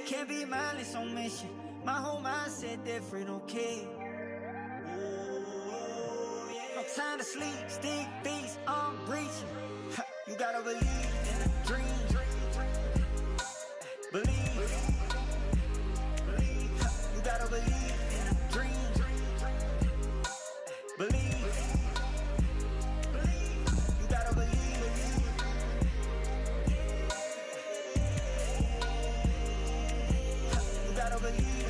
Can't be mindless on mission. My whole mindset different, okay? No time to sleep, stick beats, I'm breaching. You gotta believe in a dream. Believe. You gotta believe in a dream. Believe. You gotta believe. You gotta believe.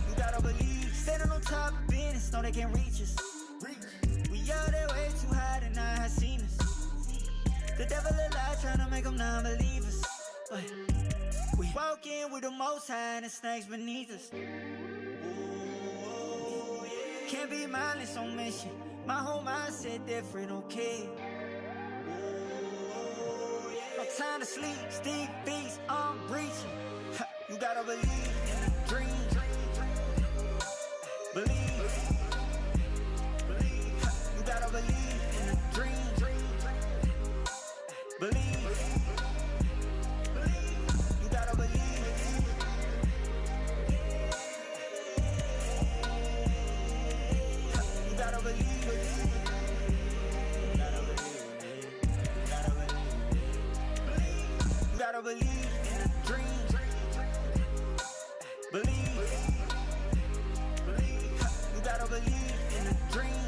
You gotta believe. Standing on top of business, know they can't reach us. We out there way too high to not have seen us. The devil a lie, tryna make them non-believers. But we walk in with the most high and the snakes beneath us. Can't be mindless on mission. My whole mindset different, okay? No time to sleep, stick beats, I'm breaching. You gotta believe in a dream. Believe. You gotta believe in a dream. Believe. You gotta believe. You gotta believe. You gotta believe in a dream. Believe. You gotta believe in a dream.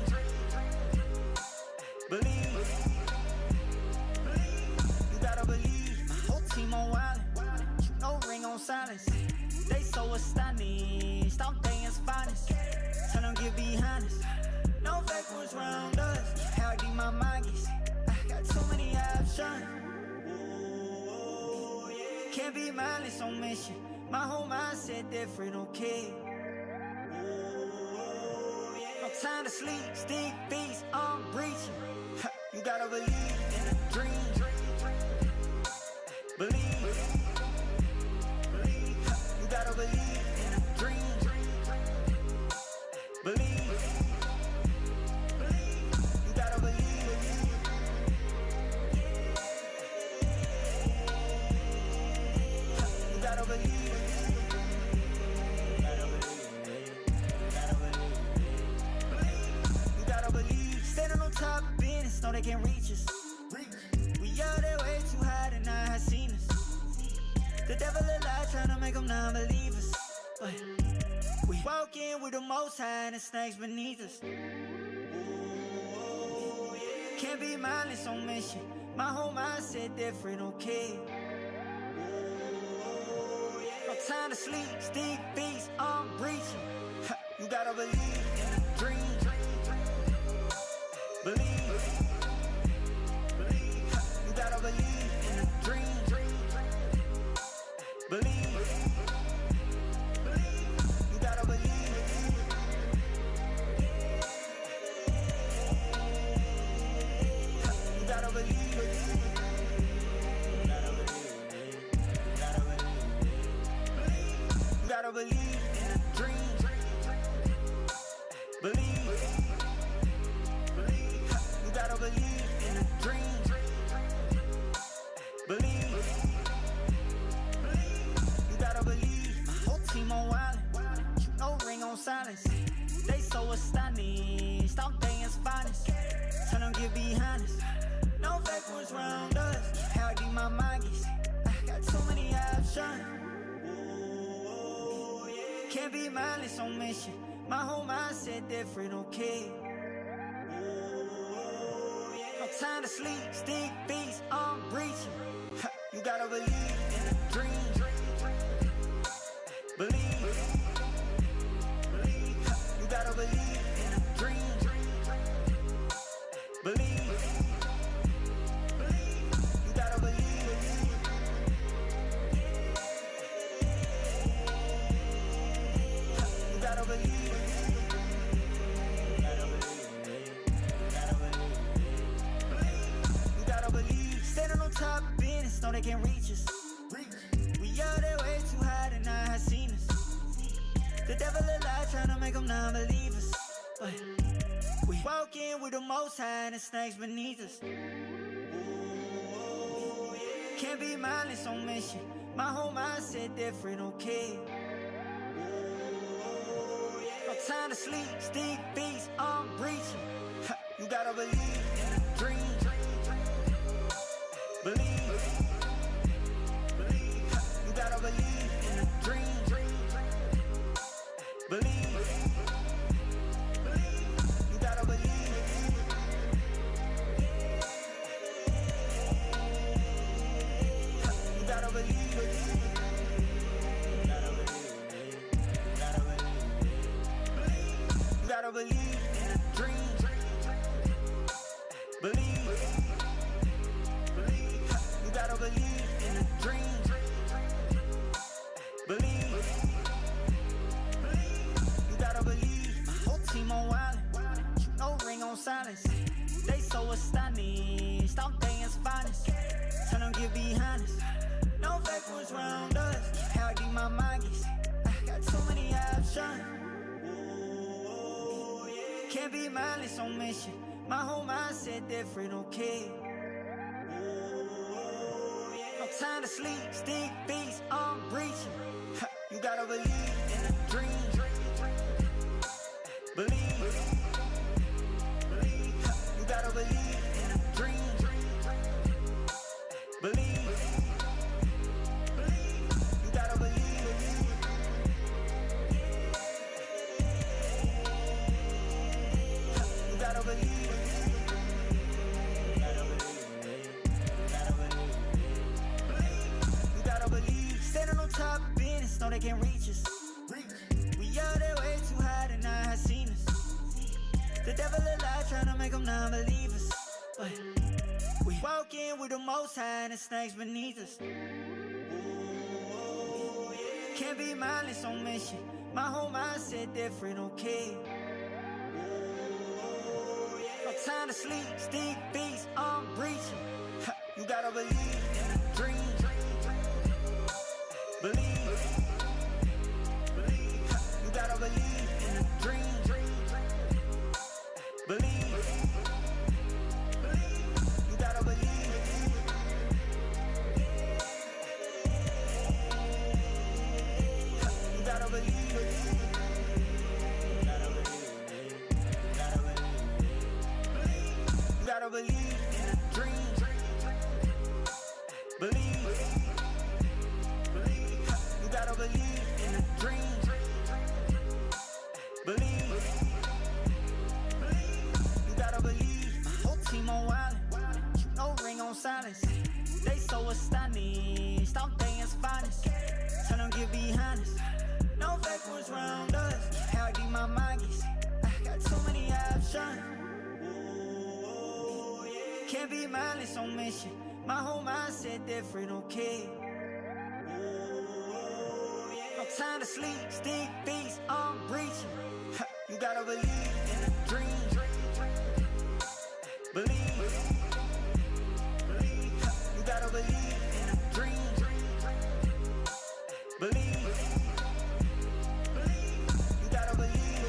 Believe. You gotta believe. My whole team on wildin', no ring on silence. They so astonished, I'm things finest. Tell them get behind us. No fake ones round us. How deep my mind gets. I got too many options. Can't be mindless on mission. My whole mindset different, okay? No time to sleep, stick beats, I'm breaching. You gotta believe in a dream. Believe. You gotta believe in a dream. Believe. You gotta believe. You gotta believe. You gotta believe. Standing on top of business, know they can't reach us. We out there way too high to not have seen us. The devil a lie, tryna make them non-believers. But we walk in with the most high and the snakes beneath us. Can't be mindless on mission. My whole mindset different, okay? No time to sleep, stick beats, I'm breaching. You gotta believe in a dream. Believe. You gotta believe in a dream. Believe. You gotta believe. You gotta believe. You gotta believe in a dream. Believe. You gotta believe in a dream. Believe. You gotta believe. My whole team on wildin', no ring on silence. They so astonished, I'm things finest. Tell them get behind us. No fake ones round us. How deep my mind gets. I got too many options. Can't be mindless on mission. My whole mindset different, okay? No time to sleep, stick beats, I'm breaching. You gotta believe in a dream. Believe. You gotta believe in a dream. Believe. You gotta believe. You gotta believe. You gotta believe. Standing on top of business, know they can't reach us. We out there way too high to not have seen us. The devil a lie, tryna make them non-believers. But we walk in with the most high and the snakes beneath us. Can't be mindless on mission. My whole mindset different, okay? No time to sleep, stick beats, I'm reaching. You gotta believe in a dream. Believe. You gotta believe in a dream. Believe. You gotta believe. You gotta believe. You gotta believe in a dream. Believe. You gotta believe in a dream. Believe. You gotta believe. My whole team on wildin'. No ring on silence. They so astonished. I'm things finest. Tell them get behind us. No fake ones round us. How deep my mind gets. I got so many options. Can't be mindless on mission. My whole mindset different, okay? No time to sleep, stick beats, I'm reaching. You gotta believe in a dream. Believe. You gotta believe in a dream. Believe. You gotta believe. You gotta believe. You gotta believe. Standing on top of business, know they can't reach us. We out there way too high to not have seen us. The devil alive trying to make them non-believers. But we walk in with the most high and the snakes beneath us. Can't be mindless on mission. My whole mindset different, okay? No time to sleep, stick beats, I'm reaching. You gotta believe in a dream. Believe. You gotta believe in a dream. Believe. You gotta believe. You gotta believe. You gotta believe in a dream. Believe. You gotta believe in a dream. Believe. You gotta believe. My whole team on wildin'. No ring on silence. They so astonished. I'm things finest. Tell them get behind us. No fake ones round us. How deep my mind gets. I got so many options. Can't be mindless on mission. My whole mindset different, okay? No time to sleep, stick beats, I'm reaching. You gotta believe in a dream. Believe. You gotta believe in a dream. Believe. You gotta believe.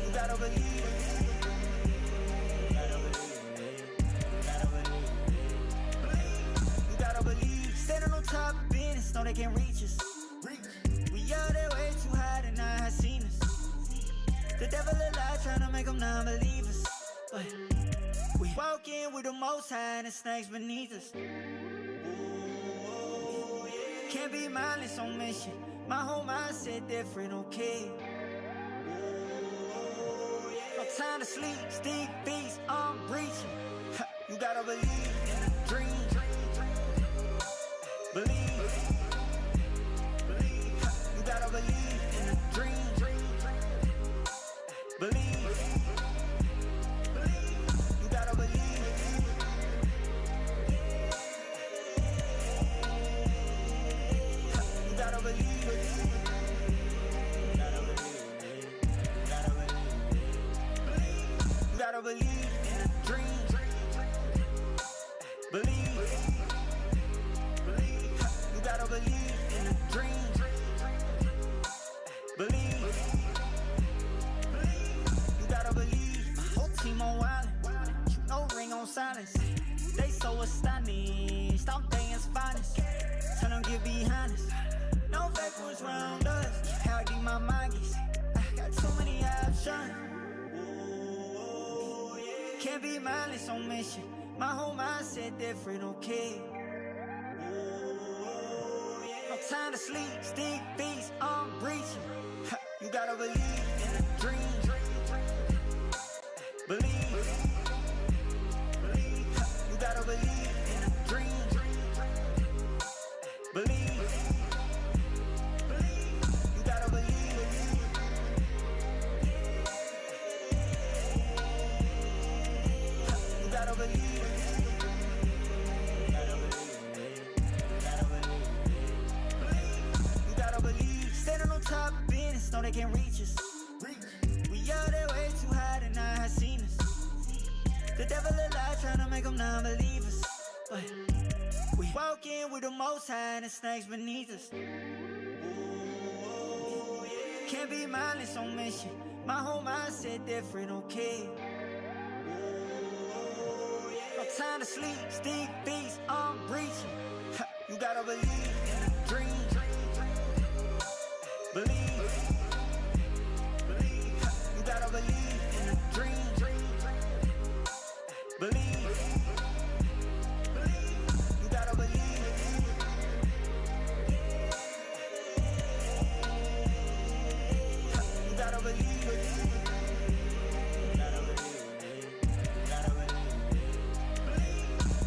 You gotta believe. You gotta believe. Standing on top of business, know they can't reach us. We out there way too high to not have seen us. The devil alive trying to make them non-believers. But we walk in with the most high and the snakes beneath us. Can't be mindless on mission. My whole mindset different, okay? No time to sleep, stick beats, I'm reaching. You gotta believe in a dream. Believe. You gotta believe in a dream. Believe. You gotta believe. You gotta believe. You gotta believe in a dream. on silence. They so astonished, thought they is finest. Tell them get behind us. No fake ones round us. How deep my mind gets. I got too many options. Can't be mindless on mission. My whole mindset different, okay. No time to sleep, stick beats, I'm breaching. You gotta believe in a dream. Believe. You gotta believe in a dream. Believe. You gotta believe. You gotta believe. You gotta believe. Standing on top of business, know they can't reach us. We out there way too high to not have seen us. The devil alive trying to make them non-believers. But we walk in with the most high and the snakes beneath us. Can't be mindless on mission. My whole mindset different, okay. No time to sleep, stick beats, I'm breaching. You gotta believe in a dream. Believe. You gotta believe in a dream. Believe. You gotta believe. You gotta believe.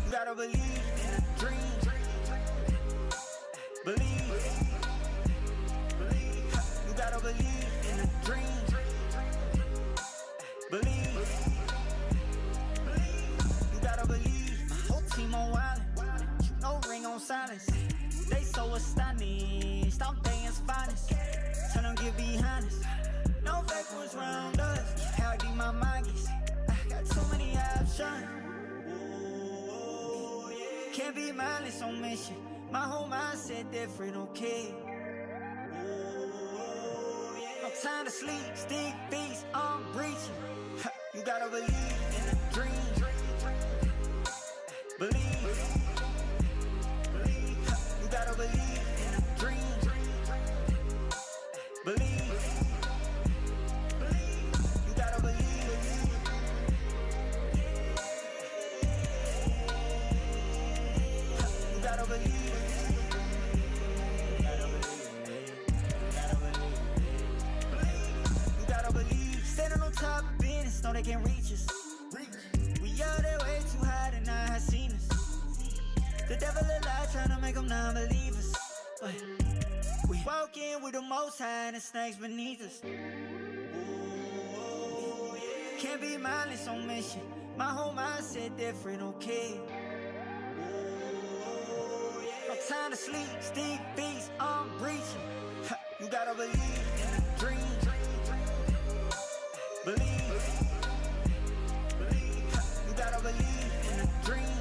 You gotta believe in a dream. Believe. You gotta believe in a dream. Believe. You gotta believe. My whole team on wildin'. No ring on silence. They so astonished, thought they is finest. Tell them get behind us. No fake ones round us. How deep my mind gets. I got too many options. Can't be mindless on mission. My whole mindset different, okay. No time to sleep, stick beats, I'm breaching. You gotta believe in a dream. Believe. You gotta believe in a dream. Believe. You gotta believe. You gotta believe. You gotta believe. Standing on top of business, know they can't reach us. We out there way too high to not have seen us. The devil alive trying to make them non-believers. But we walk in with the most high and the snakes beneath us. Can't be mindless on mission. My whole mindset different, okay. No time to sleep, stick beats, I'm breaching. You gotta believe in a dream. Believe. You gotta believe in a dream.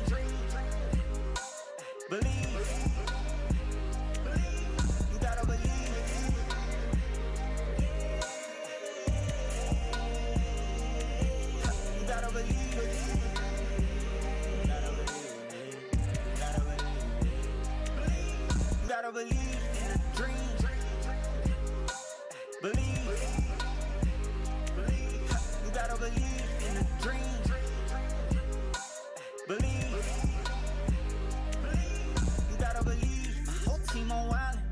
Believe. You gotta believe. You gotta believe. You gotta believe in a dream. Believe. You gotta believe in a dream. Believe. You gotta believe. My whole team on wildin'.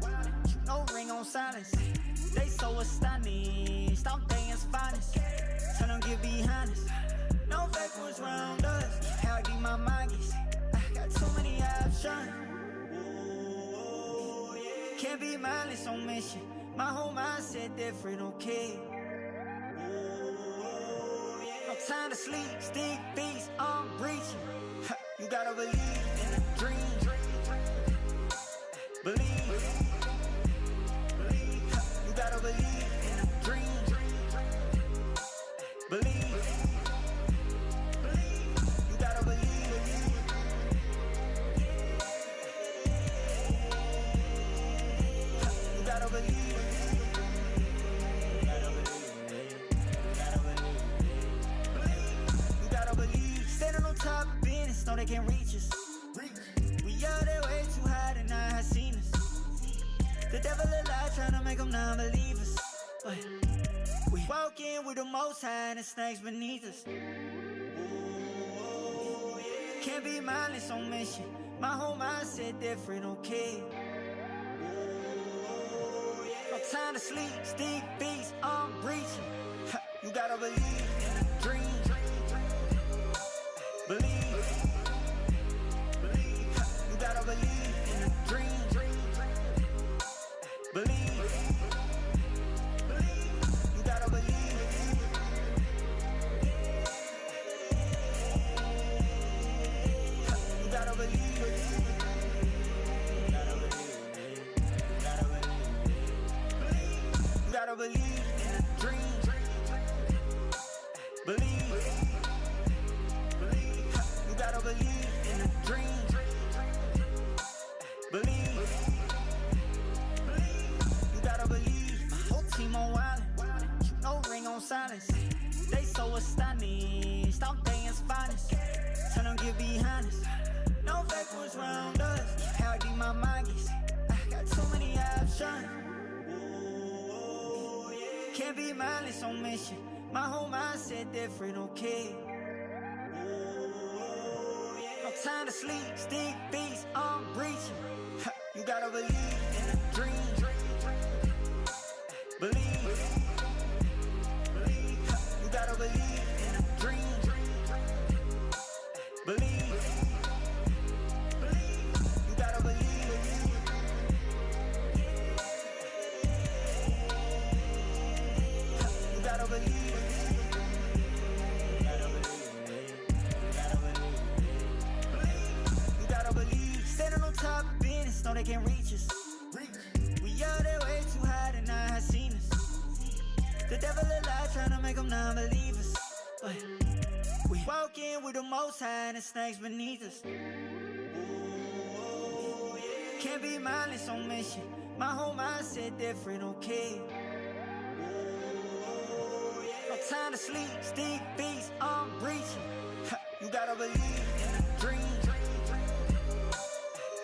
No ring on silence. They so astonished, thought they is finest. Tell them get behind us. No fake ones round us. How deep my mind gets. I got too many options. Can't be mindless on mission. My whole mindset different, okay. No time to sleep, stick beats, I'm breaching. You gotta believe in a dream. Believe. You gotta believe in a dream. Believe. You gotta believe. You gotta believe. You gotta believe. Standing on top. business, no they can't reach us. We out there way too high to not have seen us. The devil a lie, tryna make them non-believers. But we walk in with the most high and the snakes beneath us. Can't be mindless on mission. My whole mindset different, okay? No time to sleep, stick beats, I'm breaching. You gotta believe in a dream. Believe. You gotta believe in a dream. Believe. You gotta believe. You gotta believe. You gotta believe in a dream. Believe. You gotta believe in a dream. Believe. You gotta believe. My whole team on wildin'. No ring on silence. They so astonished. All day is finest. Tell them get behind us. No fake ones round us. How deep my mind gets. I got too many options. Can't be mindless on mission. My whole mindset different, okay? No time to sleep, stick beats, I'm breaching. You gotta believe in a dream. Believe. You gotta believe in a dream. Believe. You gotta believe. You gotta believe. Top business, no they can't reach us. We out there way too high to not have seen us. The devil a lie, tryna make them non-believers. But we walk in with the most high and the snakes beneath us. Can't be mindless on mission. My whole mindset different, okay? No time to sleep, stick beats, I'm breaching. You gotta believe in a dream.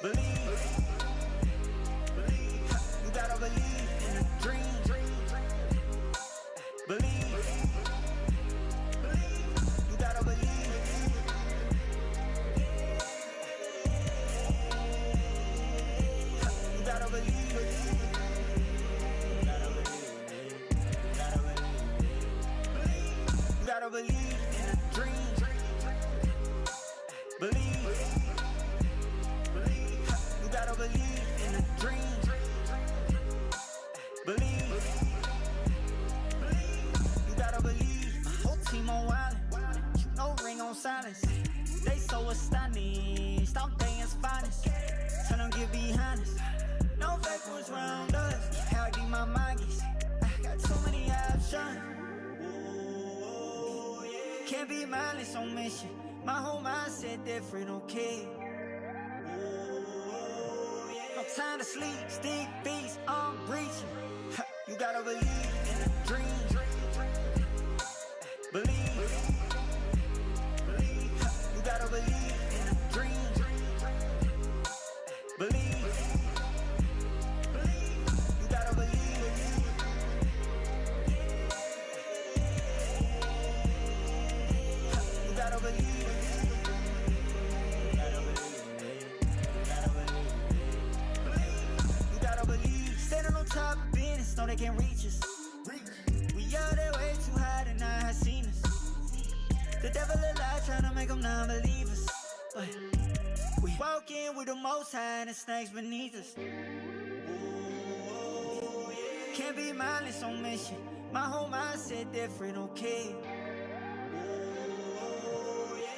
Believe. You gotta believe in a dream. Believe. You gotta believe. You gotta believe. You gotta believe in a dream. Believe. You gotta believe in a dream. Believe. You gotta believe. My whole team on wildin'. No ring on silence. They so astonished. All day is finest. Tell them get behind us. No fake ones round us. How deep my mind gets. I got too many options. Can't be mindless on mission. My whole mindset different, okay? No time to sleep, stick beats, I'm breaching. You gotta believe in a dream. Believe. You gotta believe in a dream. Believe. You gotta believe. You gotta believe. Standing on top of business, no they can't reach us. We out there way too high to not have seen us. The devil a lie, tryna make them non-believers. But we walk in with the most high and the snakes beneath us. Can't be mindless on mission. My whole mindset different, okay?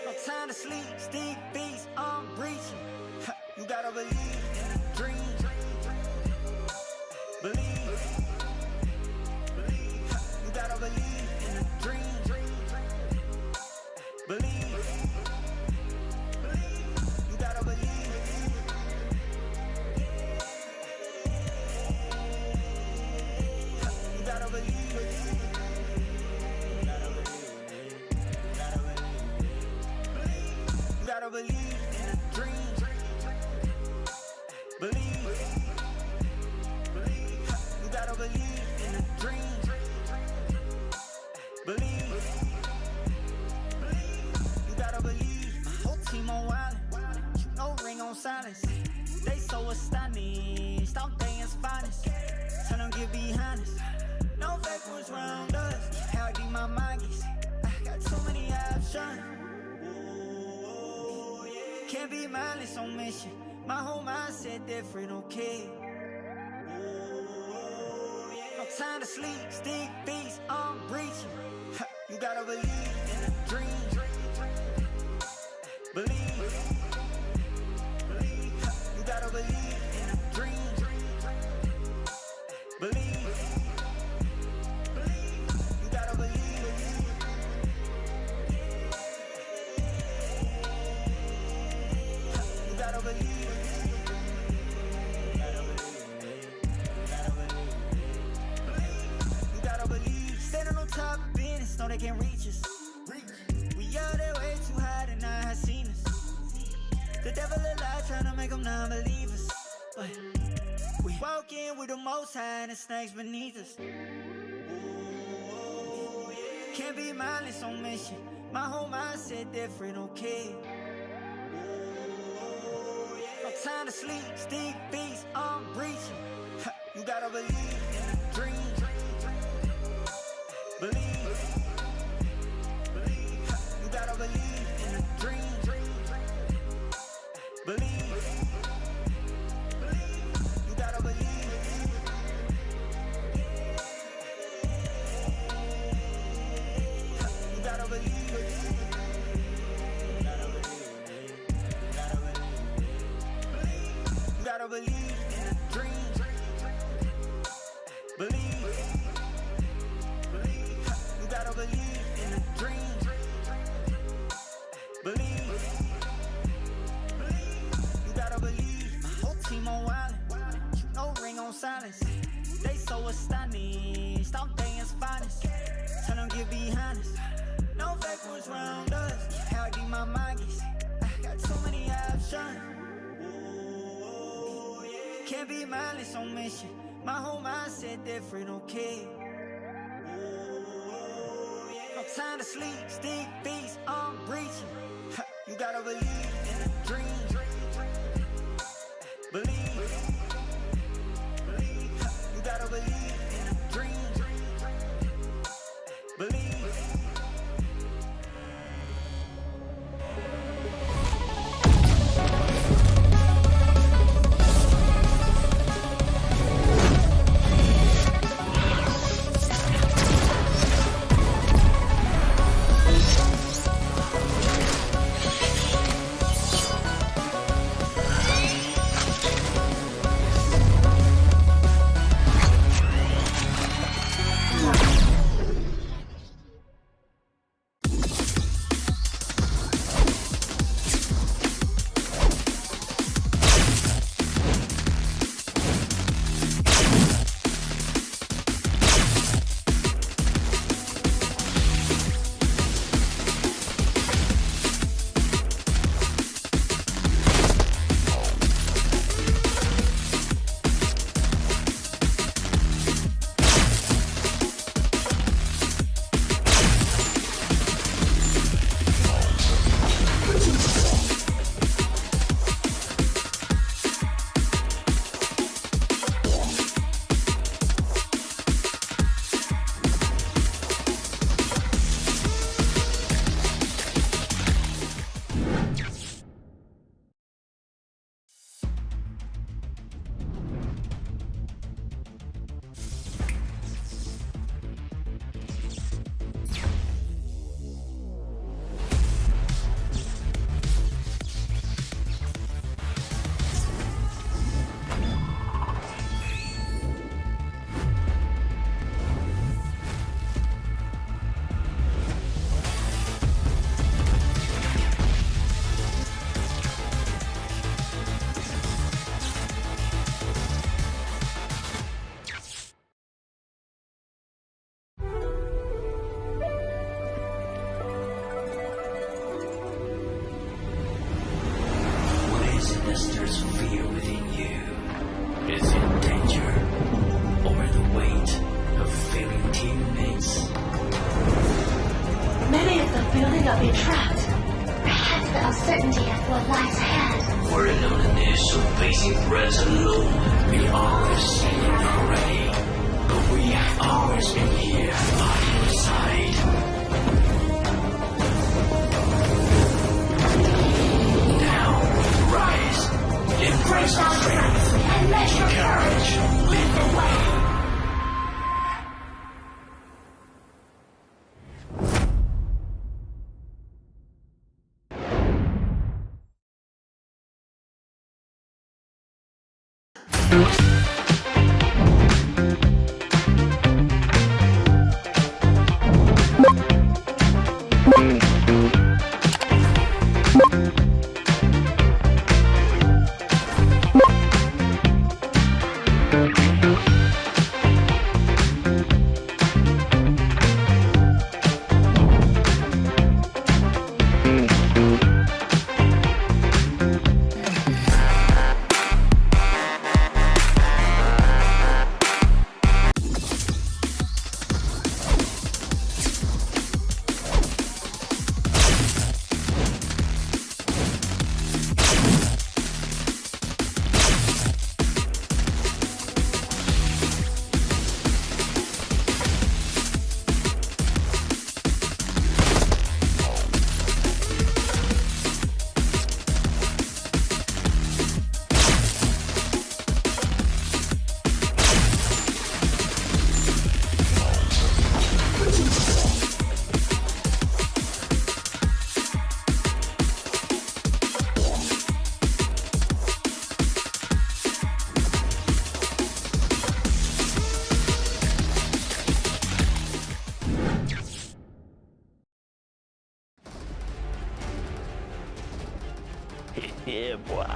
No time to sleep, stick beats, I'm breaching. You gotta believe in a dream. Believe. You gotta believe in a dream. Believe. You gotta believe. You gotta believe. You gotta believe. astonished. Stop things finest. Tell them get behind us. No fake ones round us. How deep my mind gets. I got too many options. Can't be mindless on mission. My whole mindset different, okay? No time to sleep, stick beats, I'm breaching. You gotta believe in a dream. Believe. You gotta believe in a dream. Believe. You gotta believe. You gotta believe. You gotta believe. Standing on top of business, know they can't reach us. We out there way too high to not have seen us. The devil alive trying to make them non-believers. But we walk in with the most high and the snakes beneath us. Can't be mindless on mission. My whole mindset different, okay? No time to sleep, stick beats, I'm breaching. You gotta believe in a dream. Believe. You gotta believe in a dream. Believe. You gotta believe. You gotta believe. You gotta believe in a dream. Believe. You gotta believe in a dream. Believe. You gotta believe. My whole team on wildin'. No ring on silence. They so astonished. Stop things finest. Tell them get behind us. No fake ones round us. How deep my mind gets. I got too many options. Can't be mindless on mission. My whole mindset different, okay? No time to sleep, stick beats, I'm breaching. You gotta believe in a dream. Believe. You gotta believe in a dream. Believe. Many of them feel they are being trapped. Perhaps the uncertainty of what lies ahead For an initial facing threats alone, we always say you're not ready. But we have always been here by your side. Now, rise, embrace our strength, and let your courage lead the way. Yeah, boy.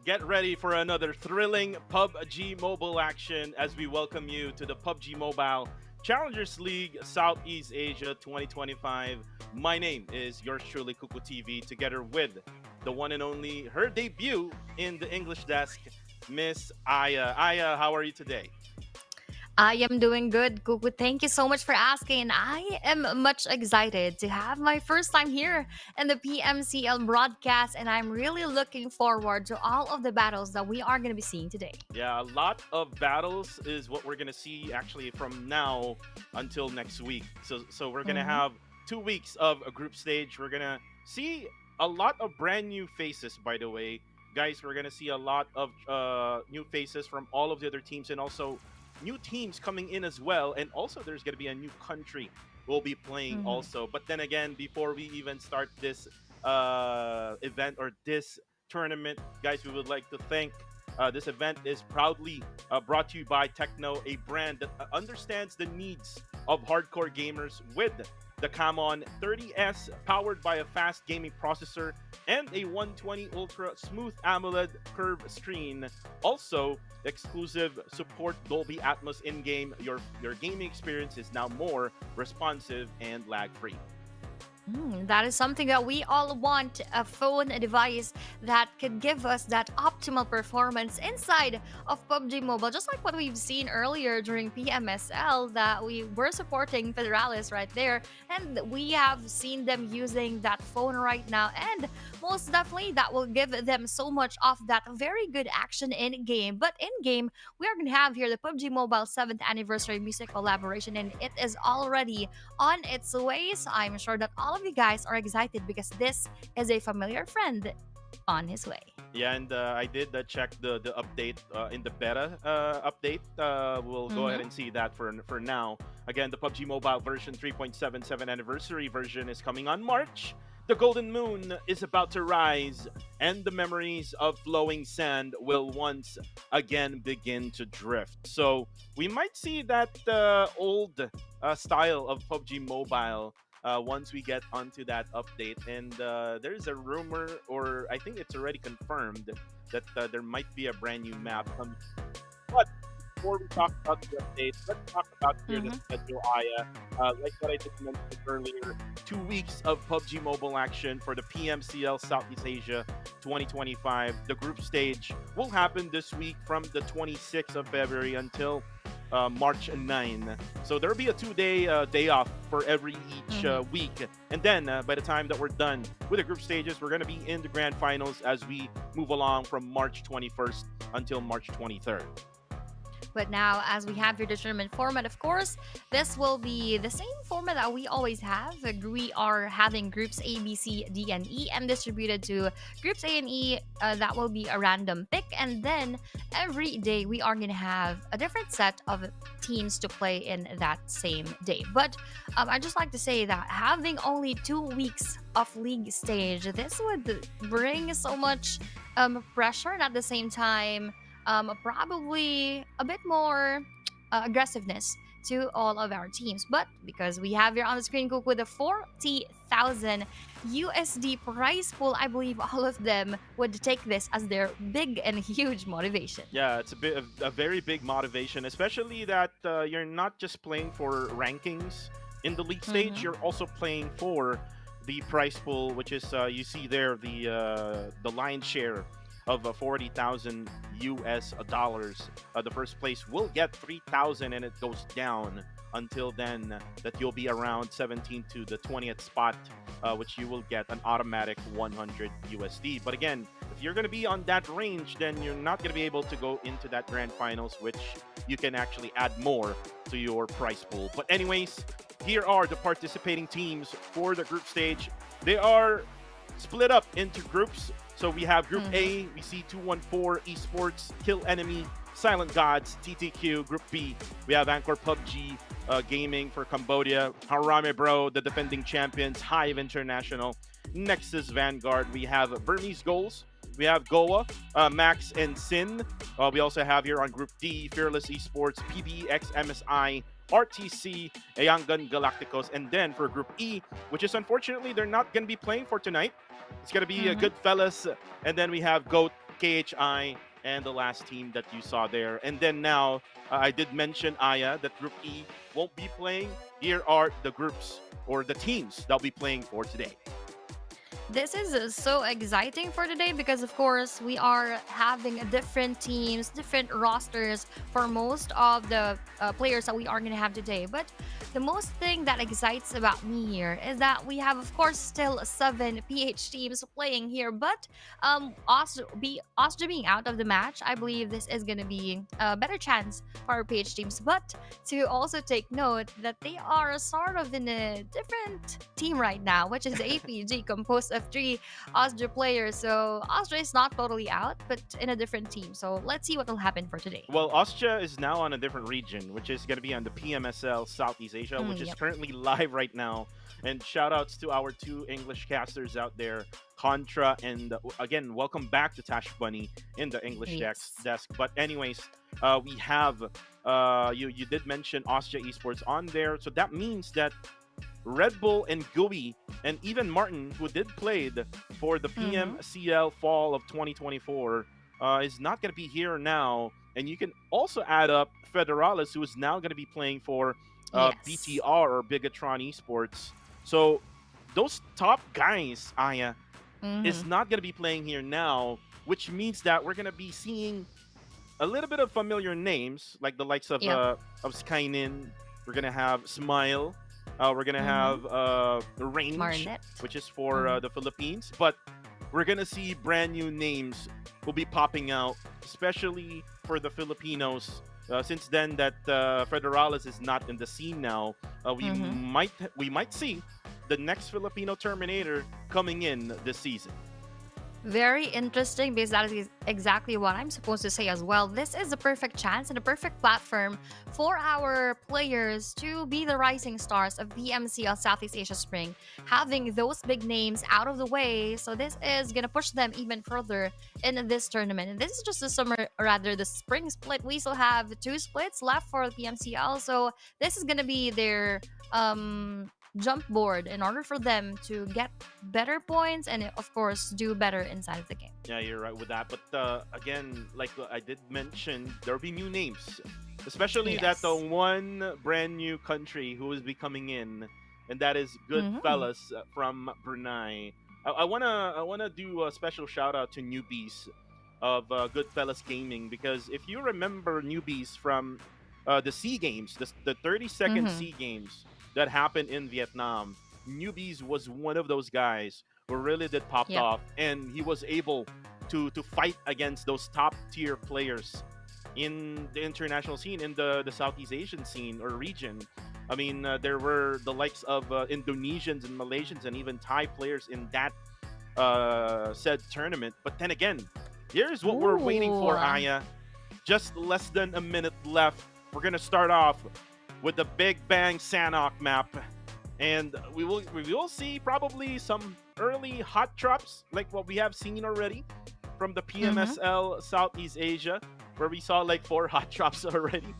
Get ready for another thrilling PUBG mobile action as we welcome you to the PUBG Mobile Challengers League Southeast Asia 2025. My name is yours truly, Kuku TV, together with the one and only, her debut in the English desk, Miss Aya. Aya, how are you today? I am doing good, Kuku. Thank you so much for asking. I am much excited to have my first time here in the PMCL broadcast, and I'm really looking forward to all of the battles that we are going to be seeing today. Yeah, a lot of battles is what we're gonna see actually from now until next week. So we're gonna Mhm. have 2 weeks of a group stage. We're gonna see a lot of brand new faces, by the way, guys. We're gonna see a lot of new faces from all of the other teams, and also new teams coming in as well. And also, there's gonna be a new country we'll be playing Mhm. also. But then again, before we even start this event or this tournament, guys, we would like to thank this event is proudly brought to you by Techno, a brand that understands the needs of hardcore gamers with the Camon 30S, powered by a fast gaming processor and a 120 Ultra Smooth AMOLED curved screen. Also, exclusive support Dolby Atmos in-game. Your gaming experience is now more responsive and lag-free. That is something that we all want, a phone, a device that could give us that optimal performance inside of PUBG Mobile, just like what we've seen earlier during PMSL that we were supporting Federalis right there. And we have seen them using that phone right now. And most definitely, that will give them so much of that very good action in game. But in game, we are going to have here the PUBG Mobile 7th anniversary music collaboration, and it is already on its way. So I'm sure that all of you guys are excited because this is a familiar friend on his way. Yeah, and I did check the update in the beta update. We'll go ahead and see that for now. Again, the PUBG Mobile version 3.77 anniversary version is coming on March. The golden moon is about to rise, and the memories of flowing sand will once again begin to drift. So we might see that old style of PUBG Mobile once we get onto that update. And there's a rumor, or I think it's already confirmed, that there might be a brand new map coming. But before we talk about the updates, let's talk about here the schedule, Aya. Like what I just mentioned earlier, 2 weeks of PUBG Mobile action for the PMCL Southeast Asia 2025. The group stage will happen this week from the 26th of February until March 9. So there'll be a 2-day day off for every each week. And then by the time that we're done with the group stages, we're going to be in the grand finals as we move along from March 21st until March 23rd. But now, as we have your determined format, of course, this will be the same format that we always have. We are having groups A, B, C, D, and E, and distributed to groups A and E. That will be a random pick. And then every day, we are going to have a different set of teams to play in that same day. But I'd just like to say that having only 2 weeks of league stage, this would bring so much pressure, and at the same time, probably a bit more aggressiveness to all of our teams. But because we have here on the screen, Cook, with a 40,000 USD prize pool, I believe all of them would take this as their big and huge motivation. Yeah, it's a very big motivation, especially that you're not just playing for rankings in the league stage, you're also playing for the prize pool, which is you see there the lion's share of 40,000 US dollars. The first place will get 3,000, and it goes down until then that you'll be around 17th to the 20th spot, which you will get an automatic 100 USD. But again, if you're going to be on that range, then you're not going to be able to go into that grand finals, which you can actually add more to your prize pool. But anyways, here are the participating teams for the group stage. They are split up into groups. So we have Group A, we see 214 Esports, Kill Enemy, Silent Gods, TTQ. Group B, we have Anchor PUBG Gaming for Cambodia, Harame Bro, the defending champions, Hive International, Nexus Vanguard. We have Burmese Goals, we have Goa, Max, and Sin. We also have here on Group D, Fearless Esports, PBX MSI, RTC, Ayangan Galacticos. And then for Group E, which is unfortunately they're not going to be playing for tonight. It's going to be Goodfellas, and then we have GOAT, KHI, and the last team that you saw there. And then now, I did mention, Aya, that Group E won't be playing. Here are the groups, or the teams that'll be playing for today. This is so exciting for today because, of course, we are having different teams, different rosters for most of the players that we are going to have today. But the most thing that excites about me here is that we have, of course, still 7 PH teams playing here. But Austria being out of the match, I believe this is going to be a better chance for our PH teams. But to also take note that they are sort of in a different team right now, which is APG, composed of 3 Austria players. So Austria is not totally out, but in a different team. So let's see what will happen for today. Well, Austria is now on a different region, which is going to be on the PMSL Southeast Asia, which is currently live right now. And shout outs to our 2 English casters out there, Contra, and again, welcome back to Tash Bunny in the English desk. But anyways, we have, you did mention Austria Esports on there. So that means that Red Bull and Gooey, and even Martin, who did played for the PMCL fall of 2024, is not going to be here now. And you can also add up Federalis, who is now going to be playing for Yes. BTR or Bigatron Esports. So those top guys, Aya, is not going to be playing here now, which means that we're going to be seeing a little bit of familiar names, like the likes of Skynin. We're going to have Smile. We're going to have Range, Marnet. which is for the Philippines. But we're going to see brand new names will be popping out, especially for the Filipinos. Since then that Federalis is not in the scene now, we might see the next Filipino Terminator coming in this season. Very interesting, because that is exactly what I'm supposed to say as well. This is the perfect chance and a perfect platform for our players to be the rising stars of PMCL Southeast Asia Spring, having those big names out of the way. So this is going to push them even further in this tournament. And this is just the summer, or rather the spring split. We still have 2 splits left for the PMCL. So this is going to be their jump board in order for them to get better points and of course do better inside of the game. Yeah, you're right with that. But again, like I did mention, there'll be new names, especially that the one brand new country who is be coming in, and that is Goodfellas from Brunei. I wanna do a special shout out to newbies of Goodfellas Gaming, because if you remember newbies from the SEA Games, the 30-second SEA Games that happened in Vietnam, Newbies was one of those guys who really did pop off, and he was able to fight against those top tier players in the international scene, in the Southeast Asian scene or region. I mean, there were the likes of Indonesians and Malaysians and even Thai players in that said tournament. But then again, here's what we're waiting for, Aya. Just less than a minute left. We're gonna start off with the Big Bang Sanhok map, and we will see probably some early hot drops like what we have seen already from the PMSL Southeast Asia, where we saw like 4 hot drops already.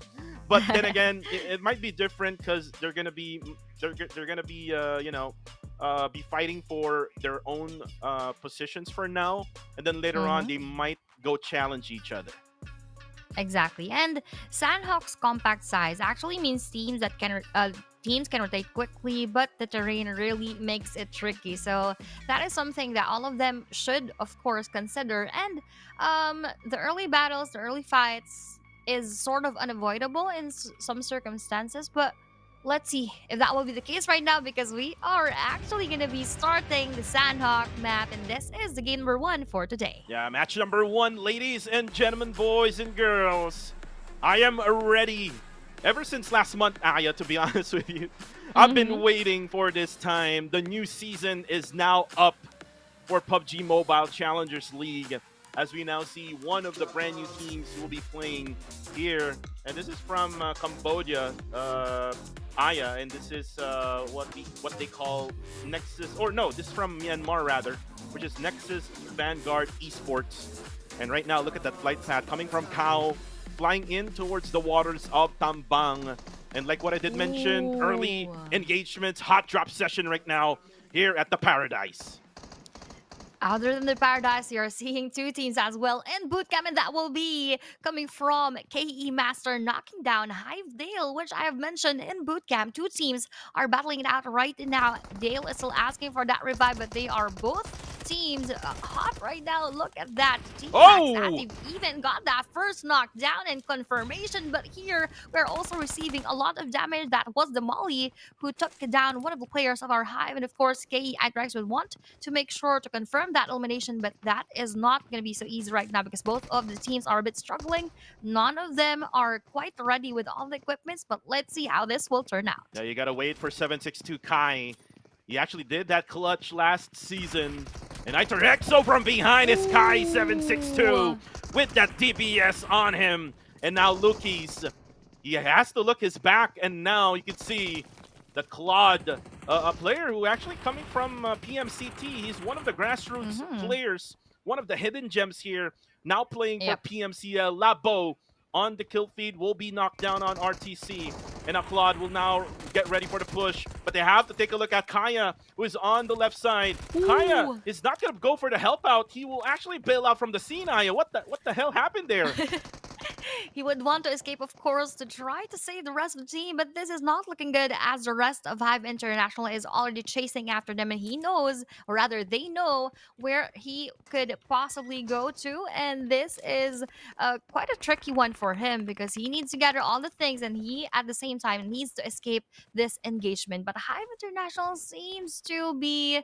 But then again, it might be different because they're gonna be be fighting for their own positions for now, and then later on they might go challenge each other. Exactly. And Sanhok's compact size actually means teams can rotate quickly, but the terrain really makes it tricky. So that is something that all of them should, of course, consider. And the early battles, the early fights is sort of unavoidable in some circumstances, but let's see if that will be the case right now, because we are actually going to be starting the Sanhok map, and this is the game number 1 for today. Yeah, match number 1, ladies and gentlemen, boys and girls. I am ready. Ever since last month, Aya, to be honest with you, I've been waiting for this time. The new season is now up for PUBG Mobile Challengers League, as we now see one of the brand new teams who will be playing here. And this is from Cambodia, Aya, and this is what they call Nexus, or no, this is from Myanmar rather, which is Nexus Vanguard Esports. And right now, look at that flight path coming from Kao, flying in towards the waters of Tambang. And like what I did mention, early engagements, hot drop session right now here at the Paradise. Other than the Paradise, you are seeing 2 teams as well in bootcamp, and that will be coming from KE Master knocking down Hive Dale, which I have mentioned in bootcamp. 2 teams are battling it out right now. Dale is still asking for that revive, but they are both teams hot right now. Look at that. They've even got that first knockdown and confirmation, but here we're also receiving a lot of damage. That was the Molly who took down one of the players of our Hive, and of course KE Idrax would want to make sure to confirm that elimination, but that is not going to be so easy right now because both of the teams are a bit struggling. None of them are quite ready with all the equipments, but let's see how this will turn out. Yeah, you gotta wait for 762 Kai. He actually did that clutch last season. And Itorexo from behind is Kai 762 with that DPS on him. And now Lukey's, he has to look his back, and now you can see the Claude, a player who actually coming from PMCT. He's one of the grassroots players, one of the hidden gems here, now playing for PMCL Labo on the kill feed will be knocked down on RTC. And Claude will now get ready for the push. But they have to take a look at Kaya, who is on the left side. Kaya Ooh. is not going to go for the help out. He will actually bail out from the scene, Aya. What the hell happened there? He would want to escape, of course, to try to save the rest of the team, but this is not looking good as the rest of Hive International is already chasing after them, and he knows, or rather, they know where he could possibly go to. And this is quite a tricky one for him because he needs to gather all the things, and he, at the same time, needs to escape this engagement. But Hive International seems to be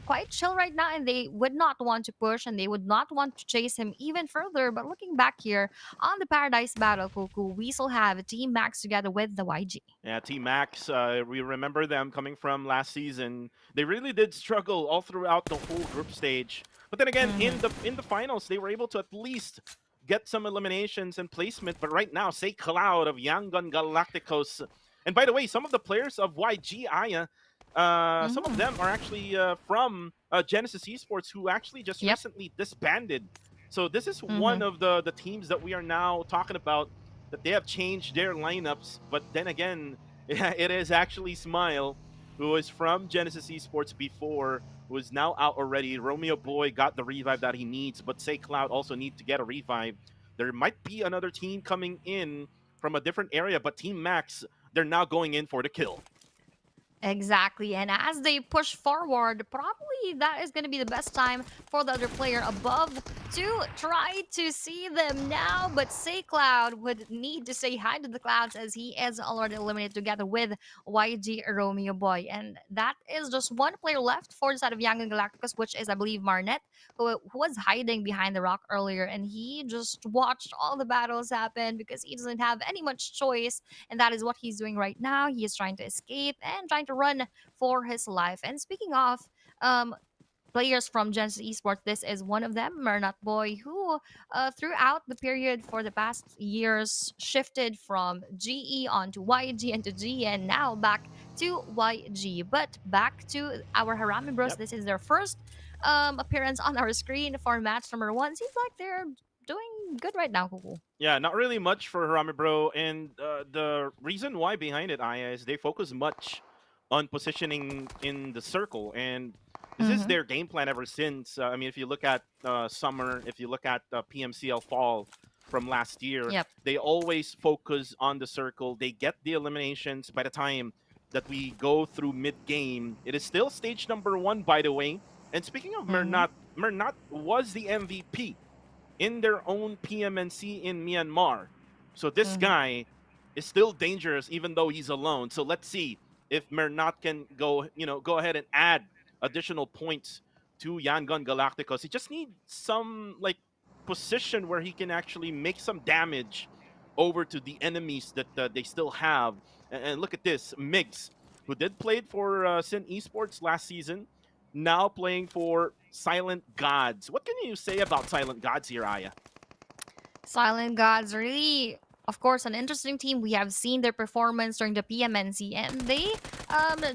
quite chill right now, and they would not want to push, and they would not want to chase him even further. But looking back here, on the Paradise Battle, Kuku, we still have Team Max together with the YG. Yeah, Team Max, we remember them coming from last season. They really did struggle all throughout the whole group stage. But then again, in the finals, they were able to at least get some eliminations and placement. But right now, say Cloud of Yangon Galacticos. And by the way, some of the players of YG Aya, some of them are actually from Genesis Esports, who actually just recently disbanded. So this is one of the teams that we are now talking about, that they have changed their lineups. But then again, it is actually Smile, who is from Genesis Esports before, who is now out already. Romeo Boy got the revive that he needs, but Say Cloud also need to get a revive. There might be another team coming in from a different area, but Team Max, they're now going in for the kill. Exactly, and as they push forward, probably that is going to be the best time for the other player above to try to see them now. But Say Cloud would need to say hi to the Clouds as he is already eliminated together with YG Romeo Boy. And that is just one player left for the side of Young and Galacticus, which is, I believe, Marnet, who was hiding behind the rock earlier. And he just watched all the battles happen because he doesn't have any much choice. And that is what he's doing right now. He is trying to escape and trying to run for his life. And speaking of players from Genesis Esports, this is one of them, Mernat Boy, who throughout the period for the past years shifted from GE onto YG and to G, and now back to YG. But back to our Harami Bros. This is their first appearance on our screen for match number 1. Seems like they're doing good right now, Kuku. Yeah, not really much for Harami Bro, and the reason why behind it, Aya, is they focus much on positioning in the circle, and this is their game plan ever since. I mean, if you look at summer, if you look at PMCL fall from last year, they always focus on the circle. They get the eliminations by the time that we go through mid-game. It is still stage number 1, by the way. And speaking of Mernat, Mernat was the MVP in their own PMNC in Myanmar. So this guy is still dangerous even though he's alone. So let's see if Mernat can go ahead and add additional points to Yangon Galacticos. He just needs some position where he can actually make some damage over to the enemies that they still have. And look at this, Migs, who did play for Sin Esports last season, now playing for Silent Gods. What can you say about Silent Gods here, Aya? Silent Gods, really, of course, an interesting team. We have seen their performance during the PMNC, and they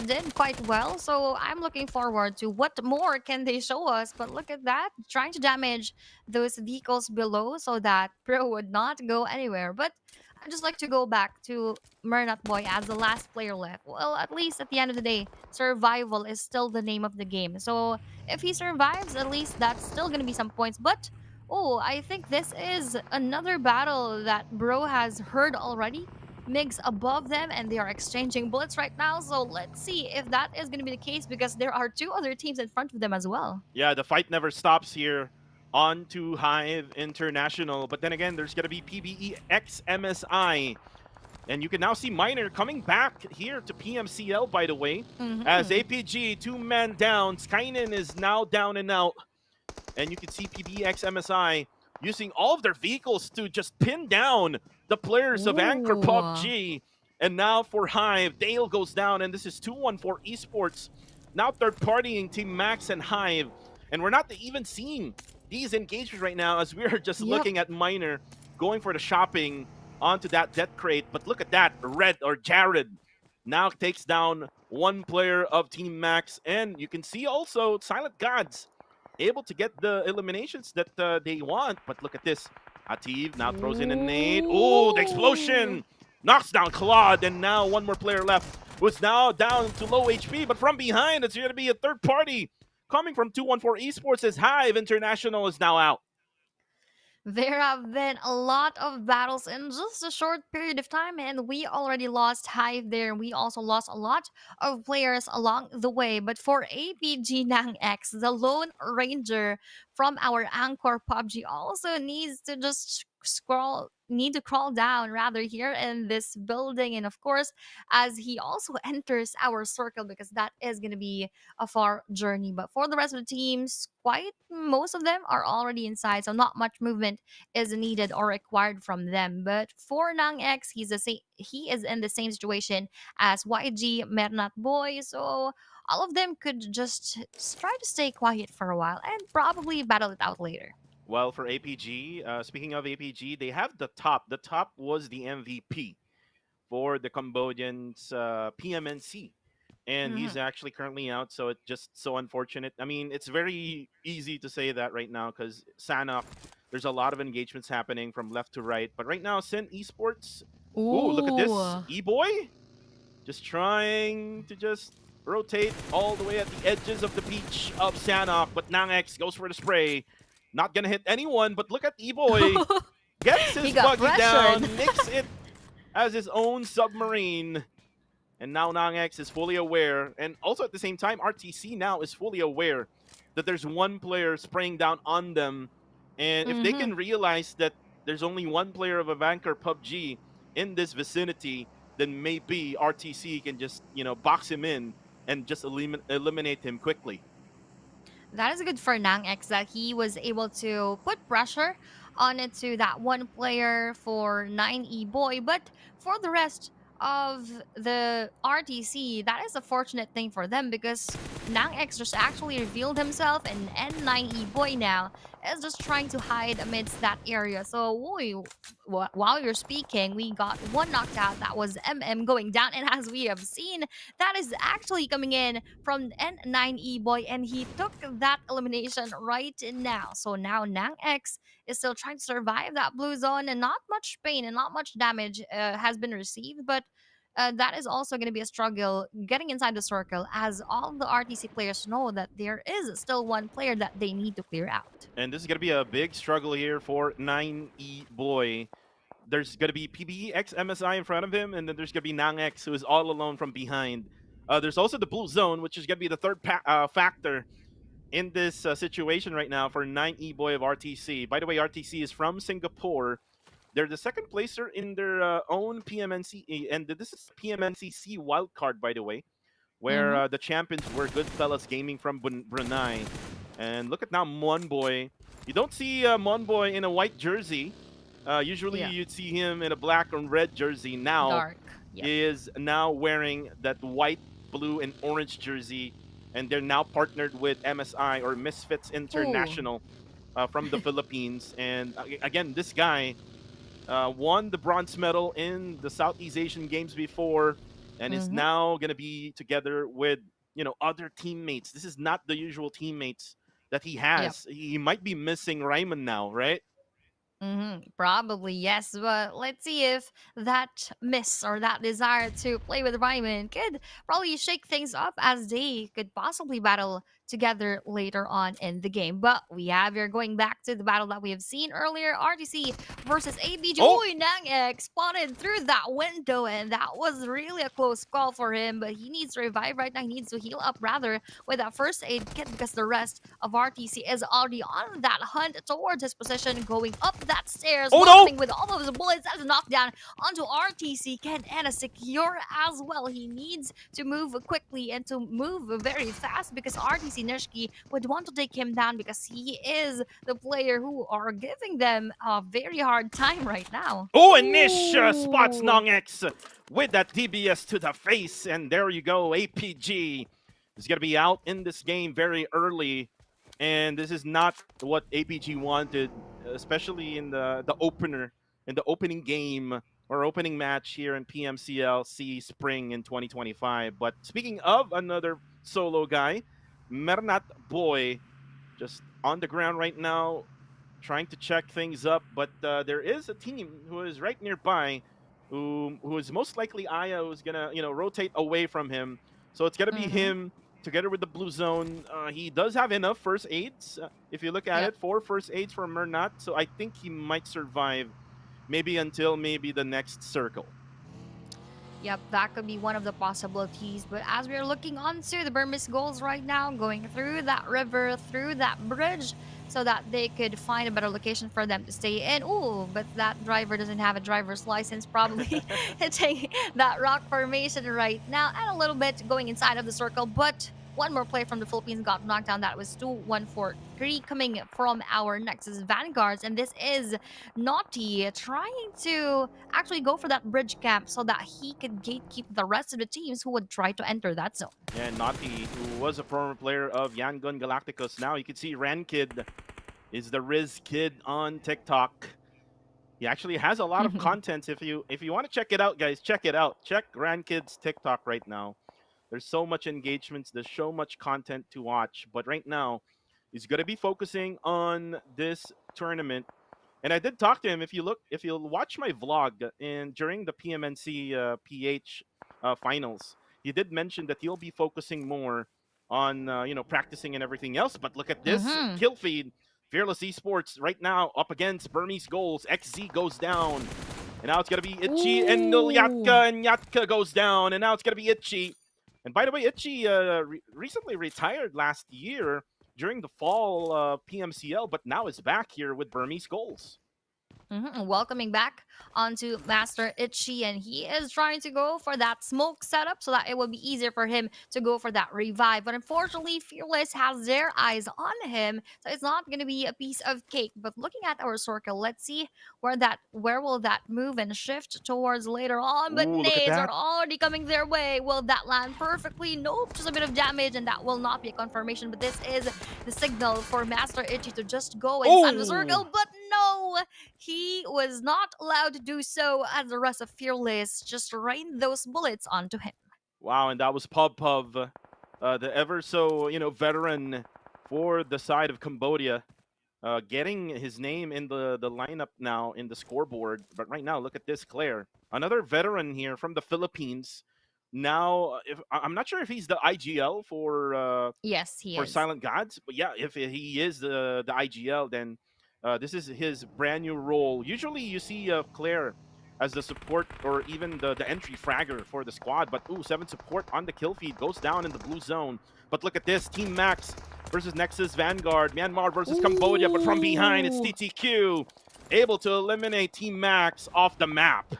did quite well. So I'm looking forward to what more can they show us. But look at that, trying to damage those vehicles below so that Pro would not go anywhere. But I'd just like to go back to Mernat Boy as the last player left. Well, at least at the end of the day, survival is still the name of the game. So if he survives, at least that's still going to be some points. But oh, I think this is another battle that Bro has heard already. Migs above them, and they are exchanging bullets right now. So let's see if that is going to be the case, because there are 2 other teams in front of them as well. Yeah, the fight never stops here. On to Hive International. But then again, there's going to be PBEX MSI. And you can now see Miner coming back here to PMCL, by the way. As APG, 2-man down. Skynin is now down and out. And you can see PBX MSI using all of their vehicles to just pin down the players of Anchor PUBG. And now for Hive, Dale goes down, and this is 2-1 for Esports. Now third-partying Team Max and Hive. And we're not even seeing these engagements right now, as we're just looking at Miner going for the shopping onto that death crate. But look at that, Jared now takes down 1 player of Team Max. And you can see also Silent Gods able to get the eliminations that they want. But look at this. Ativ now throws in a nade. Oh, the explosion knocks down Claude, and now one more player left who's now down to low HP, but from behind, it's going to be a third party coming from 214 Esports as Hive International is now out. There have been a lot of battles in just a short period of time, and we already lost Hive there. We also lost a lot of players along the way. But for APG Nang X, the Lone Ranger from our Anchor PUBG also needs to just need to crawl down rather here in this building. And of course, as he also enters our circle, because that is going to be a far journey. But for the rest of the teams, quite most of them are already inside, so not much movement is needed or required from them. But for Nang X, he is in the same situation as YG Mernat Boy, so all of them could just try to stay quiet for a while and probably battle it out later. Well, for APG, speaking of APG, they have the top. The top was the MVP for the Cambodians PMNC. And he's Mhm. actually currently out, so it's just so unfortunate. I mean, it's very easy to say that right now because Sanok, there's a lot of engagements happening from left to right. But right now, Sin Esports, ooh, look at this. Ooh. E-Boy just trying to just rotate all the way at the edges of the beach of Sanok. But Nangex goes for the spray. Not going to hit anyone, but look at E-Boy. Gets He his got buggy down, pressured. makes it as his own submarine. And now Nangex is fully aware. And also at the same time, RTC now is fully aware that there's one player spraying down on them. And if they Mhm. can realize that there's only one player of a Vanker PUBG in this vicinity, then maybe RTC can just, box him in and just eliminate him quickly. That is good for Nang X that he was able to put pressure on it to that one player for 9E Boy. But for the rest of the RTC, that is a fortunate thing for them because Nang X just actually revealed himself, and N9E Boy now is just trying to hide amidst that area. So, while you're speaking, we got one knocked out. That was MM going down. And as we have seen, that is actually coming in from N9E Boy, and he took that elimination right now. So now Nang X is still trying to survive that blue zone, and not much pain and not much damage has been received, but. That is also going to be a struggle getting inside the circle, as all the RTC players know that there is still one player that they need to clear out. And this is going to be a big struggle here for 9E Boy. There's going to be PBE X MSI in front of him, and then there's going to be Nang X, who is all alone from behind. There's also the blue zone, which is going to be the third factor in this situation right now for 9E Boy of RTC. By the way, RTC is from Singapore. They're the second placer in their own PMNC, and this is PMNCC wildcard, by the way, where Mm-hmm. the champions were Goodfellas Gaming from Brunei. And look at now Monboy. You don't see Monboy in a white jersey. Usually Yeah, you'd see him in a black and red jersey. Now dark. Yep. he is now wearing that white, blue, and orange jersey, and they're now partnered with MSI or Misfits Ooh. International from the Philippines. And again, this guy won the bronze medal in the Southeast Asian Games before, and is Mm-hmm. now going to be together with other teammates. This is not the usual teammates that he Yep. has. He might be missing Ryman now, right? Probably yes, but let's see if that miss or that desire to play with Ryman could probably shake things up, as they could possibly battle together later on in the game. But we have here going back to the battle that we have seen earlier, RTC versus ABG. Oh, Uy, Nang spotted through that window, and that was really a close call for him. But he needs to revive right now. He needs to heal up rather with that first aid kit, because the rest of RTC is already on that hunt towards his position, going up that stairs, oh no! welcoming with all of his bullets as a knockdown onto RTC. Ken Anna secure as well. He needs to move quickly and to move very fast, because RTC Nishki would want to take him down, because he is the player who are giving them a very hard time right now. Oh, and Nish spots Ooh. Nong X with that DBS to the face, and there you go. APG is going to be out in this game very early, and this is not what APG wanted, especially in the opener, in the opening game or opening match here in PMCL SEA Spring in 2025. But speaking of another solo guy, Mernat Boy, just on the ground right now, trying to check things up. But there is a team who is right nearby, who is most likely Aya, who's gonna rotate away from him. So it's gonna be Mm-hmm. him together with the blue zone. He does have enough first aids. If you look at Yep. it, 4 first aids for Mernat. So I think he might survive maybe until maybe the next circle. Yep, that could be one of the possibilities. But as we're looking onto the Burmese goals right now, going through that river, through that bridge, so that they could find a better location for them to stay in. Ooh, but that driver doesn't have a driver's license, probably hitting that rock formation right now, and a little bit going inside of the circle. But one more player from the Philippines got knocked down. That was 2-1-4-3 coming from our Nexus Vanguards. And this is Naughty trying to actually go for that bridge camp so that he could gatekeep the rest of the teams who would try to enter that zone. Yeah, Nati, who was a former player of Yangon Galacticos. Now you can see Rankid is the Riz Kid on TikTok. He actually has a lot of content. If you want to check it out, guys, check it out. Check Rankid's TikTok right now. There's so much engagements. There's so much content to watch. But right now, he's going to be focusing on this tournament. And I did talk to him. If you watch my vlog in during the PMNC PH finals, he did mention that he'll be focusing more on practicing and everything else. But look at this Mm-hmm. kill feed. Fearless Esports right now up against Burmese goals. XZ goes down. And now it's going to be Itchy and Ooh. Nulyatka, and Yatka goes down. And now it's going to be Itchy. And by the way, Itchy recently retired last year during the fall PMCL, but now is back here with Burmese goals. Welcoming back onto Master Itchy, and he is trying to go for that smoke setup so that it will be easier for him to go for that revive. But unfortunately, Fearless has their eyes on him, so it's not going to be a piece of cake. But looking at our circle, let's see where will that move and shift towards later on. But Ooh, look at nades are that. already coming their way. Will that land perfectly? Nope, just a bit of damage, and that will not be a confirmation. But this is the signal for Master Itchy to just go inside of the Oh, circle. But no, he was not allowed to do so, as the rest of Fearless just rained those bullets onto him. wow, and that was Pub, the ever so veteran for the side of Cambodia, getting his name in the lineup now in the scoreboard. But right now, look at this, Claire, another veteran here from the Philippines. Now, if I'm not sure if he's the IGL Yes, he for is. Silent Gods. But yeah, if he is the IGL, then this is his brand new role. Usually, you see Claire as the support or even the entry fragger for the squad. But ooh, 7 support on the kill feed goes down in the blue zone. But look at this, Team Max versus Nexus Vanguard, Myanmar versus Cambodia. But from behind, it's Ooh. TTQ able to eliminate Team Max off the map.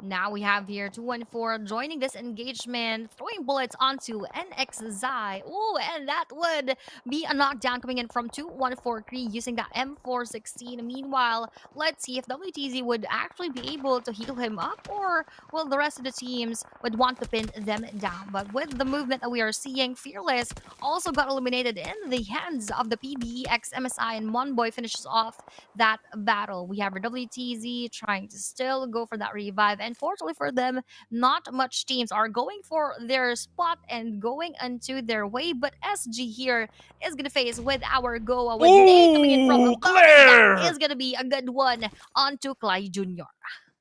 Now we have here 214 joining this engagement, throwing bullets onto NX Zai. Oh, and that would be a knockdown coming in from 214 using that M416. Meanwhile, let's see if WTZ would actually be able to heal him up, or will the rest of the teams would want to pin them down. But with the movement that we are seeing, Fearless also got eliminated in the hands of the PBEX MSI, and Monboy finishes off that battle. We have our WTZ trying to still go for that revive, and fortunately for them, not much teams are going for their spot and going into their way. But SG here is gonna face with our Goa with Nate coming in from Ooh, above, and that Claire! is gonna be a good one onto Clay Jr.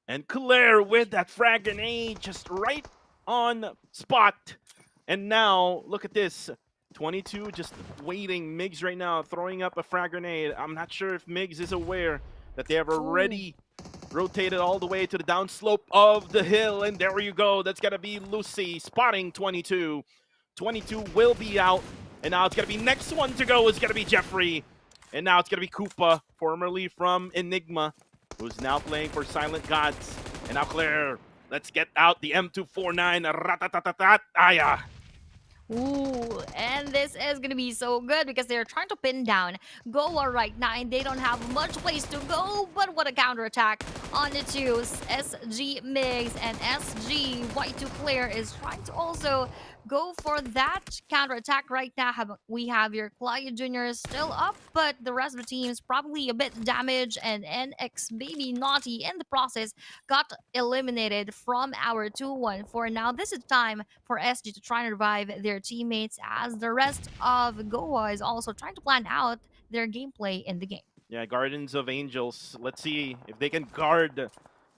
And Claire with that frag grenade just right on spot. And now, look at this. 22 just waiting. Migs right now throwing up a frag grenade. I'm not sure if Migs is aware that they have already rotated all the way to the downslope of the hill. And there you go. That's going to be Lucy spotting 22. 22 will be out. And now it's going to be next one to go is going to be Jeffrey. And now it's going to be Koopa, formerly from Enigma, who's now playing for Silent Gods. And now Claire, let's get out the M249. Ratatatat. Aya. Ooh, and this is gonna be so good because they're trying to pin down Goa right now, and they don't have much place to go. But what a counterattack on the two SG Migs, and SG Y2 Claire is trying to also go for that counterattack right now. We have your Clyde Jr. still up, but the rest of the team is probably a bit damaged, and NX Baby Naughty in the process got eliminated from our 2-1-4. Now this is time for SG to try and revive their teammates, as the rest of Goa is also trying to plan out their gameplay in the game. Yeah, Gardens of Angels. Let's see if they can guard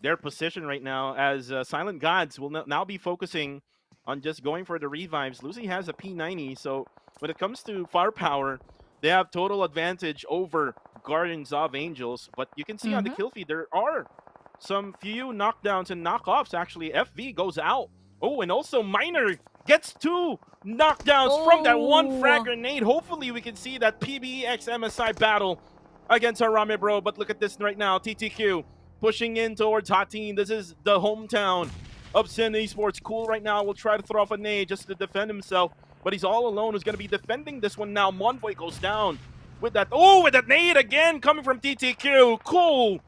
their position right now, as Silent Gods will now be focusing on just going for the revives. Lucy has a P90, so when it comes to firepower, they have total advantage over Gardens of Angels. But you can see on the Mm-hmm. kill feed, there are some few knockdowns and knockoffs. Actually, FV goes out. Oh, and also Miner gets 2 knockdowns from that one frag Oh, grenade. Hopefully, we can see that PBX MSI battle against Harame Bro. But look at this right now. TTQ pushing in towards Hatin. This is the hometown of Sin Esports. Cool right now will try to throw off a nade just to defend himself, but he's all alone. Who's going to be defending this one now? Monboy goes down with that. Oh, with that nade again coming from TTQ. Cool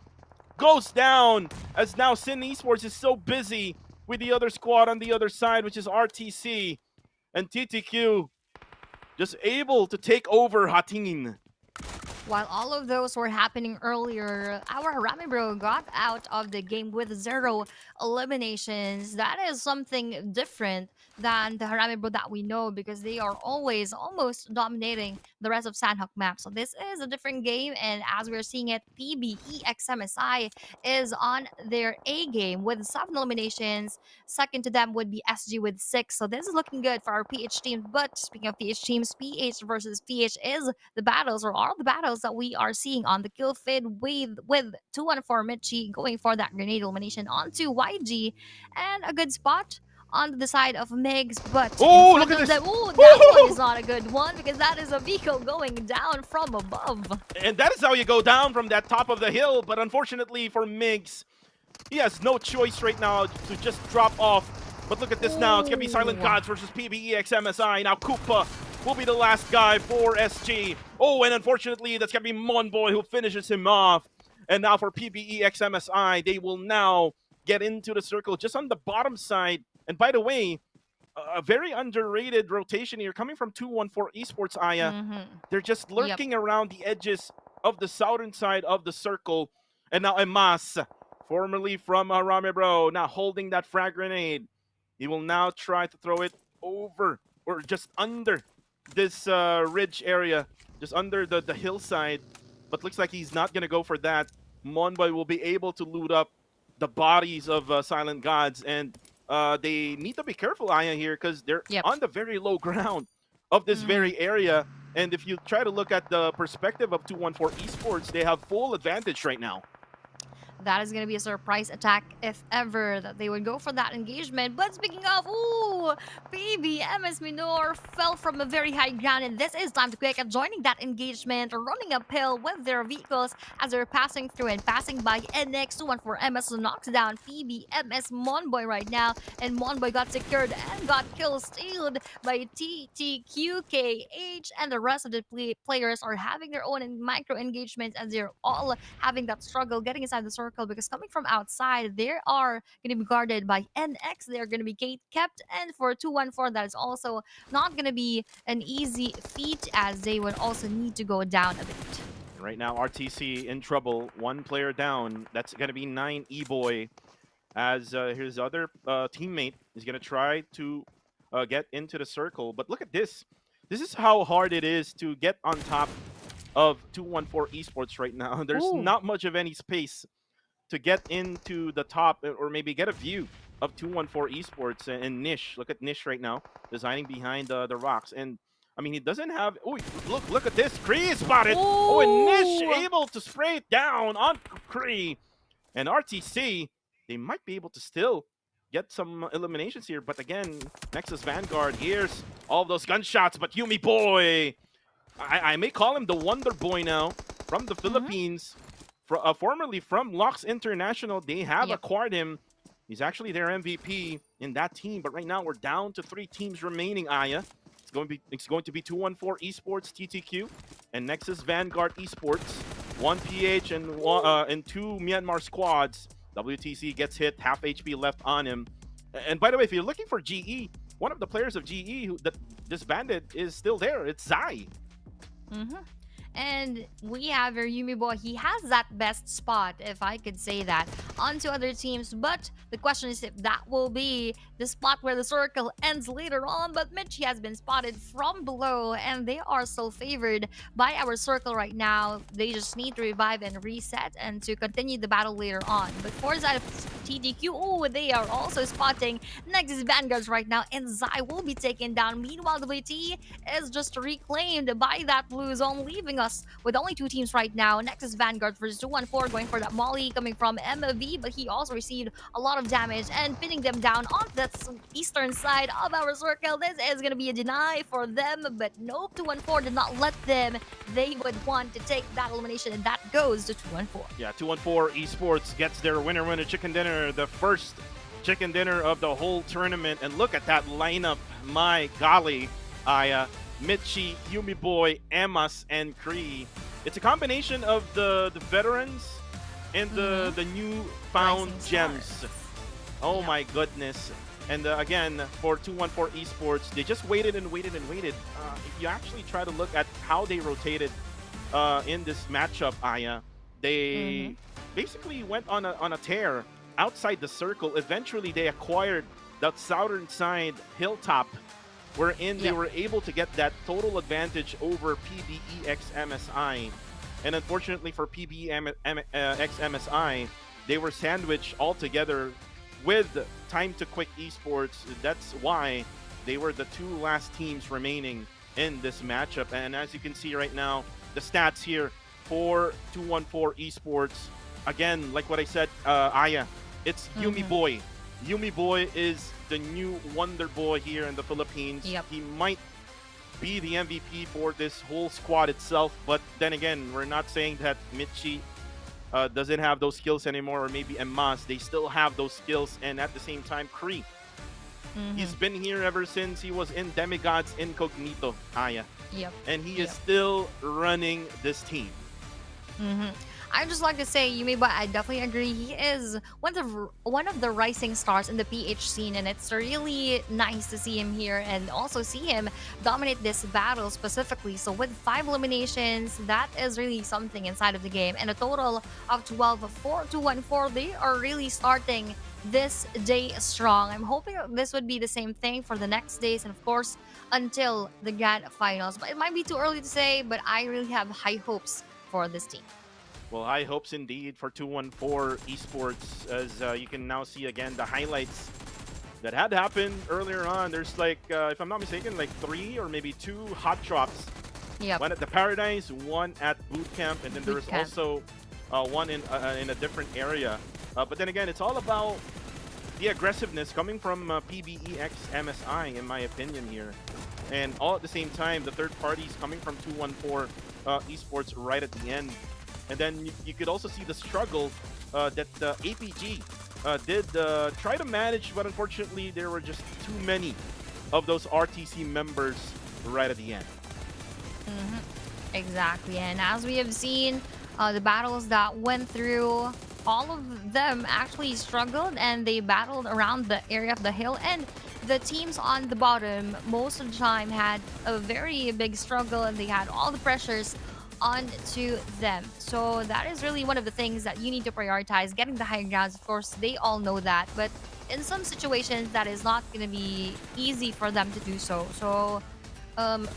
goes down, as now Sin Esports is so busy with the other squad on the other side, which is RTC, and TTQ just able to take over Hatin. while all of those were happening earlier, our Harami Bro got out of the game with 0 eliminations. That is something different than the Harami Bro that we know, because they are always almost dominating the rest of Sandhawk map. So this is a different game, and as we're seeing it, PBEXMSI is on their A game with 7 eliminations. Second to them would be SG with 6. So this is looking good for our PH team. But speaking of PH teams, PH versus PH is the battles, or all the battles that we are seeing on the kill feed, with 214 Michi going for that grenade elimination onto YG, and a good spot on the side of Migs, but in Oh, front look at of this. them, oh, that one Woo! is not a good one, because that is a vehicle going down from above. And that is how you go down from that top of the hill. But unfortunately for Migs, he has no choice right now to just drop off. But look at this now. It's going to be Silent Ooh. Gods versus PBEX MSI. Now Koopa will be the last guy for SG. Oh, and unfortunately, that's going to be Monboy who finishes him off. And now for PBEX MSI, they will now get into the circle just on the bottom side. And by the way, a very underrated rotation here coming from 214 Esports, Aya. Mhm. They're just lurking around the edges of the southern side of the circle. And now Emas, formerly from Rame Bro, now holding that frag grenade. He will now try to throw it over, or just under this ridge area, just under the hillside. But looks like he's not going to go for that. Monboy will be able to loot up the bodies of Silent Gods. And they need to be careful, Aya, here, because they're Yep. on the very low ground of this very area. And if you try to look at the perspective of 214 Esports, they have full advantage right now. That is going to be a surprise attack if ever that they would go for that engagement. But speaking of, ooh, PB MS Minor fell from a very high ground, and this is Time to Quick at joining that engagement, running uphill with their vehicles as they're passing through and passing by NX214 MS, who knocks down PB MS Monboy right now, and Monboy got secured and got kill stealed by TTQKH, and the rest of the players are having their own micro engagements as they're all having that struggle getting inside the circle, because coming from outside, they are going to be guarded by NX. They're going to be gate kept, and for 214, that is also not going to be an easy feat, as they would also need to go down a bit. Right now, RTC in trouble. One player down. That's going to be 9 E-Boy, as his other teammate is going to try to get into the circle. But look at this. This is how hard it is to get on top of 214 Esports right now. There's Ooh. not much of any space to get into the top, or maybe get a view of 214 Esports and Nish. Look at Nish right now, designing behind the rocks. And I mean, he doesn't have. Oh, look at this. Kree is spotted. Oh, and Nish able to spray it down on Kree. And RTC, they might be able to still get some eliminations here. But again, Nexus Vanguard hears all those gunshots. But Yumi Boy, I may call him the Wonder Boy now, from the Philippines. Formerly from Lux International. They have acquired him. He's actually their MVP in that team. But right now, we're down to 3 teams remaining, Aya. It's going to be 214 Esports, TTQ, and Nexus Vanguard Esports. 1 PH and 2 Myanmar squads. WTC gets hit, half HP left on him. And by the way, if you're looking for GE, one of the players of GE that disbanded is still there. It's Zai. And we have our Yumi boy. He has that best spot, if I could say that, onto other teams. But the question is if that will be the spot where the circle ends later on. But Mitchie has been spotted from below, and they are so favored by our circle right now. They just need to revive and reset and to continue the battle later on. But for that TDQ, oh, they are also spotting Nexus Vanguards right now, and Zai will be taken down. Meanwhile, WT is just reclaimed by that blue zone, leaving us with only two teams right now. Nexus Vanguard versus 214, going for that molly coming from MV, but he also received a lot of damage and pinning them down on the eastern side of our circle. This is going to be a deny for them, but nope, 214 did not let them. They would want to take that elimination, and that goes to 214. Yeah, 214 Esports gets their winner chicken dinner, the first chicken dinner of the whole tournament. And look at that lineup. My golly, Aya, Mitchie, Yumi Boy, Emas, and Kree. It's a combination of the veterans and the newfound Rising gems. stars. Oh Yeah. my goodness. And again, for 214 Esports, they just waited and waited and waited. If you actually try to look at how they rotated in this matchup, Aya, they basically went on a tear outside the circle. Eventually, they acquired that southern side hilltop, wherein they were able to get that total advantage over PBEX MSI. And unfortunately for PBEX MSI, they were sandwiched altogether with Time to Quick Esports. That's why they were the two last teams remaining in this matchup. And as you can see right now, the stats here for 214 Esports, again, like what I said, Aya, it's Yumi Boy. Yumi Boy is the new wonder boy here in the Philippines. He might be the MVP for this whole squad itself, but then again, we're not saying that Mitchie doesn't have those skills anymore, or maybe Emas. They still have those skills, and at the same time, Kree. He's been here ever since he was in Demigod's Incognito, Aya. And he is still running this team. I'd just like to say, Yumi, but I definitely agree. He is one of the rising stars in the PH scene, and it's really nice to see him here and also see him dominate this battle specifically. So with 5 eliminations, that is really something inside of the game, and a total of 12 for 214. They are really starting this day strong. I'm hoping this would be the same thing for the next days, and of course until the grand finals. But it might be too early to say, but I really have high hopes for this team. Well, high hopes indeed for 214 Esports, as you can now see again the highlights that had happened earlier on. There's like, if I'm not mistaken, like 3 or maybe 2 hot drops. One at the Paradise, one at Boot Camp, and then there was also one in a different area. But then again, it's all about the aggressiveness coming from PBEX MSI, in my opinion here. And all at the same time, the third parties coming from 214 Esports right at the end. And then you could also see the struggle that APG did try to manage, but unfortunately there were just too many of those RTC members right at the end. Exactly, and as we have seen, the battles that went through, all of them actually struggled, and they battled around the area of the hill, and the teams on the bottom most of the time had a very big struggle, and they had all the pressures onto them. So that is really one of the things that you need to prioritize, getting the high grounds. Of course, they all know that, but in some situations that is not going to be easy for them to do so. So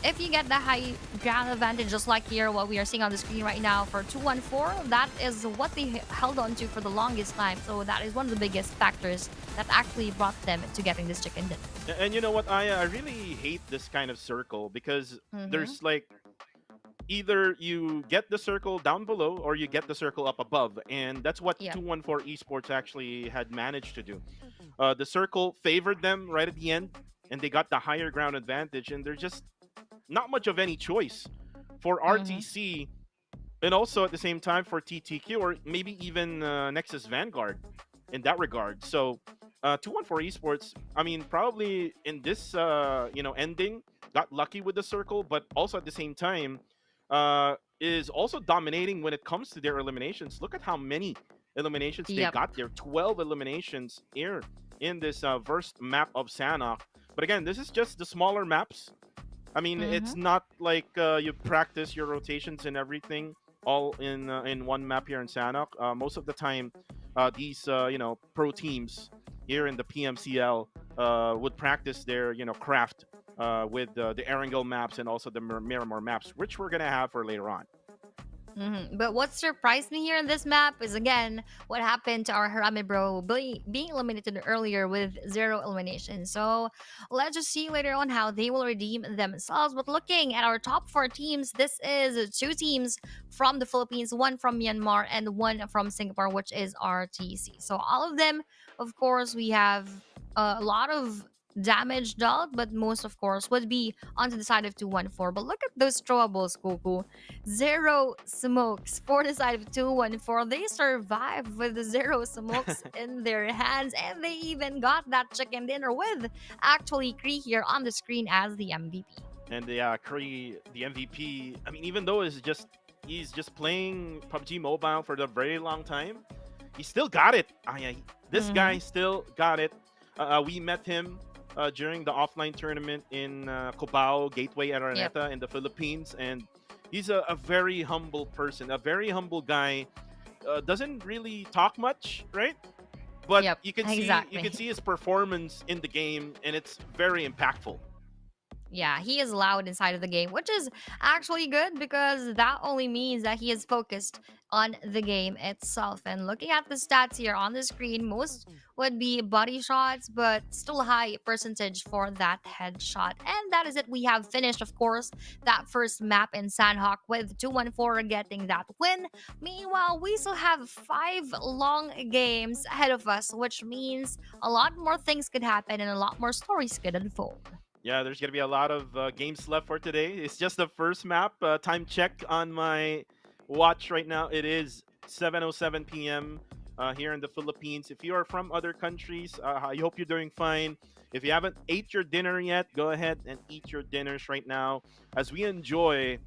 if you get the high ground advantage, just like here what we are seeing on the screen right now for 214, that is what they held on to for the longest time. So that is one of the biggest factors that actually brought them to getting this chicken dinner. And you know what, I really hate this kind of circle, because there's like, either you get the circle down below or you get the circle up above, and that's what 214 Esports actually had managed to do. The circle favored them right at the end, and they got the higher ground advantage, and there's just not much of any choice for RTC, and also at the same time for TTQ, or maybe even Nexus Vanguard in that regard. So 214 Esports, I mean, probably in this ending, got lucky with the circle, but also at the same time is also dominating when it comes to their eliminations. Look at how many eliminations they got there. 12 eliminations here in this first map of Sanok. But again, this is just the smaller maps. I mean, Mm-hmm. it's not like you practice your rotations and everything all in one map here in Sanok. Most of the time, these pro teams here in the PMCL would practice their craft with the Erangel maps and also the Miramar maps, which we're gonna have for later on. But what surprised me here in this map is again what happened to our Harame bro being eliminated earlier with zero elimination. So let's just see later on how they will redeem themselves. But looking at our top four teams, this is two teams from the Philippines, one from Myanmar, and one from Singapore, which is RTC. So all of them, of course, we have a lot of damage dealt, but most, of course, would be onto the side of 214. But look at those throwables, Goku. Zero smokes for the side of 214. They survived with the zero smokes in their hands, and they even got that chicken dinner with actually Kree here on the screen as the MVP. And Curry, the MVP. I mean, even though he's just playing PUBG Mobile for the very long time, he still got it. This Mm-hmm. guy still got it. We met him during the offline tournament in Cubao Gateway Yep. Araneta in the Philippines, and he's a very humble person, a very humble guy. Doesn't really talk much, right? But Yep. you can Exactly. see his performance in the game, and it's very impactful. Yeah, he is loud inside of the game, which is actually good because that only means that he is focused on the game itself. And looking at the stats here on the screen, most would be body shots, but still high percentage for that headshot. And that is it. We have finished, of course, that first map in Sandhawk with 214 getting that win. Meanwhile, we still have 5 long games ahead of us, which means a lot more things could happen and a lot more stories could unfold. Yeah, there's gonna be a lot of games left for today. It's just the first map. Time check on my watch right now. It is 7:07 p.m. Here in the Philippines. If you are from other countries, I hope you're doing fine. If you haven't ate your dinner yet, go ahead and eat your dinners right now as we enjoy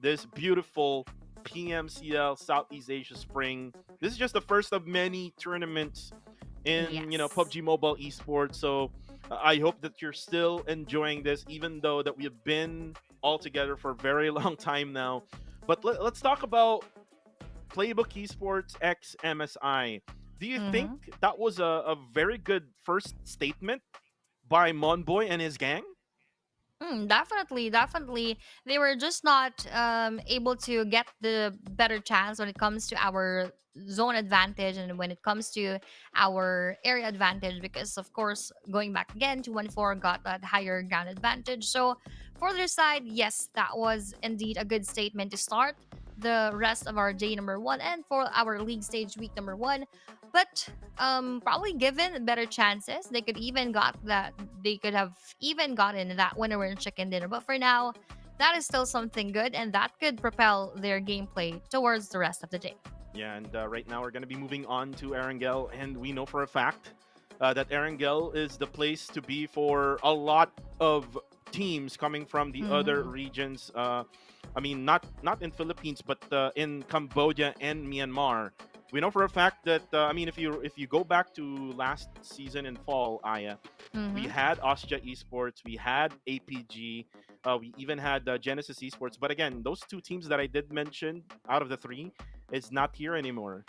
this beautiful PMCL Southeast Asia Spring. This is just the first of many tournaments in Yes. PUBG Mobile Esports. So I hope that you're still enjoying this, even though that we have been all together for a very long time now. But let's talk about Playbook Esports X MSI. Do you think Mm-hmm. that was a very good first statement by Monboy and his gang? Definitely, definitely. They were just not able to get the better chance when it comes to our zone advantage and when it comes to our area advantage. Because, of course, going back again, 214 got that higher ground advantage. So, for their side, yes, that was indeed a good statement to start the rest of our day number one and for our league stage week number one. But probably given better chances, they could have even gotten that winner in chicken dinner. But for now, that is still something good, and that could propel their gameplay towards the rest of the day. Yeah, and right now we're going to be moving on to Erangel, and we know for a fact that Erangel is the place to be for a lot of teams coming from the other Mm-hmm. regions. I mean, not in Philippines, but in Cambodia and Myanmar. We know for a fact that I mean, if you go back to last season in fall, Aya, we Mm-hmm. had Austria Esports, we had APG, we even had Genesis Esports. But again, those two teams that I did mention out of the three is not here anymore.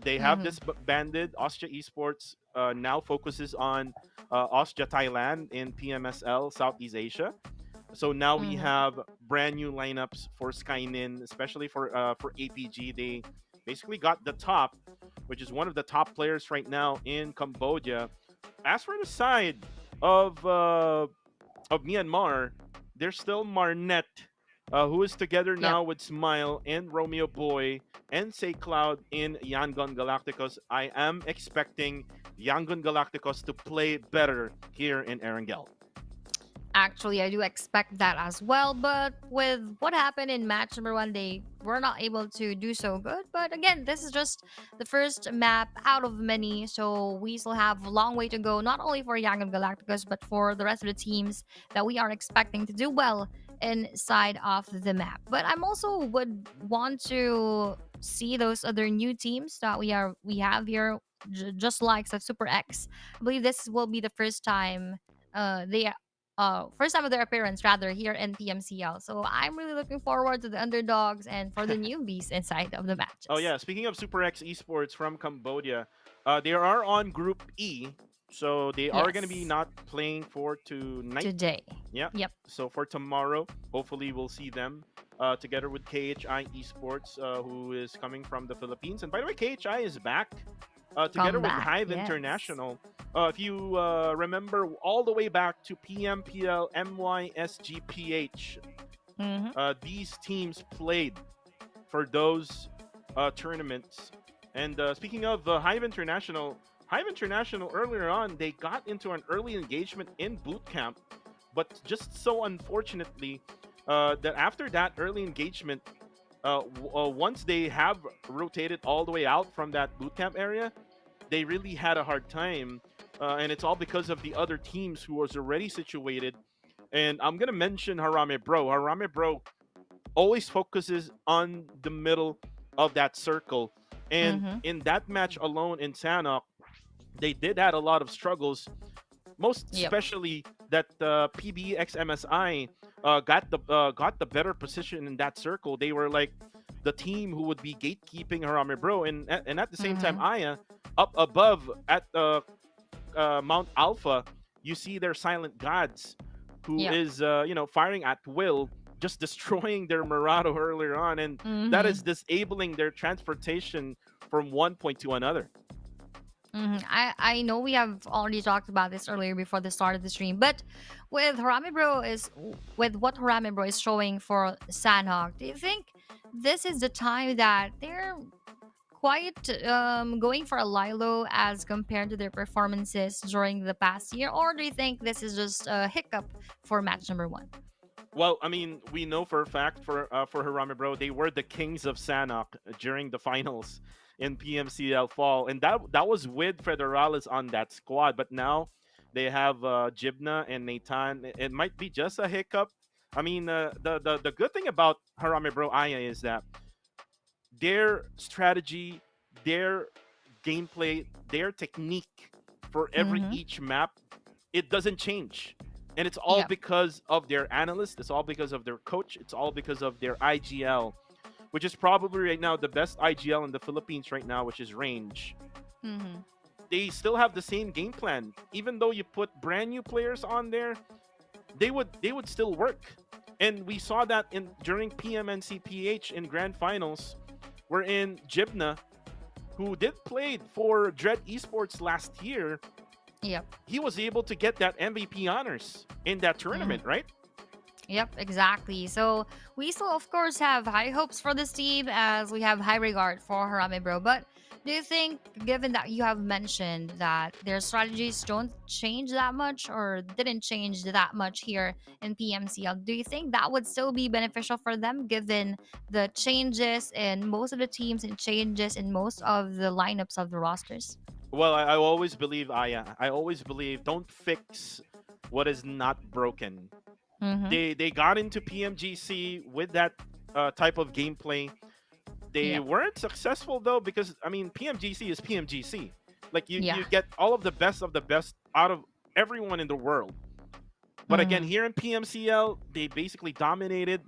They have Mm-hmm. disbanded. Austria Esports now focuses on Austria Thailand in PMSL Southeast Asia. So now we Mm-hmm. have brand new lineups for Skynin, especially for APG. They basically got the top, which is one of the top players right now in Cambodia. As for the side of uh, of Myanmar, there's still Marnet, who is together Yep. now with Smile and Romeo Boy and Say Cloud in Yangon Galacticos. I am expecting Yangon Galacticos to play better here in Erangel. Actually, I do expect that as well, but with what happened in match number one, they were not able to do so good. But again, this is just the first map out of many, so we still have a long way to go, not only for Young and Galacticos, but for the rest of the teams that we are expecting to do well inside of the map. But I'm also would want to see those other new teams that we have here, just like Super X. I believe this will be the first time they first time of their appearance rather here in PMCL. So I'm really looking forward to the underdogs and for the newbies inside of the Oh matches yeah, speaking of Super X Esports from Cambodia, they are on Group E, so they are going to be yes not playing for tonight. today. Yeah. Yep. So for tomorrow, hopefully we'll see them together with KHI Esports, who is coming from the Philippines. And by the way, KHI is back together Come with back. Hive Yes. International. If you remember all the way back to PMPL MYSGPH, Mm-hmm. these teams played for those tournaments. And speaking of Hive International earlier on, they got into an early engagement in boot camp, but just so unfortunately, that after that early engagement, once they have rotated all the way out from that boot camp area, they really had a hard time, and it's all because of the other teams who was already situated. And I'm gonna mention Harame Bro. Harame Bro always focuses on the middle of that circle. And Mm-hmm. in that match alone in Sanok, they did had a lot of struggles, most Yep. especially that PBXMSI got the better position in that circle. They were like the team who would be gatekeeping Harame Bro, and at the same time, Mm-hmm. Aya up above at Mount Alpha, you see their silent gods, who Yep. is firing at will, just destroying their Murado earlier on, and that Mm-hmm. is disabling their transportation from one point to another. I know we have already talked about this earlier before the start of the stream, but with Harame Bro is with what Harame Bro is showing for Sanhok, do you think this is the time that they're quite going for a Lilo as compared to their performances during the past year, or do you think this is just a hiccup for match number one? Well, I mean, we know for a fact for Harame Bro, they were the kings of Sanok during the finals in PMCL Fall, and that was with Federales on that squad. But now they have Jibna and Nathan. It might be just a hiccup. I mean, the good thing about Harame Bro Aya is that their strategy, their gameplay, their technique for every Mm-hmm. each map, it doesn't change. And it's all Yep. because of their analyst, it's all because of their coach, it's all because of their IGL, which is probably right now the best IGL in the Philippines right now, which is Range. Mm-hmm. They still have the same game plan. Even though you put brand new players on there, they would still work. And we saw that in during PMNCPH in grand finals, wherein Jibna, who did play for Dread Esports last year, Yep. he was able to get that MVP honors in that tournament, right? Yep, exactly. So we still, of course, have high hopes for this team as we have high regard for Harame Bro. But do you think, given that you have mentioned that their strategies don't change that much or didn't change that much here in PMCL, do you think that would still be beneficial for them given the changes in most of the teams and changes in most of the lineups of the rosters? Well, I always believe, I always believe, don't fix what is not broken. Mm-hmm. They got into PMGC with that type of gameplay. They Yep. weren't successful though, because I mean PMGC is PMGC. Like Yeah. you get all of the best out of everyone in the world. But again, Mm-hmm. here in PMCL, they basically dominated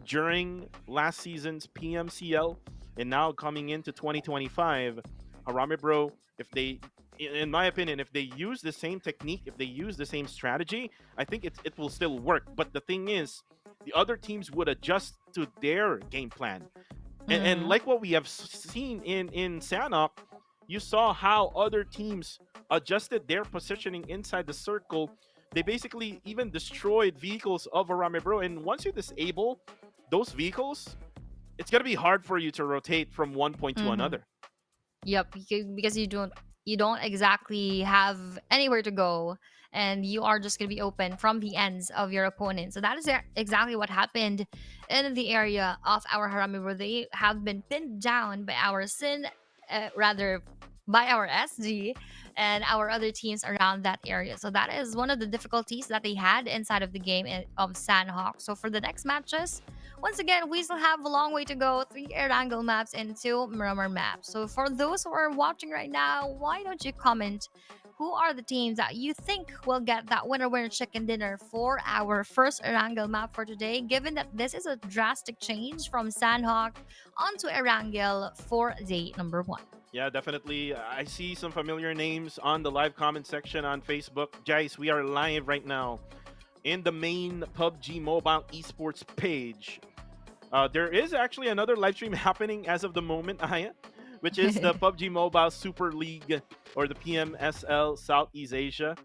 during last season's PMCL, and now coming into 2025, Harame Bro, if they, in my opinion, if they use the same technique, if they use the same strategy, I think it will still work. But the thing is, the other teams would adjust to their game plan, and Mm-hmm. like what we have seen in Sanok, you saw how other teams adjusted their positioning inside the circle. They basically even destroyed vehicles of Harame Bro, and once you disable those vehicles, it's gonna be hard for you to rotate from one point to Mm-hmm. another. Yep, because you don't exactly have anywhere to go, and you are just gonna be open from the ends of your opponent. So that is exactly what happened in the area of our Harami, where they have been pinned down by our Sin, rather by our SG and our other teams around that area. So that is one of the difficulties that they had inside of the game of Sandhawk. So for the next matches, once again, we still have a long way to go. 3 air angle maps and 2 Miramar maps. So for those who are watching right now, why don't you comment who are the teams that you think will get that winner chicken dinner for our first Erangel map for today, given that this is a drastic change from Sandhawk onto Erangel for day number 1? Yeah, definitely. I see some familiar names on the live comment section on Facebook. Guys, we are live right now in the main PUBG Mobile Esports page. There is actually another live stream happening as of the moment, Aya, which is the PUBG Mobile Super League, or the PMSL Southeast Asia,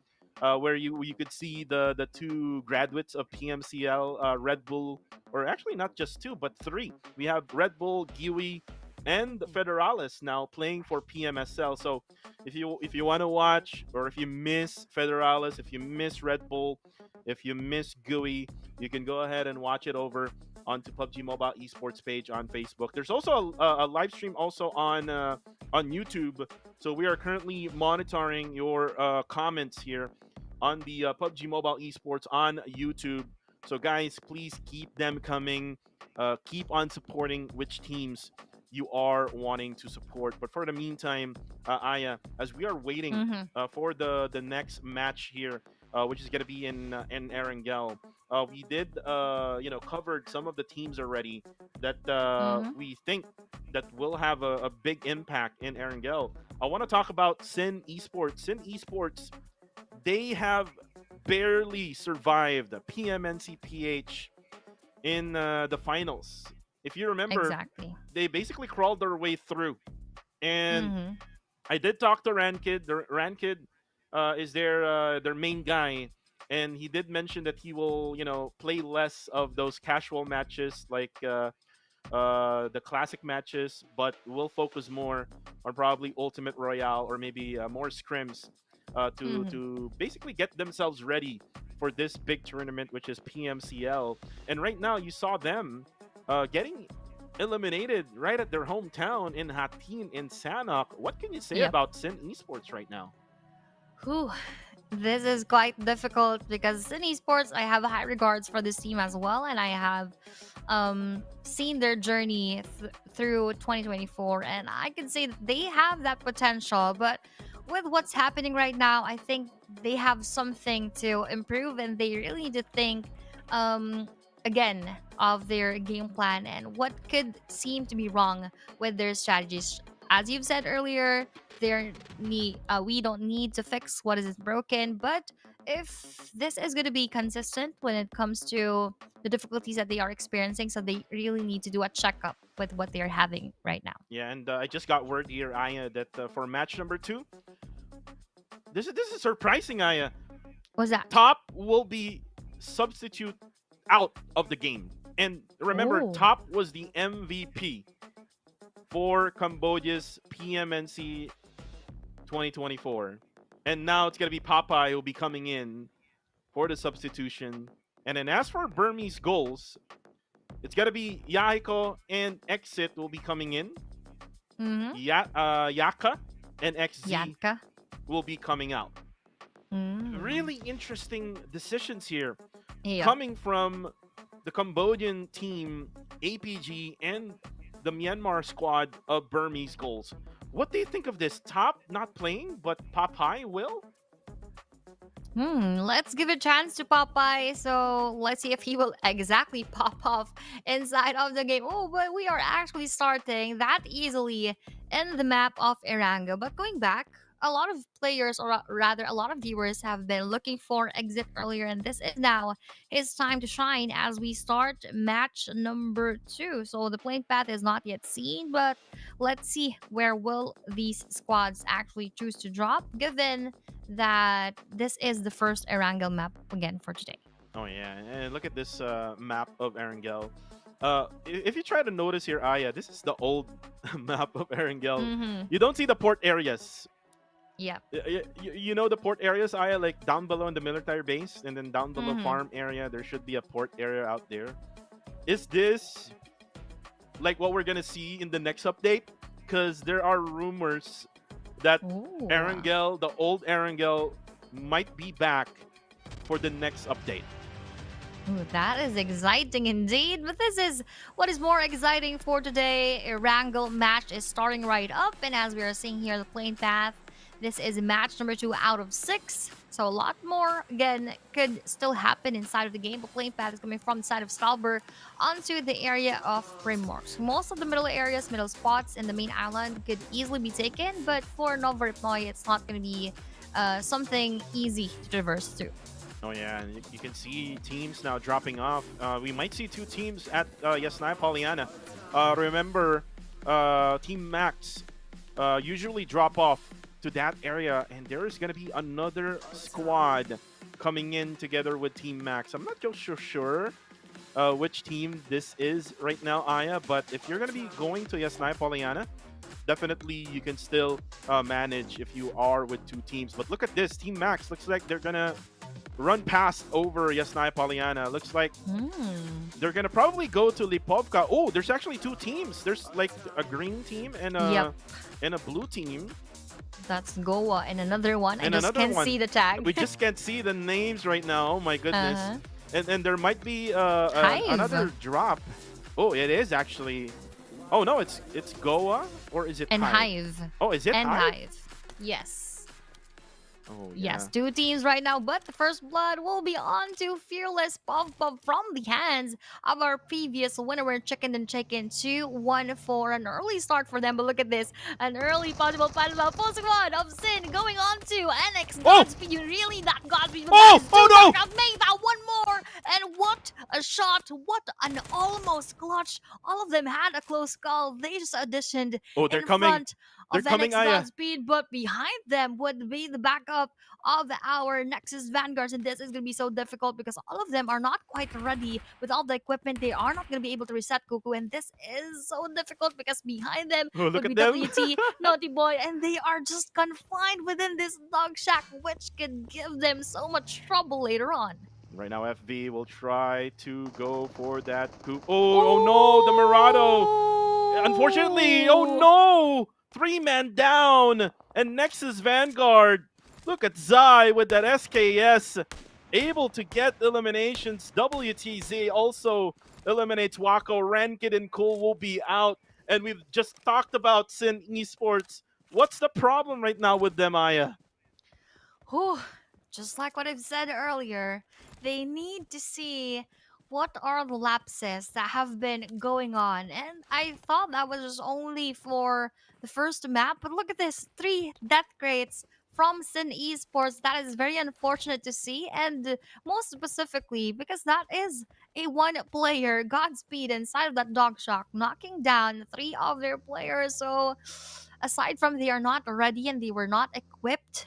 where you could see the two graduates of PMCL, Red Bull, or actually not just two, but three. We have Red Bull, Giwi, and Federalis now playing for PMSL. So if you want to watch, or if you miss Federalis, if you miss Red Bull, if you miss GUI, you can go ahead and watch it over onto PUBG Mobile Esports page on Facebook. There's also a live stream also on YouTube. So we are currently monitoring your comments here on the PUBG Mobile Esports on YouTube. So guys, please keep them coming. Keep on supporting which teams you are wanting to support. But for the meantime, Aya, as we are waiting for the next match here, which is going to be in Erangel, we did covered some of the teams already that we think that will have a big impact in Erangel. I want to talk about Sin Esports. Sin Esports, they have barely survived the PMNCPH in the finals. If you remember, Exactly. they basically crawled their way through. And I did talk to Rankid. Rankid is their main guy, and he did mention that he will play less of those casual matches like the classic matches, but will focus more on probably Ultimate Royale or maybe more scrims to basically get themselves ready for this big tournament, which is PMCL. And right now, you saw them getting eliminated right at their hometown in Hatin in Sanok. What can you say about Sin Esports right now? Whew. This is quite difficult because in esports, I have high regards for this team as well, and I have seen their journey through 2024, and I can say that they have that potential. But with what's happening right now, I think they have something to improve, and they really need to think again of their game plan and what could seem to be wrong with their strategies. As you've said earlier, we don't need to fix what is broken, but if this is going to be consistent when it comes to the difficulties that they are experiencing, so they really need to do a checkup with what they're having right now. Yeah, and I just got word here, Aya, that for match number 2, this is surprising, Aya. What's that? Top will be substitute out of the game. And remember, Top was the MVP for Cambodia's PMNC 2024. And now it's going to be Popeye who will be coming in for the substitution. And then as for Burmese goals, it's going to be Yahiko and Exit will be coming in. Yaka and XZ will be coming out. Really interesting decisions here. Coming from the Cambodian team, APG, and the Myanmar squad of Burmese goals. What do you think of this? Top not playing, but Popeye will? Let's give a chance to Popeye. So let's see if he will exactly pop off inside of the game. Oh, but we are actually starting that easily in the map of Eranga. But going back, a lot of players, or rather a lot of viewers, have been looking for Exit earlier, and this is now his time to shine as we start match number 2. So the playing path is not yet seen, but let's see where will these squads actually choose to drop, given that this is the first Erangel map again for today. Oh yeah, and look at this map of Erangel. If you try to notice here, Aya, this is the old map of Erangel. You don't see the port areas. Yeah. You know the port areas, Aya, like down below in the military base, and then down below farm area, there should be a port area out there. Is this like what we're gonna see in the next update? Because there are rumors that Erangel, the old Erangel, might be back for the next update. Ooh, that is exciting indeed. But this is what is more exciting for today. Erangel match is starting right up, and as we are seeing here, the playing path, This is match number 2 out of 6. So a lot more, again, could still happen inside of the game. But playing path is coming from the side of Stalber onto the area of Primorsk. Most of the middle areas, middle spots in the main island could easily be taken. But for Novoripnoy, it's not going to be something easy to traverse through. Oh yeah, and you can see teams now dropping off. We might see 2 teams at Yasnaya Polyana. Remember, Team Max usually drop off to that area, and there is going to be another squad coming in together with Team Max. I'm not so sure which team this is right now, Aya, but if you're going to be going to Yasnaya Polyana, definitely you can still manage if you are with 2 teams. But look at this, Team Max looks like they're going to run past over Yasnaya Polyana. Looks like they're going to probably go to Lipovka. Oh, there's actually 2 teams. There's like a green team and a blue team. That's Goa and another one. And I just can't see the tag. We just can't see the names right now. Oh my goodness. And there might be another drop. Oh, it is actually. Oh no, it's Goa, or is it and Hive? Hive. Oh, is it and Hive? Hive. Yes. Oh, yeah. Yes, 2 teams right now, but the first blood will be on to Fearless Puff Puff from the hands of our previous winner. We're Chicken and Chicken 2-1 for an early start for them. But look at this, an early possible Panama full squad of Sin going on to NX Godspeed. You really that Godspeed? Oh no! Made that one more, and what a shot! What an almost clutch! All of them had a close call. They just auditioned. Oh, they're in coming. Front They're of coming, NX Aya. Godspeed, but behind them would be the backup of our Nexus Vanguards, and this is going to be so difficult because all of them are not quite ready with all the equipment. They are not going to be able to reset Cuckoo, and this is so difficult because behind them Oh, look would at be them. WT, Naughty Boy, and they are just confined within this dog shack, which could give them so much trouble later on. Right now, FV will try to go for that coup. Oh no, the Murado. Unfortunately, oh no! 3-man down, and Nexus Vanguard. Look at Zai with that SKS, able to get eliminations. WTZ also eliminates Wako. Rankid and Cool will be out, and we've just talked about Sin Esports. What's the problem right now with them, Aya? Whew, just like what I've said earlier, they need to see what are the lapses that have been going on. And I thought that was just only for the first map, but look at this, 3 death crates from Sin Esports. That is very unfortunate to see, and most specifically because that is a 1-player Godspeed inside of that dog shock, knocking down 3 of their players. So aside from they are not ready and they were not equipped,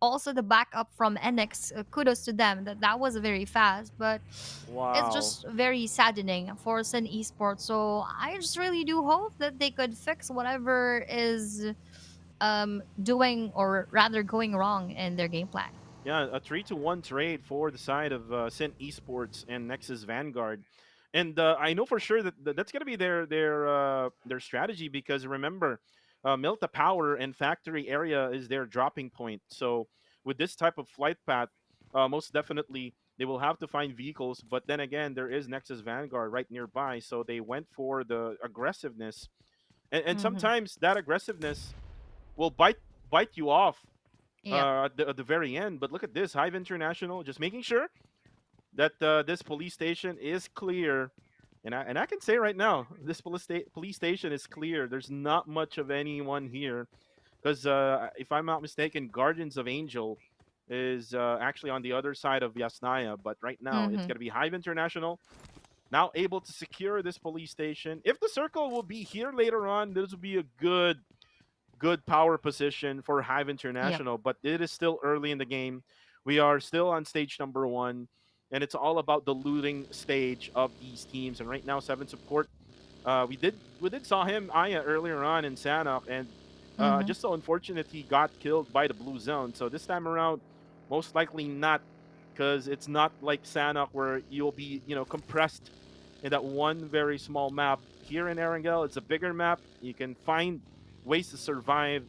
also the backup from NX, kudos to them. That was very fast, but Wow. it's just very saddening for Sin Esports. So I just really do hope that they could fix whatever is doing, or rather going wrong in their game plan. Yeah, a 3-1 trade for the side of Sin Esports and Nexus Vanguard, and I know for sure that that's going to be their strategy, because remember, Milta Power and Factory area is their dropping point. So with this type of flight path, most definitely they will have to find vehicles. But then again, there is Nexus Vanguard right nearby, so they went for the aggressiveness, and sometimes that aggressiveness will bite you off at the very end. But look at this, Hive International just making sure that this police station is clear. And I can say right now, this police station is clear. There's not much of anyone here, because if I'm not mistaken, Guardians of Angel is actually on the other side of Yasnaya. But right now, it's going to be Hive International now able to secure this police station. If the circle will be here later on, this will be a good power position for Hive International. But it is still early in the game. We are still on stage number 1. And it's all about the looting stage of these teams. And right now, 7 support, we did saw him, Aya, earlier on in Sanok, and just so unfortunate he got killed by the blue zone. So this time around, most likely not, because it's not like Sanok where you'll be, compressed in that one very small map. Here in Erangel, it's a bigger map. You can find ways to survive.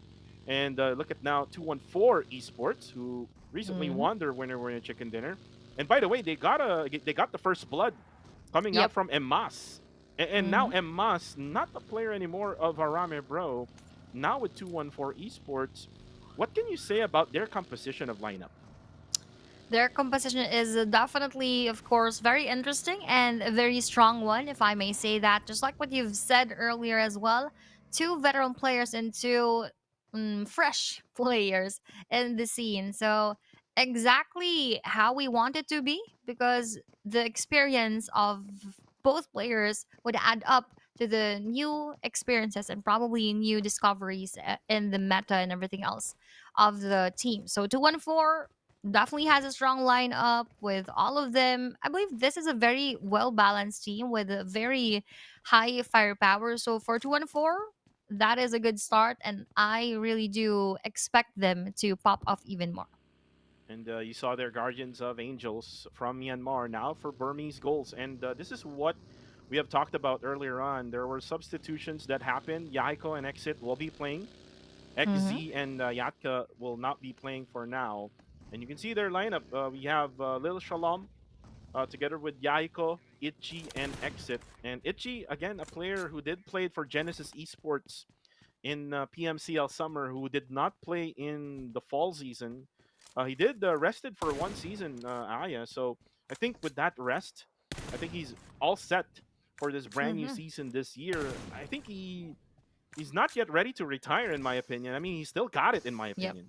And look at now 214 Esports, who recently won their winner chicken dinner. And by the way, they got the first blood coming out from Emas. And now Emas, not the player anymore of Harame Bro, now with 214 Esports, what can you say about their composition of lineup? Their composition is definitely, of course, very interesting and a very strong one, if I may say that. Just like what you've said earlier as well, two veteran players and two fresh players in the scene. So exactly how we want it to be, because the experience of both players would add up to the new experiences and probably new discoveries in the meta and everything else of the team. So 214 definitely has a strong lineup with all of them. I believe this is a very well balanced team with a very high firepower. So for 214, that is a good start, and I really do expect them to pop off even more. And you saw their Guardians of Angels from Myanmar now for Burmese goals. And this is what we have talked about earlier on. There were substitutions that happened. Yaiko and Exit will be playing. Mm-hmm. XZ and Yatka will not be playing for now. And you can see their lineup. We have Lil Shalom together with Yaiko, Itchy, and Exit. And Itchy, again, a player who did play for Genesis Esports in PMCL Summer, who did not play in the fall season. He did rested for one season, Aya. So I think with that rest, I think he's all set for this brand new Mm-hmm. season this year. I think he's not yet ready to retire, in my opinion. I mean, he still got it, in my Yep. opinion.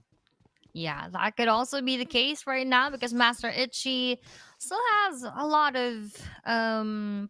Yeah, that could also be the case right now because Master Itchy still has a lot of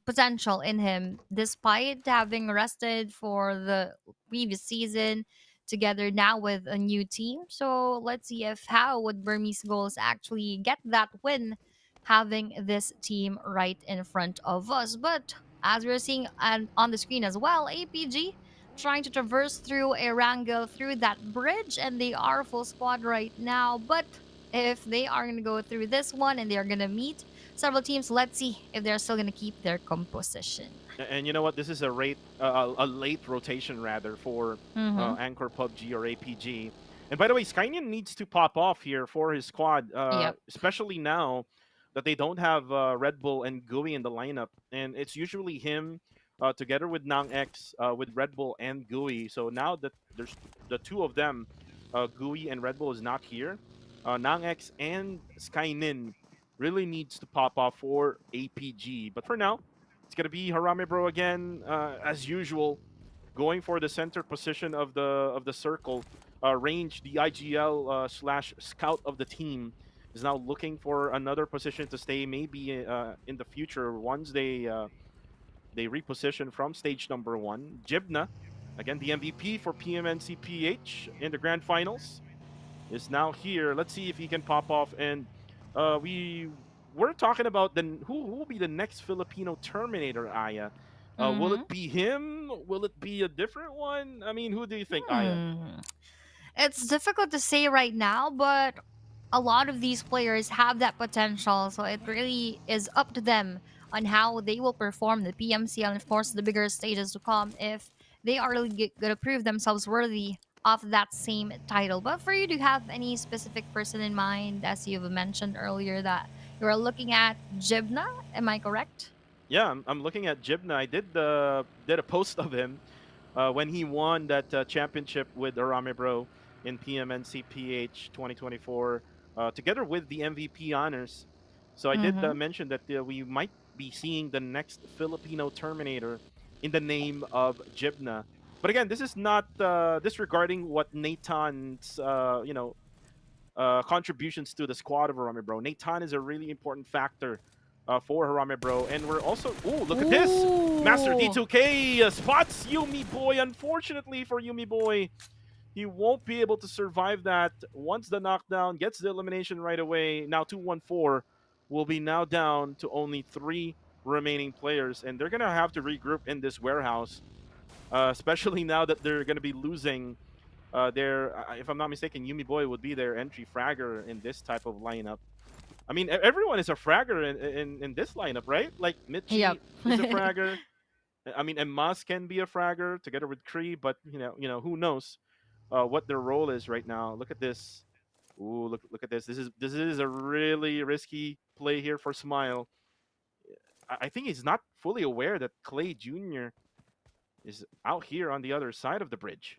potential in him, despite having rested for the previous season together now with a new team. So let's see if how would Burmese Goals actually get that win, having this team right in front of us. But as we're seeing on the screen as well, APG trying to traverse through a wrangle through that bridge, and they are full squad right now. But if they are going to go through this one and they're going to meet several teams, let's see if they're still going to keep their composition. And you know what? This is a late rotation rather for Mm-hmm. Anchor PUBG or APG. And by the way, Skynian needs to pop off here for his squad, Yep. especially now that they don't have Red Bull and Gooey in the lineup, and it's usually him together with Nang X with Red Bull and Gooey. So now that there's the two of them, Gooey and Red Bull is not here. Nang X and Skynin really needs to pop off for APG. But for now, it's gonna be Harame Bro again, as usual, going for the center position of the circle. Range, the IGL slash scout of the team, is now looking for another position to stay. Maybe in the future, once they reposition from stage number one. Jibna, again the MVP for PMNCPH in the grand finals, is now here. Let's see if he can pop off. And we were talking about who will be the next Filipino Terminator, Aya. Will Mm-hmm. it be him? Will it be a different one? I mean, who do you think, Aya? Hmm. It's difficult to say right now, but a lot of these players have that potential. So it really is up to them on how they will perform the PMCL and, of course, the bigger stages to come if they are really going to prove themselves worthy of that same title. But for you, do you have any specific person in mind, as you've mentioned earlier, that you are looking at Jibna? Am I correct? Yeah, I'm looking at Jibna. I did a post of him when he won that championship with Arame Bro in PMNCPH 2024, together with the MVP honors. So I did Mm-hmm. mention that we might be seeing the next Filipino Terminator in the name of Jibna. But again, this is not disregarding what Nathan's contributions to the squad of Harame Bro. Nathan is a really important factor for Harame Bro. And we're also, ooh, look at this! Master Ooh. D2K spots Yumi Boy. Unfortunately for Yumi Boy, he won't be able to survive that once the knockdown gets the elimination right away. Now 214 will be now down to only 3 remaining players, and they're going to have to regroup in this warehouse, especially now that they're going to be losing if I'm not mistaken, Yumi Boy would be their entry fragger in this type of lineup. I mean, everyone is a fragger in this lineup, right? Like Yep. Michi is a fragger. I mean, and Mas can be a fragger together with Kree, but who knows what their role is right now. Look at this. Ooh, look at this. This is a really risky play here for Smile. I think he's not fully aware that Clay Jr. is out here on the other side of the bridge.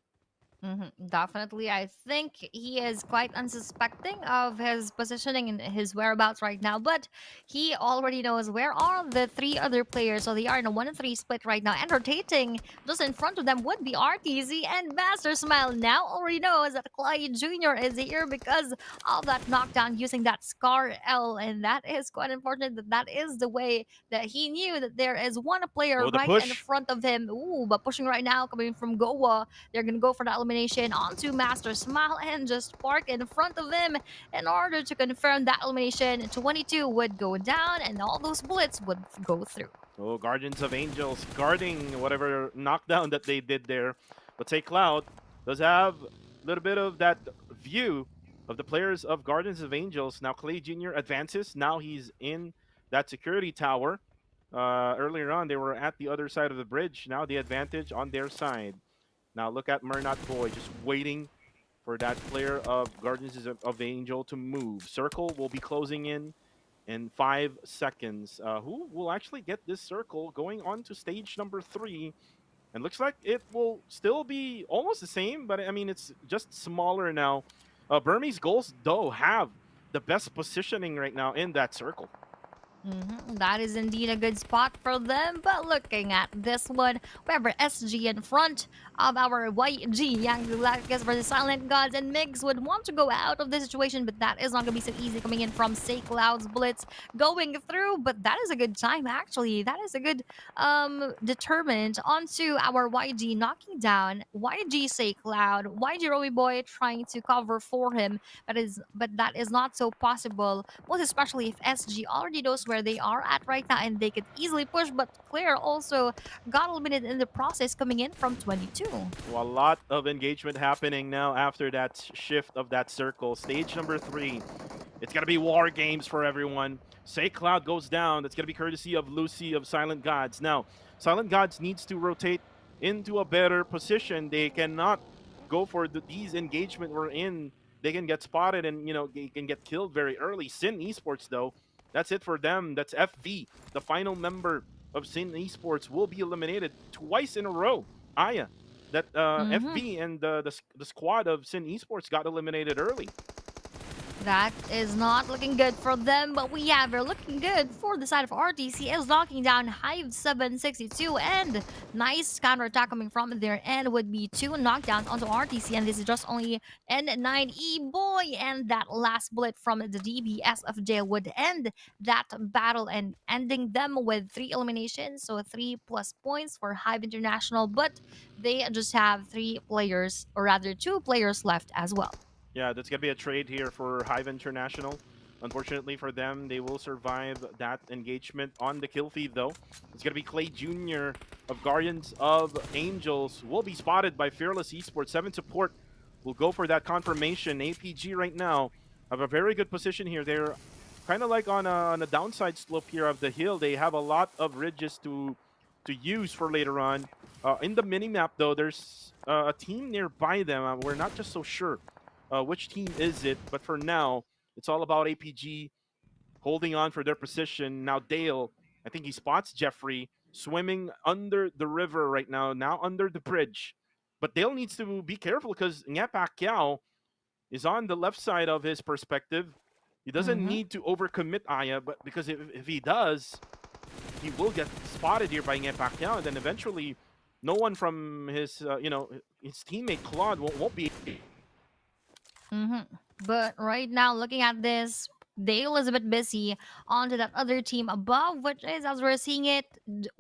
Definitely. I think he is quite unsuspecting of his positioning and his whereabouts right now, but he already knows where are the three other players. So they are in a 1-3 split right now, and rotating just in front of them would be RTZ, and Master Smile now already knows that Clyde Jr. is here because of that knockdown using that Scar L, and that is quite important that that is the way that he knew that there is one player Oh, the right in push. front of him. Ooh, but pushing right now coming from Goa, they're gonna go for the elimination onto Master Smile and just park in front of him in order to confirm that elimination. 22 would go down and all those bullets would go through. Oh, Guardians of Angels guarding whatever knockdown that they did there. But say Cloud does have a little bit of that view of the players of Guardians of Angels. Now Clay Jr. advances. Now he's in that security tower. Earlier on, they were at the other side of the bridge. Now the advantage on their side. Now look at Mernat Boy just waiting for that player of Guardians of Angel to move. Circle will be closing in 5 seconds. Who will actually get this circle going on to stage number 3? And looks like it will still be almost the same, but I mean, it's just smaller now. Burmese Ghosts, though, have the best positioning right now in that circle. That is indeed a good spot for them. But looking at this one, we have our SG in front of our YG, Young Galacticus versus Silent Gods, and Migs would want to go out of this situation, but that is not going to be so easy coming in from Say Cloud's Blitz going through. But that is a good time, actually. That is a good determinant onto our YG, knocking down YG Say Cloud. YG Roby Boy trying to cover for him, but that is not so possible, most especially if SG already knows where they are at right now and they could easily push. But Claire also got eliminated in the process coming in from 22. Well, a lot of engagement happening now after that shift of that circle. Stage number 3. It's going to be war games for everyone. Say Cloud goes down. That's going to be courtesy of Lucy of Silent Gods. Now, Silent Gods needs to rotate into a better position. They cannot go for these engagement we're in. They can get spotted and, they can get killed very early. Sin Esports, though, that's it for them. That's FV. The final member of Sin Esports will be eliminated twice in a row. Aya, that FV and the squad of Sin Esports got eliminated early. That is not looking good for them, but we have are looking good for the side of RTC is knocking down Hive 762, and nice counterattack coming from their end would be 2 knockdowns onto RTC, and this is just only N9E Boy, and that last bullet from the DBS of Jail would end that battle and ending them with 3 eliminations, so 3+ points for Hive International, but they just have 3 players, or rather 2 players left as well. Yeah, that's going to be a trade here for Hive International. Unfortunately for them, they will survive that engagement on the kill feed, though. It's going to be Clay Jr. of Guardians of Angels. Will be spotted by Fearless Esports. 7 support will go for that confirmation. APG right now have a very good position here. They're kind of like on a downside slope here of the hill. They have a lot of ridges to use for later on. In the minimap, though, there's a team nearby them. We're not just so sure which team is it, but for now, it's all about APG holding on for their position. Now Dale, I think he spots Jeffrey swimming under the river right now under the bridge. But Dale needs to be careful because Nga Pacquiao is on the left side of his perspective. He doesn't need to overcommit Aya, but because if he does, he will get spotted here by Nga Pacquiao, and then eventually no one from his, his teammate Claude won't be. But right now, looking at this, Dale is a bit busy onto that other team above, which is, as we're seeing it,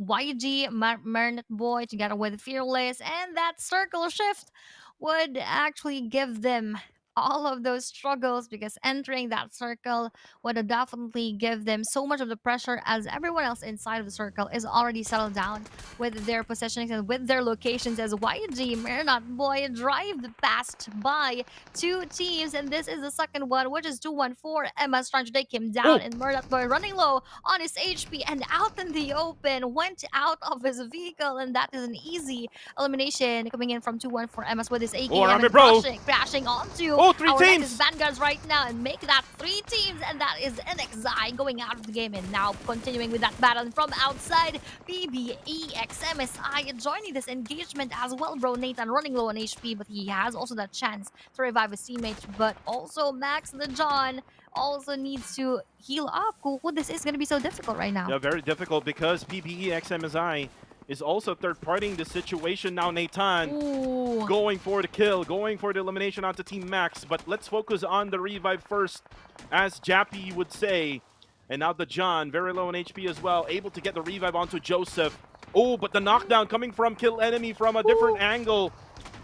YG, Marinette Boy together with Fearless, and that circle shift would actually give them all of those struggles because entering that circle would definitely give them so much of the pressure as everyone else inside of the circle is already settled down with their positionings and with their locations as YG, Marinette Boy drive past by 2 teams, and this is the second one, which is 214. Emma's trying to take him down, and Marinette Boy running low on his HP and out in the open, went out of his vehicle, and that is an easy elimination coming in from 214 Emma's with his AK Oh, and bro. crashing onto Oh, three our teams! latest vanguards right now and make that 3 teams, and that is NXI going out of the game and now continuing with that battle from outside. PBEXMSI joining this engagement as well, bro. Nathan running low on HP, but he has also that chance to revive his teammates. But also Max the John also needs to heal up. Kuku, this is going to be so difficult right now. Yeah, very difficult because PPE XMSI is also third-partying the situation now. Nathan Ooh. going for the kill, going for the elimination onto Team Max. But let's focus on the revive first, as Jappy would say. And now the John, very low on HP as well, able to get the revive onto Joseph. Oh, but the knockdown coming from Kill Enemy from a different angle.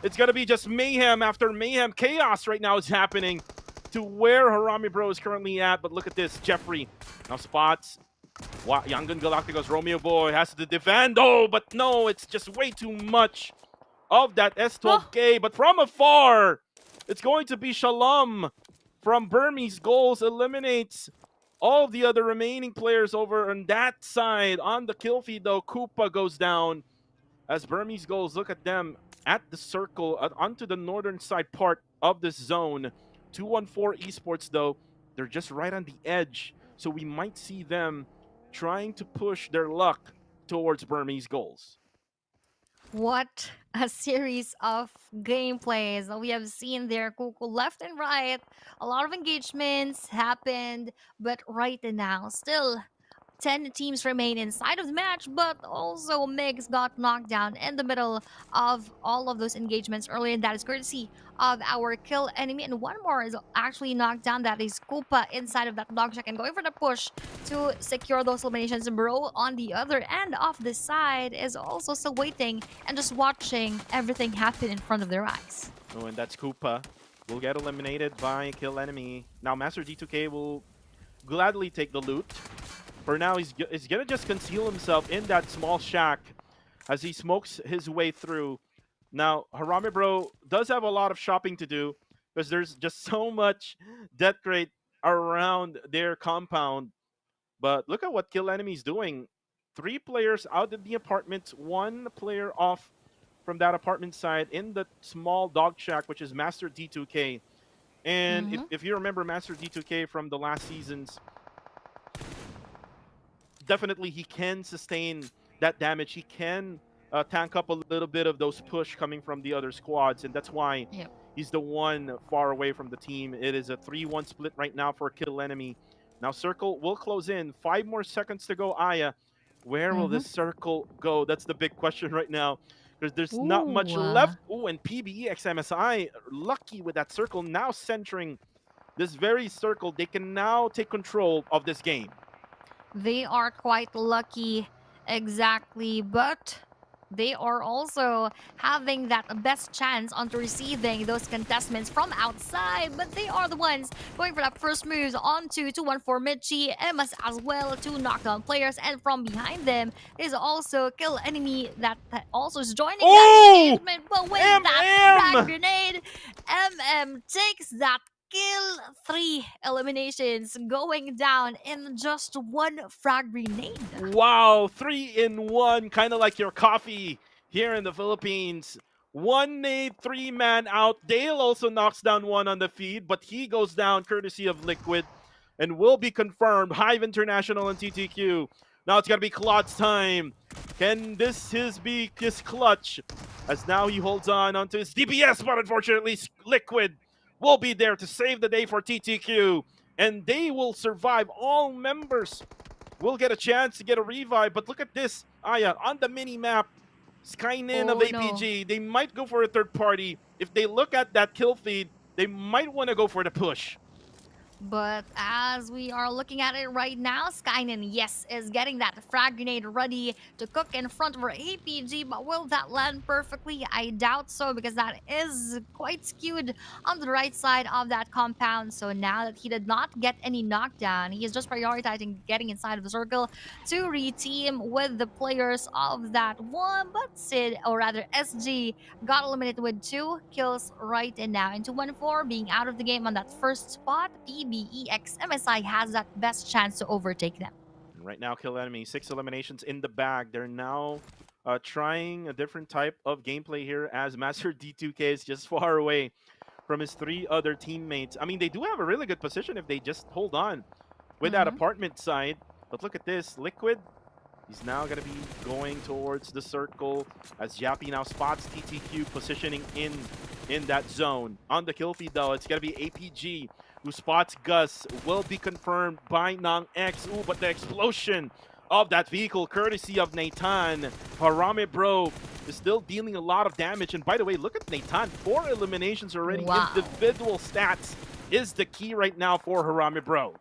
It's going to be just mayhem after mayhem. Chaos right now is happening to where Harami Bro is currently at. But look at this, Jeffrey now spots. Wow, Yangon Galacticos, Romeo Boy has to defend. Oh, but no, it's just way too much of that S12K. But from afar, it's going to be Shalom from Burmese Goals, eliminates all the other remaining players over on that side. On the kill feed, though, Koopa goes down as Burmese Goals look at them at the circle, onto the northern side part of this zone. 214 Esports, though, they're just right on the edge. So we might see them trying to push their luck towards Burmese Goals. What a series of gameplays that we have seen there, Kuku, left and right. A lot of engagements happened, but right now, still 10 teams remain inside of the match, but also Migs got knocked down in the middle of all of those engagements earlier, and that is courtesy of our Kill Enemy. And one more is actually knocked down, that is Koopa inside of that dog shack and going for the push to secure those eliminations. Bro on the other end of the side is also still waiting and just watching everything happen in front of their eyes. Oh, and that's Koopa. Will get eliminated by Kill Enemy. Now Master D2K will gladly take the loot. For now, he's going to just conceal himself in that small shack as he smokes his way through. Now, Harame Bro does have a lot of shopping to do because there's just so much death rate around their compound. But look at what Kill Enemy's doing. 3 players out of the apartment, 1 player off from that apartment side in the small dog shack, which is Master D2K. And if you remember Master D2K from the last seasons, definitely he can sustain that damage. He can tank up a little bit of those push coming from the other squads, and that's why he's the one far away from the team. It is a 3-1 split right now for Kill Enemy. Now Circle will close in. 5 more seconds to go, Aya. Where will this Circle go? That's the big question right now, because there's not much left. Oh, and PBE XMSI lucky with that Circle now centering this very Circle. They can now take control of this game. They are quite lucky, exactly, but they are also having that best chance onto receiving those contestants from outside, but they are the ones going for that first moves onto 214 Michi, Emmas as well, 2 knockdown players, and from behind them is also Kill Enemy that also is joining that engagement, but with that frag grenade, MM takes that kill. 3 eliminations going down in just 1 frag grenade. Wow, 3 in 1, kind of like your coffee here in the Philippines. 1 nade, 3 man out. Dale also knocks down 1 on the feed, but he goes down courtesy of Liquid and will be confirmed. Hive International and TTQ. Now it's got to be Claude's time. Can this be his clutch? As now he holds on onto his DPS, but unfortunately Liquid will be there to save the day for TTQ, and they will survive. All members will get a chance to get a revive, but look at this, Aya, on the mini-map, Skynin of APG, they might go for a third party. If they look at that kill feed, they might want to go for the push. But as we are looking at it right now, Skynin, yes, is getting that frag grenade ready to cook in front of her APG, but will that land perfectly? I doubt so, because that is quite skewed on the right side of that compound. So now that he did not get any knockdown, he is just prioritizing getting inside of the circle to reteam with the players of that one. But Sid, or rather SG, got eliminated with 2 kills right now. And 214 being out of the game on that first spot, PBEXMSI has that best chance to overtake them. And right now, Kill Enemy, 6 eliminations in the bag. They're now trying a different type of gameplay here, as Master D2K is just far away from his 3 other teammates. I mean, they do have a really good position if they just hold on with that apartment side. But look at this, Liquid. He's now going to be going towards the circle as Yappy now spots TTQ positioning in that zone. On the kill feed, though, it's going to be APG who spots Gus. Will be confirmed by Nong X. Ooh, but the explosion of that vehicle, courtesy of Nathan. Harame Bro is still dealing a lot of damage. And by the way, look at Nathan. 4 eliminations already. Wow. Individual stats is the key right now for Harame Bro.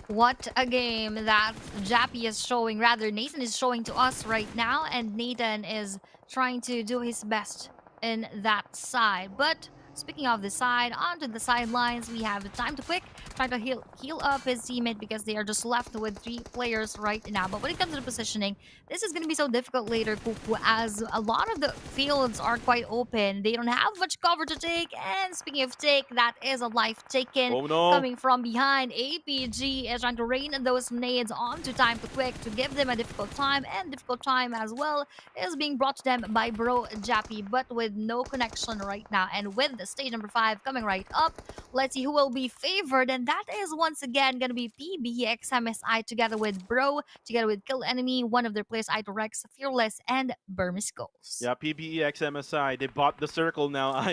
What a game that Jappy is showing, rather Nathan is showing to us right now, and Nathan is trying to do his best in that side. But speaking of the side, onto the sidelines, we have time to quick try to heal up his teammate because they are just left with 3 players right now. But when it comes to the positioning, this is going to be so difficult later, Kuku, as a lot of the fields are quite open. They don't have much cover to take. And speaking of take, that is a life taken. Oh no. Coming from behind, APG is trying to rain those nades onto time to quick to give them a difficult time, and difficult time as well is being brought to them by Bro Jappy, but with no connection right now. And with the stage number 5 coming right up, let's see who will be favored, and that is once again gonna be PBX MSI together with Bro, together with Kill Enemy, one of their players, Rex, Fearless, and Burmese Goals. Yeah, PBX MSI, they bought the circle now.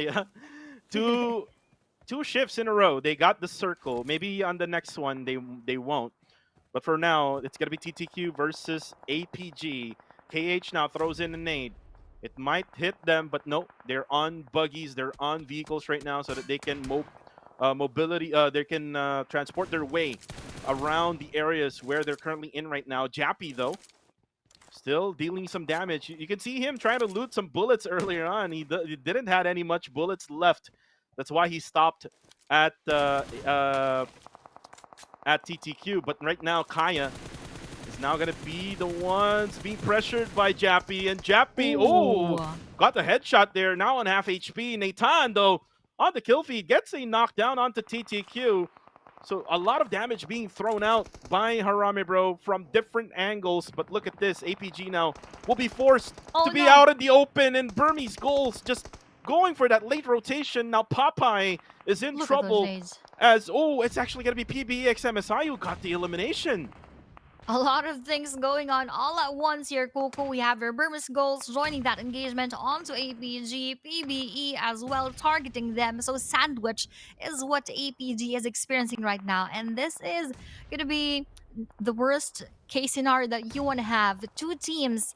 Two shifts in a row, they got the circle. Maybe on the next one they won't. But for now, it's gonna be TTQ versus APG. KH now throws in a nade. It might hit them, but no, they're on buggies, they're on vehicles right now so that they can they can transport their way around the areas where they're currently in right now. Jappy, though, still dealing some damage. You can see him trying to loot some bullets earlier on. He didn't have any much bullets left. That's why he stopped at TTQ. But right now, Kaya is now going to be the ones being pressured by Jappy. And Jappy, got the headshot there. Now on half HP. Nathan, though, on the kill feed, gets a knockdown onto TTQ. So a lot of damage being thrown out by Harame Bro from different angles. But look at this. APG now will be forced to be out in the open. And Burmese Goals just going for that late rotation. Now Popeye is in trouble as, it's actually going to be PBX MSI who got the elimination. A lot of things going on all at once here, Coco. We have your Burmese Goals joining that engagement onto APG, PBE as well, targeting them. So sandwich is what APG is experiencing right now. And this is going to be the worst case scenario that you want to have. The 2 teams,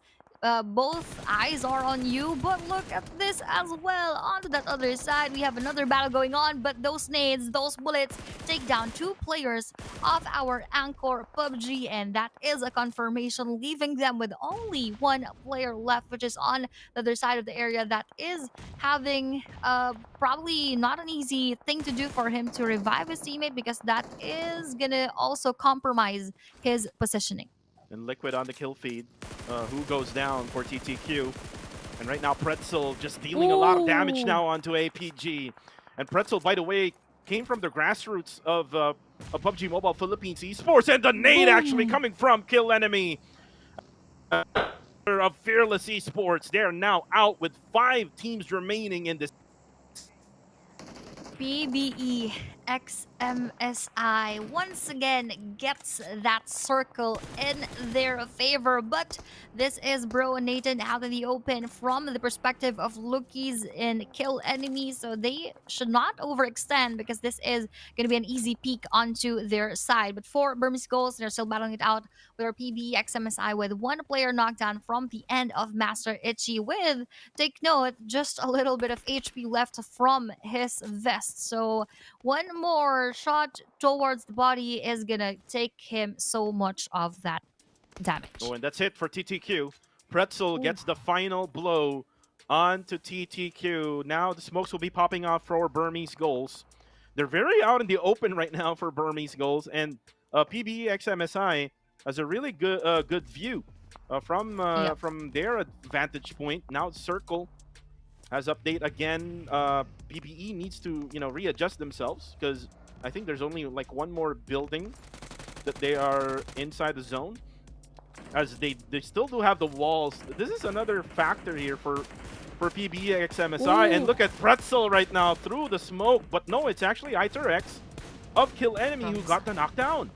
both eyes are on you, but look at this as well. Onto that other side, we have another battle going on, but those nades, those bullets take down 2 players of our Anchor PUBG, and that is a confirmation, leaving them with only 1 player left, which is on the other side of the area. That is having probably not an easy thing to do for him to revive his teammate, because that is gonna also compromise his positioning. And Liquid on the kill feed, who goes down for TTQ. And right now, Pretzel just dealing a lot of damage now onto APG. And Pretzel, by the way, came from the grassroots of PUBG Mobile Philippines Esports. And the nade actually coming from Kill Enemy of Fearless Esports. They're now out with 5 teams remaining in this. PBE XMSI once again gets that circle in their favor, but this is Bro and Nathan out in the open from the perspective of Lookies in Kill Enemy, so they should not overextend because this is going to be an easy peek onto their side. But for Burmese Goals, they're still battling it out with our PBE XMSI with 1 player knockdown from the end of Master Itchy with, take note, just a little bit of HP left from his vest. So 1 more shot towards the body is gonna take him so much of that damage. And that's it for TTQ. Pretzel gets the final blow onto TTQ. Now the smokes will be popping off for Burmese Goals. They're very out in the open right now for Burmese Goals, and PBX MSI has a really good view from their vantage point. Now Circle has update again. PBE needs to readjust themselves because I think there's only like 1 more building that they are inside the zone, as they still do have the walls. This is another factor here for for PBX MSI. And look at Pretzel right now through the smoke. But no, it's actually Iterex of Kill Enemy who got the knockdown.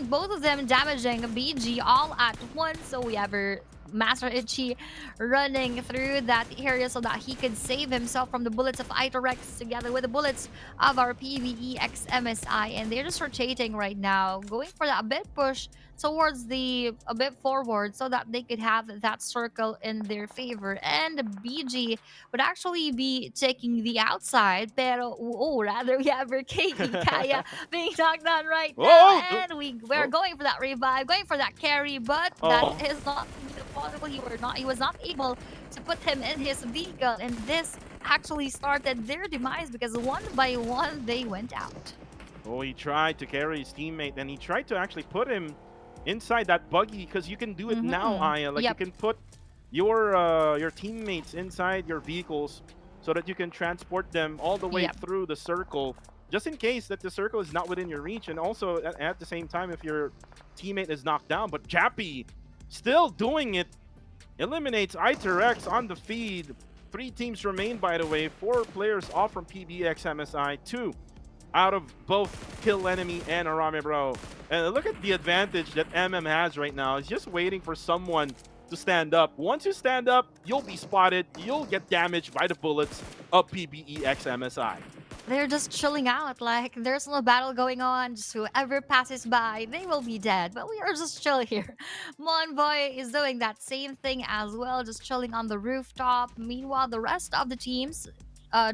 Both of them damaging BG all at once. So we have our Master Itchy running through that area so that he could save himself from the bullets of Iterex together with the bullets of our PBEX MSI. And they're just rotating right now, going for that bit push towards a bit forward so that they could have that circle in their favor. And BG would actually be taking the outside, pero rather we have our KE Kaya being knocked down right now, and we're going for that revive, going for that carry, but that is not possible. He was not able to put him in his vehicle, and this actually started their demise because one by one they went out. Oh, he tried to carry his teammate, and he tried to actually put him inside that buggy, because you can do it now, Aya. Like you can put your teammates inside your vehicles so that you can transport them all the way through the circle, just in case that the circle is not within your reach, and also at the same time if your teammate is knocked down. But Jappy still doing it, eliminates Iterex on the feed. 3 teams remain, by the way, 4 players off from PBX MSI, 2 out of both Kill Enemy and Arame Bro. And look at the advantage that MM has right now. He's just waiting for someone to stand up. Once you stand up, you'll be spotted, you'll get damaged by the bullets of PBEX MSI. They're just chilling out, like there's no battle going on. Just whoever passes by, they will be dead. But we are just chill here. Monboy is doing that same thing as well, just chilling on the rooftop. Meanwhile, the rest of the teams,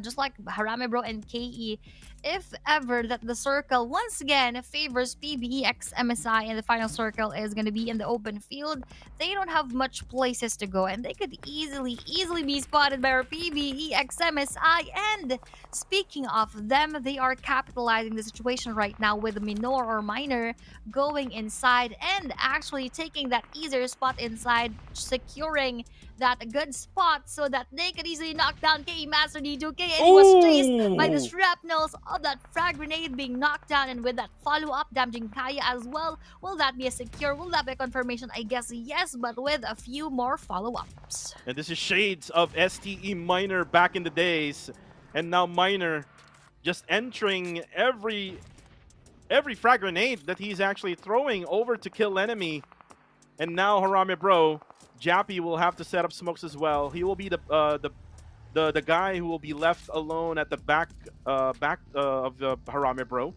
just like Harame Bro and KE, if ever that the circle once again favors PBEX MSI and the final circle is going to be in the open field, they don't have much places to go, and they could easily be spotted by our PBEX MSI. And speaking of them, they are capitalizing the situation right now with Minor or Minor going inside and actually taking that easier spot inside, securing that good spot so that they could easily knock down KE Master D2K, and he was chased by the shrapnels of that frag grenade being knocked down, and with that follow-up damaging Kaya as well. Will that be a secure? Will that be a confirmation? I guess yes, but with a few more follow-ups. And this is shades of STE Minor back in the days, and now Minor just entering every frag grenade that he's actually throwing over to Kill Enemy. And now Harame Bro, Jappy will have to set up smokes as well. He will be the guy who will be left alone at the back of the Harame Bro,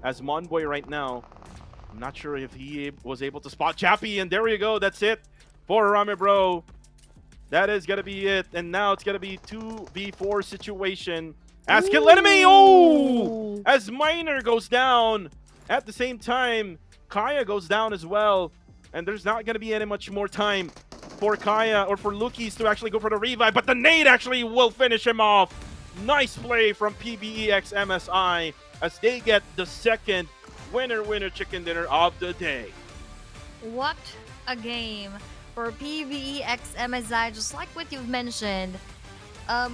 as Monboy right now. I'm not sure if he was able to spot Jappy, and there you go. That's it for Harame Bro. That is gonna be it, and now it's gonna be 2v4 situation as Kill Enemy. As Minor goes down at the same time, Kaya goes down as well, and there's not gonna be any much more time for Kaya or for Lukis to actually go for the revive, but the nade actually will finish him off. Nice play from PBEX MSI as they get the second winner chicken dinner of the day. What a game for PBEX MSI, just like what you've mentioned.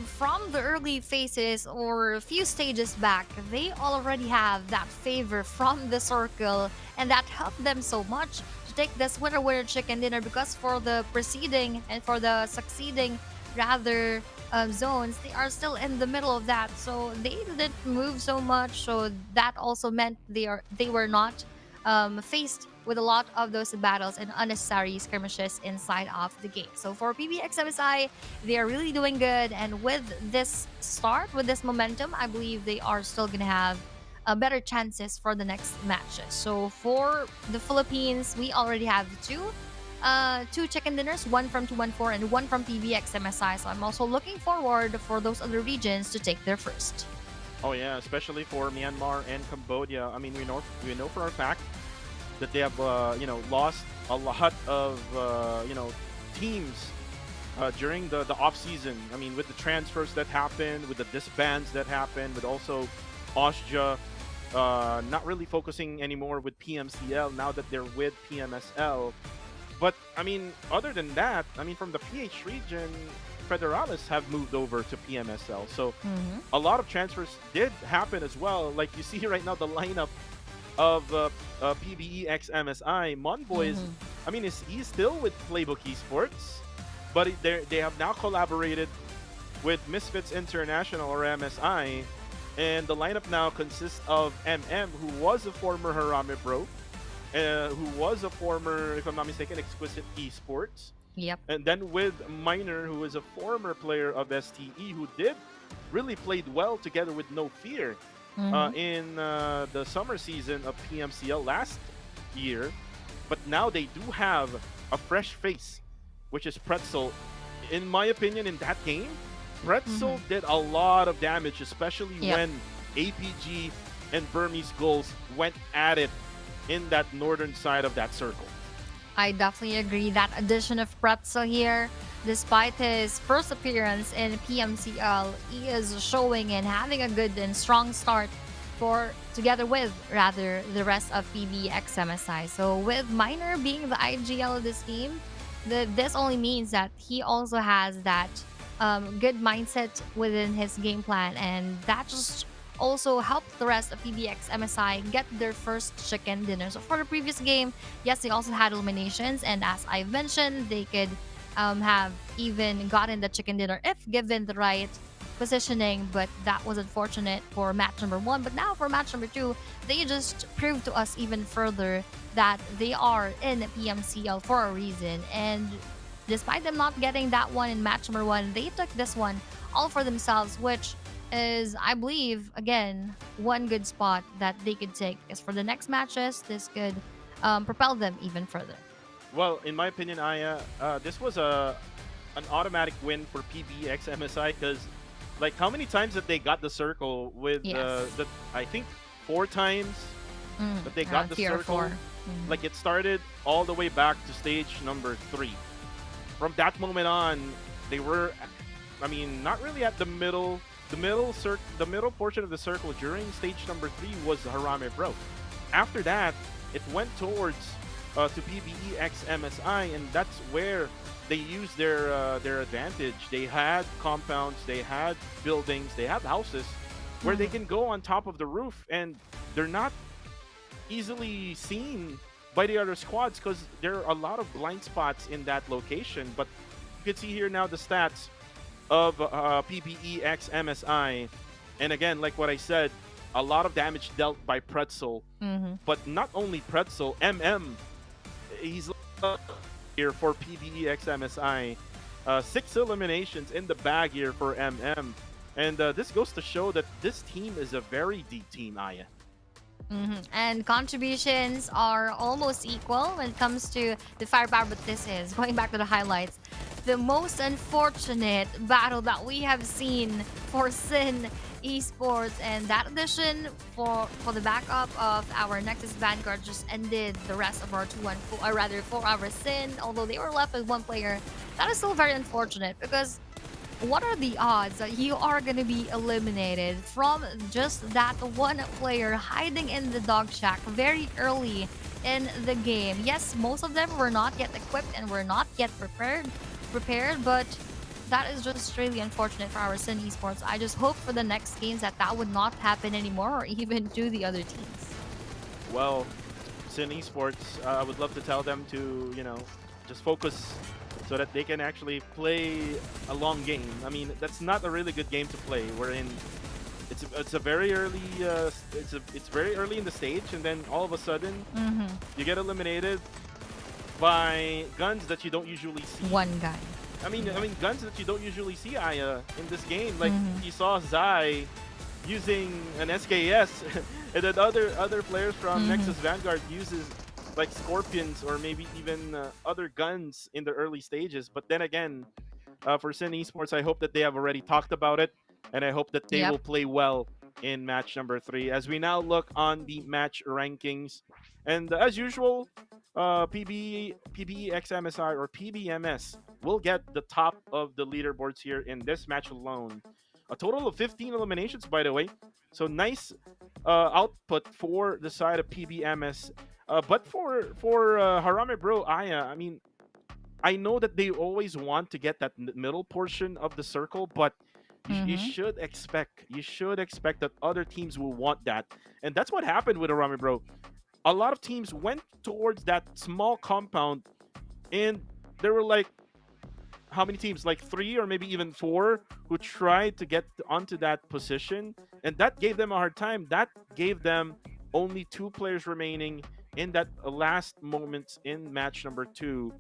From the early phases or a few stages back, they already have that favor from the circle, and that helped them so much to take this winner chicken dinner, because for the preceding and for the succeeding rather zones, they are still in the middle of that, so they didn't move so much, so that also meant they were not faced with a lot of those battles and unnecessary skirmishes inside of the game. So for PBX MSI, they are really doing good, and with this start, with this momentum, I believe they are still gonna have better chances for the next matches. So for the Philippines, we already have two chicken dinners, one from 214 and one from PBX MSI. So I'm also looking forward for those other regions to take their first. Oh yeah, especially for Myanmar and Cambodia. I mean, we know for a fact that they have lost a lot of teams during the off season. I mean, with the transfers that happened, with the disbands that happened, with also Austria not really focusing anymore with PMCL now that they're with PMSL. But I mean, other than that, I mean, from the PH region, Federales have moved over to PMSL. So a lot of transfers did happen as well. Like you see right now, the lineup of PBEX MSI. Monboy is, I mean, he's still with Playbook Esports. but they have now collaborated with Misfits International or MSI, and the lineup now consists of MM, who was a former Harame Bro, who was a former, if I'm not mistaken, Exquisite Esports, Yep. and then with Miner, who is a former player of STE, who did really played well together with No Fear Mhm. in the summer season of PMCL last year. But now they do have a fresh face, which is Pretzel. In my opinion, in that game, Pretzel did a lot of damage, especially Yep. when APG and Burmese Gulls went at it in that northern side of that circle. I definitely agree. That addition of Pretzel here, despite his first appearance in PMCL, he is showing and having a good and strong start for together with rather the rest of PBX MSI. So with Miner being the IGL of this game, this only means that he also has that good mindset within his game plan, and that just also helped the rest of PBX MSI get their first chicken dinner. So for the previous game, yes, they also had eliminations, and as I've mentioned, they could have even gotten the chicken dinner if given the right positioning, but that was unfortunate for match number 1. But now for match number 2, they just proved to us even further that they are in PMCL for a reason. And despite them not getting that one in match number 1, they took this one all for themselves, which is, I believe, again, one good spot that they could take. Because for the next matches, this could propel them even further. Well, in my opinion, Aya, this was an automatic win for PBX MSI because, like, how many times that they got the circle with Yes. I think 4 times that they got Around the 3 or circle. 4. Mhm. Like, it started all the way back to stage number 3. From that moment on, they were, I mean, not really at the middle. The middle portion of the circle during stage number 3 was Harame Bro. After that, it went towards to PBEX MSI, and that's where they used their advantage. They had compounds, they had buildings, they have houses where they can go on top of the roof, and they're not easily seen by the other squads because there are a lot of blind spots in that location. But you can see here now the stats of PBEX MSI, and again, like what I said, a lot of damage dealt by Pretzel. But not only Pretzel, MM, he's here for PBEX MSI. 6 eliminations in the bag here for MM. And this goes to show that this team is a very deep team, Aya. And contributions are almost equal when it comes to the firepower, but this is, going back to the highlights, the most unfortunate battle that we have seen for Sin Esports, and that addition for the backup of our Nexus Vanguard just ended the rest of our 2-1-4, or rather 4-hour Sin, although they were left with 1 player. That is still very unfortunate because what are the odds that you are going to be eliminated from just that 1 player hiding in the dog shack very early in the game? Yes, most of them were not yet equipped and were not yet prepared, but that is just really unfortunate for our Sin Esports. I just hope for the next games that would not happen anymore, or even to the other teams. Well, Sin Esports, I would love to tell them to, just focus so that they can actually play a long game. I mean, that's not a really good game to play. It's a very early it's very early in the stage, and then all of a sudden you get eliminated by guns that you don't usually see. One guy. I mean guns that you don't usually see, Aya, in this game. Like you saw Zai using an SKS, and then other players from Nexus Vanguard uses like Scorpions or maybe even other guns in the early stages. But then again, for Sin Esports, I hope that they have already talked about it, and I hope that they will play well in match number 3. As we now look on the match rankings, and as usual, PBEX MSI or PBMS will get the top of the leaderboards here in this match alone. A total of 15 eliminations, by the way. So nice output for the side of PBMS. But for Harame Bro, Aya, I mean, I know that they always want to get that middle portion of the circle, but you should expect that other teams will want that, and that's what happened with Harame Bro. A lot of teams went towards that small compound, and they were like, how many teams, like three or maybe even four, who tried to get onto that position, and that gave them a hard time. That gave them only two players remaining in that last moments in match number two,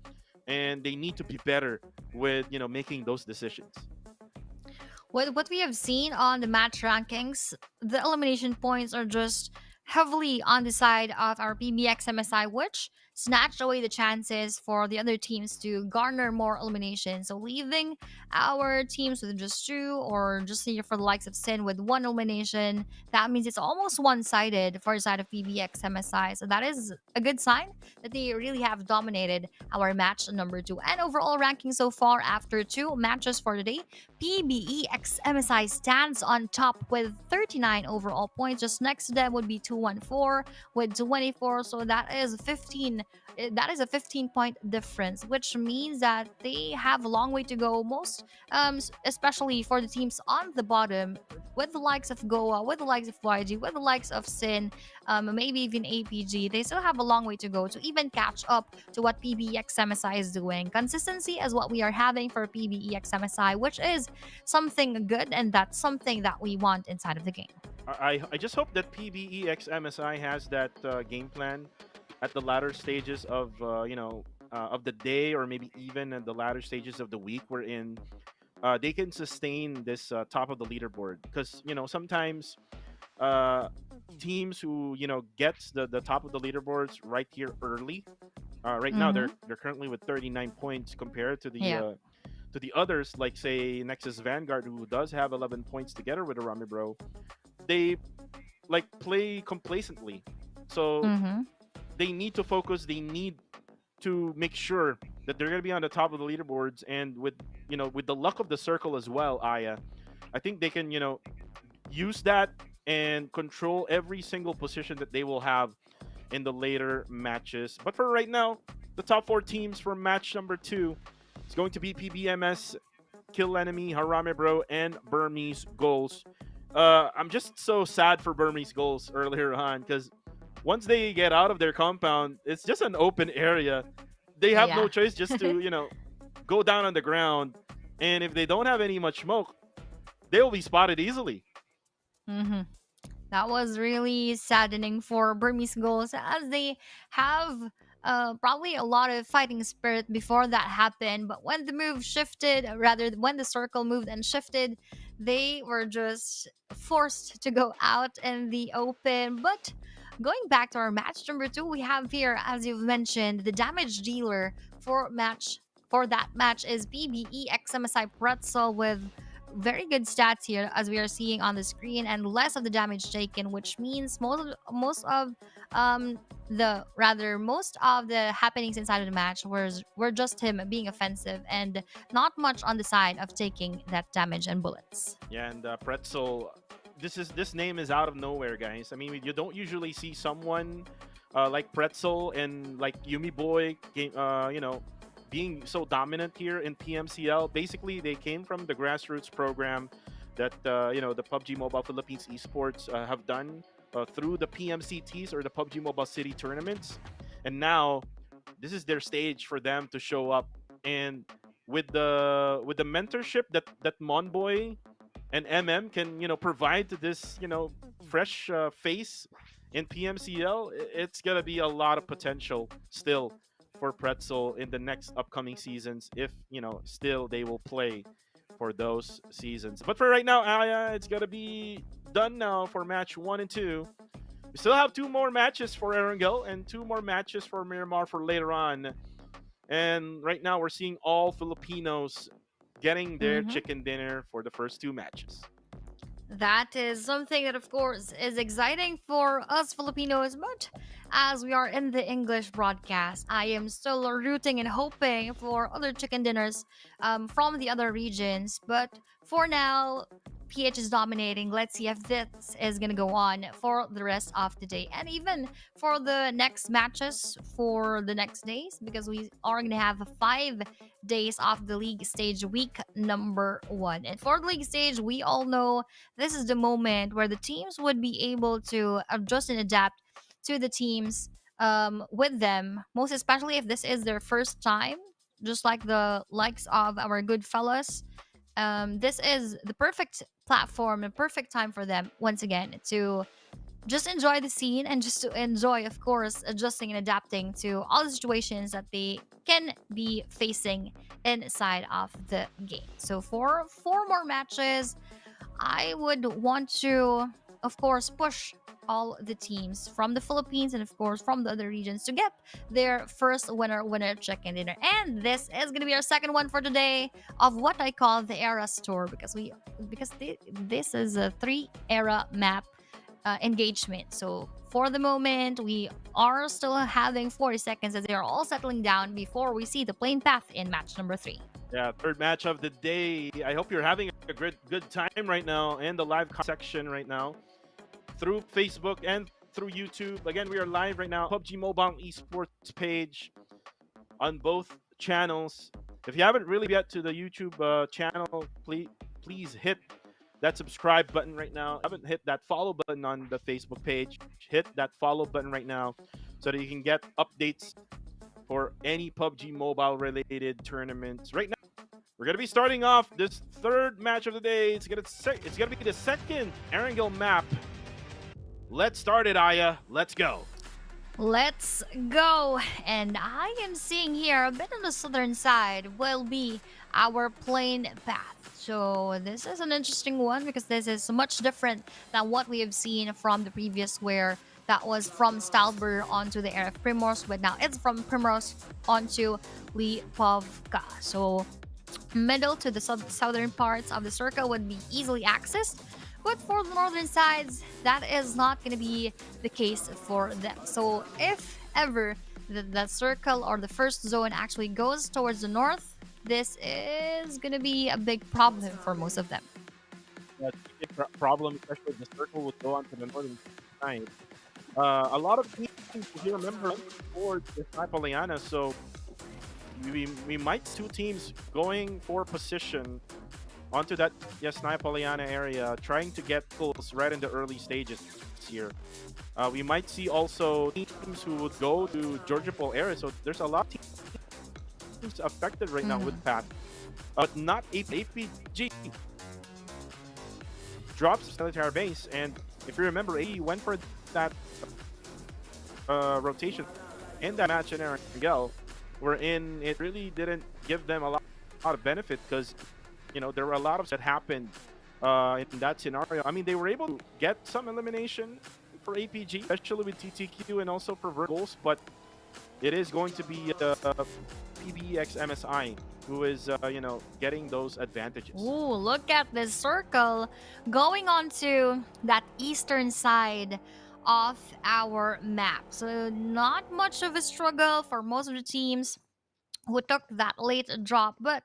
and they need to be better with making those decisions. What we have seen on the match rankings, the elimination points are just heavily on the side of our PBX MSI, which snatched away the chances for the other teams to garner more eliminations. So leaving our teams with just two, or just here for the likes of Sin with one elimination, that means it's almost one-sided for the side of PBX MSI. So that is a good sign that they really have dominated our match number two. And overall ranking so far after two matches for today, PBEX MSI stands on top with 39 overall points. Just next to them would be 214 with 24. So that is 15. That is a 15-point difference, which means that they have a long way to go. Most, especially for the teams on the bottom, with the likes of Goa, with the likes of YG, with the likes of Sin, maybe even APG, they still have a long way to go to even catch up to what PBEX MSI is doing. Consistency is what we are having for PBEX MSI, which is something good, and that's something that we want inside of the game. I just hope that PBEX MSI has that game plan at the latter stages of the day, or maybe even at the latter stages of the week, wherein they can sustain this top of the leaderboard. Because sometimes uh, teams who gets the top of the leaderboards right here early. Right now Mm-hmm. they're currently with 39 points compared Yeah. to the others, like say Nexus Vanguard, who does have 11 points together with Arami Bro. They like play complacently, so Mm-hmm. they need to focus. They need to make sure that they're going to be on the top of the leaderboards, and with the luck of the circle as well, Aya, I think they can use that and control every single position that they will have in the later matches. But for right now, the top four teams for match number two is going to be PBMS, Kill Enemy, Harame Bro, and Burmese Goals. I'm just so sad for Burmese Goals earlier on, because once they get out of their compound, it's just an open area. They have no Yeah. choice just to go down on the ground, and if they don't have any much smoke, they will be spotted easily. Mm-hmm. That was really saddening for Burmese goals, as they have probably a lot of fighting spirit before that happened. But when the move shifted, rather when the circle moved and shifted, they were just forced to go out in the open. But going back to our match number two, we have here, as you've mentioned, the damage dealer for that match is BBE XMSI Pretzel with very good stats here, as we are seeing on the screen, and less of the damage taken, which means um most of the happenings inside of the match were just him being offensive and not much on the side of taking that damage and bullets. Yeah, and Pretzel, this name is out of nowhere, guys. I mean, you don't usually see someone like Pretzel and like Yumi Boy, being so dominant here in PMCL. Basically, they came from the grassroots program that the PUBG Mobile Philippines Esports have done through the PMCTs, or the PUBG Mobile City tournaments, and now this is their stage for them to show up. And with the mentorship that Monboy and can provide to this fresh face in PMCL, it's gonna be a lot of potential still for Pretzel in the next upcoming seasons, if still they will play for those seasons. But for right now, Aya, it's gonna be done now for match 1 and 2. We still have two more matches for Erangel and two more matches for Miramar for later on. And right now, we're seeing all Filipinos getting their Mm-hmm. chicken dinner for the first two matches. That is something that, of course, is exciting for us Filipinos, but as we are in the English broadcast, I am still rooting and hoping for other chicken dinners from the other regions. But for now, PH is dominating. Let's see if this is going to go on for the rest of the day and even for the next matches for the next days, because we are going to have 5 days of the league stage week number one. And for the league stage, we all know this is the moment where the teams would be able to adjust and adapt to the teams with them, most especially if this is their first time. just like the likes of our good fellas. This is the perfect platform and perfect time for them once again to just enjoy the scene and just to enjoy, of course, adjusting and adapting to all the situations that they can be facing inside of the game. So for 4 more matches, I would want to, of course, push all the teams from the Philippines and of course from the other regions to get their first winner chicken dinner. And this is gonna be our second one for today of what I call the Eras tour this is a 3 era map engagement. So for the moment, we are still having 40 seconds as they are all settling down before we see the plain path in match number 3. Yeah, third match of the day. I hope you're having a good time right now in the live section right now through Facebook and through YouTube. Again, we are live right now. PUBG Mobile Esports page on both channels. If you haven't really yet to the YouTube channel, please hit that subscribe button right now. Haven't hit that follow button on the Facebook page. Hit that follow button right now so that you can get updates for any PUBG Mobile related tournaments. Right now, we're gonna be starting off this third match of the day. It's gonna be the second Erangel map. Let's start it, Aya. Let's go. Let's go. And I am seeing here a bit on the southern side will be our plain path. So this is an interesting one because this is much different than what we have seen from the previous where that was from Stalber onto the area of Primrose, but now it's from Primrose onto Lipovka. So middle to the southern parts of the circle would be easily accessed. But for the northern sides, that is not going to be the case for them. So if ever the circle or the first zone actually goes towards the north, this is going to be a big problem for most of them. That's a big problem, especially if the circle would go onto the northern side. A lot of teams, if you remember, towards the Napoliana, so we might see 2 teams going for position onto that Napoliana area, trying to get goals right in the early stages here. We might see also teams who would go to Georgiapol area, so there's a lot of teams affected right now with Path, but not APG. Drops military base, and if you remember, AE went for that rotation in that match in Erangel, wherein it really didn't give them a lot of benefit because there were a lot of that happened in that scenario. I mean, they were able to get some elimination for APG, especially with TTQ and also for goals, but it is going to be PBX MSI who is, getting those advantages. Ooh, look at this circle going on to that eastern side of our map. So not much of a struggle for most of the teams who took that late drop. But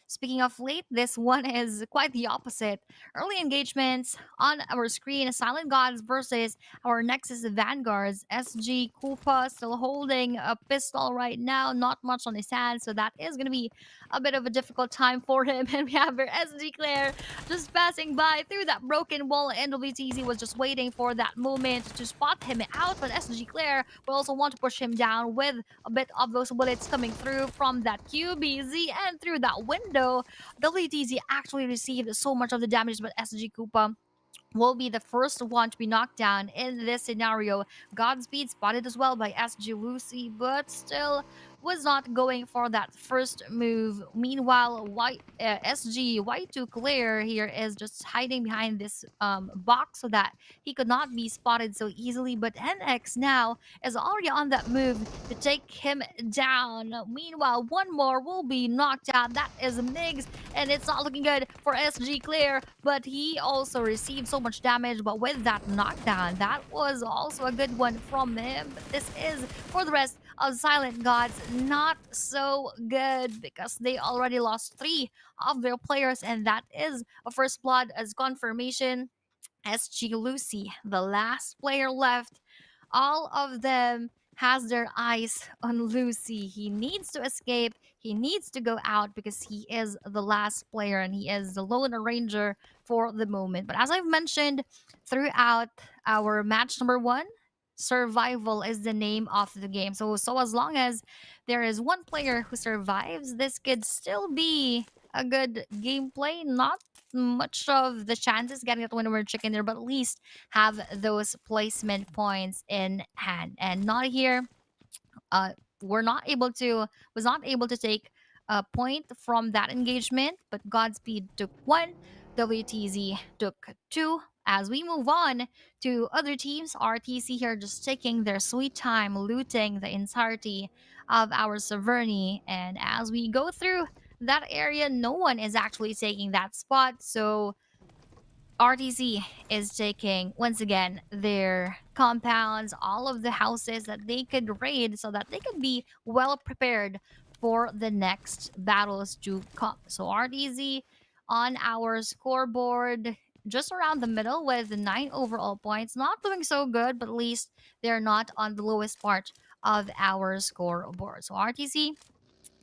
speaking of late, this one is quite the opposite. Early engagements on our screen, Silent Gods versus our Nexus Vanguards. SG Koopa still holding a pistol right now, not much on his hand, so that is going to be a bit of a difficult time for him. And we have our SG Claire just passing by through that broken wall, and WTZ was just waiting for that moment to spot him out, but SG Claire will also want to push him down with a bit of those bullets coming through from that QBZ and through that window. WTZ actually received so much of the damage, but SG Koopa will be the first one to be knocked down in this scenario. Godspeed spotted as well by SG Lucy, but still was not going for that first move. Meanwhile, SG Y2 Claire here is just hiding behind this box so that he could not be spotted so easily. But NX now is already on that move to take him down. Meanwhile, one more will be knocked out. That is Migs, and it's not looking good for SG Claire, but he also received so much damage. But with that knockdown, that was also a good one from him. But this is, for the rest of Silent Gods, not so good because they already lost 3 of their players, and that is a first blood as confirmation. SG Lucy, the last player left, all of them has their eyes on Lucy. He needs to escape. He needs to go out because he is the last player and he is the lone ranger for the moment. But as I've mentioned throughout our match number 1, survival is the name of the game. So as long as there is one player who survives, this could still be a good gameplay. Not much of the chances getting that winner chicken there, but at least have those placement points in hand. And not here, uh were not able to was not able to take a point from that engagement, but Godspeed took one, WTZ took two. As we move on to other teams, RTC here just taking their sweet time looting the entirety of our Severny, and as we go through that area, no one is actually taking that spot. So RTC is taking once again their compounds, all of the houses that they could raid so that they could be well prepared for the next battles to come. So RTZ on our scoreboard, just around the middle with 9 overall points. Not doing so good, but at least they're not on the lowest part of our scoreboard. So RTC,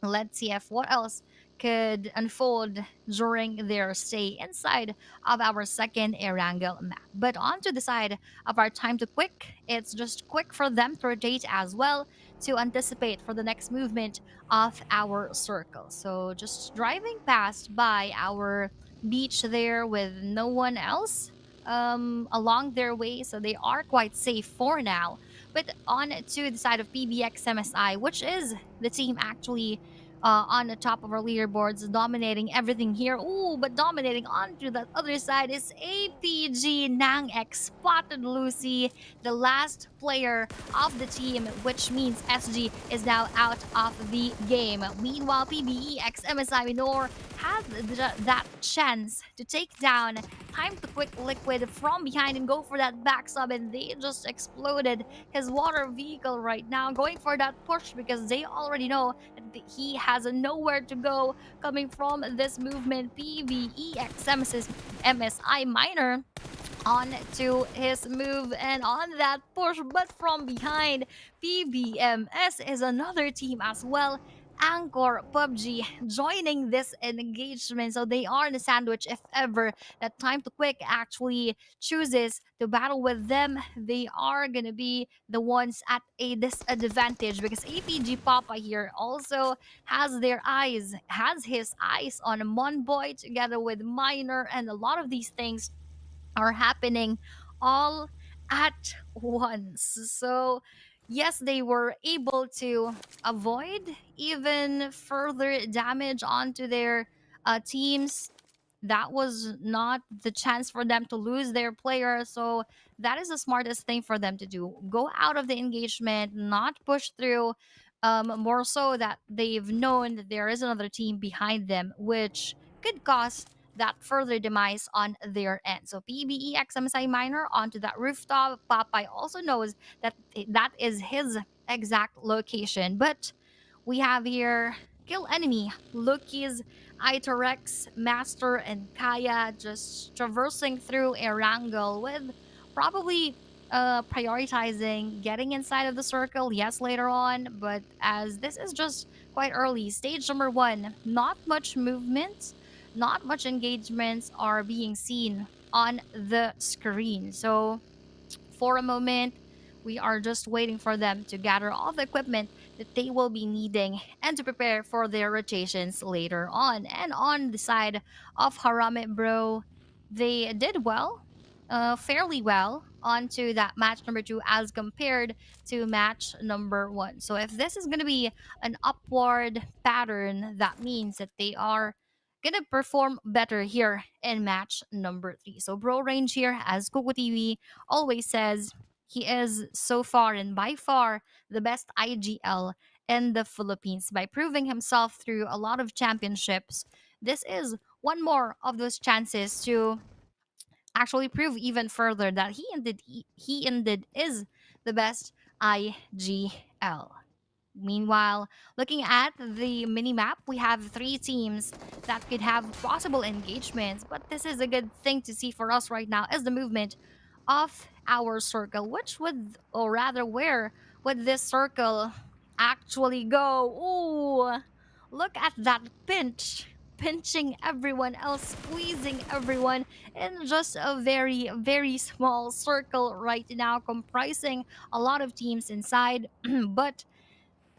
let's see if what else could unfold during their stay inside of our second Erangel map. But on to the side of our time to quick, it's just quick for them to rotate as well to anticipate for the next movement of our circle. So just driving past by our beach there with no one else along their way, so they are quite safe for now. But on to the side of PBX MSI, which is the team actually on the top of our leaderboards, dominating everything here. Ooh, but dominating onto the other side is APG Nang X spotted Lucy, the last player of the team, which means SG is now out of the game. Meanwhile, PBEX MSI Minor had that chance to take down Time to Quick Liquid from behind and go for that backstab, and they just exploded his water vehicle right now, going for that push because they already know that he has nowhere to go coming from this movement. PVEX MSI Minor on to his move and on that push, but from behind, PBMS is another team as well. Anchor PUBG joining this engagement, so they are in the sandwich if ever that Time to Quick actually chooses to battle with them. They are gonna be the ones at a disadvantage because APG Papa here also has his eyes on Monboy together with Minor, and a lot of these things are happening all at once. So, yes, they were able to avoid even further damage onto their teams. That was not the chance for them to lose their player. So, that is the smartest thing for them to do. Go out of the engagement, not push through. More so that they've known that there is another team behind them, which could cause that further demise on their end. So PBEX MSI Minor onto that rooftop. Popeye also knows that that is his exact location. But we have here Kill Enemy, Loki's, Itorex, Master, and Kaya just traversing through Erangel with probably prioritizing getting inside of the circle, yes, later on. But as this is just quite early, stage number one, not much movement, not much engagements are being seen on the screen. So for a moment, we are just waiting for them to gather all the equipment that they will be needing and to prepare for their rotations later on. And on the side of Harame Bro, they did well, fairly well, onto that match number two as compared to match number one. So if this is going to be an upward pattern, that means that they are gonna perform better here in match number three. So Bro Range here, as Kuku TV always says, he is so far and by far the best IGL in the Philippines by proving himself through a lot of championships. This is one more of those chances to actually prove even further that he indeed is the best IGL. Meanwhile, looking at the mini map, we have three teams that could have possible engagements, but this is a good thing to see for us right now is the movement of our circle. Which would, or rather, where would this circle actually go? Ooh, look at that pinch. pinching everyone else, squeezing everyone in just a very, very small circle right now, comprising a lot of teams inside. But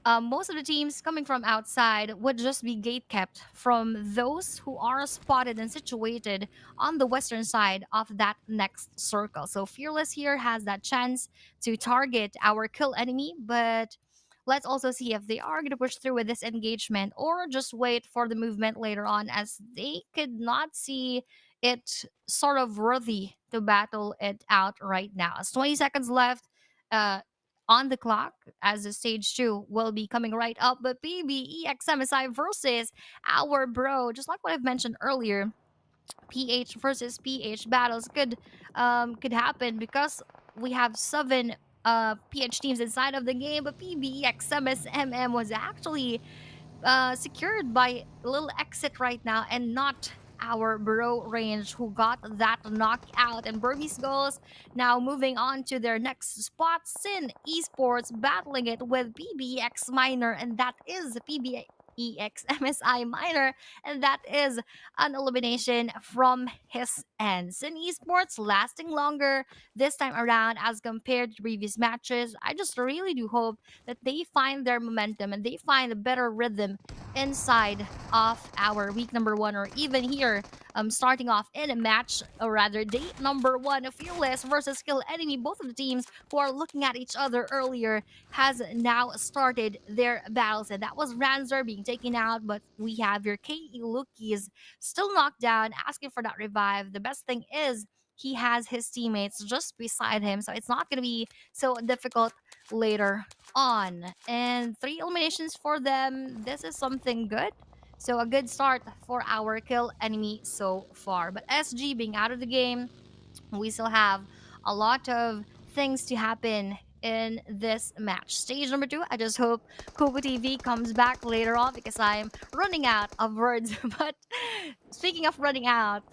most of the teams coming from outside would just be gate kept from those who are spotted and situated on the western side of that next circle. So Fearless here has that chance to target our kill enemy, but let's also see if they are going to push through with this engagement or just wait for the movement later on, as they could not see it sort of worthy to battle it out right now. As 20 seconds left. On the clock, as the stage 2 will be coming right up. But PBEXMSI versus our bro, just like what I've mentioned earlier, PH versus PH battles could happen because we have 7 PH teams inside of the game, but PBEXMSMM was actually secured by little exit right now, and not our bro range who got that knockout. And Burmese goals now moving on to their next spot. Sin Esports battling it with PBX Minor, and that is PBEX MSI Minor, and that is an elimination from his end. Sin Esports lasting longer this time around as compared to previous matches. I just really do hope that they find their momentum and they find a better rhythm inside of our week number 1, or even here starting off in a match, or rather day number 1 of Fearless versus Kill Enemy. Both of the teams who are looking at each other earlier has now started their battles, and that was Ranzer being taken out, but we have your KE Lukis still knocked down, asking for that revive. The best thing is he has his teammates just beside him, so it's not going to be so difficult later on. And 3 eliminations for them. This is something good. So a good start for our kill enemy so far. But SG being out of the game, we still have a lot of things to happen in this match. Stage number 2, I just hope Kubo TV comes back later on because I'm running out of words. But speaking of running out,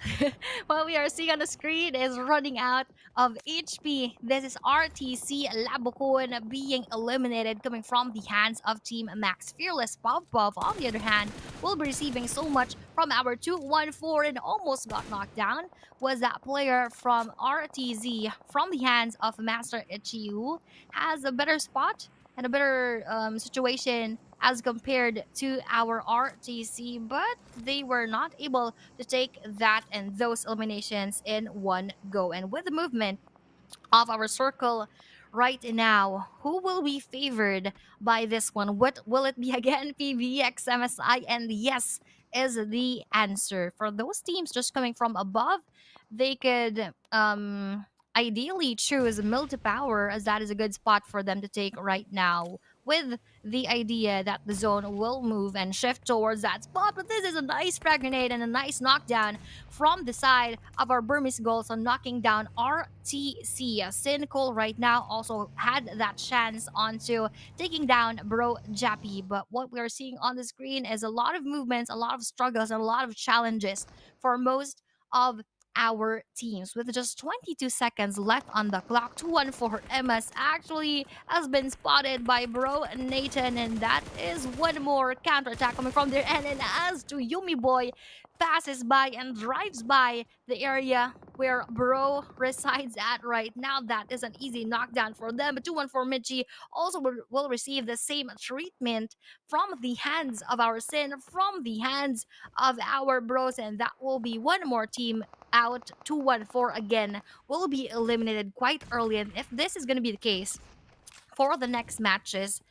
what we are seeing on the screen is running out of HP. This is RTC Labukon being eliminated, coming from the hands of Team Max. Fearless Puff Puff, on the other hand, will be receiving so much from our 214 and almost got knocked down. Was that player from RTZ from the hands of Master Ichi, who has a better spot and a better situation as compared to our RTC, but they were not able to take that and those eliminations in one go. And with the movement of our circle right now, who will be favored by this one? What will it be again? PBX MSI, and yes is the answer. For those teams just coming from above, they could ideally choose multi-power, as that is a good spot for them to take right now, with the idea that the zone will move and shift towards that spot. But this is a nice frag grenade and a nice knockdown from the side of our Burmese goals on knocking down RTC. Sin Cole right now also had that chance onto taking down Bro Jappy. But what we are seeing on the screen is a lot of movements, a lot of struggles, and a lot of challenges for most of our teams. With just 22 seconds left on the clock, 214 MS actually has been spotted by Bro Nathan, and that is one more counterattack coming from their end. And as to Yumi Boy passes by and drives by the area where Bro resides at right now, that is an easy knockdown for them. But 214 Michi also will receive the same treatment from the hands of our Sin, from the hands of our Bros, and that will be one more team out. 214 again will be eliminated quite early. And if this is going to be the case for the next matches,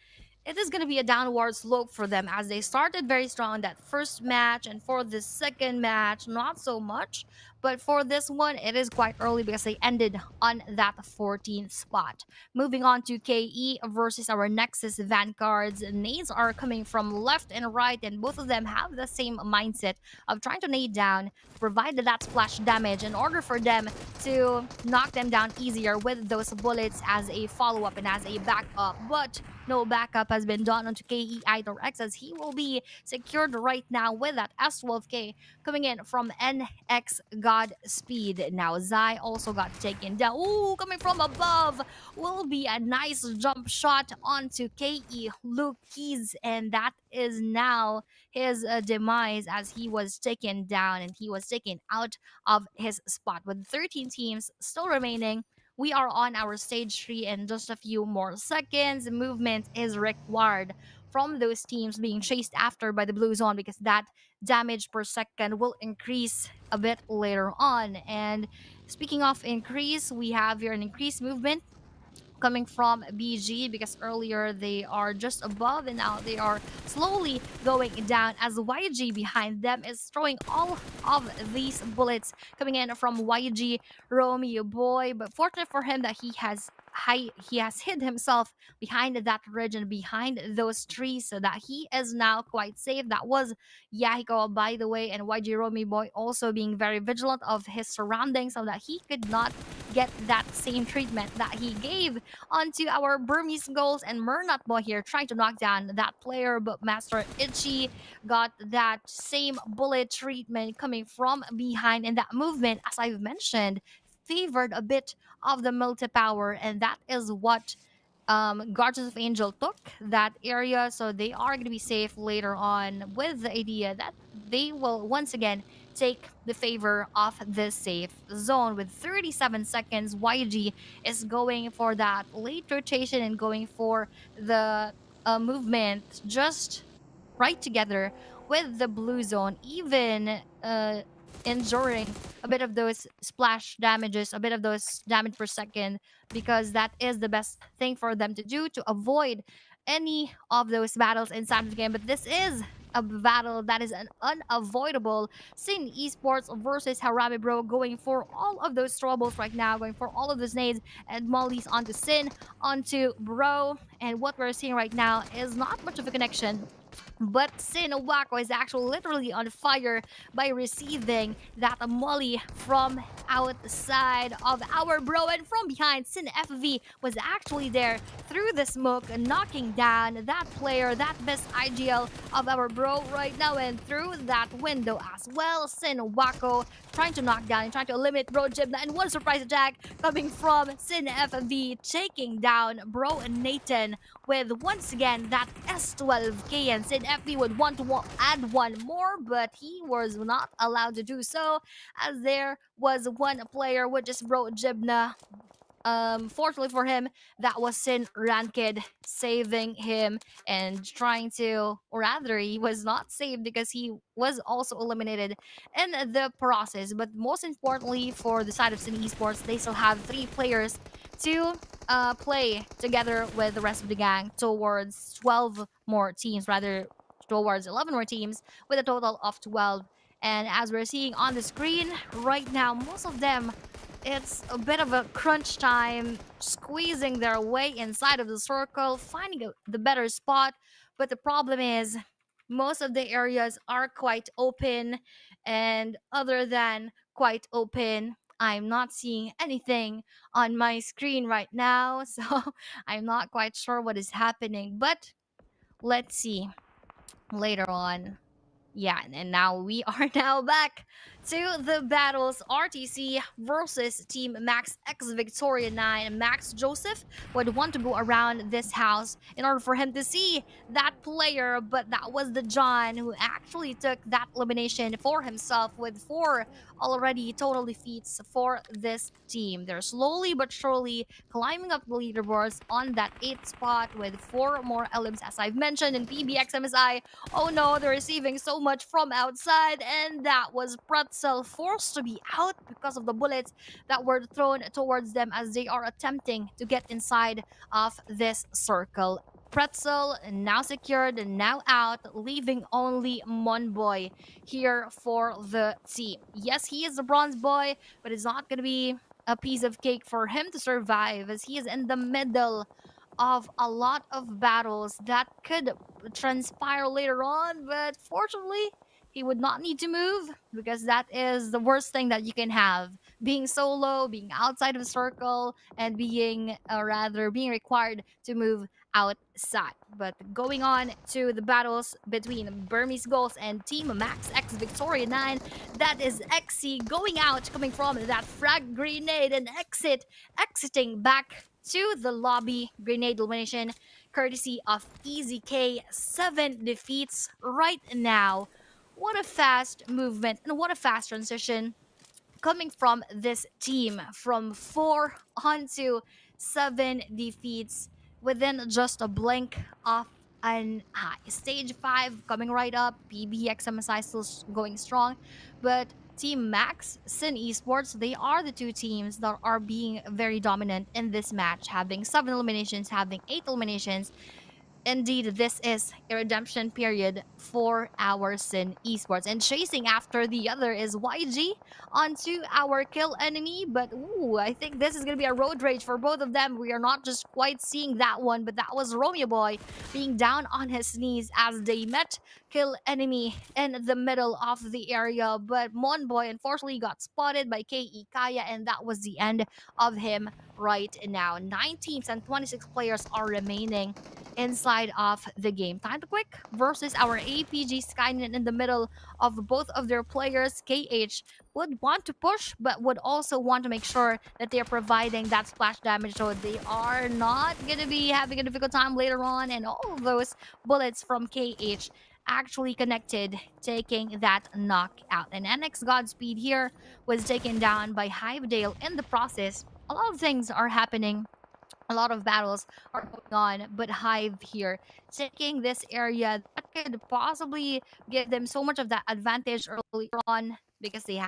it is going to be a downward slope for them, as they started very strong in that first match, and for the second match not so much. But for this one, it is quite early because they ended on that 14th spot. Moving on to KE versus our Nexus Vanguards. Nades are coming from left and right, and both of them have the same mindset of trying to nade down, provide that splash damage in order for them to knock them down easier with those bullets as a follow-up and as a backup. But no backup has been done onto KE Idol X, as he will be secured right now with that S12K coming in from NX Godspeed. Now Zai also got taken down. Ooh, coming from above will be a nice jump shot onto KE Luke Keys, and that is now his demise as he was taken down and he was taken out of his spot. With 13 teams still remaining, we are on our stage 3 in just a few more seconds. Movement is required from those teams being chased after by the blue zone because that damage per second will increase a bit later on. And speaking of increase, we have here an increased movement coming from BG because earlier they are just above and now they are slowly going down as YG behind them is throwing all of these bullets coming in from YG Romeo boy. But fortunate for him that he has hid himself behind that region, behind those trees, so that he is now quite safe. That was Yahiko, by the way, and YG Romeo boy also being very vigilant of his surroundings so that he could not get that same treatment that he gave onto our Burmese goals. And Murnat boy here trying to knock down that player, but Master Itchy got that same bullet treatment coming from behind. And that movement, as I've mentioned, favored a bit of the multi power, and that is what Guardians of Angel took that area, so they are going to be safe later on with the idea that they will once again take the favor of the safe zone. With 37 seconds, YG is going for that late rotation and going for the movement just right together with the blue zone, even enduring a bit of those splash damages, a bit of those damage per second, because that is the best thing for them to do to avoid any of those battles inside of the game. But this is a battle that is an unavoidable. Sin Esports versus Harabe Bro, going for all of those troubles right now, going for all of those nades and mollies onto Sin, onto Bro. And what we're seeing right now is not much of a connection, but Sin Wako is actually literally on fire by receiving that molly from outside of our bro. And from behind, Sin FV was actually there through the smoke, knocking down that player, that best IGL of our bro right now. And through that window as well, Sin Wako trying to knock down and trying to eliminate Bro Jibna. And one surprise attack coming from Sin FV, taking down Bro Nathan with once again that S12K. And Sin FB would want to add one more, but he was not allowed to do so as there was one player, which is Bro Jibna. Fortunately for him, that was Sin Ranked saving him and trying to, or rather, he was not saved because he was also eliminated in the process. But most importantly, for the side of Sin Esports, they still have 3 players to play together with the rest of the gang towards 12 more teams, rather towards 11 more teams with a total of 12. And as we're seeing on the screen right now, most of them, it's a bit of a crunch time, squeezing their way inside of the circle, finding the better spot. But the problem is, most of the areas are quite open, and other than quite open, I'm not seeing anything on my screen right now, so I'm not quite sure what is happening. But let's see later on. Yeah, and now we are now back to the battles. RTC versus Team Max X Victoria 9. Max Joseph would want to go around this house in order for him to see that player, but that was the John who actually took that elimination for himself with 4 already total defeats for this team. They're slowly but surely climbing up the leaderboards on that 8th spot with 4 more elements, as I've mentioned, in PBX MSI. Oh no, they're receiving so much from outside, and that was Pretzel forced to be out because of the bullets that were thrown towards them as they are attempting to get inside of this circle. Pretzel now secured, now out, leaving only Monboy here for the team. Yes, he is the bronze boy, but it's not going to be a piece of cake for him to survive as he is in the middle of a lot of battles that could transpire later on. But fortunately, he would not need to move because that is the worst thing that you can have. Being solo, being outside of a circle, and being, rather, being required to move outside. But going on to the battles between Burmese Goals and Team Max X Victoria 9, that is XC going out, coming from that frag grenade and exiting back to the lobby. Grenade elimination courtesy of Easy K. 7 defeats right now. What a fast movement and what a fast transition coming from this team from 4 on to 7 defeats within just a blink of an eye. Stage 5 coming right up. PBXMSI still going strong, but Team Max, Sin Esports, they are the two teams that are being very dominant in this match, having 7 eliminations, having 8 eliminations. Indeed, this is a redemption period for our Sin Esports. And chasing after the other is YG onto our kill enemy. But ooh, I think this is going to be a road rage for both of them. We are not just quite seeing that one, but that was Romeo Boy being down on his knees as they met kill enemy in the middle of the area. But Mon Boy unfortunately got spotted by KE Kaya, and that was the end of him right now. 9 teams and 26 players are remaining inside of the game. Time to Quick versus our APG Skynet in the middle of both of their players. KH would want to push, but would also want to make sure that they're providing that splash damage so they are not going to be having a difficult time later on. And all of those bullets from KH actually connected, taking that knockout. And NX Godspeed here was taken down by Hivedale in the process. A lot of things are happening, a lot of battles are going on, but Hive here taking this area that could possibly give them so much of that advantage early on because they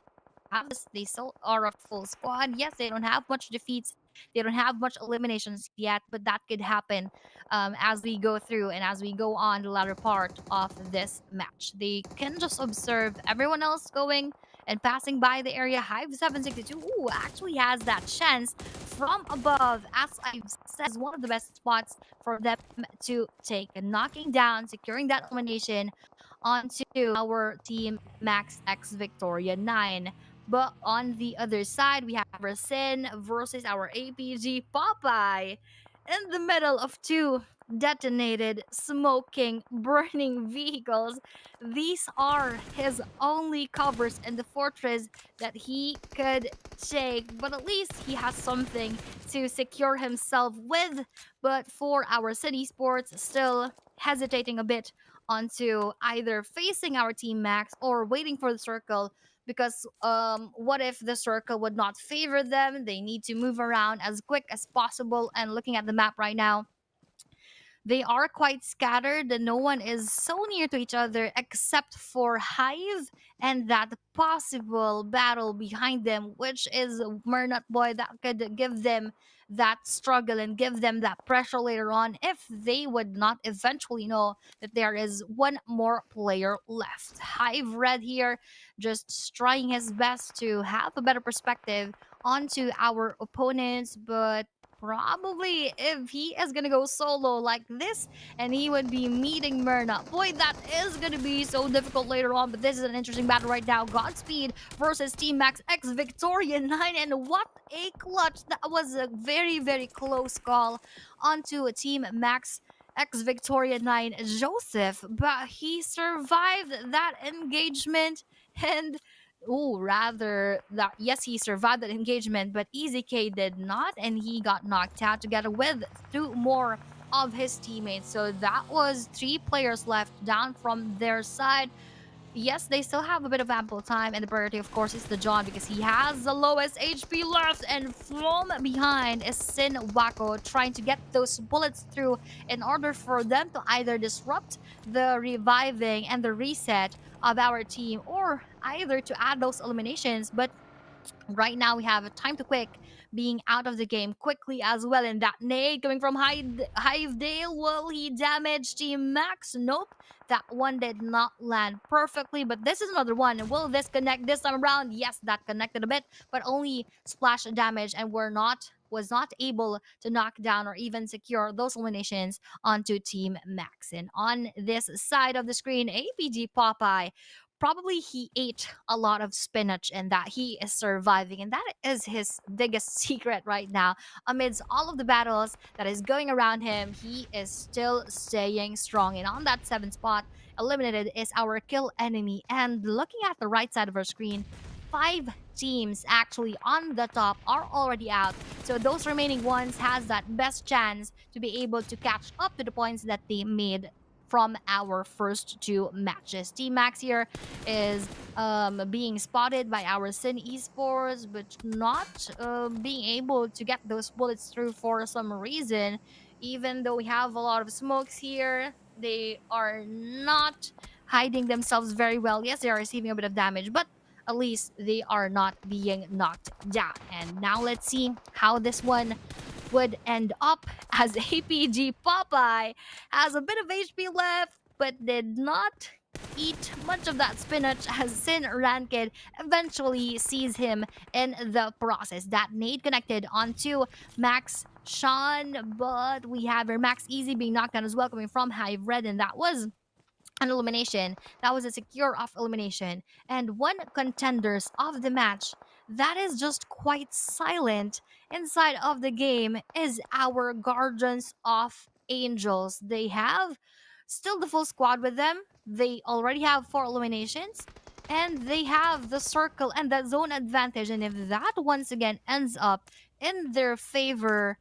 they still are a full squad. Yes, they don't have much defeats, they don't have much eliminations yet, but that could happen as we go through and as we go on the latter part of this match. They can just observe everyone else going and passing by the area. Hive 762 actually has that chance from above, as I've said, is one of the best spots for them to take. And knocking down, securing that elimination onto our team Max X Victoria 9. But on the other side, we have Rasin versus our APG Popeye in the middle of two detonated, smoking, burning vehicles. These are his only covers in the fortress that he could take, but at least he has something to secure himself with. But for our City Sports, still hesitating a bit onto either facing our team Max or waiting for the circle, because what if the circle would not favor them? They need to move around as quick as possible. And looking at the map right now, they are quite scattered and no one is so near to each other except for Hive and that possible battle behind them, which is Mernut Boy, that could give them that struggle and give them that pressure later on if they would not eventually know that there is one more player left. Hive Red here just trying his best to have a better perspective onto our opponents, but probably if he is gonna go solo like this and he would be meeting Myrna. Boy, that is gonna be so difficult later on, but this is an interesting battle right now. Godspeed versus Team Max X Victoria 9, and what a clutch. That was a very, very close call onto a Team Max X Victoria 9 Joseph, but he survived that engagement and rather that yes, he survived that engagement, but Easy K did not, and he got knocked out together with 2 more of his teammates. So that was 3 players left down from their side. Yes, they still have a bit of ample time, and the priority, of course, is the John because he has the lowest HP left. And from behind is Sin Wako trying to get those bullets through in order for them to either disrupt the reviving and the reset of our team or either to add those eliminations. But right now we have a Time to Quick being out of the game quickly as well. And that nade coming from Hivedale, will he damage Team Max? Nope. That one did not land perfectly, but this is another one. Will this connect this time around? Yes, that connected a bit, but only splash damage, and was not able to knock down or even secure those eliminations onto Team Max. And on this side of the screen, APG Popeye probably he ate a lot of spinach and that he is surviving, and that is his biggest secret right now. Amidst all of the battles that is going around him, he is still staying strong. And on that seventh spot, eliminated is our kill enemy. And looking at the right side of our screen, 5 teams actually on the top are already out. So those remaining ones has that best chance to be able to catch up to the points that they made from our first 2 matches. Team Max here is being spotted by our Sin Esports, but not being able to get those bullets through for some reason. Even though we have a lot of smokes here, they are not hiding themselves very well. Yes, they are receiving a bit of damage, but at least they are not being knocked down. And now let's see how this one would end up, as APG Popeye has a bit of HP left, but did not eat much of that spinach, as Sin Ranked eventually sees him in the process. That nade connected onto Max Sean, but we have our Max Easy being knocked down as well, coming from Hive Red, and that was an elimination. That was a secure off elimination. And one contenders of the match that is just quite silent inside of the game is our Guardians of Angels. They have still the full squad with them. They already have 4 eliminations. And they have the circle and that zone advantage. And if that once again ends up in their favor,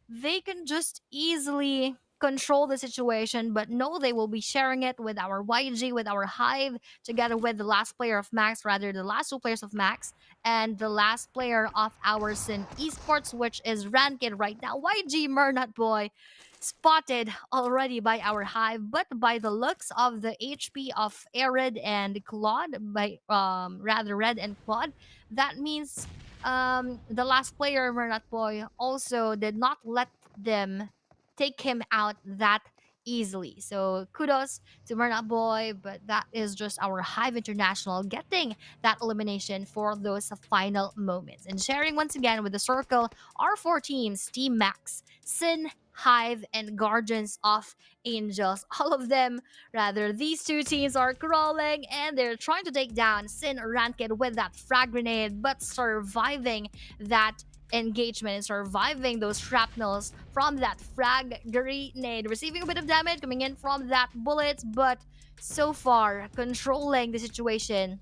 they can just easily control the situation. But no, they will be sharing it with our YG, with our Hive, together with the last player of Max, rather the last 2 players of Max, and the last player of our Sin Esports, which is Ranked right now. YG Mernut Boy spotted already by our Hive, but by the looks of the HP of Arid and Claude, by rather Red and Claude, that means the last player, Mernat Boy, also did not let them take him out that easily. So kudos to Mernat Boy, but that is just our Hive International getting that elimination for those final moments. And sharing once again with the circle are 4 teams: Team Max, Sin, Hive, and Guardians of Angels. All of them, rather, these 2 teams are crawling and they're trying to take down Sin Ranked with that frag grenade, but surviving that engagement and surviving those shrapnels from that frag grenade, receiving a bit of damage coming in from that bullet, but so far controlling the situation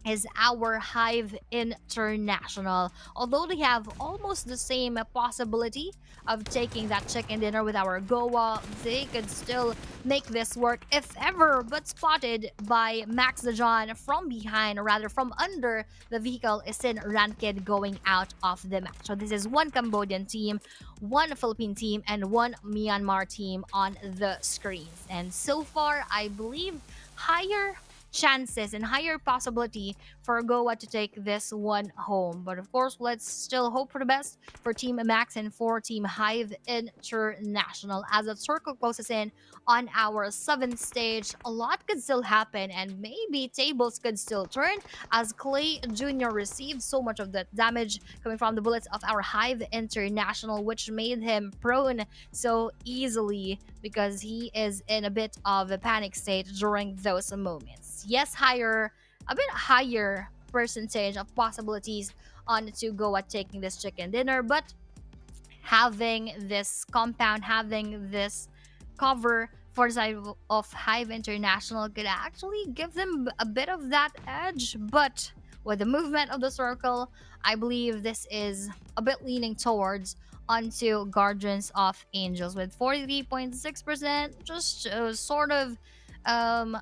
is our Hive International. Although they have almost the same possibility of taking that chicken dinner with our Goa, they could still make this work if ever, but spotted by Max the John from behind, or rather from under the vehicle, is in Ranked going out of the match. So this is 1 Cambodian team, 1 Philippine team, and 1 Myanmar team on the screens. And so far, I believe higher chances and higher possibility for Goa to take this one home. But of course, let's still hope for the best for Team Max and for Team Hive International. As the circle closes in on our 7th stage, a lot could still happen and maybe tables could still turn, as Clay Jr. received so much of the damage coming from the bullets of our Hive International, which made him prone so easily because he is in a bit of a panic state during those moments. Yes, a bit higher percentage of possibilities on to go at taking this chicken dinner, but having this compound, having this cover for the side of Hive International could actually give them a bit of that edge. But with the movement of the circle, I believe this is a bit leaning towards onto Guardians of Angels with 43.6%, just sort of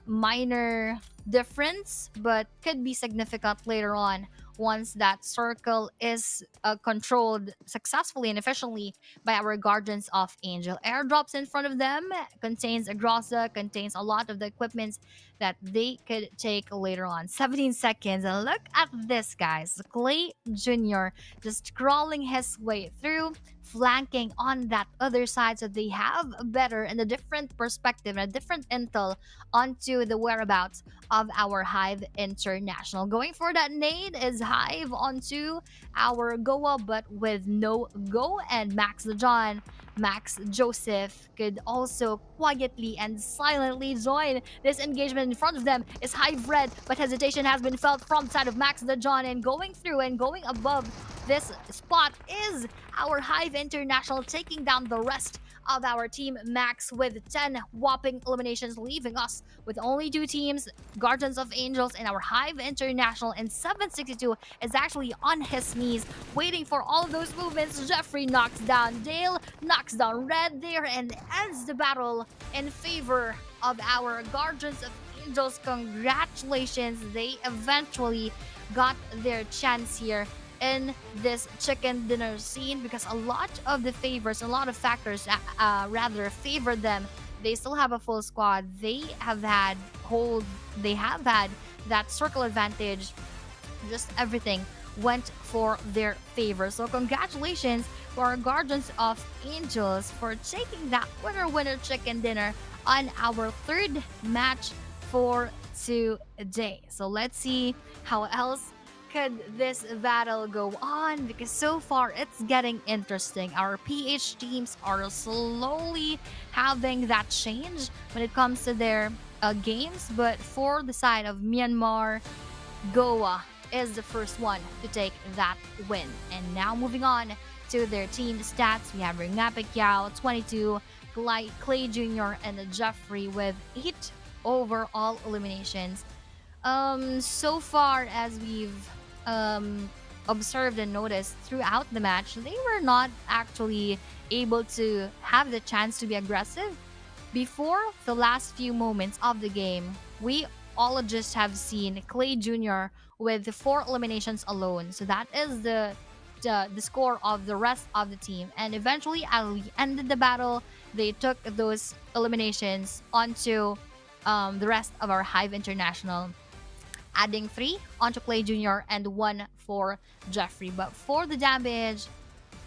minor difference, but could be significant later on once that circle is controlled successfully and efficiently by our Guardians of Angel. Airdrops in front of them contains a Grossa, contains a lot of the equipment that they could take later on. 17 seconds, and look at this, guys. Clay Jr. just crawling his way through, flanking on that other side, so they have a better and a different perspective and a different intel onto the whereabouts of our Hive International. Going for that nade is Hive onto our Goa, but with no go, and Max the John Max Joseph could also quietly and silently join this engagement. In front of them is Hive Red, but hesitation has been felt from the side of Max the John, and going through and going above this spot is our Hive International, taking down the rest of our team Max with 10 whopping eliminations, leaving us with only two teams, Guardians of Angels and our Hive International. And 762 is actually on his knees, waiting for all of those movements. Jeffrey knocks down Dale, knocks down Red there, and ends the battle in favor of our Guardians of Angels. Congratulations, they eventually got their chance here in this chicken dinner scene, because a lot of the favors, a lot of factors rather favored them. They still have a full squad. They have had that circle advantage. Just everything went for their favor. So congratulations to our Guardians of Angels for taking that winner chicken dinner on our third match for today. So let's see how else could this battle go on, because so far it's getting interesting. Our PH teams are slowly having that change when it comes to their games, but for the side of Myanmar, Goa is the first one to take that win. And now moving on to their team stats, we have Ringapic Yao 22, Clay Jr. and Jeffrey with 8 overall eliminations. So far as we've observed and noticed throughout the match, they were not actually able to have the chance to be aggressive. Before the last few moments of the game, we all just have seen Clay Jr. with 4 eliminations alone. So that is the score of the rest of the team. And eventually, as we ended the battle, they took those eliminations onto the rest of our Hive International, adding 3 onto Clay Jr. and 1 for Jeffrey. But for the damage,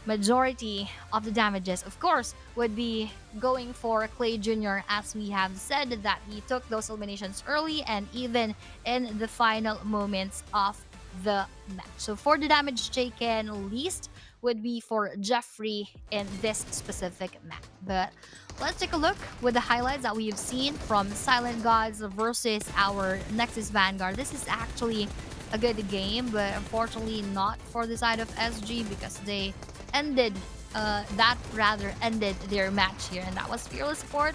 majority of the damages, of course, would be going for Clay Jr., as we have said that he took those eliminations early and even in the final moments of the match. So for the damage taken, least would be for Jeffrey in this specific map. But let's take a look with the highlights that we've seen from Silent Gods versus our Nexus Vanguard. This is actually a good game, but unfortunately not for the side of SG, because they ended their match here, and that was Fearless Sport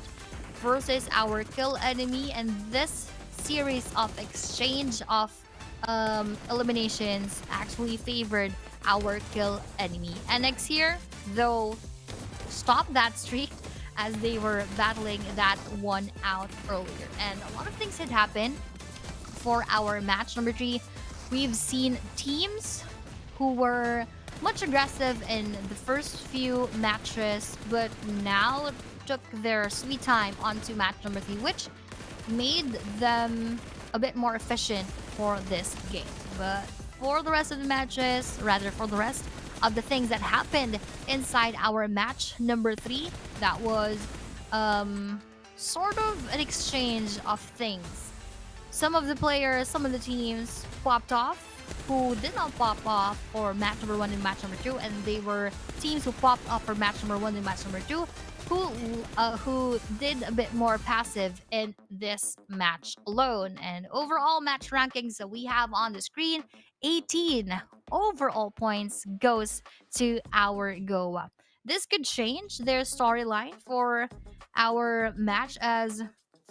versus our Kill Enemy. And this series of exchange of eliminations actually favored our Kill Enemy. NX here, though, stopped that streak as they were battling that one out earlier. And a lot of things had happened for our match number 3. We've seen teams who were much aggressive in the first few matches, but now took their sweet time onto match number 3, which made them a bit more efficient for this game. But for the rest of the matches, rather for the rest of the things that happened inside our match number 3, that was sort of an exchange of things. Some of the players, some of the teams popped off who did not pop off for match number 1 and match number 2, and they were teams who popped off for match number 1 and match number 2 who did a bit more passive in this match alone. And overall match rankings that we have on the screen, 18 overall points goes to our Goa. This could change their storyline for our match, as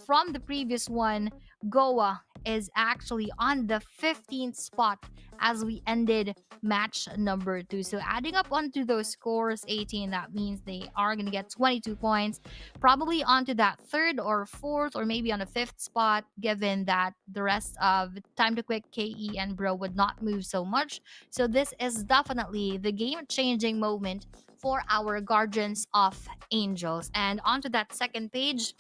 from the previous one, Goa is actually on the 15th spot as we ended match number 2. So adding up onto those scores, 18, that means they are going to get 22 points, probably onto that 3rd or 4th or maybe on a 5th spot, given that the rest of Time to Quick, KE, and Bro would not move so much. So this is definitely the game-changing moment for our Guardians of Angels. And onto that second page,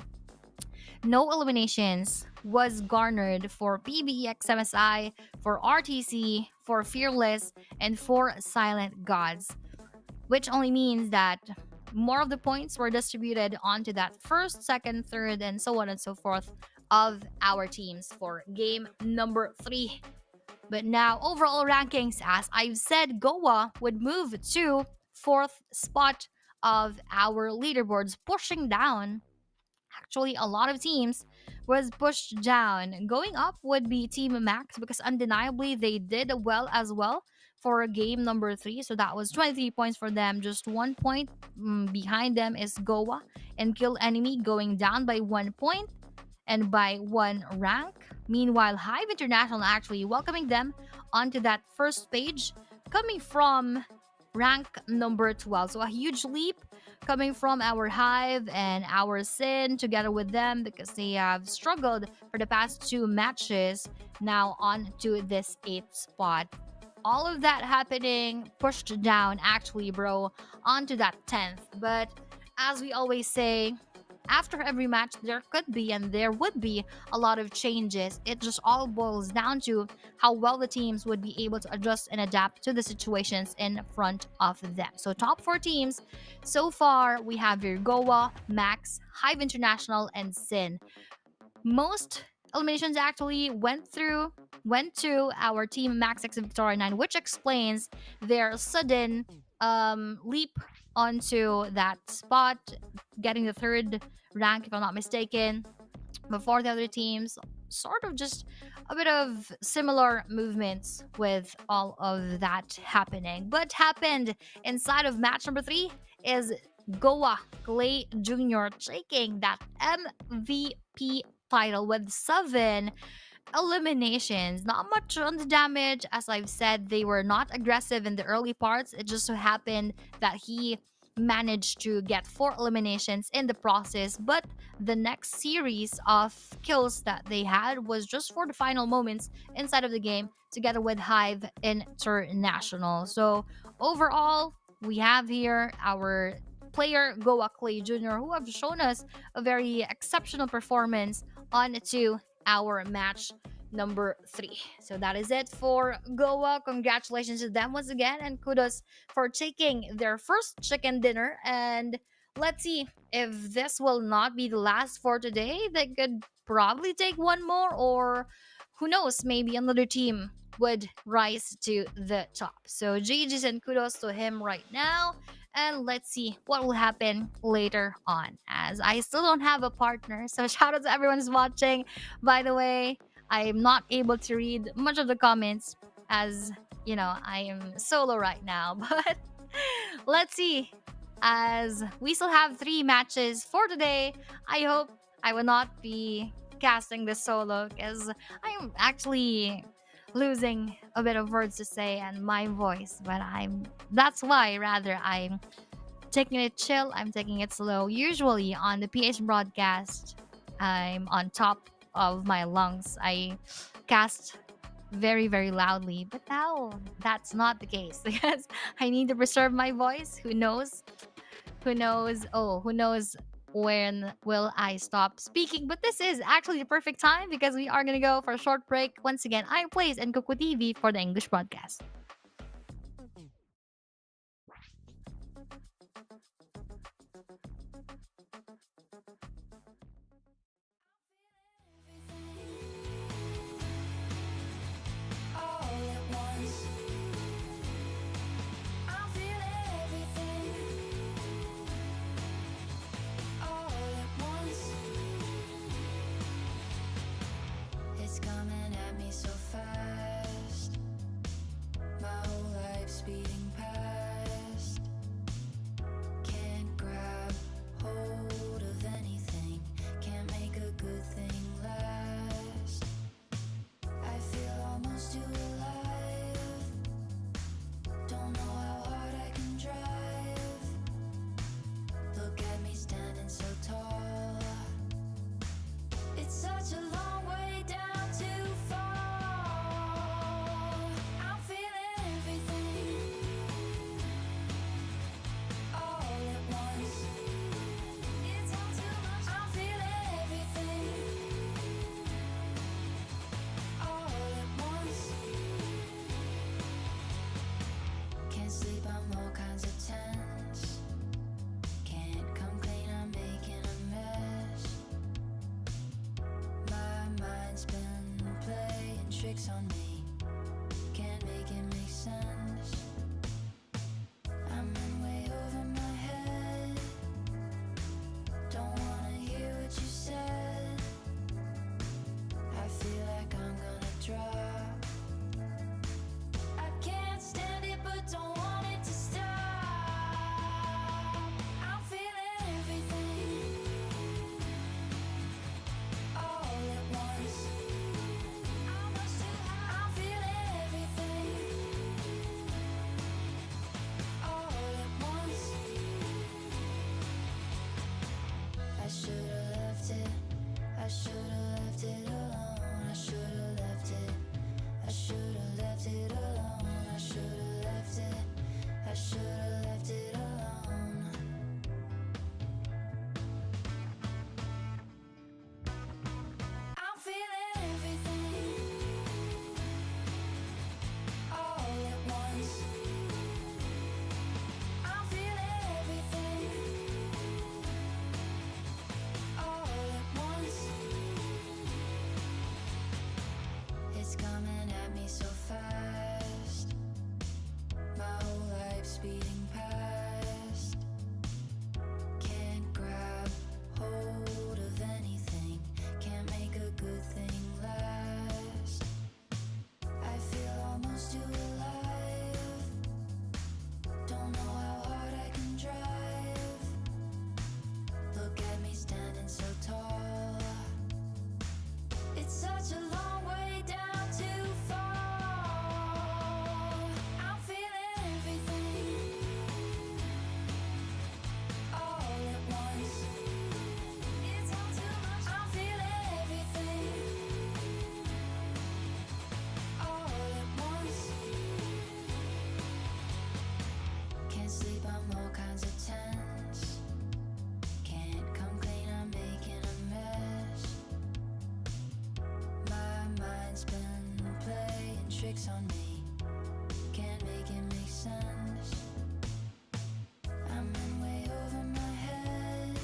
no eliminations was garnered for PBEX MSI, for RTC, for Fearless, and for Silent Gods, which only means that more of the points were distributed onto that 1st, 2nd, 3rd, and so on and so forth of our teams for game number 3. But now, overall rankings, as I've said, Goa would move to 4th spot of our leaderboards, pushing down. Actually, a lot of teams was pushed down. Going up would be Team Max because undeniably they did well as well for game number 3. So that was 23 points for them. Just 1 point behind them is Goa and Kill Enemy going down by 1 point and by 1 rank. Meanwhile, Hive International actually welcoming them onto that first page, coming from rank number 12. So a huge leap coming from our Hive and our Sin together with them because they have struggled for the past 2 matches. Now on to this 8th spot. All of that happening pushed down actually, bro, onto that 10th. But as we always say, after every match, there could be and there would be a lot of changes. It just all boils down to how well the teams would be able to adjust and adapt to the situations in front of them. So, top 4 teams so far, we have here Goa, Max, Hive International, and Sin. Most eliminations actually went to our team Max X Victoria 9, which explains their sudden leap onto that spot, getting the 3rd rank if I'm not mistaken, before the other teams. Sort of just a bit of similar movements with all of that happening. But happened inside of match number 3 is Goa Clay Jr. taking that MVP title with 7 eliminations. Not much on the damage. As I've said, they were not aggressive in the early parts. It just so happened that he managed to get 4 eliminations in the process. But the next series of kills that they had was just for the final moments inside of the game together with Hive International. So overall, we have here our player Goa Clay Jr. who have shown us a very exceptional performance on to our match number 3. So that is it for Goa. Congratulations to them once again, and kudos for taking their first chicken dinner. And let's see if this will not be the last for today. They could probably take one more, or who knows, maybe another team would rise to the top. So GG's and kudos to him right now. And let's see what will happen later on, as I still don't have a partner. So shout out to everyone who's watching. By the way, I'm not able to read much of the comments as you know I am solo right now. But let's see, as we still have 3 matches for today. I hope I will not be casting this solo because I'm actually losing a bit of words to say and my voice. But that's why rather I'm taking it chill, I'm taking it slow. Usually on the PH broadcast, I'm on top of my lungs. I cast very, very loudly. But now that's not the case because I need to preserve my voice. Who knows? Who knows? Oh, who knows when will I stop speaking? But this is actually the perfect time because we are going to go for a short break. Once again, I'm Plays and Kuku TV for the English broadcast. Speeding past, can't grab hold of anything, can't make a good thing last. I feel almost too alive, don't know how hard I can drive. Look at me standing so tall, it's such a long way down to fall. I'm feeling everything all at once. It's all too much. I'm feeling everything all at once. Can't sleep, I'm all kinds of tense. Can't come clean, I'm making a mess. My mind's been playing tricks on me, can't make it make sense. I'm in way over my head. tricks on me. Can't make it make sense. I'm in way over my head.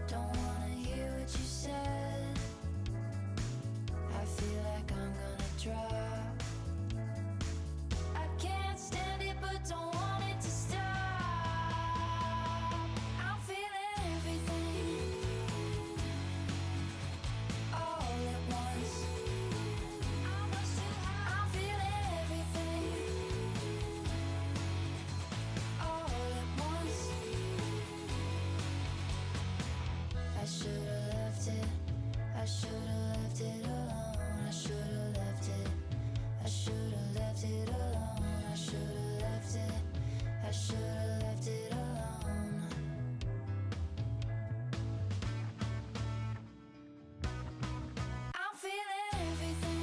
Don't wanna hear what you said. I feel like I'm gonna drop. I can't stand it, but don't want it to stop. I'm feeling everything all at once. I'm feeling everything all at once. I should've left it. I should've left it alone. I should've left it. I should've left it alone. I should've left it. I should've left it alone. I'm feeling everything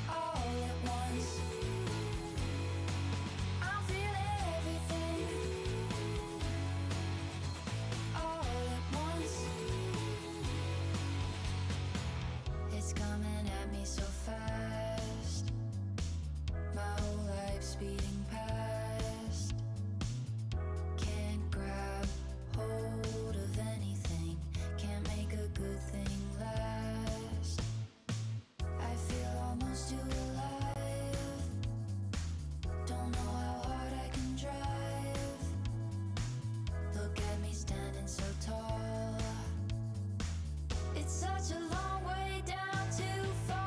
all at once. I'm feeling everything all at once. It's coming at me so fast. My whole life speeding past. Can't grab hold of anything. Can't make a good thing last. I feel almost too alive. Don't know how hard I can drive. Look at me standing so tall. It's such a long way down to fall.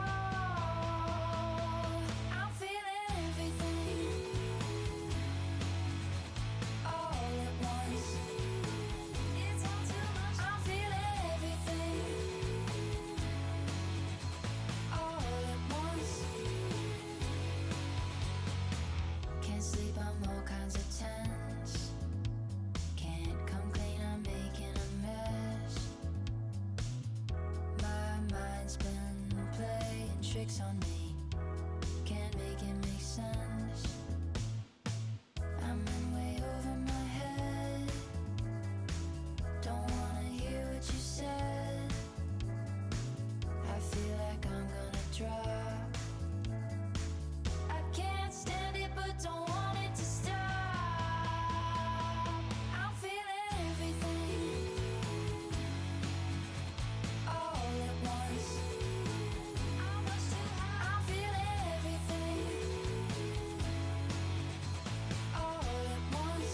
I'm feeling everything all at once. It's all too much. I'm feeling everything all at once. Can't sleep, I'm all kinds of tense. Can't come clean, I'm making a mess. My mind's been playing tricks on me. Can't make it make sense. I'm in way over my head. Don't wanna hear what you said. I feel like I'm gonna drop. I can't stand it, but don't want it to stop. I'm feeling everything all at once. I'm feeling everything all at once.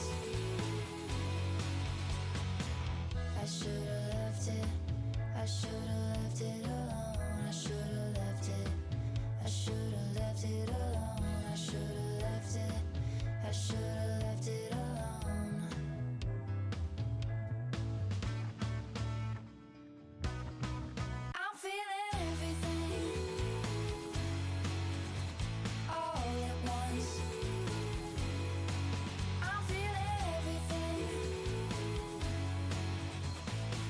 I should've left it. I should've left it alone. I should've left it. I should've left it alone. I should've left it. I should've left it alone. I'm feeling everything all at once. I'm feeling everything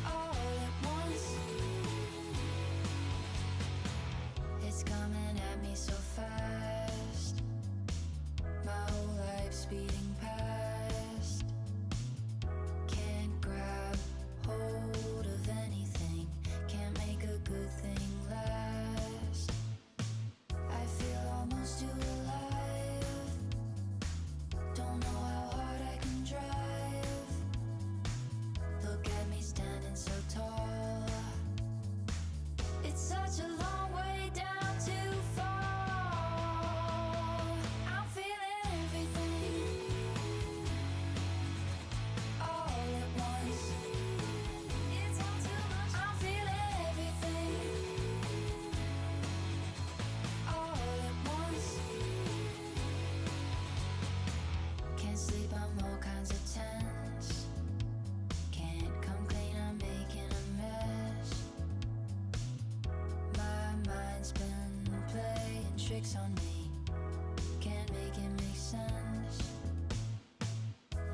all at once. It's coming at me so fast. My whole life speeding past. Can't grab hold of anything. Can't make a good thing last. I feel almost too alive. Don't know how hard I can drive. Look at me standing so tall. It's such a long way down to fall. I'm feeling everything all at once. It's all too much. I'm feeling everything all at once. Can't sleep, I'm all kinds of tense. Can't come clean, I'm making a mess. My mind's been playing tricks on me. Can't make it make sense.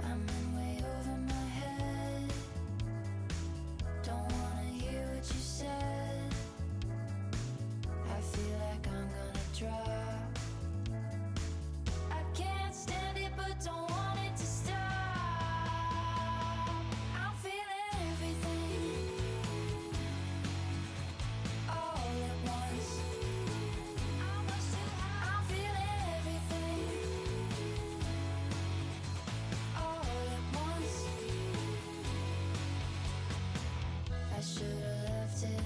I'm in way over my head. Don't wanna hear what you said. I feel like I'm gonna drop. I can't stand it, but don't want it to stop. I'm feeling everything all at once. should've left it.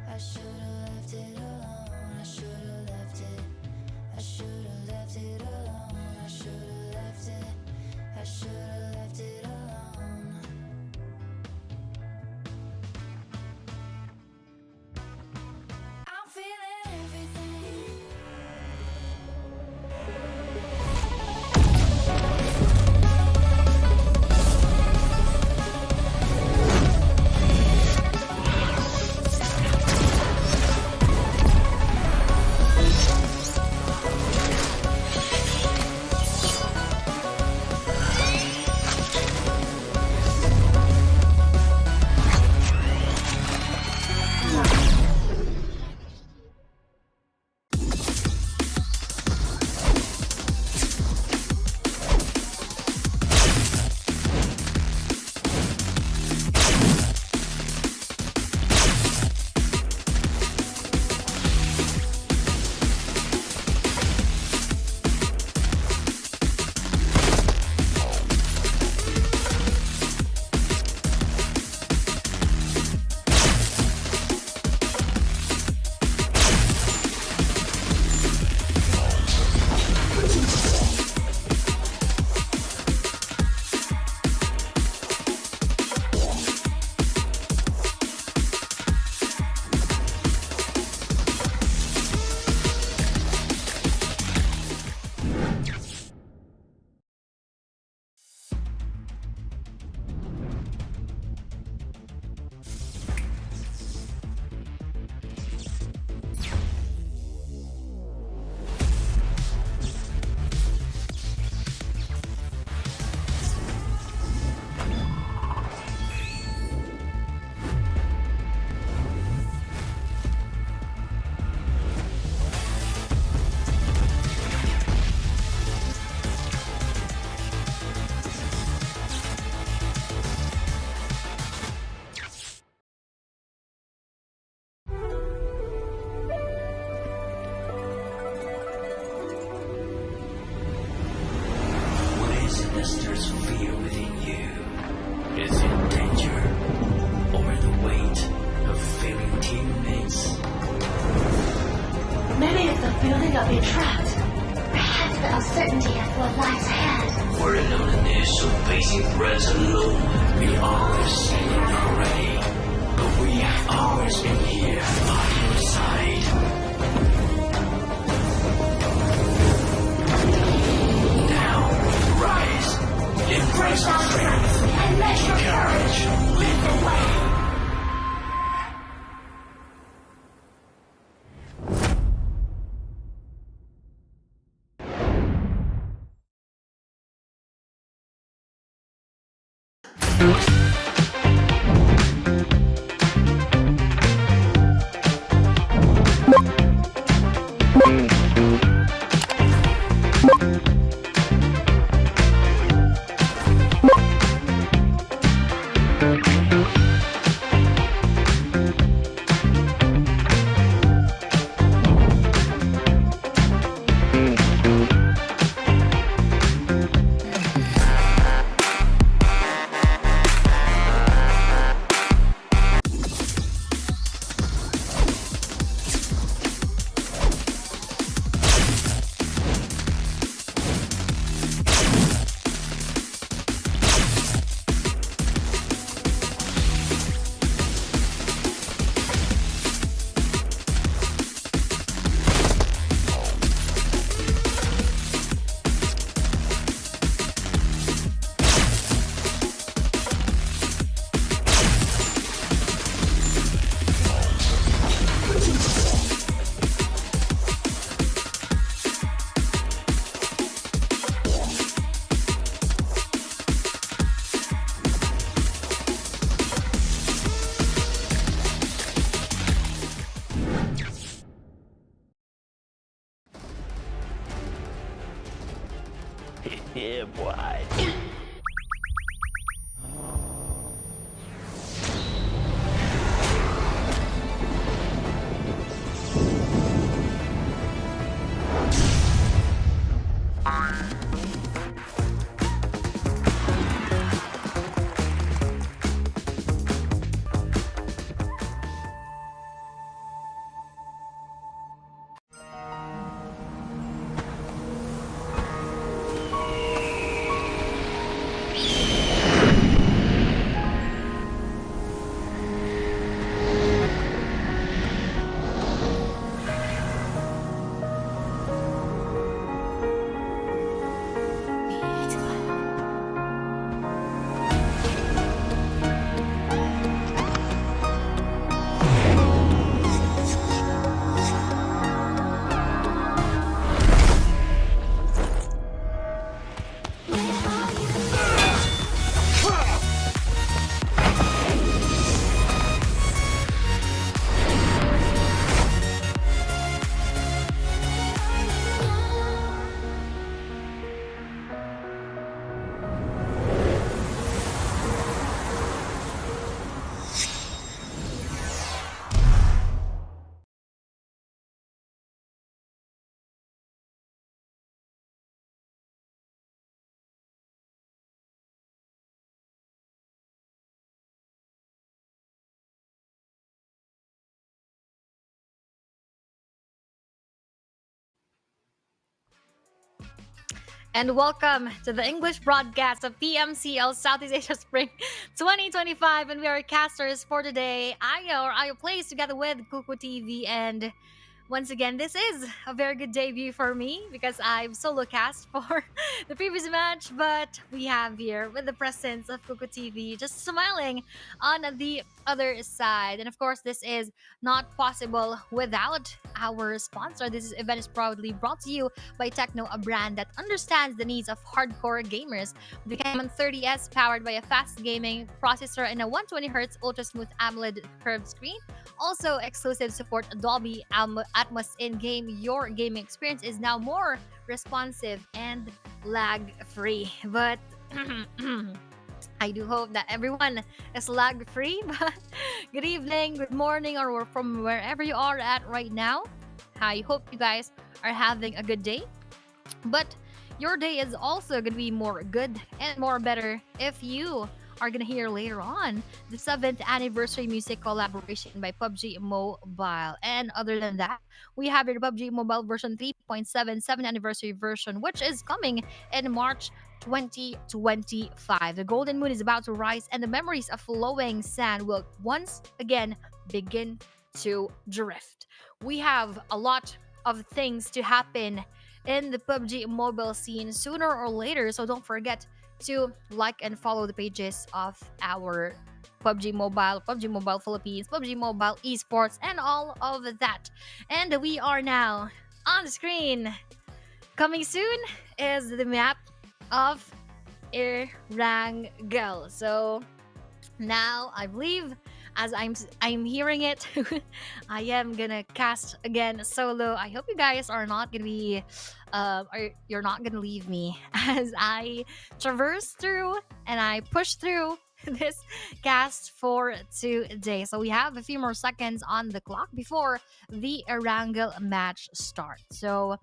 I should've left it alone. I should've left it. I should've left it alone. I should've left it. I should've left it alone. I'm feeling everything. What is it that stirs fear within you? Is it danger or the weight of failing teammates? Maybe it's the feeling of being trapped. Perhaps the uncertainty of what lies ahead. We're not an issue facing threats alone. We always stand already, but we have always been here by your side. Now, rise, embrace our strength, And let your courage, lead the way. Yeah, boy. and welcome to the English broadcast of PMCL Southeast Asia Spring 2025. And we are casters for today. Ayo plays together with Kuku TV, and once again, this is a very good debut for me because I've solo cast for the previous match, but we have here with the presence of Kuku TV just smiling on the other side. And of course, this is not possible without our sponsor. This event is proudly brought to you by Techno, a brand that understands the needs of hardcore gamers. The Canon 30S, powered by a fast gaming processor and a 120Hz ultra smooth AMOLED curved screen. Also, exclusive support Dolby Atmos in-game. Your gaming experience is now more responsive and lag-free. But I do hope that everyone is lag-free. But good evening, good morning, or from wherever you are at right now. I hope you guys are having a good day. But your day is also going to be more good and more better if you are going to hear later on the 7th anniversary music collaboration by PUBG Mobile. And other than that, we have the PUBG Mobile version 3.77 anniversary version, which is coming in March 2025. The golden moon is about to rise, and the memories of flowing sand will once again begin to drift. We have a lot of things to happen in the PUBG mobile scene sooner or later, so don't forget to like and follow the pages of our PUBG Mobile Philippines, PUBG Mobile Esports, and all of that. And we are now on the screen. Coming soon is the map of Erangel. So now I believe, as I'm hearing it, I am gonna cast again solo. I hope you guys are not gonna be you're not gonna leave me as I traverse through and I push through this cast for today. So we have a few more seconds on the clock before the Erangel match starts. So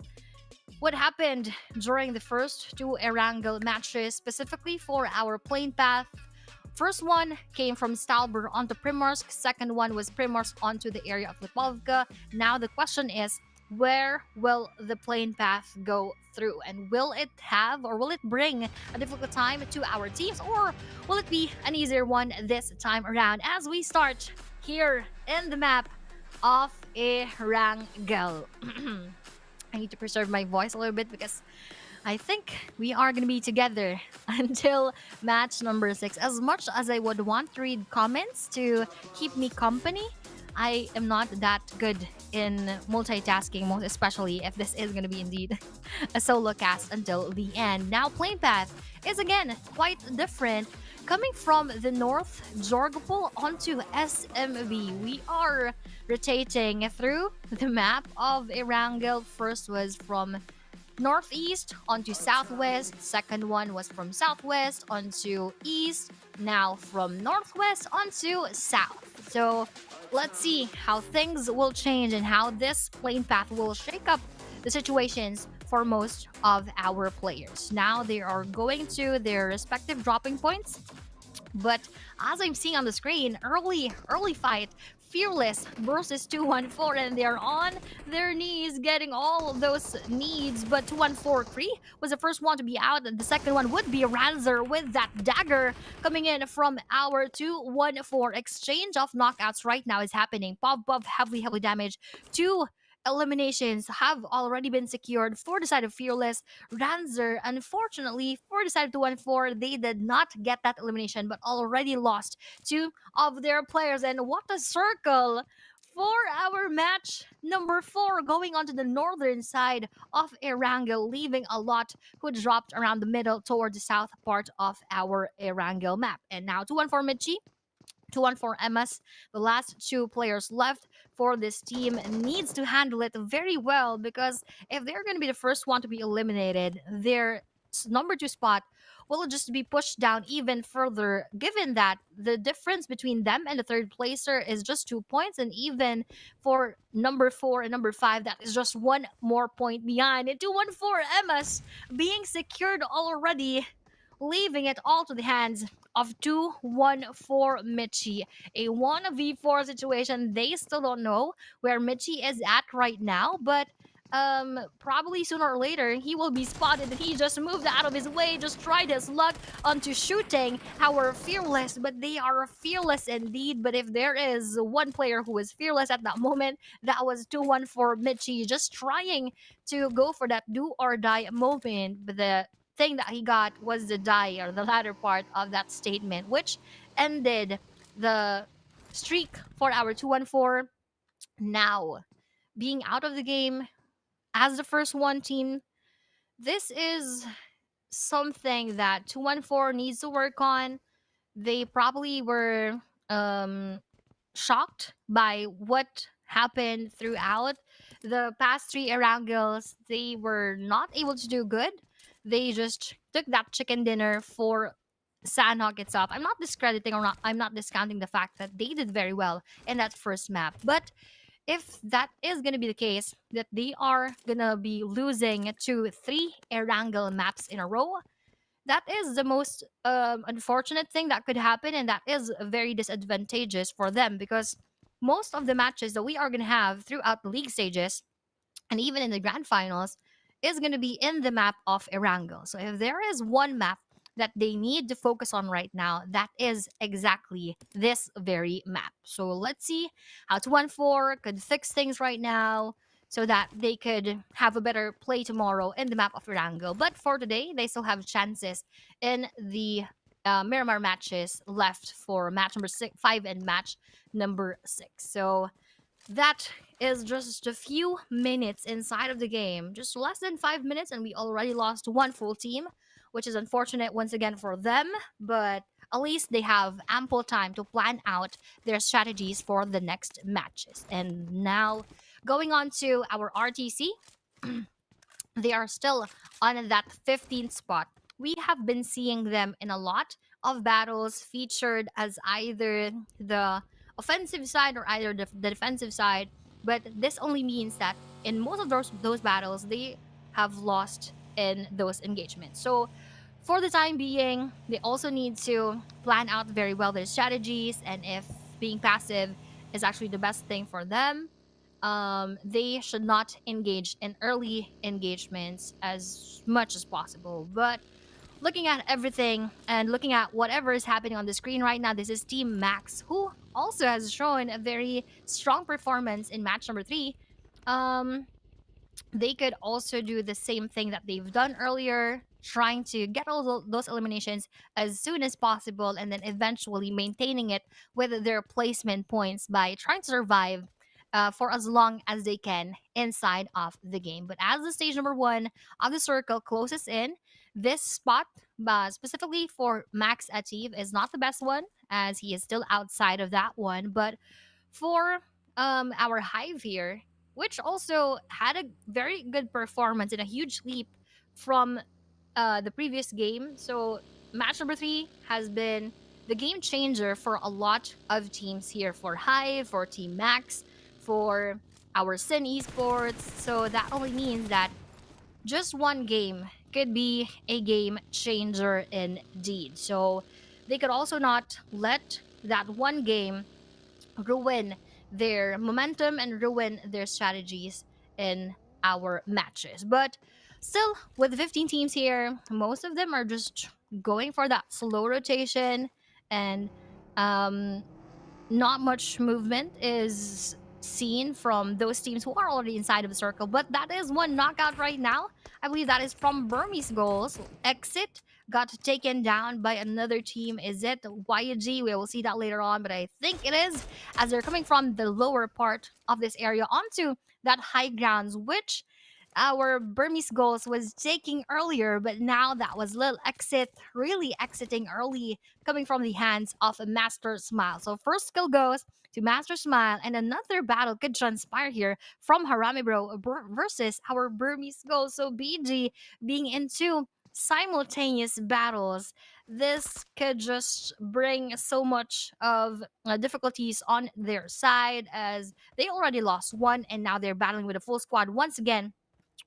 what happened during the first two Erangel matches, specifically for our plane path? First one came from Stalber onto Primorsk. Second one was Primorsk onto the area of Lipovka. Now the question is, where will the plane path go through? And will it have, or will it bring a difficult time to our teams? Or will it be an easier one this time around as we start here in the map of Erangel? I need to preserve my voice a little bit because I think we are going to be together until match number 6. As much as I would want to read comments to keep me company, I am not that good in multitasking, most especially if this is going to be indeed a solo cast until the end. Now, plane path is again quite different. Coming from the north, Jorgopol onto SMV, we are rotating through the map of Erangel. First was from northeast onto southwest. Second one was from southwest onto east. Now from northwest onto south. So let's see how things will change and how this plane path will shake up the situations for most of our players. Now they are going to their respective dropping points. But as I'm seeing on the screen, early fight, Fearless versus 214, and they're on their knees getting all of those needs. But 214 Kree was the first one to be out, and the second one would be Ranzer with that dagger coming in from our 214. Exchange of knockouts right now is happening. Pop heavily damage. Two eliminations have already been secured for the side of Fearless. Ranzer, unfortunately, for the side of 214, they did not get that elimination, but already lost two of their players. And what a circle for our match number 4, going onto the northern side of Erangel, leaving a lot who dropped around the middle towards the south part of our Erangel map. And now 214 Michi, 214 MS, the last two players left for this team, needs to handle it very well, because if they're going to be the first one to be eliminated, their number 2 spot will just be pushed down even further, given that the difference between them and the third placer is just 2 points, and even for number 4 and number 5, that is just 1 more point behind. And 214 MS being secured already, leaving it all to the hands of 214 Michi. A 1v4 situation. They still don't know where Michi is at right now, but probably sooner or later he will be spotted and he just moved out of his way, just tried his luck onto shooting our fearless, but they are fearless indeed. But if there is one player who was fearless at that moment, that was 2-1 for Mitchie, just trying to go for that do or die moment. But the thing that he got was the die, or the latter part of that statement, which ended the streak for our 2-1-4. Now, being out of the game as the first one team, this is something that 214 needs to work on. They probably were um shocked by what happened throughout the past three Erangels. They were not able to do good. They just took that chicken dinner for Sandhawk itself. I'm not discrediting or not, I'm not discounting the fact that they did very well in that first map. But if that is going to be the case, that they are going to be losing to three Erangel maps in a row, that is the most unfortunate thing that could happen, and that is very disadvantageous for them because most of the matches that we are going to have throughout the league stages and even in the grand finals is going to be in the map of Erangel. So if there is one map that they need to focus on right now, that is exactly this very map. So let's see how 214 could fix things right now so that they could have a better play tomorrow in the map of Erangel. But for today, they still have chances in the Miramar matches left for match number 5 and match number 6. So that is just a few minutes inside of the game, just less than 5 minutes, and we already lost one full team, which is unfortunate once again for them. But at least they have ample time to plan out their strategies for the next matches. And now, going on to our RTC, they are still on that 15th spot. We have been seeing them in a lot of battles featured as either the offensive side or either the defensive side, but this only means that in most of those battles they have lost in those engagements. So for the time being, they also need to plan out very well their strategies, and if being passive is actually the best thing for them, they should not engage in early engagements as much as possible. But looking at everything and looking at whatever is happening on the screen right now, this is Team Max, who also has shown a very strong performance in match number 3. Um, they could also do the same thing that they've done earlier, trying to get all those eliminations as soon as possible and then eventually maintaining it with their placement points by trying to survive for as long as they can inside of the game. But as the stage number 1 of the circle closes in, this spot, specifically for Max Ativ, is not the best one as he is still outside of that one. But for our Hive here, which also had a very good performance and a huge leap from the previous game. So match number 3 has been the game changer for a lot of teams here, for Hive, for Team Max, for our Sin Esports. So that only means that just one game could be a game changer indeed. So they could also not let that one game ruin their momentum and ruin their strategies in our matches. But still, with 15 teams here, most of them are just going for that slow rotation, and um, not much movement is seen from those teams who are already inside of the circle. But that is one knockout right now. I believe that is from Burmese goals. Exit got taken down by another team. Is it YG? We will see that later on, but I think it is, as they're coming from the lower part of this area onto that high grounds, which our Burmese goals was taking earlier, but now that was little exit, really exiting early, coming from the hands of a Master Smile. So first kill goes to Master Smile, and another battle could transpire here from Harami Bro versus our Burmese goals. So BG being into simultaneous battles, this could just bring so much of difficulties on their side, as they already lost one and now they're battling with a full squad once again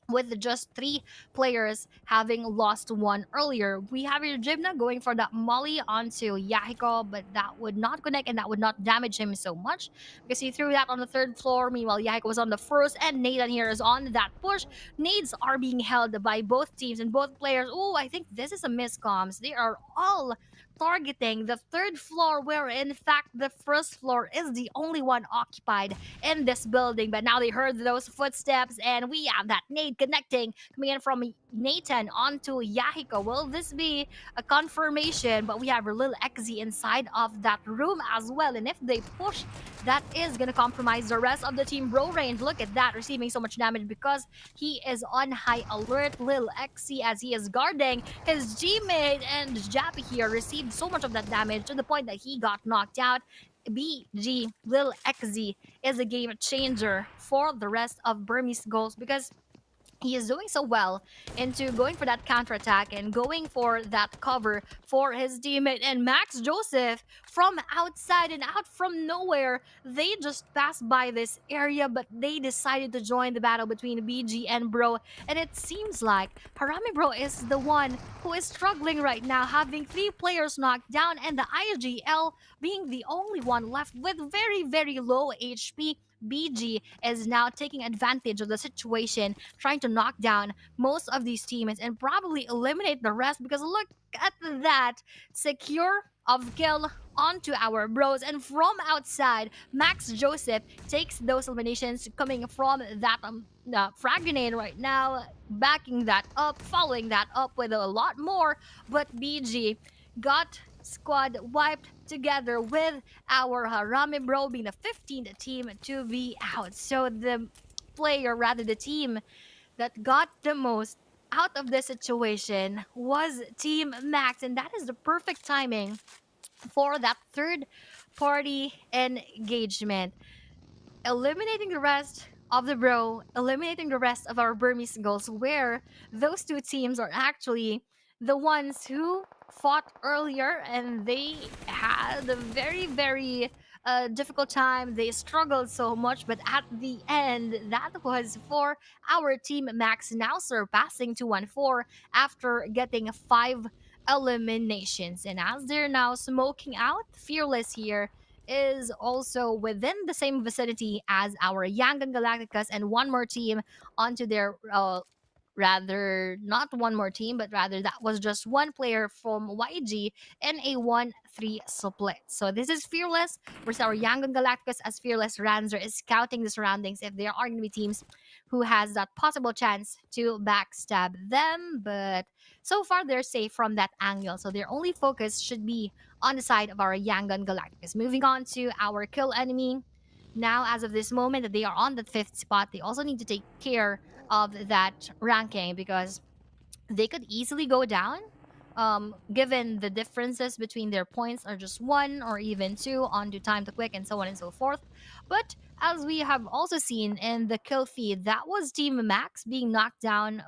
with just three players having lost one earlier. We have here Jibna going for that molly onto Yahiko, but that would not connect and that would not damage him so much because he threw that on the third floor. Meanwhile, Yahiko was on the first, and Nathan here is on that push. Nades are being held by both teams and both players. Oh, I think this is a miscomms. They are all targeting the third floor, where in fact the first floor is the only one occupied in this building. But now they heard those footsteps, and we have that nade connecting, coming in from Nathan onto Yahiko. Will this be a confirmation? But we have a little XZ inside of that room as well. And if they push, that is going to compromise the rest of the team. Bro range, look at that, receiving so much damage because he is on high alert. Lil XC as he is guarding his G-mate, and Jappy here received so much of that damage to the point that he got knocked out. BG Lil XZ is a game changer for the rest of Burmese goals because he is doing so well into going for that counterattack and going for that cover for his teammate. And Max Joseph from outside and out from nowhere, they just passed by this area, but they decided to join the battle between BG and Bro. And it seems like Harami Bro is the one who is struggling right now, having three players knocked down and the IGL being the only one left with very, very low HP. BG is now taking advantage of the situation, trying to knock down most of these teammates and probably eliminate the rest, because look at that secure of kill onto our bros. And from outside, Max Joseph takes those eliminations coming from that frag grenade right now, backing that up, following that up with a lot more. But BG got squad wiped together with our Harame Bro being the 15th team to be out. So the player, rather the team that got the most out of this situation was Team Max, and that is the perfect timing for that third party engagement. Eliminating the rest of the Bro, eliminating the rest of our Burmese goals, where those two teams are actually the ones who fought earlier, and they had a very, very difficult time. They struggled so much, but at the end, that was for our team Max, now surpassing 214 after getting 5 eliminations. And as they're now smoking out, Fearless here is also within the same vicinity as our Yangon Galacticus, and one more team onto their rather not one more team, but rather that was just one player from YG in a 1-3 split. So this is Fearless versus our Yangon Galacticus, as Fearless Ranzer is scouting the surroundings if there are going to be teams who has that possible chance to backstab them. But so far they're safe from that angle, so their only focus should be on the side of our Yangon Galacticus. Moving on to our kill enemy. Now, as of this moment, that they are on the 5th spot, they also need to take care of that ranking because they could easily go down, given the differences between their points are just 1 or even 2 onto time to quick and so on and so forth. But as we have also seen in the kill feed, that was Team Max being knocked down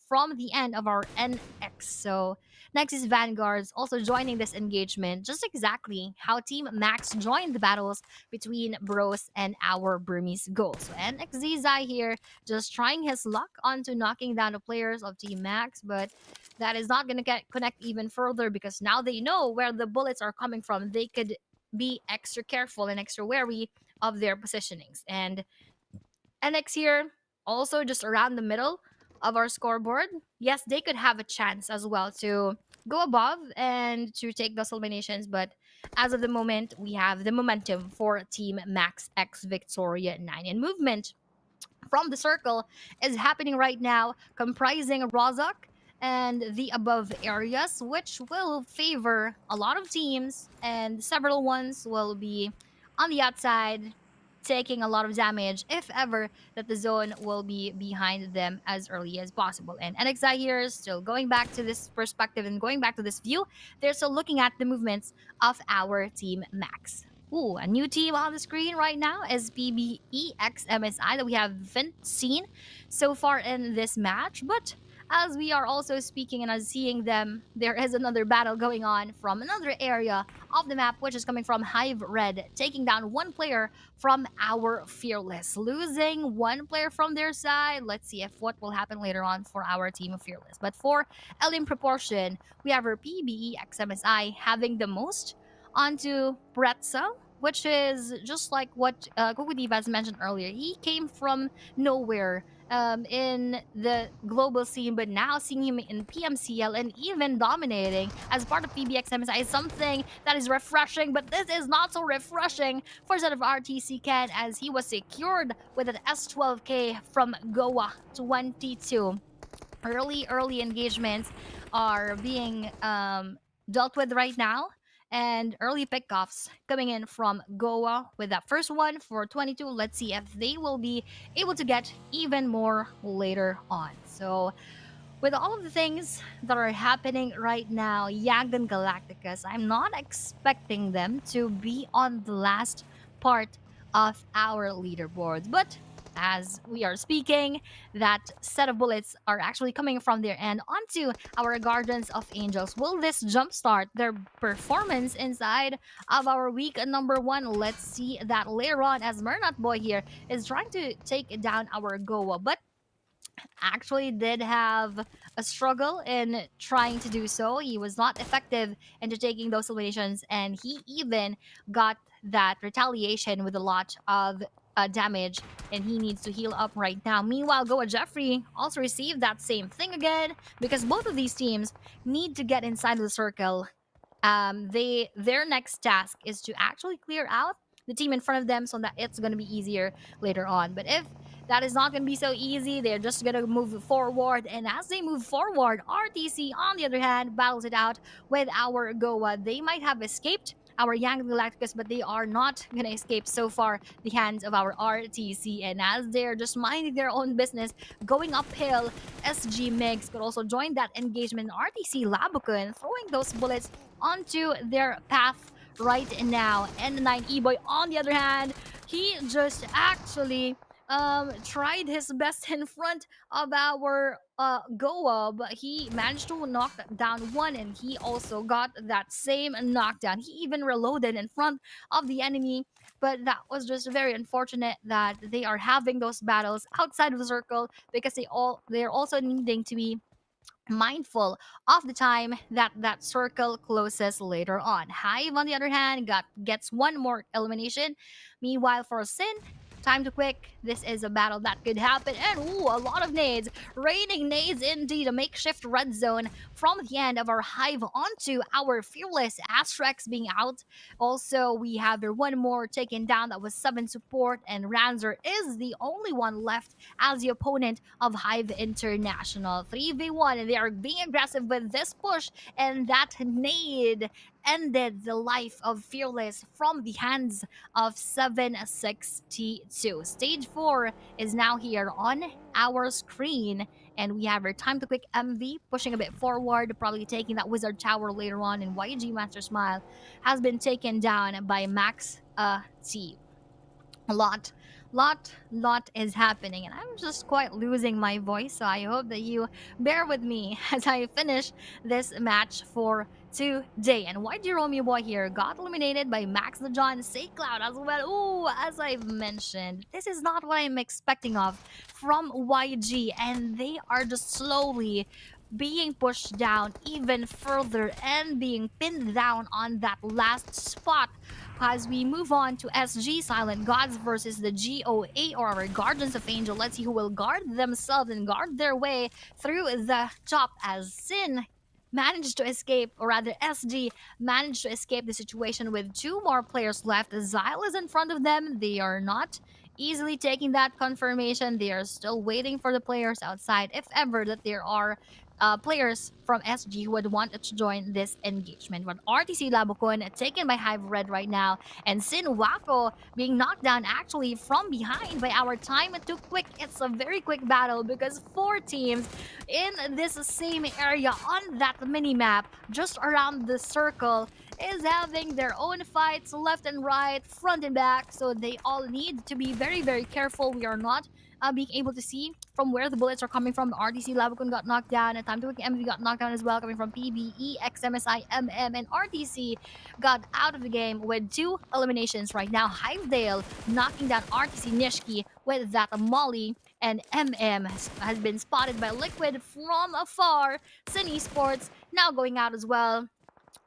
from the end of our NX. So next is Vanguards also joining this engagement, just exactly how Team Max joined the battles between Bros and our Burmese goals. So NX Zai here just trying his luck onto knocking down the players of Team Max, but that is not going to connect even further because now they know where the bullets are coming from. They could be extra careful and extra wary of their positionings. And NX here also just around the middle of our scoreboard. Yes, they could have a chance as well to go above and to take those eliminations, but as of the moment, we have the momentum for Team Max X Victoria 9. And movement from the circle is happening right now, comprising Rozak and the above areas, which will favor a lot of teams, and several ones will be on the outside taking a lot of damage if ever that the zone will be behind them as early as possible. And NXI here is still going back to this perspective and going back to this view. They're still looking at the movements of our Team Max. Ooh, a new team on the screen right now is PBEXMSI that we haven't seen so far in this match. But as we are also speaking and as seeing them, there is another battle going on from another area of the map, which is coming from Hive Red, taking down one player from our Fearless, losing one player from their side. Let's see if what will happen later on for our team of Fearless. But for Elim Proportion, we have our PBE XMSI having the most onto Pretzel, which is just like what Kukudiva has mentioned earlier. He came from nowhere in the global scene, but now seeing him in PMCL and even dominating as part of PBXMSI is something that is refreshing, but this is not so refreshing for set of RTC Ken as he was secured with an S12K from Goa 22. Early engagements are being dealt with right now, and early pickoffs coming in from Goa with that first one for 22. Let's see if they will be able to get even more later on. So with all of the things that are happening right now, Yagdan Galacticus, I'm not expecting them to be on the last part of our leaderboards. But as we are speaking, that set of bullets are actually coming from their end onto our Guardians of Angels. Will this jumpstart their performance inside of our week number 1? Let's see that later on as Mernat Boy here is trying to take down our Goa. But actually did have a struggle in trying to do so. He was not effective into taking those eliminations, and he even got that retaliation with a lot of damage, and he needs to heal up right now. Meanwhile, Goa Jeffrey also received that same thing again because both of these teams need to get inside of the circle. Their next task is to actually clear out the team in front of them so that it's going to be easier later on. But if that is not going to be so easy, they're just going to move forward. And as they move forward, RTC, on the other hand, battles it out with our Goa. They might have escaped our Young Galacticus, but they are not going to escape so far the hands of our RTC. And as they're just minding their own business, going uphill, SG Migs could also join that engagement. RTC Labukun throwing those bullets onto their path right now. And the 9 E-Boy, on the other hand, he just actually tried his best in front of our Goa, but he managed to knock down one, and he also got that same knockdown. He even reloaded in front of the enemy, but that was just very unfortunate that they are having those battles outside of the circle because they're also needing to be mindful of the time that that circle closes later on. Hive, on the other hand, gets one more elimination. Meanwhile, for Sin, time to quick. This is a battle that could happen. And ooh, a lot of nades. Raining nades indeed. A makeshift red zone from the end of our Hive onto our Fearless Astrex being out. Also, we have one more taken down. That was 7 support. And Ranzer is the only one left as the opponent of Hive International. 3v1. And they are being aggressive with this push. And that nade ended the life of Fearless from the hands of 762. Stage 4 is now here on our screen, and we have our time to quick MV pushing a bit forward, probably taking that Wizard Tower later on, and YG Master Smile has been taken down by Max T. A lot is happening, and I'm just quite losing my voice, so I hope that you bear with me as I finish this match for today. And YG Romeo Boy here got eliminated by Max the John Say Cloud as well. Ooh, as I've mentioned, this is not what I'm expecting of from YG, and they are just slowly being pushed down even further and being pinned down on that last spot as we move on to SG Silent Gods versus the GOA, or our Guardians of Angel. Let's see who will guard themselves and guard their way through the top, as Sin managed to escape, or rather SG managed to escape the situation with 2 more players left. Zyle is in front of them. They are not easily taking that confirmation. They are still waiting for the players outside, if ever that there are players from SG who would want to join this engagement. But RTC Labukon taken by Hive Red right now, and Sin Wako being knocked down actually from behind by our time to quick. It's a very quick battle because 4 teams in this same area on that mini map just around the circle, is having their own fights left and right, front and back. So they all need to be very, very careful. We are not being able to see from where the bullets are coming from. RTC Labacon got knocked down, and Time to Wiki MV got knocked down as well, coming from PBE, XMSI, MM, and RTC got out of the game with 2 eliminations right now. Hivedale knocking down RTC Nishki with that Molly, and MM has been spotted by Liquid from afar. Sin Esports now going out as well.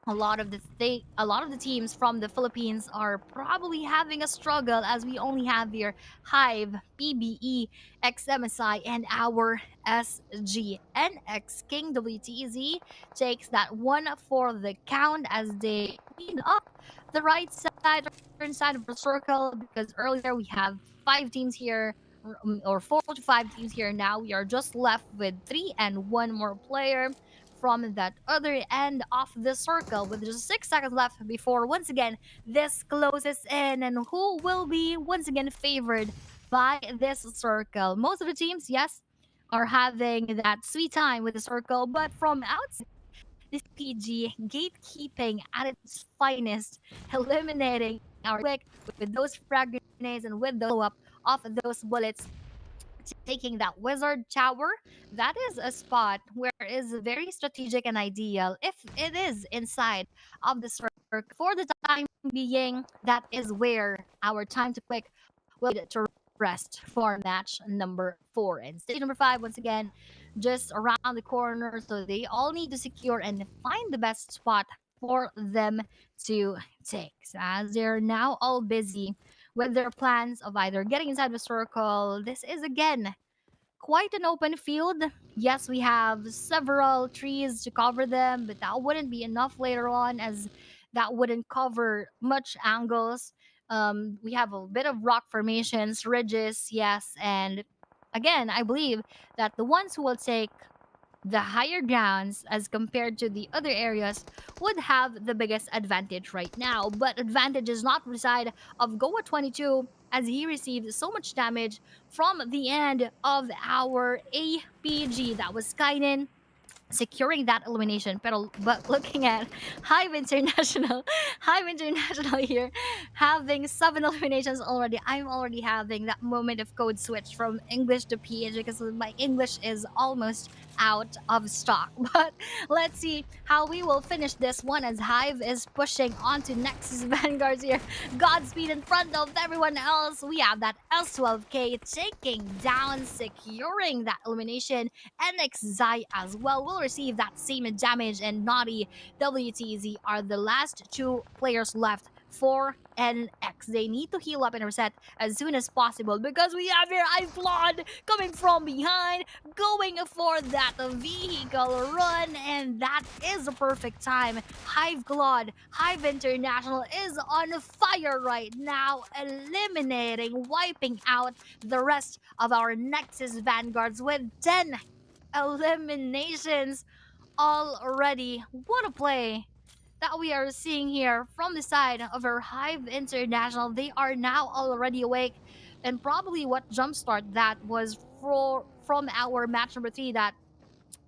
A lot of the teams from the Philippines are probably having a struggle, as we only have here Hive, PBE, XMSI, and our SG. NX King WTZ takes that one for the count as they clean up the right side or inside of the circle, because earlier we have 5 teams here, or 4 to 5 teams here. Now we are just left with 3 and 1 more player from that other end of the circle, with just 6 seconds left before once again this closes in. And who will be once again favored by this circle? Most of the teams, yes, are having that sweet time with the circle, but from outside, this PG gatekeeping at its finest, eliminating our quick with those frag grenades and with the blow up of those bullets, taking that wizard tower. That is a spot where it is very strategic and ideal if it is inside of the circle. For the time being, that is where our time to quick will be to rest for match number 4. And stage number 5, once again, just around the corner. So they all need to secure and find the best spot for them to take. So as they're now all busy with their plans of either getting inside the circle, this is again quite an open field. Yes, we have several trees to cover them, but that wouldn't be enough later on, as that wouldn't cover much angles. We have a bit of rock formations, ridges, yes, and again, I believe that the ones who will take the higher grounds as compared to the other areas would have the biggest advantage right now. But advantage is not the side of Goa 22, as he received so much damage from the end of our APG. That was Skynin securing that elimination. But looking at Hive International, Hive International here having 7 eliminations already. I'm already having that moment of code switch from English to PH because my English is almost out of stock. But let's see how we will finish this one, as Hive is pushing onto Nexus Vanguards here. Godspeed in front of everyone else. We have that S12K taking down, securing that elimination. NX Zai as well will receive that same damage, and Naughty WTZ are the last 2 players left for NX. They need to heal up and reset as soon as possible, because we have here Iflod coming from behind, going for that vehicle run, and that is a perfect time. Hive Claude, Hive International is on fire right now, eliminating, wiping out the rest of our Nexus Vanguards with 10 eliminations already. What a play that we are seeing here from the side of our Hive International. They are now already awake, and probably what jumpstart that was from our match number 3, that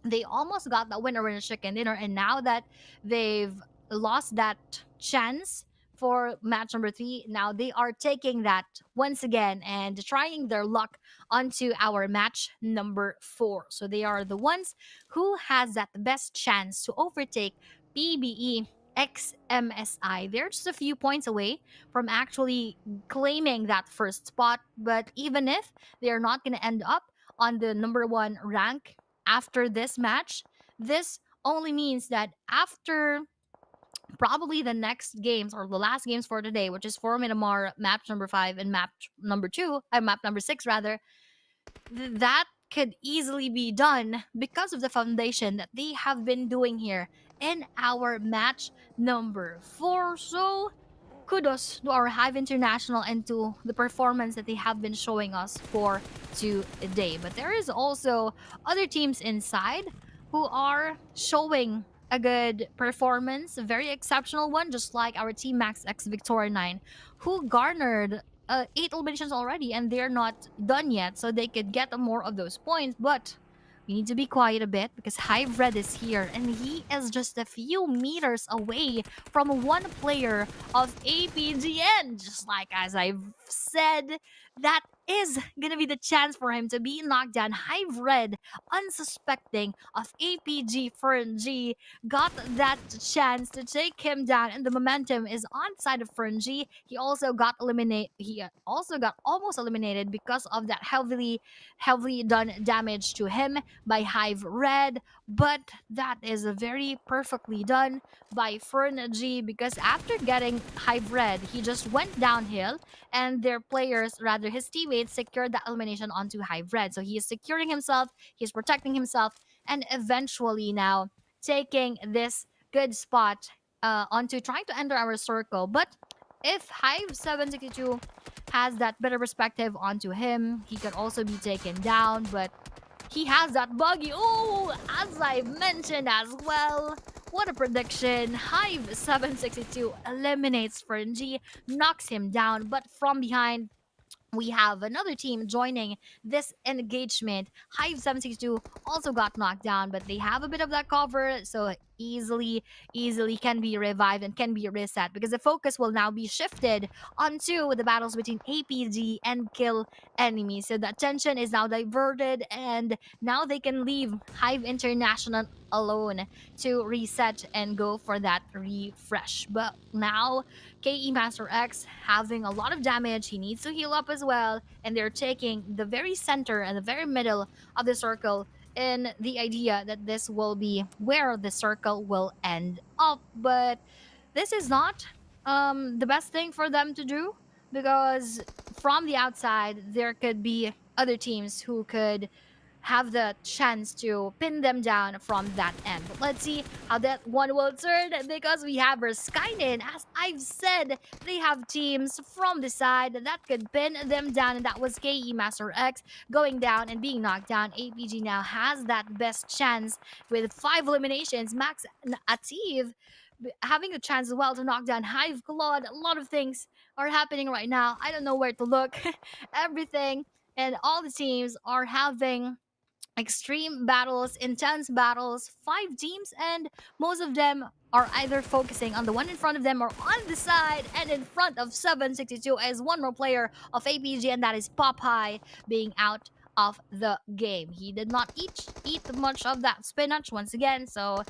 they almost got that winner in a chicken dinner, and now that they've lost that chance for match number 3, now they are taking that once again and trying their luck onto our match number 4. So they are the ones who has that best chance to overtake PBE XMSI. They're just a few points away from actually claiming that first spot, but even if they're not going to end up on the number 1 rank after this match, this only means that after probably the next games or the last games for today, which is for Miramar map number 5 and map number 6 rather, that could easily be done because of the foundation that they have been doing here in our match number 4. So kudos to our Hive International and to the performance that they have been showing us for today. But there is also other teams inside who are showing a good performance, a very exceptional one, just like our Team Max X Victoria 9, who garnered 8 eliminations already, and they're not done yet, so they could get more of those points. But You need to be quiet a bit because Hive Red is here and he is just a few meters away from one player of APGN. Just like as I've said, that is gonna be the chance for him to be knocked down. Hive Red, unsuspecting of APG Fern G, got that chance to take him down, and the momentum is on side of Fern G. He also got eliminated. He also got almost eliminated because of that heavily done damage to him by Hive Red. But that is very perfectly done by Fern G because after getting Hive Red, he just went downhill and their players, rather his teammates, secured the elimination onto Hive Red. So he is securing himself, he's protecting himself, and eventually now taking this good spot onto trying to enter our circle. But if Hive 762 has that better perspective onto him, he could also be taken down, but he has that buggy. Oh, as I mentioned as well. What a prediction. Hive 762 eliminates Ferngy, knocks him down, but from behind, we have another team joining this engagement. Hive 762 also got knocked down, but they have a bit of that cover, so easily can be revived and can be reset because the focus will now be shifted onto the battles between APG and Kill Enemy. So the attention is now diverted, and now they can leave Hive International alone to reset and go for that refresh. But now KE Master X having a lot of damage. He needs to heal up as well. And they're taking the very center and the very middle of the circle in the idea that this will be where the circle will end up. But this is not the best thing for them to do because from the outside, there could be other teams who could have the chance to pin them down from that end. But let's see how that one will turn because we have our Skynet. As I've said, they have teams from the side that could pin them down, and that was KE Master X going down and being knocked down. APG now has that best chance with 5 eliminations. Max Ativ having a chance as well to knock down Hive Claude. A lot of things are happening right now. I don't know where to look. Everything and all the teams are having extreme battles, intense battles, 5 teams, and most of them are either focusing on the one in front of them or on the side. And in front of 762 is one more player of APG, and that is Popeye being out of the game. He did not eat much of that spinach once again, so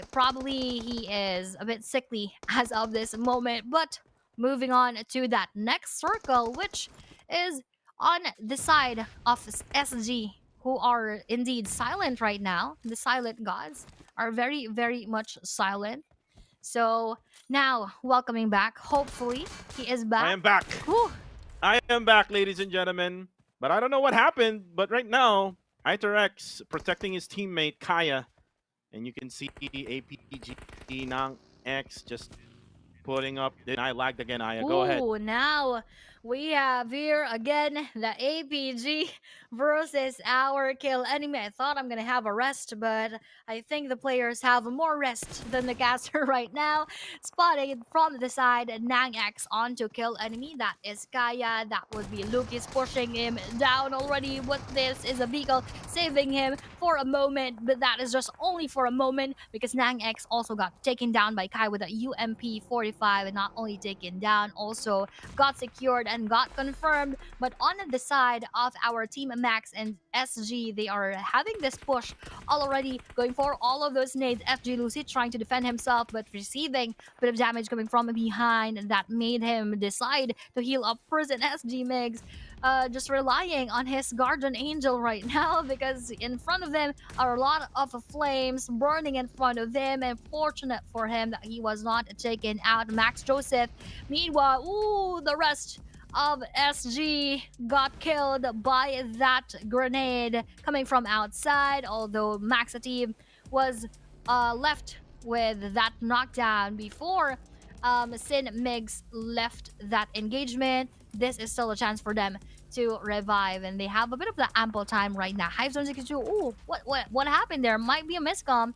probably he is a bit sickly as of this moment. But moving on to that next circle, which is on the side of SG, who are indeed silent right now. The silent gods are very, very much silent. So now, welcoming back. Hopefully, he is back. I am back. Whew. I am back, ladies and gentlemen. But I don't know what happened. But right now, IterX protecting his teammate Kaya. And you can see APG Nang X just putting up. I lagged again, Aya. Go ahead. Ooh, now we have here again the APG versus our Kill Enemy. I thought I'm gonna have a rest, but I think the players have more rest than the caster right now. Spotting from the side, Nang X onto Kill Enemy. That is Kaya. That would be Lucas pushing him down already. What this is a vehicle saving him for a moment, but that is just only for a moment because Nang X also got taken down by Kai with a UMP 45, and not only taken down, also got secured and got confirmed. But on the side of our team Max and SG, they are having this push already, going for all of those nades. FG Lucy trying to defend himself, but receiving a bit of damage coming from behind, and that made him decide to heal up first. And SG Migs just relying on his guardian angel right now because in front of him are a lot of flames burning in front of him, and fortunate for him that he was not taken out. Max Joseph, meanwhile, ooh, the rest of SG got killed by that grenade coming from outside, although Max Ativ was left with that knockdown before Sin Migs left that engagement. This is still a chance for them to revive, and they have a bit of the ample time right now. Hive 762, ooh, what happened there? Might be a miscom.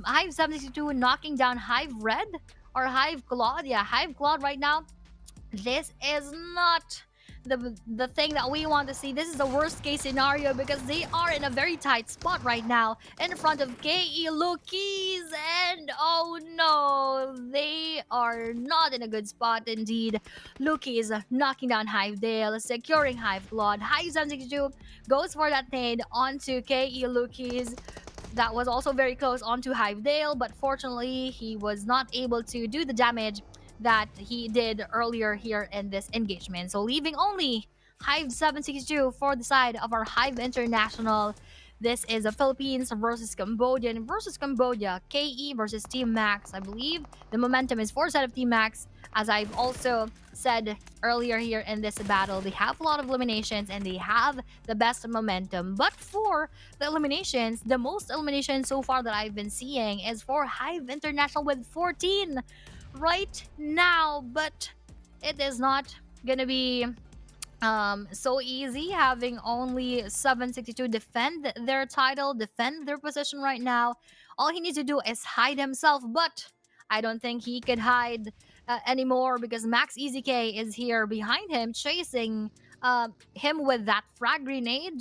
Hive 762 knocking down Hive Red or Hive Claude. Yeah, Hive Claude right now. This is not the thing that we want to see. This is the worst case scenario because they are in a very tight spot right now in front of KE Lookies, and oh no, they are not in a good spot indeed. Lookies knocking down Hivedale, securing Hive Blood. Hive 762 goes for that nade onto KE Lookies. That was also very close onto Hivedale, but fortunately he was not able to do the damage that he did earlier here in this engagement. So leaving only Hive 762 for the side of our Hive International. This is a Philippines versus Cambodian versus Cambodia. KE versus Team Max. I believe the momentum is for side of Team Max. As I've also said earlier here in this battle, they have a lot of eliminations and they have the best momentum. But for the eliminations, the most eliminations so far that I've been seeing is for Hive International with 14 right now. But it is not gonna be so easy having only 762 defend their title, defend their position right now. All he needs to do is hide himself, but I don't think he could hide anymore because Max EZK is here behind him chasing him with that frag grenade.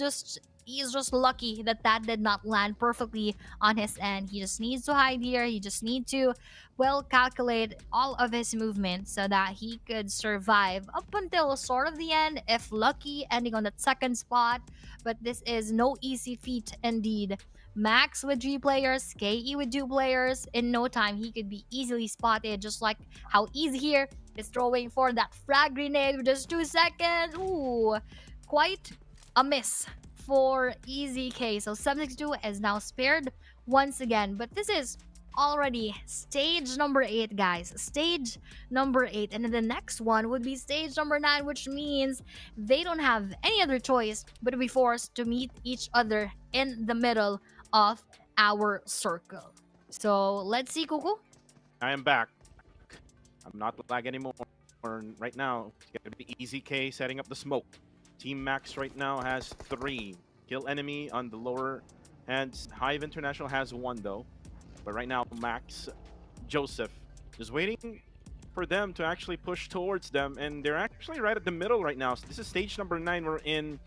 He's just lucky that that did not land perfectly on his end. He just needs to hide here. He just needs to well calculate all of his movements so that he could survive up until sort of the end, if lucky, ending on that second spot. But this is no easy feat indeed. Max with 3 players, KE with 2 players. In no time, he could be easily spotted, just like how Easy here is throwing for that frag grenade with just 2 seconds. Ooh, quite a miss for EZK. So 762 is now spared once again. But this is already stage number 8, guys. Stage number 8. And then the next one would be stage number 9, which means they don't have any other choice but to be forced to meet each other in the middle of our circle. So let's see, Kuku. I am back. I'm not lag anymore. Right now, it's going to be EZK setting up the smoke. Team Max right now has 3. Kill enemy on the lower hands. Hive International has 1 though. But right now, Max, Joseph is waiting for them to actually push towards them. And they're actually right at the middle right now. So this is stage number 9 we're in.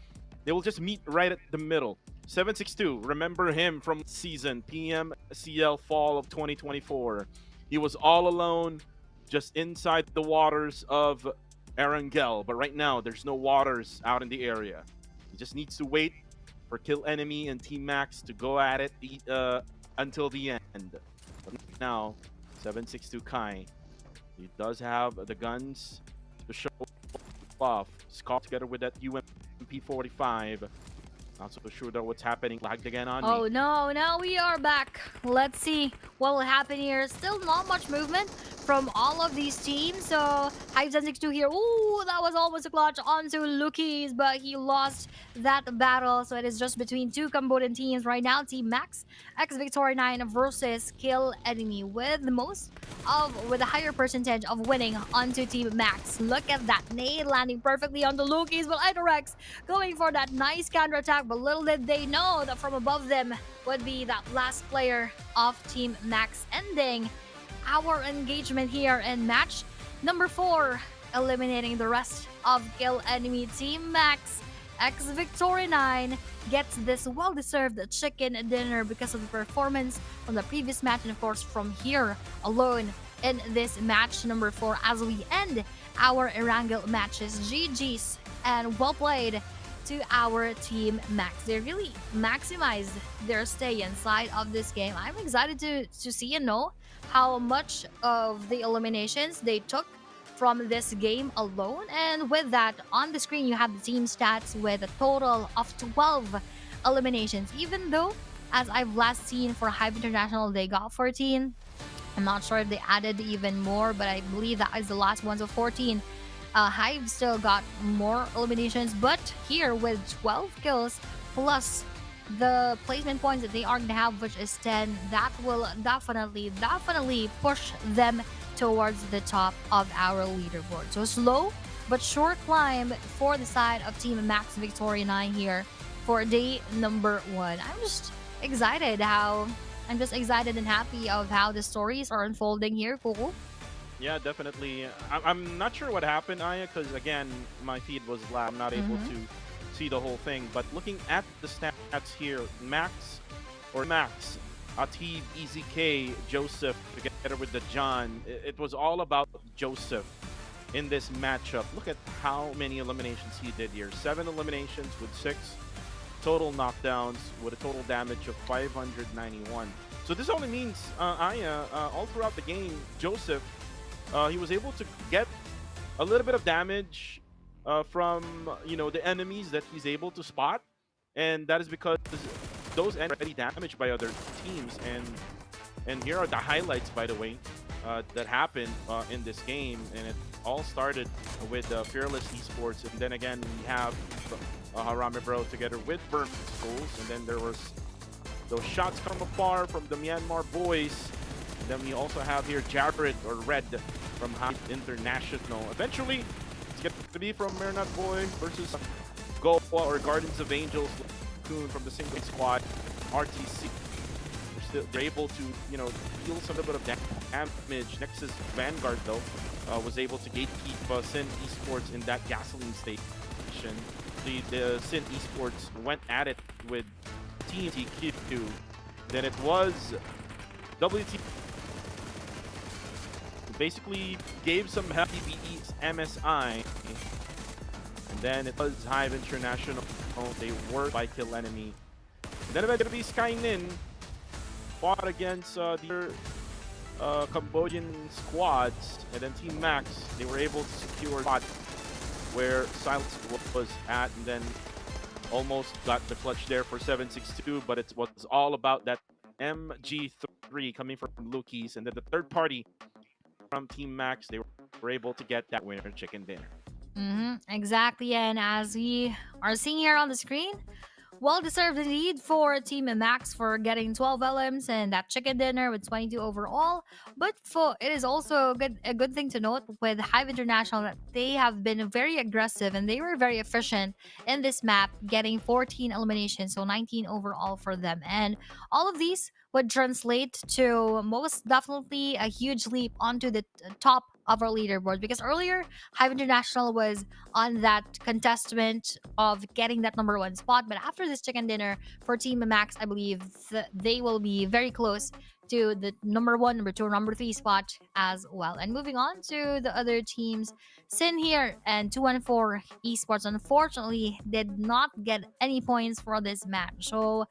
They will just meet right at the middle. 762, remember him from season PMCL fall of 2024. He was all alone, just inside the waters of Erangel. But right now, there's no waters out in the area. He just needs to wait for Kill Enemy and Team Max to go at it until the end. But now, 762 Kai, he does have the guns to show off. Scott together with that UMP45. Not so sure though what's happening. Lagged again on Oh me. no, now we are back. Let's see what will happen here. Still not much movement from all of these teams. So Hive 762 here. Ooh, that was almost a clutch onto Lukis, but he lost that battle. So it is just between 2 Cambodian teams right now. Team Max X Victoria 9 versus Kill Enemy with a higher percentage of winning onto Team Max. Look at that nade landing perfectly on the Lukis, but Idorex going for that nice counter attack. But little did they know that from above them would be that last player of Team Max, ending our engagement here in match number 4, eliminating the rest of Kill Enemy. Team Max X Victoria 9 gets this well-deserved chicken dinner because of the performance from the previous match, and of course from here alone in this match number 4 as we end our Erangel matches. GG's and well played to our Team Max. They really maximized their stay inside of this game. I'm excited to see and know how much of the eliminations they took from this game alone. And with that, on the screen you have the team stats with a total of 12 eliminations. Even though, as I've last seen for Hive International, they got 14. I'm not sure if they added even more, but I believe that is the last one, so 14. Hive still got more eliminations, but here with 12 kills plus the placement points that they are going to have, which is 10, that will definitely push them towards the top of our leaderboard. So slow but sure climb for the side of Team Max Victoria 9 here for day number 1. I'm just excited and happy of how the stories are unfolding here. Cool. Yeah, definitely. I'm not sure what happened, Aya, because again, my feed was lag. I'm not able Mm-hmm. to see the whole thing. But looking at the stats here, Max, Atib, Easy K, Joseph, together with the John, it was all about Joseph in this matchup. Look at how many eliminations he did here. 7 eliminations with 6 total knockdowns with a total damage of 591. So this only means, Aya, all throughout the game, Joseph, he was able to get a little bit of damage from the enemies that he's able to spot, and that is because those enemies are already damaged by other teams. And here are the highlights, by the way, that happened in this game, and it all started with Fearless Esports, and then again we have Harame Bro together with Burnt Schools, and then there was those shots from afar from the Myanmar boys. And then we also have here Jared or Red from High International. Eventually, it's going to be from Marinat Boy versus Goa or Guardians of Angels Coon from the single squad. RTC. They're able to, deal some bit of damage. Nexus Vanguard, though, was able to gatekeep Sin Esports in that gasoline station. The Sin Esports went at it with Team TQ. Then it was WT basically gave some help to BE's MSI. And then it was Hive International. They were by Kill Enemy. And then eventually Skynin fought against the Cambodian squads, and then Team Max, they were able to secure a spot where Silence was at, and then almost got the clutch there for 762, but it was all about that MG3 coming from Lukis, and then the third party from Team Max, they were able to get that winner chicken dinner. Exactly, and as we are seeing here on the screen, well-deserved indeed for Team Max for getting 12 LMs and that chicken dinner with 22 overall. But it is also a good thing to note with Hive International that they have been very aggressive and they were very efficient in this map, getting 14 eliminations, so 19 overall for them. And all of these would translate to most definitely a huge leap onto the top of our leaderboard, because earlier Hive International was on that contestment of getting that number 1 spot, but after this chicken dinner for Team Max, I believe they will be very close to the number 1, number 2, number 3 spot as well. And moving on to the other teams, Sin here and 214 Esports unfortunately did not get any points for this match. So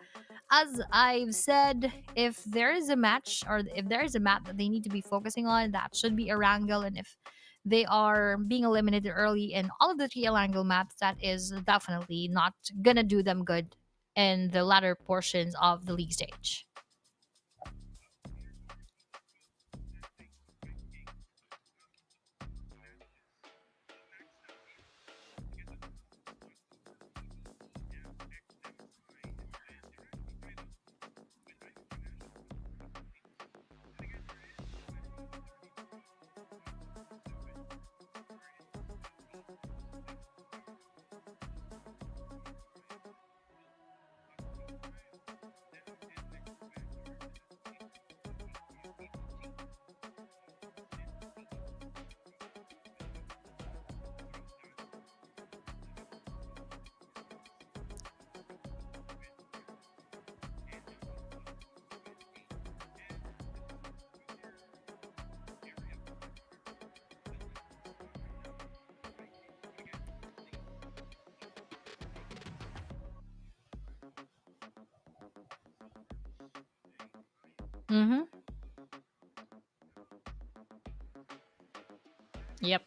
as I've said, if there is a match or if there is a map that they need to be focusing on, that should be Erangel. And if they are being eliminated early in all of the 3 Erangel maps, that is definitely not gonna do them good in the latter portions of the league stage. Mm-hmm. Yep.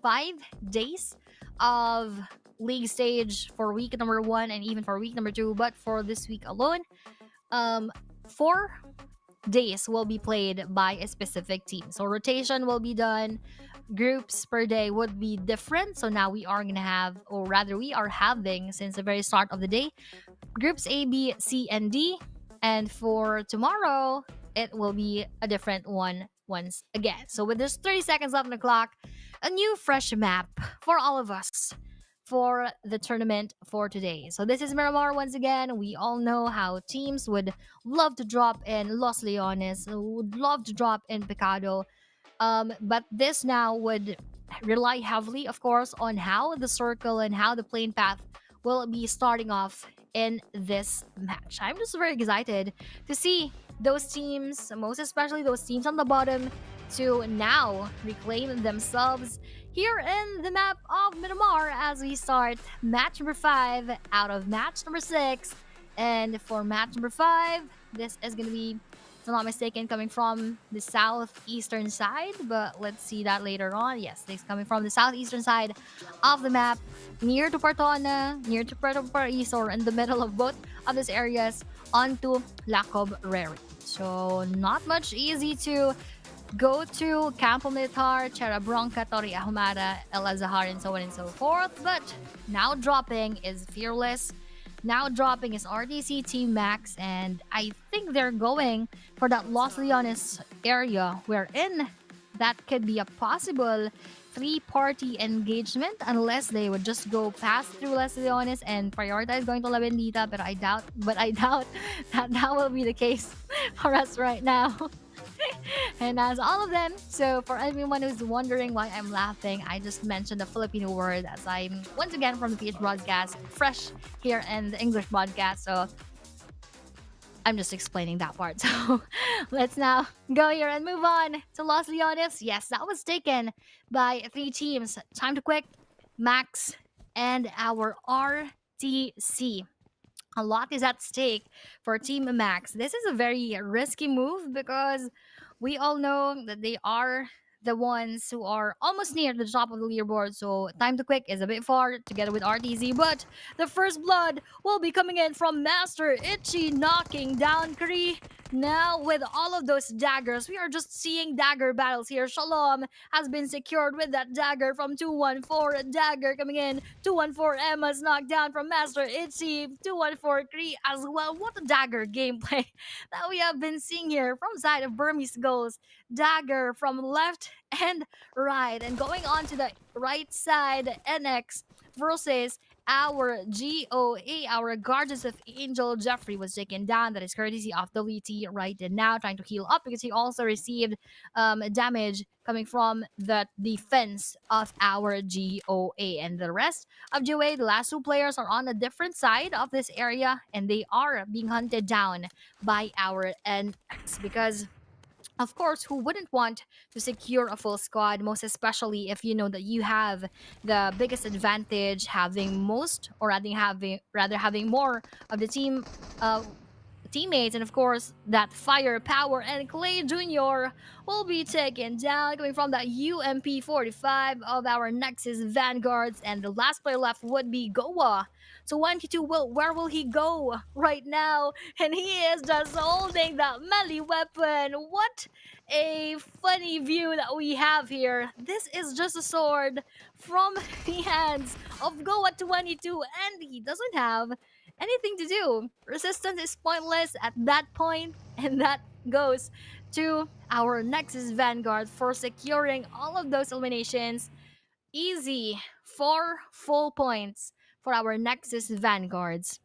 5 days of league stage for week number 1 and even for week number 2, but for this week alone, um 4 days will be played by a specific team. So rotation will be done. Groups per day would be different. So now we are gonna have, or rather we are having since the very start of the day, groups A, B, C, and D. And for tomorrow, it will be a different one once again. So with this 30 seconds left on the clock, a new fresh map for all of us for the tournament for today. So this is Miramar once again. We all know how teams would love to drop in Los Leones, would love to drop in Picado. But this now would rely heavily, of course, on how the circle and how the plane path will be starting off in this match. I'm just very excited to see those teams, most especially those teams on the bottom, to now reclaim themselves here in the map of Miramar as we start match number 5 out of match number 6. And for match number 5, this is going to be, if I'm not mistaken, coming from the southeastern side, but let's see that later on. Yes, this is coming from the southeastern side of the map, near to Partona, near to Puerto Paris, or in the middle of both of these areas, onto Lacob Rary. So not much easy to go to Campo Militar, Cherabronca, Torre Ahumada, El Azahar, and so on and so forth. But now dropping is Fearless. Now dropping is RTC Team Max, and I think they're going for that Los Leones area, wherein that could be a possible 3-party engagement, unless they would just go past through Los Leones and prioritize going to La Bendita. But I doubt that will be the case for us right now. And as all of them, so for everyone who's wondering why I'm laughing, I just mentioned the Filipino word as I'm once again from the PH broadcast, fresh here in the English broadcast. So I'm just explaining that part. So let's now go here and move on to Los Leones. Yes, that was taken by 3 teams. Time to Quick, Max, and our RTC. A lot is at stake for Team Max. This is a very risky move because we all know that they are the ones who are almost near the top of the leaderboard. So Time to Quick is a bit far together with RTZ. But the first blood will be coming in from Master Itchy, knocking down Kree. Now with all of those daggers, we are just seeing dagger battles here. Shalom has been secured with that dagger from 214. Dagger coming in. 214 Emma's knocked down from Master Itchy. 214 Kree as well. What a dagger gameplay that we have been seeing here from side of Burmese Goals. Dagger from left and right. And going on to the right side, NX versus our GOA, our Guardians of Angel. Jeffrey was taken down. That is courtesy of WT right now, trying to heal up because he also received damage coming from the defense of our GOA. And the rest of GOA, the last 2 players, are on a different side of this area, and they are being hunted down by our NX because, of course, who wouldn't want to secure a full squad, most especially if you know that you have the biggest advantage having most, or rather having more of the teammates, and of course, that firepower. And Clay Jr. will be taken down, coming from that UMP 45 of our Nexus Vanguards. And the last player left would be Goa. So 1v2 where will he go right now? And he is just holding that melee weapon. What a funny view that we have here. This is just a sword from the hands of Goa 22, and he doesn't have anything to do. Resistance is pointless at that point, and that goes to our Nexus Vanguard for securing all of those eliminations. Easy 4 full points for our Nexus Vanguards.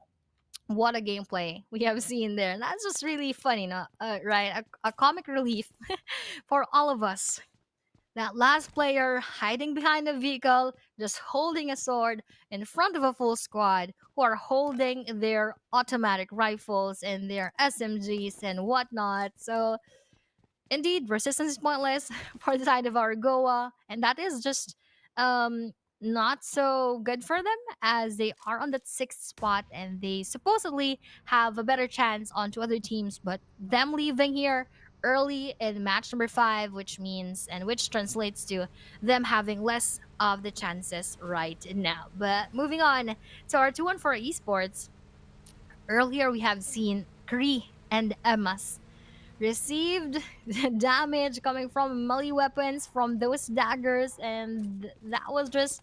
What a gameplay we have seen there. That's just really funny, no? Right? A comic relief for all of us. That last player hiding behind a vehicle, just holding a sword in front of a full squad who are holding their automatic rifles and their SMGs and whatnot. So indeed, resistance is pointless for the side of our Goa, and that is just um not so good for them as they are on that sixth spot and they supposedly have a better chance onto other teams, but them leaving here early in match number 5, which means and which translates to them having less of the chances right now. But moving on to our 2-1 for esports, earlier we have seen Kree and Emmas received damage coming from melee weapons from those daggers, and that was just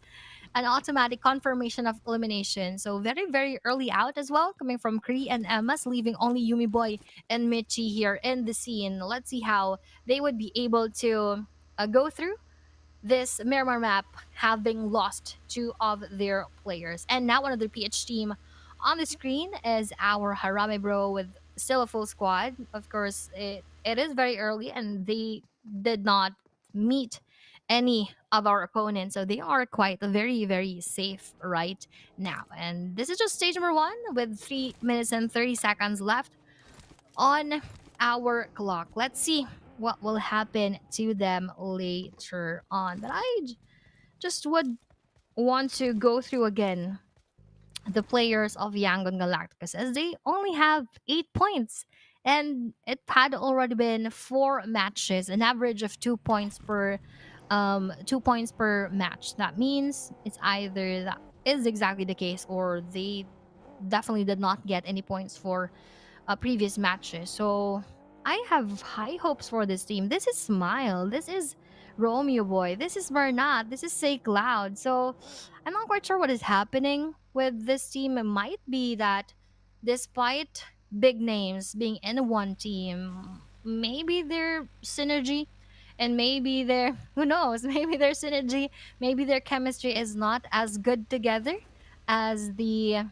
an automatic confirmation of elimination. So very very early out as well, coming from Kree and Emmas, leaving only Yumi Boy and Michi here in the scene. Let's see how they would be able to go through this Miramar map, having lost 2 of their players. And now another PH team on the screen is our Harame Bro with still a full squad. Of course, it is very early and they did not meet any of our opponents. So they are quite very, very safe right now. And this is just stage number 1 with 3 minutes and 30 seconds left on our clock. Let's see what will happen to them later on. But just would want to go through again the players of Yangon Galacticos as they only have 8 points. And it had already been 4 matches, an average of 2 points per 2 points per match. That means it's either that is exactly the case or they definitely did not get any points for previous matches. So I have high hopes for this team. This is Smile. This is Romeo Boy. This is Bernat. This is Say Cloud. So I'm not quite sure what is happening with this team. It might be that despite big names being in one team, maybe their synergy and maybe their who knows, maybe their synergy, maybe their chemistry is not as good together as the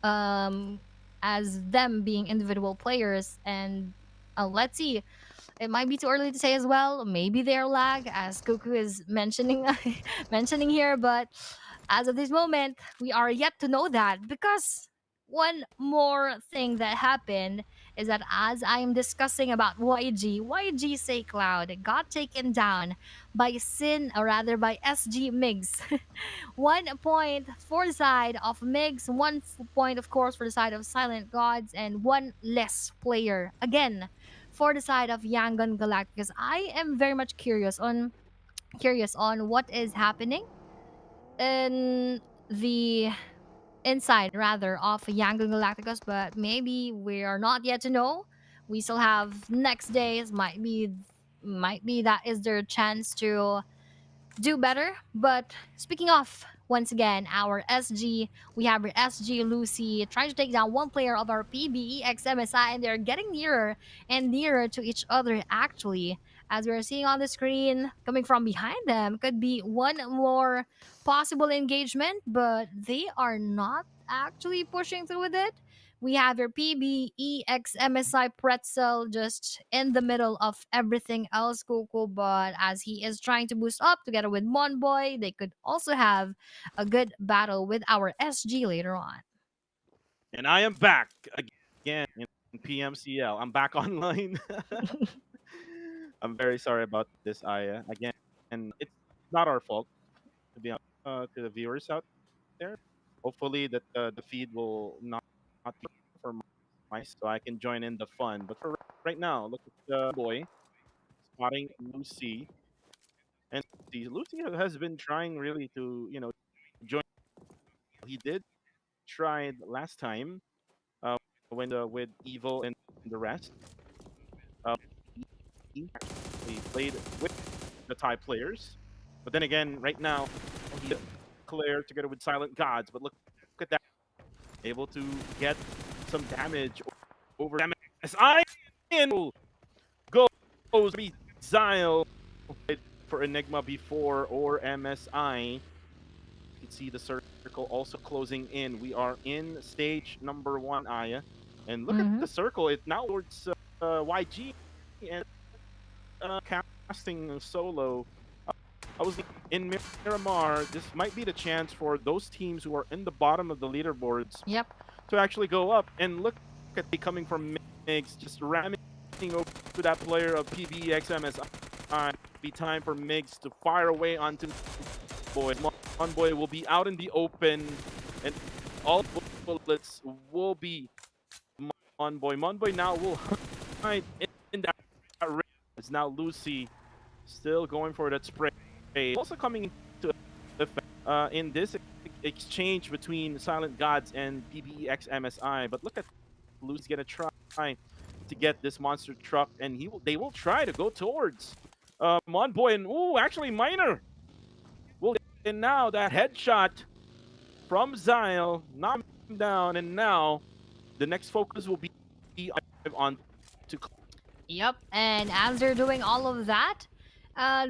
um as them being individual players. And let's see, it might be too early to say as well, maybe they're lag as Kuku is mentioning mentioning here, but as of this moment we are yet to know that, because one more thing that happened is that as I am discussing about YG Say Cloud got taken down by Sin, or rather by SG Migs. 1 point for the side of Migs, 1 point, of course, for the side of Silent Gods, and one less player again for the side of Yangon Galacticus. I am very much curious on what is happening in the inside rather of Yangon Galacticus, but maybe we are not yet to know. We still have next days. Might be that is their chance to do better. But speaking of, once again, our SG, we have our SG Lucy trying to take down one player of our PBEX MSI, and they're getting nearer and nearer to each other, actually. As we're seeing on the screen, coming from behind them could be one more possible engagement, but they are not actually pushing through with it. We have your PBEX MSI Pretzel just in the middle of everything else, Coco. But as he is trying to boost up together with Monboy, they could also have a good battle with our SG later on. And I am back again in PMCL. I'm back online. I'm very sorry about this, Aya. Again, and it's not our fault, to be honest, to the viewers out there. Hopefully that the feed will not be for much. so I can join in the fun. But for right now, look at the boy spotting Lucy, and Lucy has been trying really to join. He did try it last time when with Evil and the rest. Uh, he actually played with the Thai players, but then again, right now he Claire together with Silent Gods. But look at that, able to get some damage over MSI and goes to be Zyle for Enigma before or MSI. You can see the circle also closing in. We are in stage number 1, Aya. And look at Mm-hmm. the circle. It now towards YG and casting solo. I was in Miramar. This might be the chance for those teams who are in the bottom of the leaderboards Yep. to actually go up. And look at the coming from Migs, just ramming over to that player of PBXMSI. Be time for Migs to fire away onto Boy. Monboy will be out in the open, and all bullets will be Monboy. Monboy now will hide in that ring. It's now Lucy still going for that spray. Also coming into effect in this exchange between Silent Gods and PBEX MSI. But look at Lucy's gonna try to get this monster truck, and they will try to go towards Monboy, and actually Miner will. And now that headshot from Zyle knocked him down, and now the next focus will be on to. Yep. And as they're doing all of that,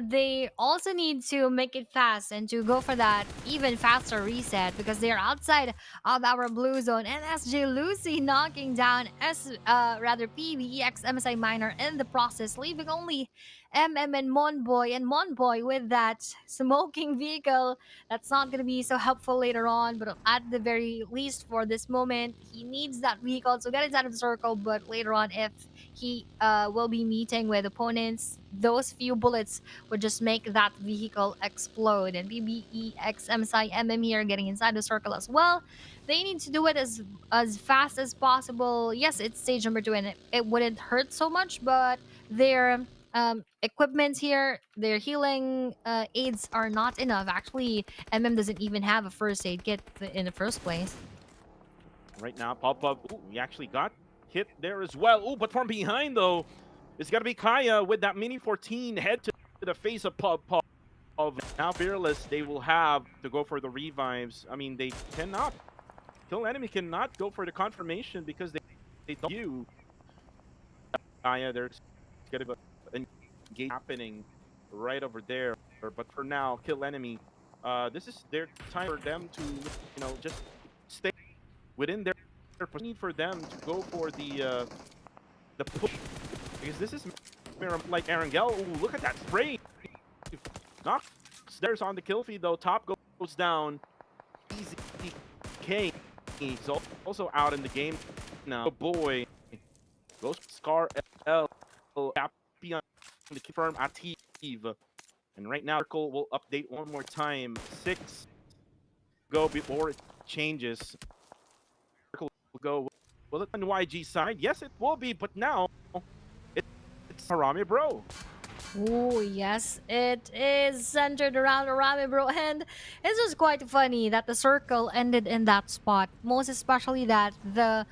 they also need to make it fast and to go for that even faster reset because they're outside of our blue zone. And SJ Lucy knocking down PBEX MSI Minor in the process, leaving only MM and Monboy with that smoking vehicle. That's not going to be so helpful later on, but at the very least for this moment, he needs that vehicle to get inside of the circle. But later on, if he will be meeting with opponents, those few bullets would just make that vehicle explode. And BBEX MSI MM here getting inside the circle as well. They need to do it as fast as possible. Yes, it's stage number 2 and it wouldn't hurt so much, but their equipment here, their healing aids are not enough. Actually, MM doesn't even have a first aid kit in the first place. Right now, Pop Up, he actually got hit there as well. But from behind, though, it's got to be Kaya with that Mini 14 head to the face of Pop. Now Fearless, they will have to go for the revives. I mean, they cannot. Kill Enemy cannot go for the confirmation because they don't you. Kaya, there's going to be an engage happening right over there. But for now, Kill Enemy, this is their time for them to, just stay within their need for them to go for the push, because this is like Erangel. Ooh, look at that spray! Knocks theirs on the kill feed though. Top goes down. Easy K. He's also out in the game now. Oh boy, goes Scar L. Happy on the confirm Ativ. And right now, Circle will update one more time. 6 go before it changes. Circle will go. Will it on YG side? Yes, it will be. But now, it's Harami Bro. Oh, yes, it is centered around Arame, bro. And it's just quite funny that the circle ended in that spot. Most especially that the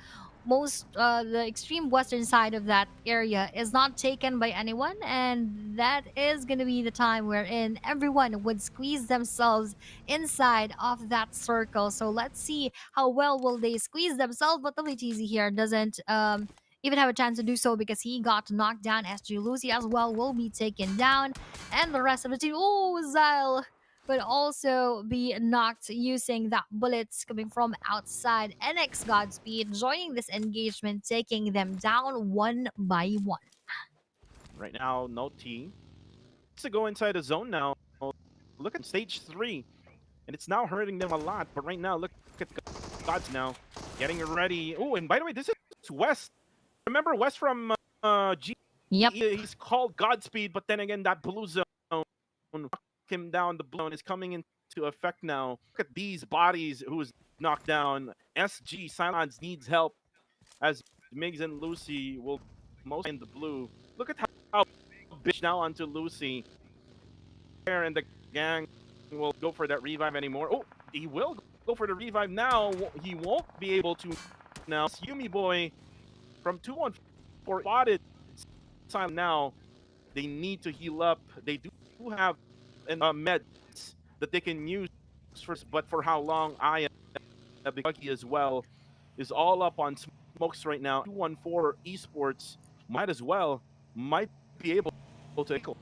extreme western side of that area is not taken by anyone. And that is going to be the time wherein everyone would squeeze themselves inside of that circle. So let's see how well will they squeeze themselves. But WTZ here doesn't even have a chance to do so because he got knocked down. SG Lucy as well will be taken down, and the rest of the team, Zyle would also be knocked using that bullets coming from outside. NX Godspeed joining this engagement, taking them down one by one. Right now, no T. To go inside the zone now. Look at stage 3, and it's now hurting them a lot. But right now, look at Gods now getting ready. Oh, and by the way, this is West. Remember West from G? Yep. He's called Godspeed, but then again, that blue zone knocked him down. The blue zone is coming into effect now. Look at these bodies who's knocked down. SG Silence needs help as Migs and Lucy will most in the blue. Look at how bitch now onto Lucy. And the gang will go for that revive anymore. Oh, he will go for the revive now. He won't be able to now. Yumi Boy from 214 spotted time now. They need to heal up. They do have meds that they can use first, but for how long? I am Buggy as well is all up on smokes right now. 214 Esports might be able to.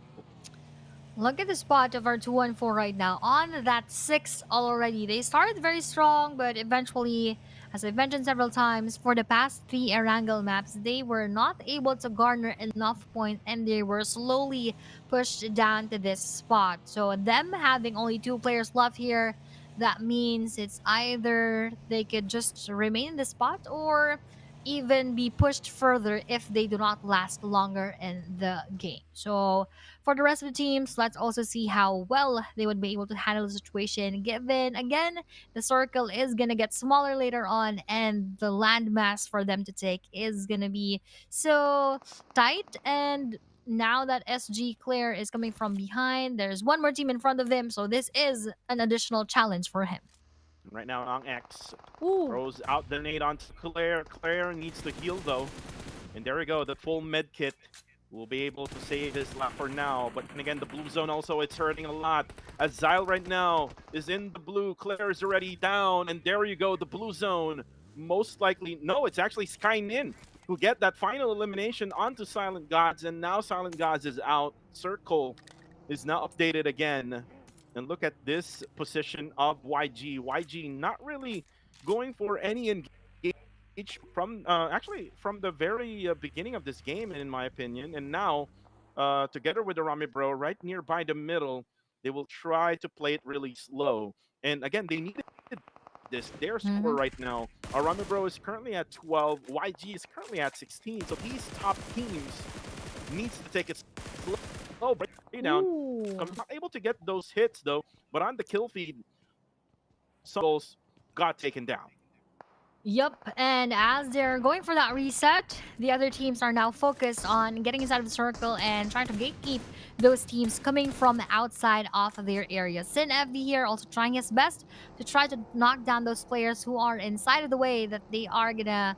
Look at the spot of our 214 right now. On that 6 already. They started very strong, but eventually, as I've mentioned several times, for the past 3 Erangel maps, they were not able to garner enough points and they were slowly pushed down to this spot. So, them having only 2 players left here, that means it's either they could just remain in the spot or even be pushed further if they do not last longer in the game. So, for the rest of the teams, let's also see how well they would be able to handle the situation. Given, again, the circle is going to get smaller later on, and the landmass for them to take is going to be so tight. And now that SG Claire is coming from behind, there's one more team in front of him, so this is an additional challenge for him. Right now, Ang X Ooh. throws out the nade onto Claire. Claire needs to heal though. And there we go, the full med kit will be able to save his life for now. But then again, the blue zone also, it's hurting a lot. As Xyle right now is in the blue, Claire is already down. And there you go, the blue zone. Most likely, no, it's actually Skynin who get that final elimination onto Silent Gods. And now Silent Gods is out. Circle is now updated again. And look at this position of YG. YG not really going for any engage from actually from the very beginning of this game, in my opinion. And now, together with the Rami Bro, right nearby the middle, they will try to play it really slow. And again, they needed this. Their score right now, Rami Bro is currently at 12. YG is currently at 16. So these top teams needs to take it slow, break it down. I'm not able to get those hits though, but on the kill feed, some goals got taken down. Yup, and as they're going for that reset, the other teams are now focused on getting inside of the circle and trying to gatekeep those teams coming from outside of their area. Sin FD here also trying his best to try to knock down those players who are inside of the way that they are gonna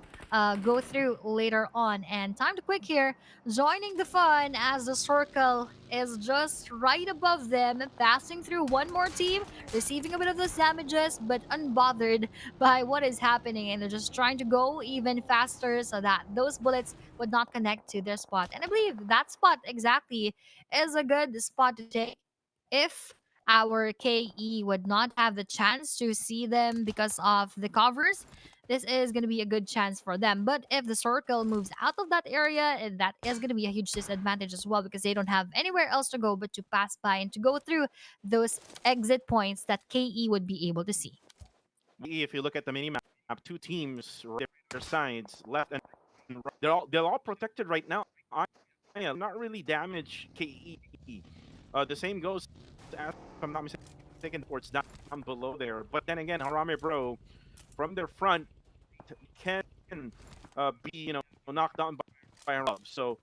go through later on. And Time to Quick here, joining the fun as the circle is just right above them, passing through one more team, receiving a bit of those damages, but unbothered by what is happening, and they're just trying to go even faster so that those bullets would not connect to their spot. And I believe that spot exactly is a good spot to take if our KE would not have the chance to see them because of the covers. This is going to be a good chance for them. But if the circle moves out of that area, that is going to be a huge disadvantage as well, because they don't have anywhere else to go but to pass by and to go through those exit points that KE would be able to see. If you look at the mini map, two teams, their sides, left and right, they're all protected right now. I am not really damage KE. The same goes, as, if I'm not mistaken, towards down below there. But then again, Harame Bro, from their front, can be knocked down by a rub. So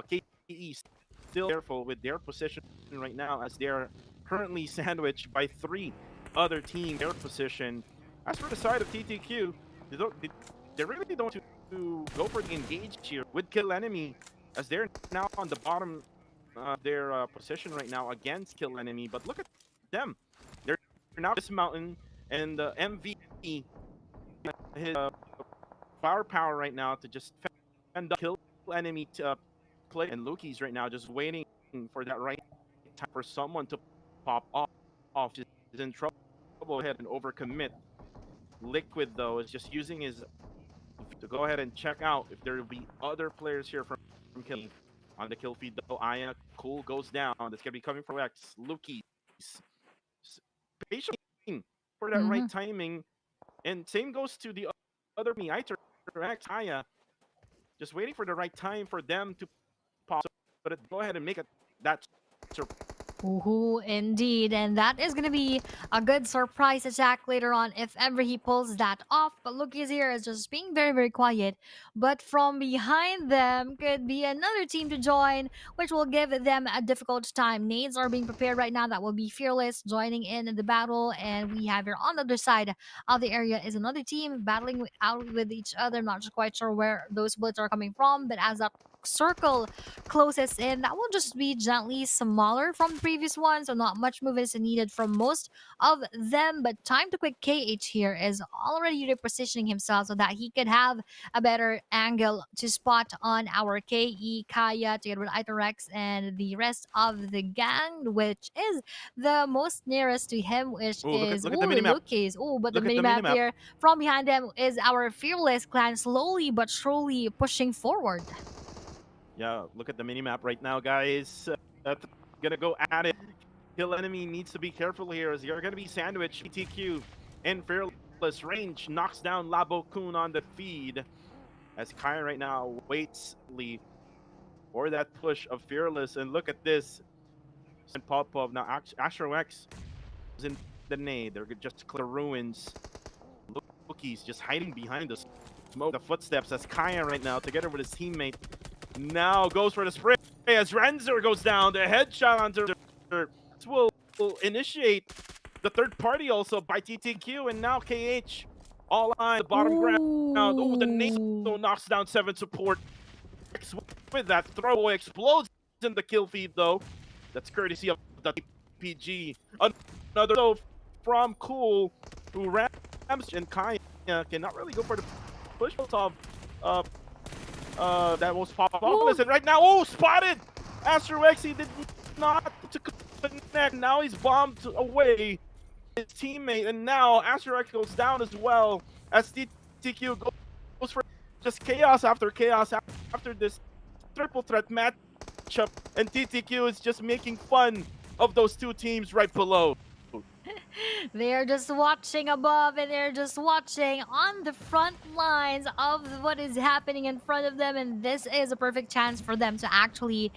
KE still careful with their position right now, as they're currently sandwiched by 3 other teams. Their position. As for the side of TTQ, they really don't to go for the engage here with Kill Enemy, as they're now on the bottom their position right now against Kill Enemy. But look at them. They're now this mountain, and MV his firepower right now to just fend up Kill Enemy to play. And Loki's right now just waiting for that right time for someone to pop off. Just in trouble. Go ahead and overcommit. Liquid though is just using his to go ahead and check out if there will be other players here from Kill on the kill feed though. Aya Cool goes down. That's gonna be coming from X. Luki patiently for that right timing, and same goes to the other me. X Aya just waiting for the right time for them to pop. But go ahead and make it that Ooh, indeed. And that is going to be a good surprise attack later on if ever he pulls that off. But Lucky's here is just being very, very quiet. But from behind them could be another team to join, which will give them a difficult time. Nades are being prepared right now. That will be Fearless joining in the battle. And we have here on the other side of the area is another team battling out with each other. I'm not quite sure where those bullets are coming from. But as that circle closest in, that will just be gently smaller from the previous one, so not much movement is needed from most of them. But time to quick KH here is already repositioning himself so that he could have a better angle to spot on our KE, Kaya, together with Itorex and the rest of the gang, which is the most nearest to him, which Oh, is look at the minimap. Lucky's. Oh, but the Look at the minimap minimap. here from behind them is our Fearless clan, slowly but surely pushing forward. Yeah, look at the minimap right now, guys. Gonna go at it. Kill enemy needs to be careful here as you're gonna be sandwiched. TQ and Fearless range knocks down Labo Kun on the feed as Kai right now waits for that push of Fearless. And look at this. And Popov now Astro X is in the nade. They're just clear ruins. Lookie's just hiding behind the smoke. The footsteps as Kaya right now together with his teammate now goes for the spray as Renzer goes down. The headshot onto this will initiate the third party also by TTQ, and now KH all on the bottom ground. Oh, the NATO knocks down 7 support. With that throwaway explodes in the kill feed though. That's courtesy of the PG. Another though from Cool, who rams and Kaya cannot really go for the push of that was Populous, and right now, oh, spotted! Astro X, he did not to connect. Now he's bombed away his teammate, and now Astro X goes down as well as TQ goes for just chaos after this triple threat matchup, and TTQ is just making fun of those two teams right below. They're just watching above and they're just watching on the front lines of what is happening in front of them, and this is a perfect chance for them to actually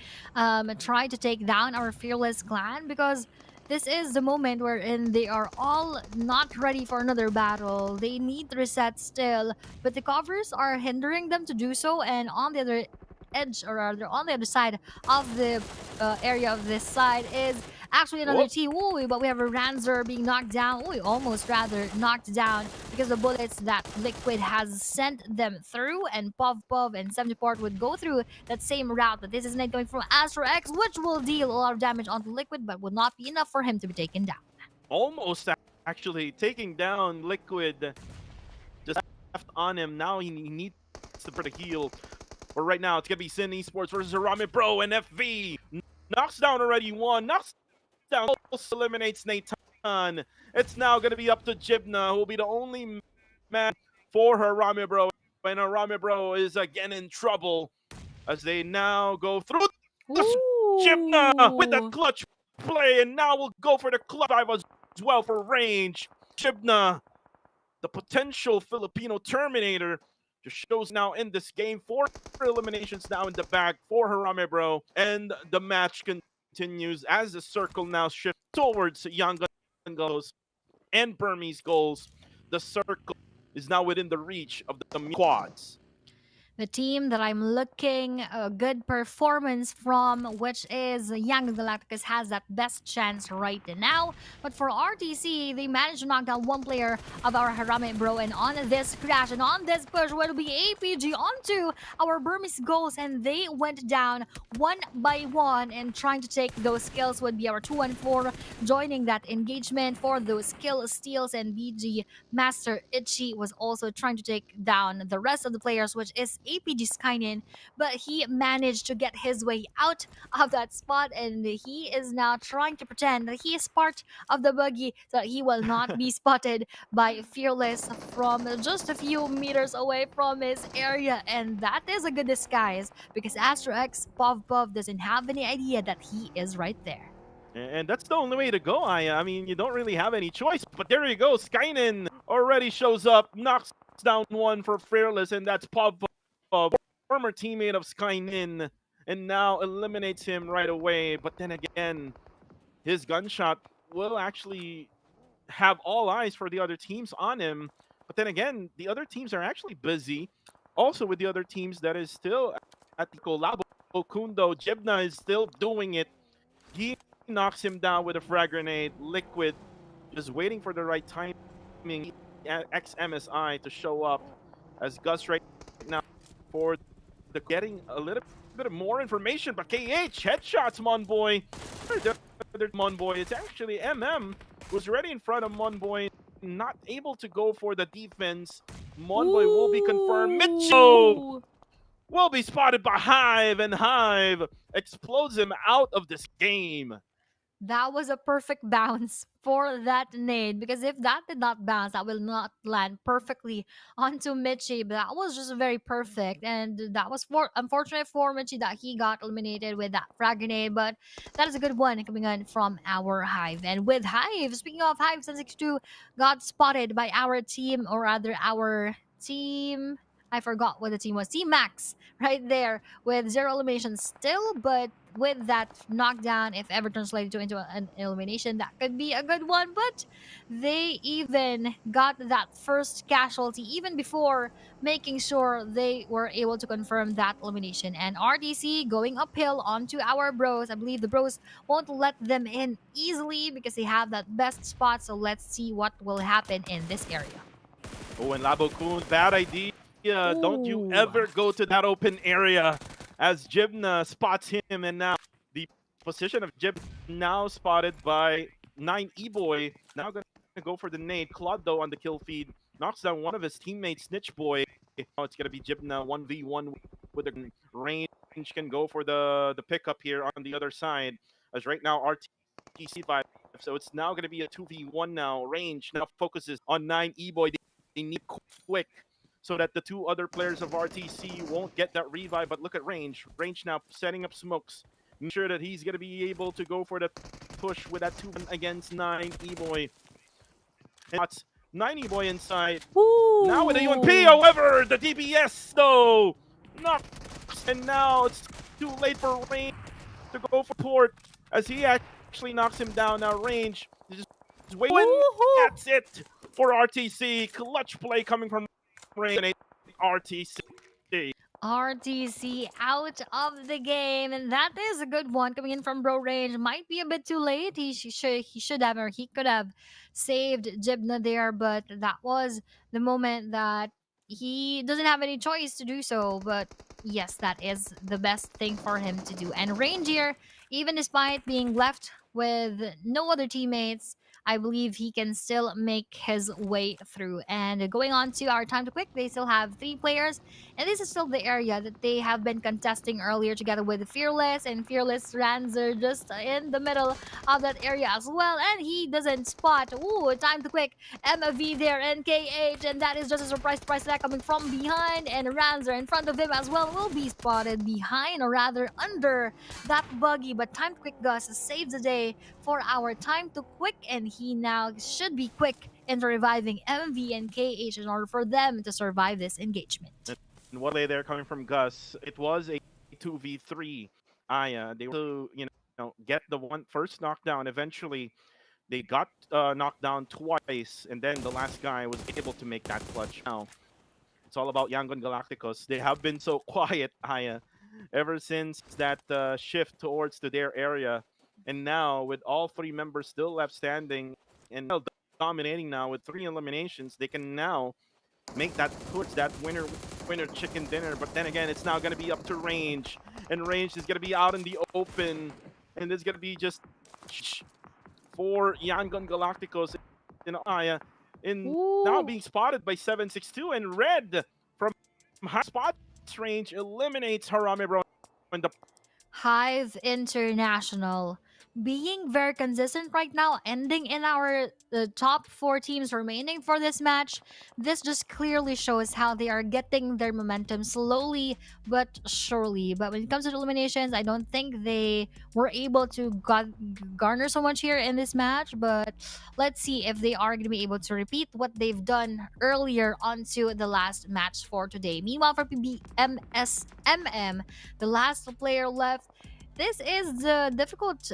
try to take down our Fearless clan, because this is the moment wherein they are all not ready for another battle. They need to reset still, but the covers are hindering them to do so, and on the other edge, or rather on the other side of the area of this side is actually another team. Ooh, but we have a Ranzer being knocked down. Ooh, almost rather knocked down because the bullets that Liquid has sent them through, and Pov and 70port would go through that same route. But this is not going from Astro X, which will deal a lot of damage onto Liquid, but will not be enough for him to be taken down. Almost actually taking down Liquid. Just left on him. Now he needs to put a heal. But right now, it's going to be Sin Esports versus Arame Bro, and FV knocks down already one. Knocks down, also eliminates Nathan. It's now going to be up to Jibna, who will be the only man for Arame Bro. And Arame Bro is again in trouble as they now go through the Jibna with that clutch play. And now we'll go for the clutch dive as well for range. Jibna, the potential Filipino Terminator, just shows now in this game. 4 eliminations now in the bag for Harame Bro, and the match continues as the circle now shifts towards Young Goals and Burmese goals. The circle is now within the reach of the quads. The team that I'm looking a good performance from, which is Young Galacticus, has that best chance right now. But for RTC, they managed to knock down one player of our Harame Bro, and on this crash and on this push will be APG onto our Burmese goals, and they went down one by one, and trying to take those kills would be our 2-1-4 joining that engagement for those kill steals, and BG Master Itchy was also trying to take down the rest of the players, which is APG Skynin, but he managed to get his way out of that spot, and he is now trying to pretend that he is part of the buggy so that he will not be spotted by Fearless from just a few meters away from his area, and that is a good disguise because Astro X Pov doesn't have any idea that he is right there. And that's the only way to go, Aya. I mean, you don't really have any choice. But there you go. Skynin already shows up, knocks down one for Fearless, and that's Pov, former teammate of Skynin, and now eliminates him right away. But then again, his gunshot will actually have all eyes for the other teams on him. But then again, the other teams are actually busy. Also, with the other teams that is still at the Colabo Kundo, Jibna is still doing it. He knocks him down with a frag grenade. Liquid just waiting for the right timing. XMSI to show up as Gus right now for the getting a little bit of more information. But KH headshots Monboy. Monboy. It's actually who's already in front of Monboy, not able to go for the defense. Monboy will be confirmed. Mitchell will be spotted by Hive, and Hive explodes him out of this game. That was a perfect bounce for that nade, because if that did not bounce, that will not land perfectly onto Michi. But that was just very perfect, and that was unfortunate for Michi that he got eliminated with that frag grenade. But that is a good one coming in from our Hive. And with Hive, speaking of Hive, 762 got spotted by our team, or rather our team. I forgot what the team was. Team Max, right there with 0 eliminations still, but with that knockdown, if ever translated into an elimination, that could be a good one. But they even got that first casualty even before making sure they were able to confirm that elimination. And RDC going uphill onto our bros. I believe the bros won't let them in easily because they have that best spot. So let's see what will happen in this area. Oh, and Labo Kun, bad idea. Don't you ever go to that open area, as Jibna spots him. And now the position of Jib now spotted by 9 E-Boy. Now going to go for the nade. Claude, on the kill feed, knocks down one of his teammates, Snitch Boy. Now it's going to be Jibna 1v1 with the range. Can go for the pickup here on the other side, as right now RTC 5. So it's now going to be a 2v1 now. Range now focuses on 9 E-Boy. They need quick, so that the two other players of RTC won't get that revive. But look at Range. Range now setting up smokes. Make sure that he's going to be able to go for the push with that 2 against 9 E-Boy. And that's 9 E-Boy inside. Ooh. Now with the UMP, however, the DBS though knocks, and now it's too late for Range to go for port, as he actually knocks him down. Now Range just waiting. That's it for RTC. Clutch play coming from RTC. RTC out of the game, and that is a good one coming in from Bro Range. Might be a bit too late. He should have, or he could have saved Jibna there, but that was the moment that he doesn't have any choice to do so. But yes, that is the best thing for him to do. And Range here, even despite being left with no other teammates, I believe he can still make his way through. And going on to our time to quick, they still have 3 players. And this is still the area that they have been contesting earlier together with Fearless. And Fearless Ranzer just in the middle of that area as well. And he doesn't spot. Ooh, time to quick. MV there and KH. And that is just a surprise attack coming from behind. And Ranzer in front of him as well will be spotted behind, or rather under that buggy. But time to quick Gus saves the day for our time to quick, and he now should be quick into reviving MV and KH in order for them to survive this engagement. And what play there coming from Gus? It was a 2v3. They were to get the first knockdown. Eventually, they got knocked down twice, and then the last guy was able to make that clutch. Now it's all about Yangon Galacticos. They have been so quiet, Aya, ever since that shift towards to their area. And now, with all 3 members still left standing and dominating now with 3 eliminations, they can now make that towards that winner chicken dinner. But then again, it's now going to be up to Range. And Range is going to be out in the open. And there's going to be just for Yangon Galacticos in Aya. Now being spotted by 762. And Red from high spots range eliminates Harame Bro in the Hive International being very consistent right now, ending in our top 4 teams remaining for this match. This just clearly shows how they are getting their momentum slowly but surely. But when it comes to the eliminations, I don't think they were able to garner so much here in this match. But let's see if they are going to be able to repeat what they've done earlier onto the last match for today. Meanwhile, for PBMSMM, the last player left this is the difficult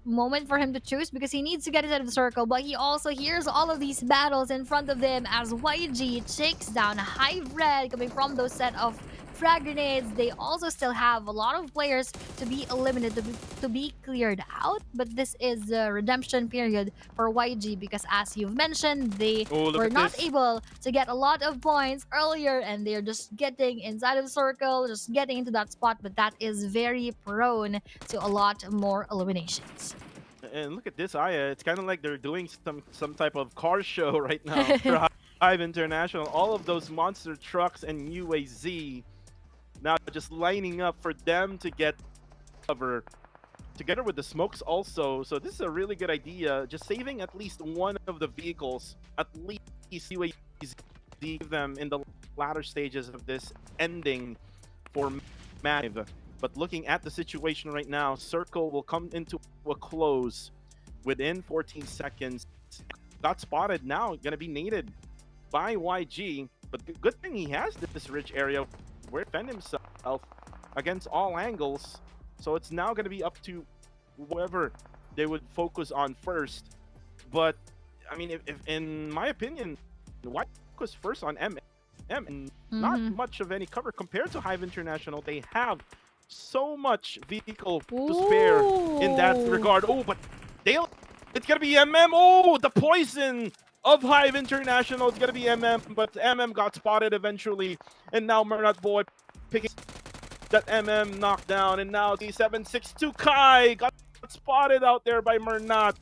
moment for him to choose because he needs to get inside of the circle, but he also hears all of these battles in front of him as YG takes down High Red coming from those set of frag grenades. They also still have a lot of players to be eliminated, to be cleared out, but this is the redemption period for YG because as you've mentioned, they Oh, look were at not this. able to get a lot of points earlier and they're just getting inside of the circle, just getting into that spot, but that is very prone to a lot more eliminations. And look at this, Aya. It's kind of like they're doing some type of car show right now for Hive International. All of those monster trucks and UAZ now just lining up for them to get cover together with the smokes also. So this is a really good idea. Just saving at least one of the vehicles, at least UAZ, give them in the latter stages of this ending for Mav. But looking at the situation right now, Circle will come into a close within 14 seconds. Got spotted now, gonna be naded by YG. But the good thing he has this rich area where to defend himself against all angles. So it's now gonna be up to whoever they would focus on first. But I mean, if in my opinion, YG was first on MM and not much of any cover compared to Hive International. They have so much vehicle to spare in that regard. Oh, but it's gonna be MM. Oh, the poison of Hive International is gonna be MM, but MM got spotted eventually, and now Mernat Boy picking that MM knockdown, and now the 762 Kai got spotted out there by Mernat.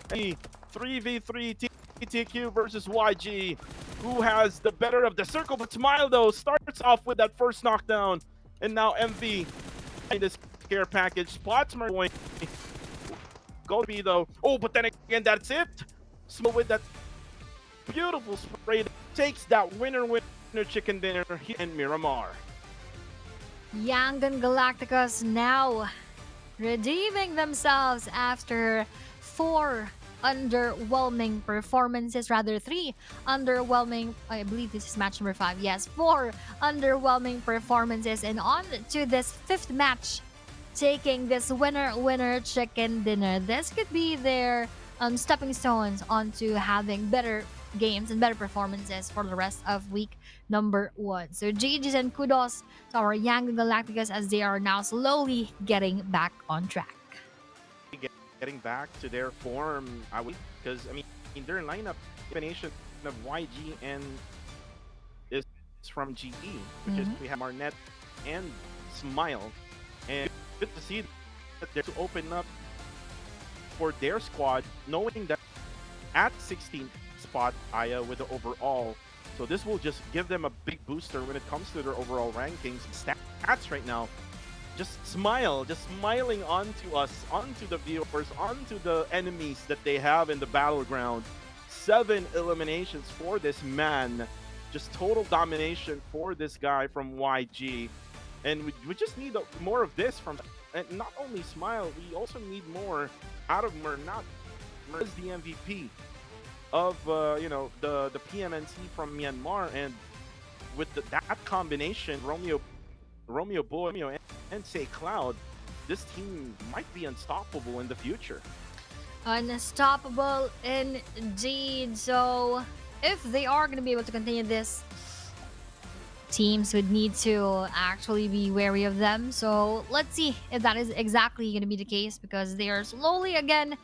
3v3 TTQ versus YG. Who has the better of the circle? But Smile though starts off with that first knockdown. And now MV in this care package spots Merwin. Go to be though. Oh, but then again, that's it. Smile with that beautiful spray takes that winner chicken dinner and Miramar. Yangon Galacticos now redeeming themselves after 4 underwhelming performances, rather 3 underwhelming, I believe this is match number 5, yes, 4 underwhelming performances, and on to this 5th match, taking this winner chicken dinner. This could be their stepping stones onto having better games and better performances for the rest of week number 1. So GG's and kudos to our Yangon Galacticos as they are now slowly getting back on track. Getting back to their form, I would, because I mean their lineup combination of YG and is from GE, which is we have Marnet and Smile, and good to see that they're to open up for their squad, knowing that at 16th spot Aya with the overall, so this will just give them a big booster when it comes to their overall rankings. Stats right now. Just smiling onto us, onto the viewers, onto the enemies that they have in the battleground. 7 eliminations for this man. Just total domination for this guy from YG. And we just need more of this from, and not only Smile, we also need more out of Mernat. Mernat is the MVP of, the PMNC from Myanmar. And with that combination, Romeo Boy, and say Cloud, this team might be unstoppable in the future. Unstoppable indeed. So if they are going to be able to continue this, teams would need to actually be wary of them. So let's see if that is exactly going to be the case, because they are slowly again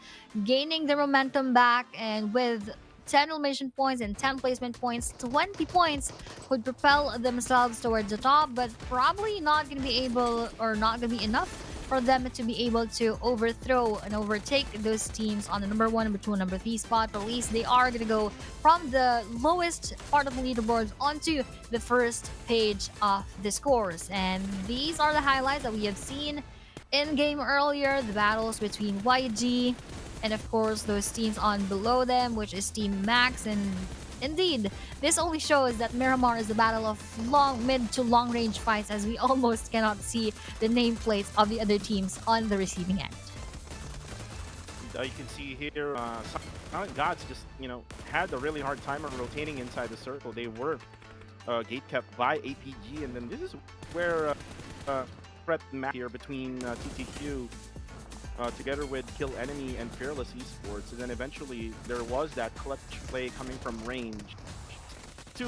gaining their momentum back, and with 10 elimination points and 10 placement points, 20 points would propel themselves towards the top, but probably not going to be able, or not going to be enough for them to be able to overthrow and overtake those teams on the number 1, number 2, and number 3 spot. But at least they are going to go from the lowest part of the leaderboards onto the first page of the scores. And these are the highlights that we have seen in game earlier, the battles between YG and of course those teams on below them, which is Team Max. And indeed, this only shows that Miramar is a battle of mid to long range fights, as we almost cannot see the nameplates of the other teams on the receiving end. You can see here, Silent Gods just, had a really hard time of rotating inside the circle. They were gate kept by APG, and then this is where threat match here between TTQ together with Kill Enemy and Fearless Esports, and then eventually there was that clutch play coming from range to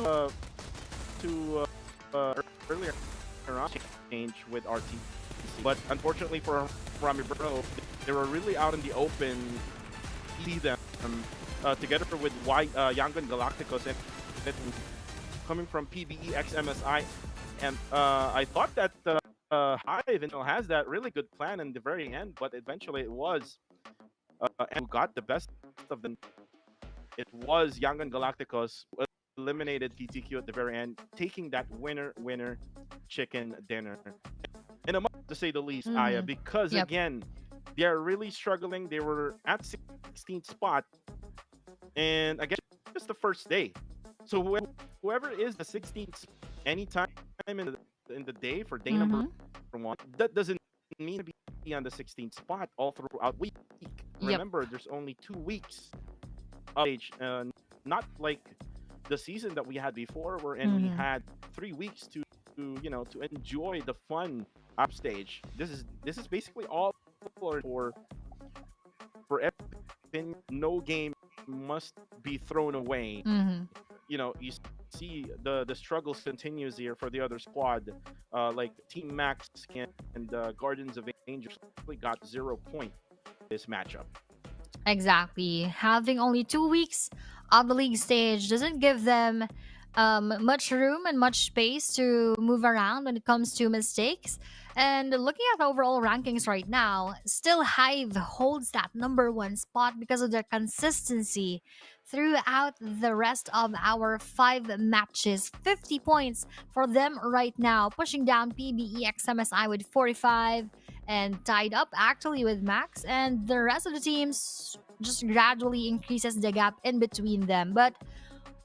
earlier change with RTC. But unfortunately for Rami Bro, they were really out in the open. See them together with Yangon Galacticos and coming from PBE x MSI, and I thought that Hive has that really good plan in the very end, but eventually it was and got the best of them. It was Yangon Galacticos who eliminated TTQ at the very end, taking that winner chicken dinner. And a month to say the least, Aya, because again, they are really struggling. They were at 16th spot, and again, just the first day. So whoever is the 16th anytime in the day for day number one, that doesn't mean to be on the 16th spot all throughout week. Remember, there's only 2 weeks of age, not like the season that we had before, wherein we had 3 weeks to enjoy the fun upstage. This is basically all for everything. No game must be thrown away. You see the struggles continues here for the other squad, like Team Max and Guardians of Angels got 0 point this matchup. Exactly. Having only 2 weeks of the league stage doesn't give them much room and much space to move around when it comes to mistakes. And looking at the overall rankings right now, still Hive holds that #1 spot because of their consistency throughout the rest of our 5 matches. 50 points for them right now, pushing down PBE x MSI with 45 and tied up actually with Max, and the rest of the teams just gradually increases the gap in between them. But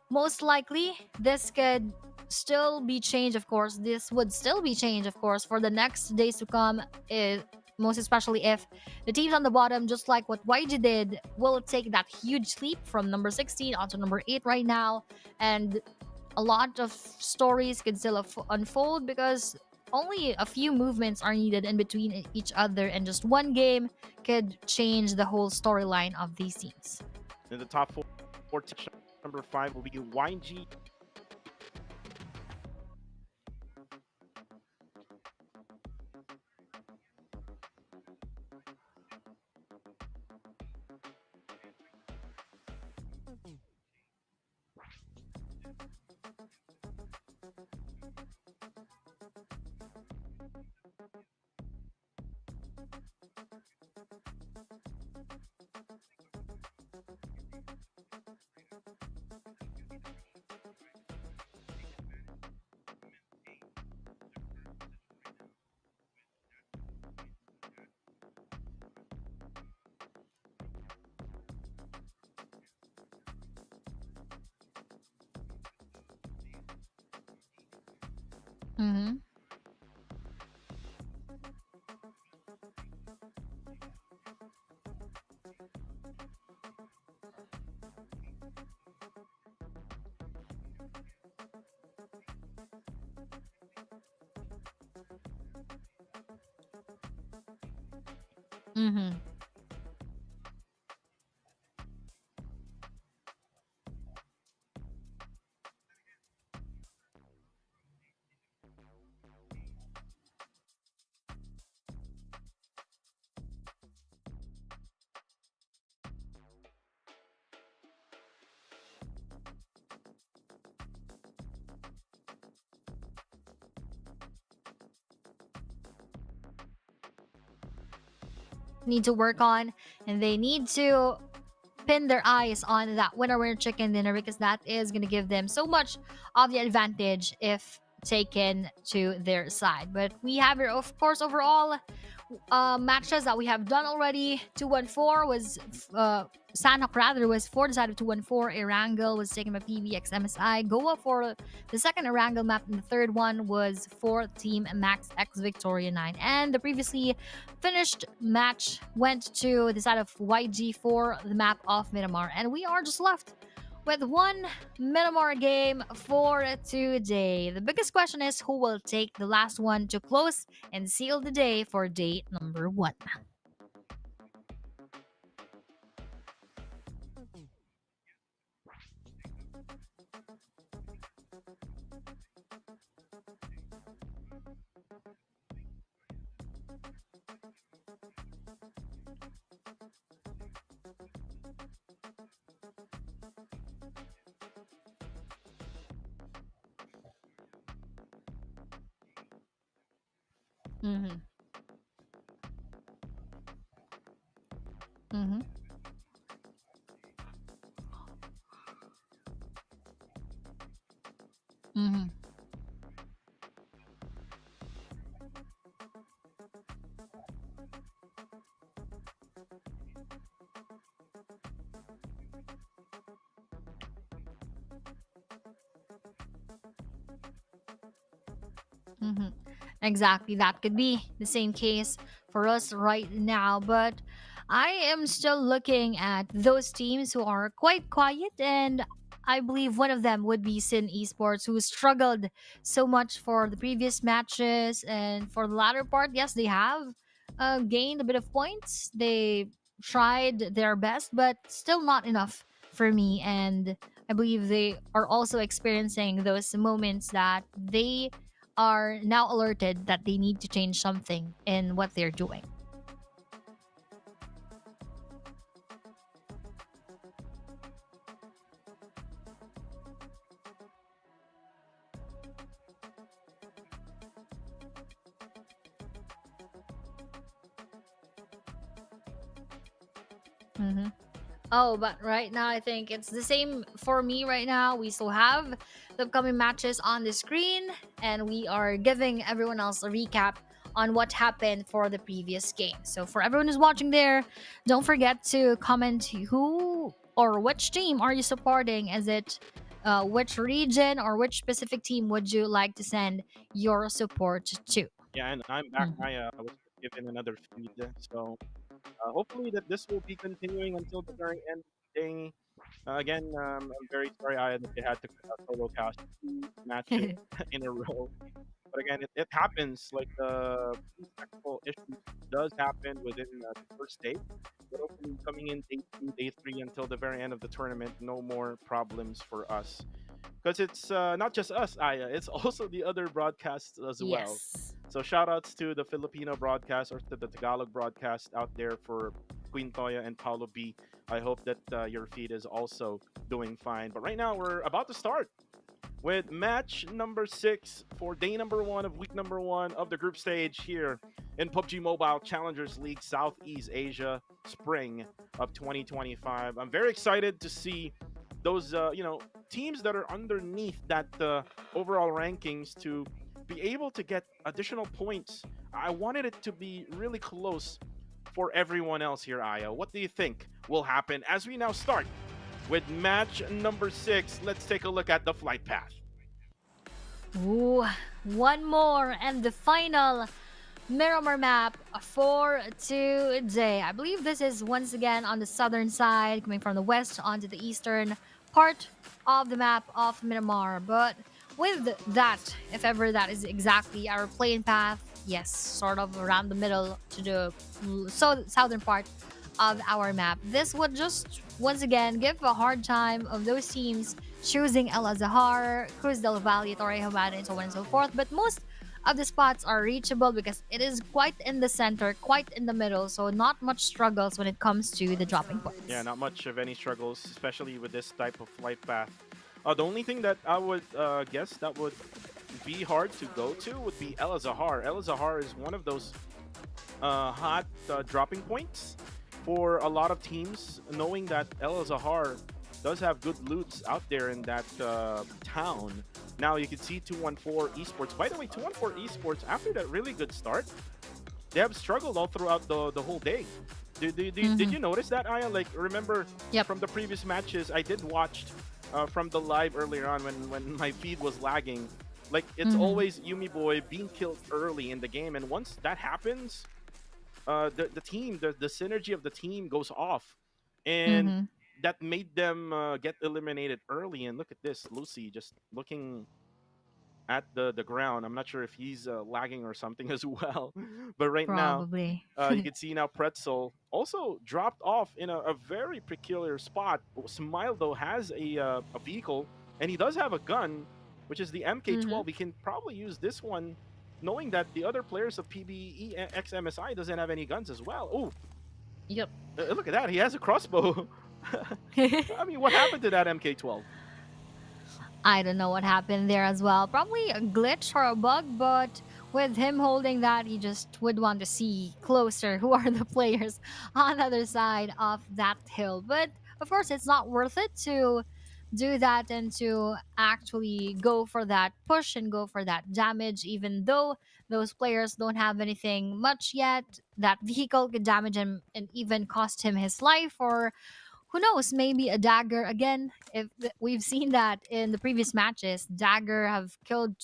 most likely this could still be changed, of course. This would still be changed, of course, for the next days to come, most especially if the teams on the bottom, just like what YG did, will take that huge leap from number 16 onto number 8 right now. And a lot of stories could still unfold because only a few movements are needed in between each other, and just one game could change the whole storyline of these teams. In the top 4, number 5 will be YG. Mm-hmm. Mm-hmm. Need to work on, and they need to pin their eyes on that winner chicken dinner, because that is going to give them so much of the advantage if taken to their side. But we have here, of course, overall matches that we have done already. 214 was Sanhok rather was for the side of 214. Erangel was taken by PBX MSI. Goa for the second Erangel map, and the third one was for Team Max X Victoria 9. And the previously finished match went to the side of YG for the map of Miramar. And we are just left with one Myanmar game for today. The biggest question is who will take the last one to close and seal the day for day number one. Mm-hmm. Mm-hmm. Mm-hmm. Mm-hmm. Exactly. That could be the same case for us right now. But I am still looking at those teams who are quite quiet. And I believe one of them would be Sin Esports, who struggled so much for the previous matches. And for the latter part, yes, they have gained a bit of points. They tried their best, but still not enough for me. And I believe they are also experiencing those moments that they are now alerted that they need to change something in what they're doing. Hmm. Oh, but right now I think it's the same for me right now. We still have the upcoming matches on the screen, and we are giving everyone else a recap on what happened for the previous game. So for everyone who's watching there, don't forget to comment who or which team are you supporting. Is it which region or which specific team would you like to send your support to? Yeah, and I'm back. Mhm. I was given another feed, so hopefully that this will be continuing until the very end of the day. Again, I'm very sorry I that they had to solo cast two matches in a row. But again, it happens. Like these technical issues does happen within the first day. But hopefully, coming in day two, day three, until the very end of the tournament, no more problems for us. Because it's not just us, Aya. It's also the other broadcasts as well. Yes. So shout outs to the Filipino broadcast or to the Tagalog broadcast out there for Queen Toya and Paulo B. I hope that your feed is also doing fine. But right now we're about to start with match number 6 for day number 1 of week number 1 of the group stage here in PUBG Mobile Challengers League Southeast Asia Spring of 2025. I'm very excited to see those teams that are underneath that overall rankings to be able to get additional points. I wanted it to be really close for everyone else here, Aya. What do you think will happen as we now start with match number 6? Let's take a look at the flight path. Ooh, one more and the final Miramar map for today. I believe this is once again on the southern side, coming from the west onto the eastern part of the map of Miramar. But with that, if ever that is exactly our plane path, yes, sort of around the middle to the southern part of our map. This would just once again give a hard time of those teams choosing El Azahar, Cruz del Valle, Torre Habana, and so on and so forth. But most of the spots are reachable because it is quite in the center, quite in the middle, so not much struggles when it comes to the dropping Yeah, points. not much of any struggles, especially with this type of flight path. The only thing that I would guess that would be hard to go to would be El Azahar. El Azahar is one of those hot dropping points for a lot of teams, knowing that El Azahar does have good loots out there in that town. Now you can see 214 Esports. By the way, 214 Esports, after that really good start, they have struggled all throughout the whole day. Did Mhm. you notice that, Aya? Like, remember Yep. from the previous matches, I did watch from the live earlier on when my feed was lagging. Like, it's Mhm. always Yumi Boy being killed early in the game, and once that happens, the team, the synergy of the team goes off, and Mhm. that made them get eliminated early. And look at this, Lucy just looking at the ground. I'm not sure if he's lagging or something as well. But right now, Probably. you can see now Pretzel also dropped off in a very peculiar spot. Smile though has a vehicle, and he does have a gun, which is the Hmm. MK12. He can probably use this one, knowing that the other players of PBE XMSI doesn't have any guns as well. Oh, Yep. look at that! He has a crossbow. I mean, what happened to that MK12? I don't know what happened there as well. Probably a glitch or a bug, but with him holding that, he just would want to see closer who are the players on the other side of that hill. But of course, it's not worth it to do that and to actually go for that push and go for that damage, even though those players don't have anything much yet. That vehicle could damage him and even cost him his life, or who knows, maybe a dagger again. We've seen that in the previous matches, dagger have killed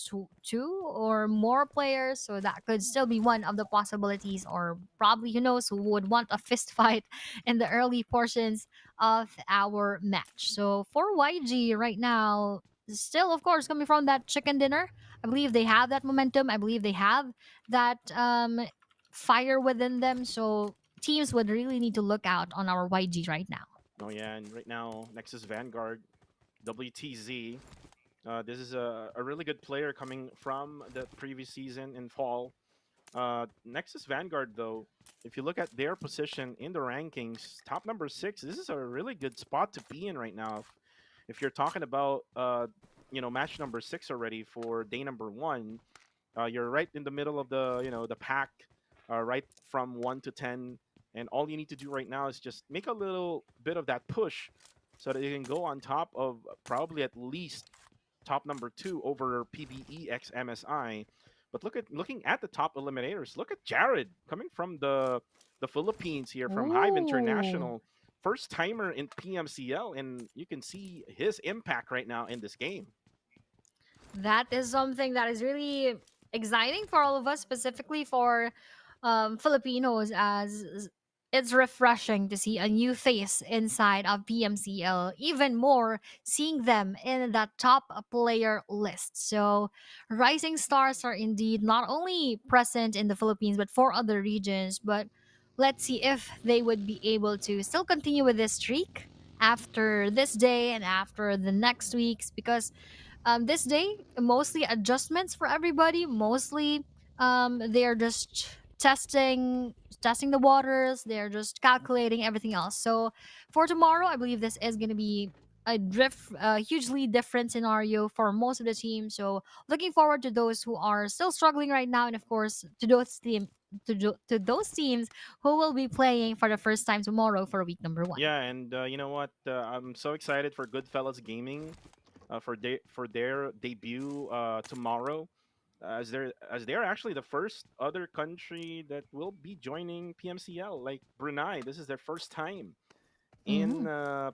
two or more players, so that could still be one of the possibilities. Or probably, who knows, who would want a fist fight in the early portions of our match. So for YG right now, still of course coming from that chicken dinner, I believe they have that momentum. I believe they have that fire within them. So teams would really need to look out on our YG right now. Oh yeah, and right now Nexus Vanguard, WTZ. This is a really good player coming from the previous season in fall. Nexus Vanguard, though, if you look at their position in the rankings, top number 6, this is a really good spot to be in right now. If you're talking about, match number 6 already for day number 1, you're right in the middle of the pack, right from 1 to 10. And all you need to do right now is just make a little bit of that push so that you can go on top of probably at least top number 2 over PBEX MSI. But looking at the top eliminators, look at Jared coming from the Philippines here from Hive Ooh, International. First timer in PMCL, and you can see his impact right now in this game. that is something that is really exciting for all of us, specifically for Filipinos, as it's refreshing to see a new face inside of PMCL. Even more, seeing them in that top player list. So, rising stars are indeed not only present in the Philippines, but for other regions. But let's see if they would be able to still continue with this streak after this day and after the next weeks, because this day mostly adjustments for everybody. Mostly they're just testing the waters. They're just calculating everything else. So for tomorrow, I believe this is going to be a hugely different scenario for most of the team. So looking forward to those who are still struggling right now, and of course to those teams who will be playing for the first time tomorrow for week number 1. Yeah, and you know what? I'm so excited for Goodfellas Gaming for their debut tomorrow, as they're actually the first other country that will be joining PMCL, like Brunei. This is their first time in Hmm.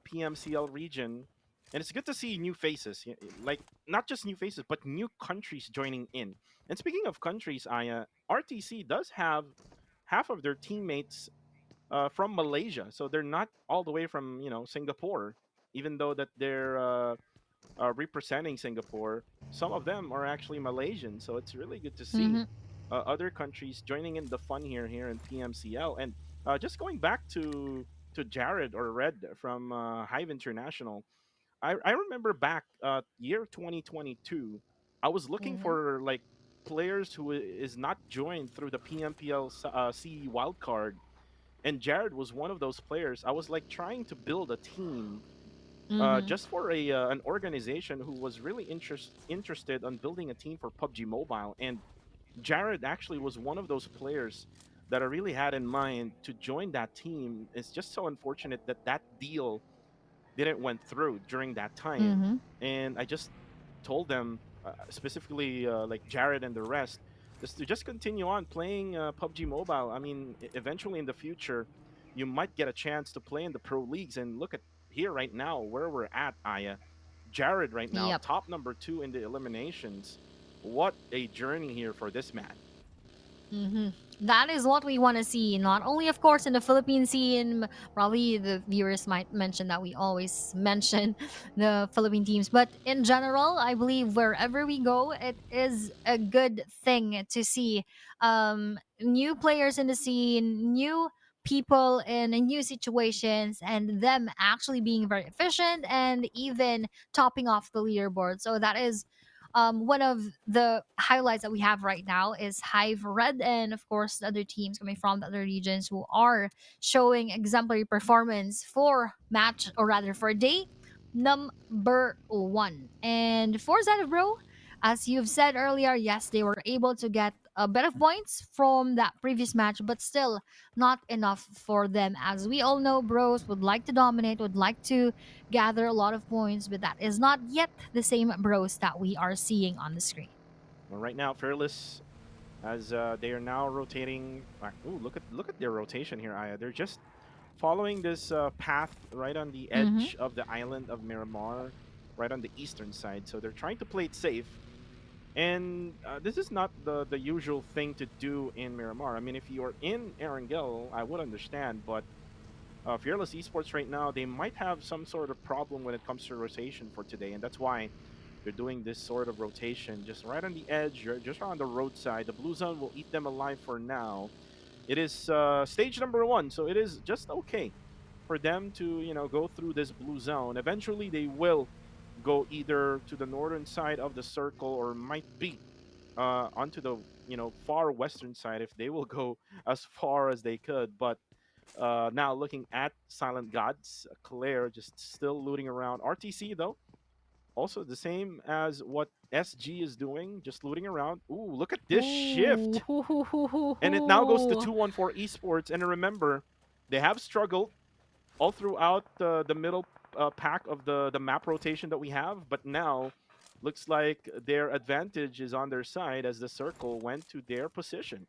PMCL region, and it's good to see new faces. Like not just new faces, but new countries joining in. And speaking of countries, RTC does have half of their teammates from Malaysia, so they're not all the way from Singapore, even though that they're representing Singapore. Some of them are actually Malaysian, so it's really good to see Hmm. other countries joining in the fun here in PMCL. And just going back to Jared or Red from Hive International, I remember back year 2022, I was looking Hmm. for like players who is not joined through the PMPL CE wildcard, and Jared was one of those players. I was like trying to build a team Hmm. just for a an organization who was really interested on building a team for PUBG Mobile, and Jared actually was one of those players that I really had in mind to join that team. It's just so unfortunate that that deal didn't went through during that time, Hmm. and I just told them specifically like Jared and the rest just to just continue on playing PUBG Mobile. I mean, eventually in the future, you might get a chance to play in the pro leagues. And look at here right now where we're at, Aya. Jared right now, Yep. top number 2 in the eliminations. What a journey here for this man. Hmm. That is what we want to see. Not only, of course, in the Philippine scene. Probably the viewers might mention that we always mention the Philippine teams, but in general, I believe wherever we go, it is a good thing to see new players in the scene, new people in new situations, and them actually being very efficient and even topping off the leaderboard. So that is one of the highlights that we have right now is Hive Red, and of course the other teams coming from the other regions who are showing exemplary performance for match, or rather for day number one. And for Zeta Bro, as you've said earlier, yes, they were able to get a bit of points from that previous match, but still not enough for them. As we all know, bros would like to dominate, would like to gather a lot of points, but that is not yet the same bros that we are seeing on the screen. Well, right now, Fearless, as they are now rotating. Ooh, look at their rotation here, Aya. They're just following this path right on the Mm-hmm. edge of the island of Miramar, right on the eastern side. So they're trying to play it safe. And this is not the usual thing to do in Miramar. I mean, if you're in Erangel, I would understand, but Fearless Esports right now, they might have some sort of problem when it comes to rotation for today, and that's why they're doing this sort of rotation just right on the edge, just on the roadside. The blue zone will eat them alive for now. It is stage number one, so it is just okay for them to go through this blue zone. Eventually, they will go either to the northern side of the circle or might be onto the far western side if they will go as far as they could. But now looking at Silent Gods, Claire just still looting around. RTC though, also the same as what SG is doing, just looting around. Ooh, look at this Ooh, shift. And it now goes to 2-1 Esports. And remember, they have struggled all throughout the middle pack of the map rotation that we have. But now, looks like their advantage is on their side as the circle went to their position.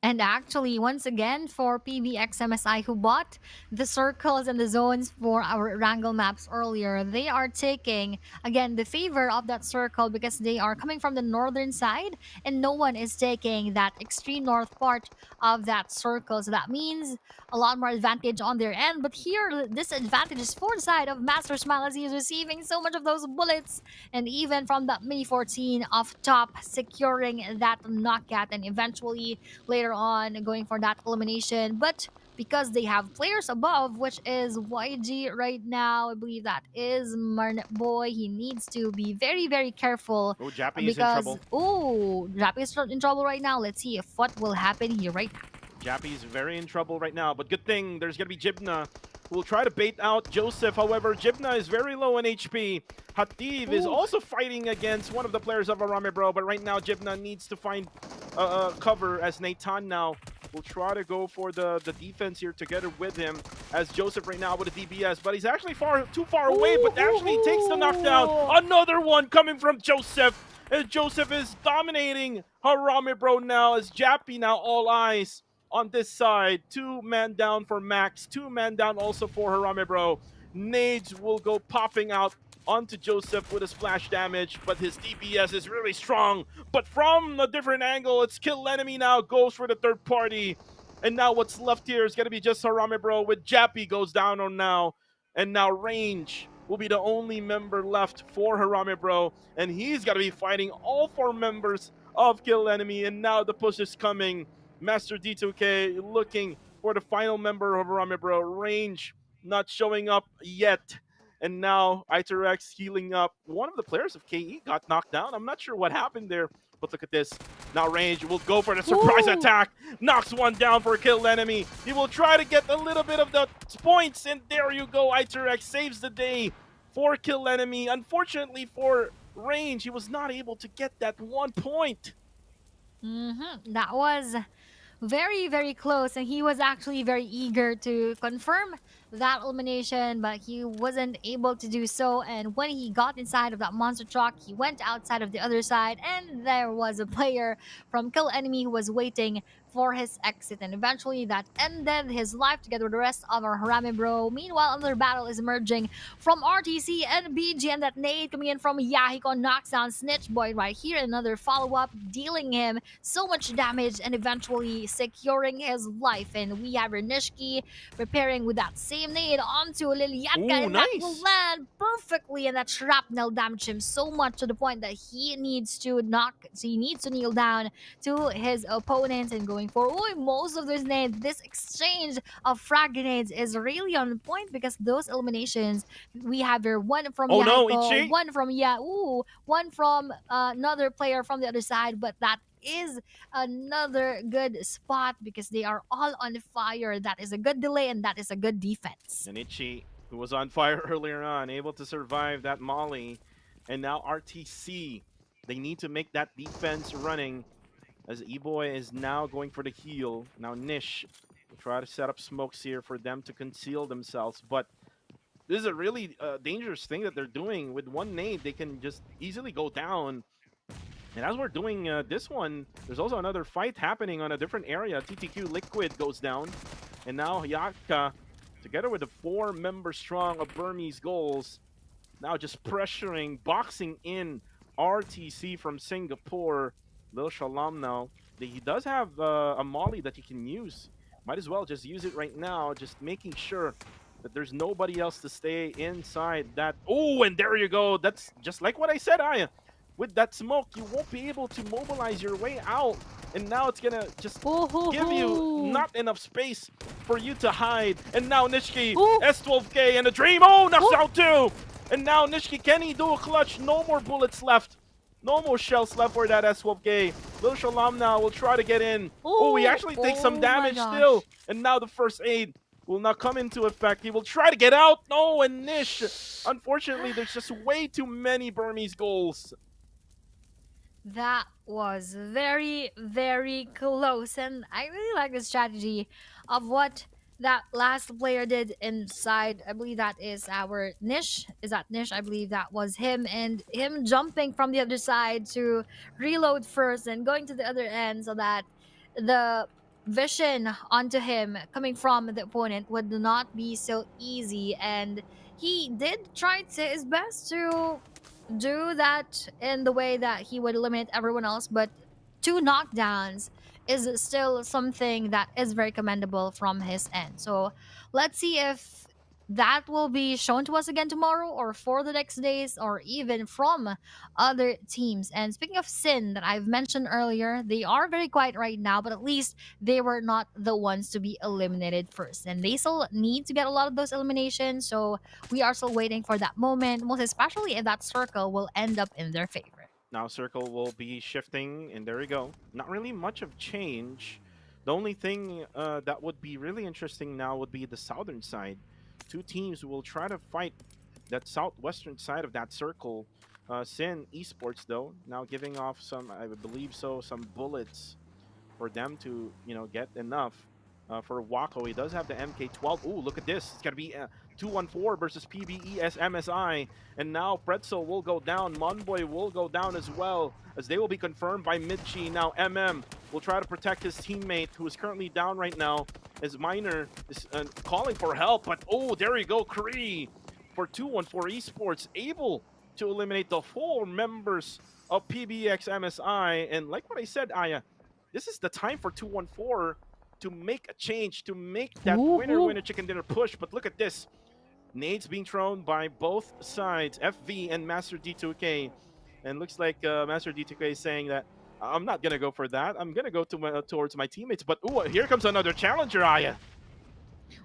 And actually, once again, for PBXMSI who bought the circles and the zones for our Wrangle maps earlier, they are taking, again, the favor of that circle because they are coming from the northern side and no one is taking that extreme north part of that circle. So that means a lot more advantage on their end. But here, this advantage is for the side of Master Smile as he is receiving so much of those bullets, and even from that Mini 14 off top, securing that knockout, and eventually later on going for that elimination. But because they have players above, which is YG right now, I believe that is Marn Boy. He needs to be very, very careful Oh, Jappy is in because, trouble. oh, Jappy is in trouble right now. Let's see if what will happen here right now. Jappy's very in trouble right now, but good thing there's going to be Jibna who will try to bait out Joseph. However, Jibna is very low in HP. Hativ is Ooh. also fighting against one of the players of Arame Bro, but right now Jibna needs to find cover as Nathan now will try to go for the defense here together with him as Joseph right now with a DBS, but he's actually too far away, but actually takes the knockdown. Another one coming from Joseph, and Joseph is dominating Harame Bro now as Jappy now all eyes on this side. 2-man down for Max, 2-man down also for Harame Bro. Nades will go popping out onto Joseph with a splash damage, but his DPS is really strong. But from a different angle, it's Kill Enemy now goes for the third party. And now what's left here is going to be just Harame Bro with Jappy goes down on now. And now Range will be the only member left for Harame Bro. And he's got to be fighting all 4 members of Kill Enemy. And now the push is coming. Master D2K looking for the final member of Harame Bro. Range not showing up yet. And now Iterex healing up. One of the players of KE got knocked down. I'm not sure what happened there, but look at this. Now Range will go for the surprise Ooh. attack. Knocks one down for Kill Enemy. He will try to get a little bit of the points, and there you go. Iterex saves the day for Kill Enemy. Unfortunately for Range, he was not able to get that 1 point. That was very, very close, and he was actually very eager to confirm that elimination, but he wasn't able to do so. And when he got inside of that monster truck, he went outside of the other side, and there was a player from Kill Enemy who was waiting for his exit. And eventually that ended his life together with the rest of our Harame bro. Meanwhile, another battle is emerging from RTC and BG, and that nade coming in from Yahiko knocks down Snitch Boy right here. Another follow-up, dealing him so much damage and eventually securing his life. And we have Renishki preparing with that same nade onto Lilyatka, Ooh, and that will nice. land perfectly. And that shrapnel damaged him so much to the point that he needs to kneel down to his opponent and going for most of those nades. This exchange of frag grenades is really on point because those eliminations we have here, one from Oh no, Yahiko, Ichi. one from another player from the other side, but that is another good spot because they are all on fire. That is a good delay and that is a good defense. And Ichi, who was on fire earlier on, able to survive that molly. And now RTC, they need to make that defense running as E-Boy is now going for the heal. Now Nish will try to set up smokes here for them to conceal themselves. But this is a really dangerous thing that they're doing. With one nade, they can just easily go down. And as we're doing this one, there's also another fight happening on a different area. TTQ Liquid goes down. And now Yatka, together with the 4-member strong of Burmese Goals, now just pressuring, boxing in RTC from Singapore. Lil Shalom now. He does have a molly that he can use. Might as well just use it right now, just making sure that there's nobody else to stay inside that. Oh, and there you go. That's just like what I said, Aya. With that smoke, you won't be able to mobilize your way out. And now it's gonna just give you not enough space for you to hide. And now Nishiki, S12K, and a dream. Oh, knocks out too. And now Nishiki, can he do a clutch? No more bullets left. No more shells left for that S12K. Lil Shalom now will try to get in. Oh, he actually takes some damage still. And now the first aid will not come into effect. He will try to get out. No, and Nish. Unfortunately, there's just way too many Burmese goals. That was very, very close. And I really like the strategy of what that last player did inside. I believe that is our Nish. Is that Nish? I believe that was him. And him jumping from the other side to reload first and going to the other end so that the vision onto him coming from the opponent would not be so easy. And he did try to his best to do that in the way that he would eliminate everyone else, but 2 knockdowns is still something that is very commendable from his end. So let's see if that will be shown to us again tomorrow or for the next days or even from other teams. And speaking of Sin that I've mentioned earlier, they are very quiet right now, but at least they were not the ones to be eliminated first. And they still need to get a lot of those eliminations. So we are still waiting for that moment, most especially if that circle will end up in their favor. Now circle will be shifting, and there we go. Not really much of change. The only thing that would be really interesting now would be the southern side. 2 teams will try to fight that southwestern side of that circle. Sin Esports, though, now giving off some, I believe so, some bullets for them to, get enough. For Wako, he does have the MK12. Ooh, look at this. It's going to be 214 versus PBES MSI. And now Pretzel will go down. Monboy will go down as well, as they will be confirmed by Midchi. Now MM will try to protect his teammate, who is currently down right now, as Miner is calling for help. But, oh, there you go, Kree for 214 Esports, able to eliminate the 4 members of PBX MSI. And like what I said, Aya, this is the time for 214 to make a change, to make that winner chicken dinner push. But look at this. Nades being thrown by both sides, FV and Master D2K. And looks like Master D2K is saying that, I'm not going to go for that. I'm going to go towards my teammates. But, ooh, here comes another challenger, Aya.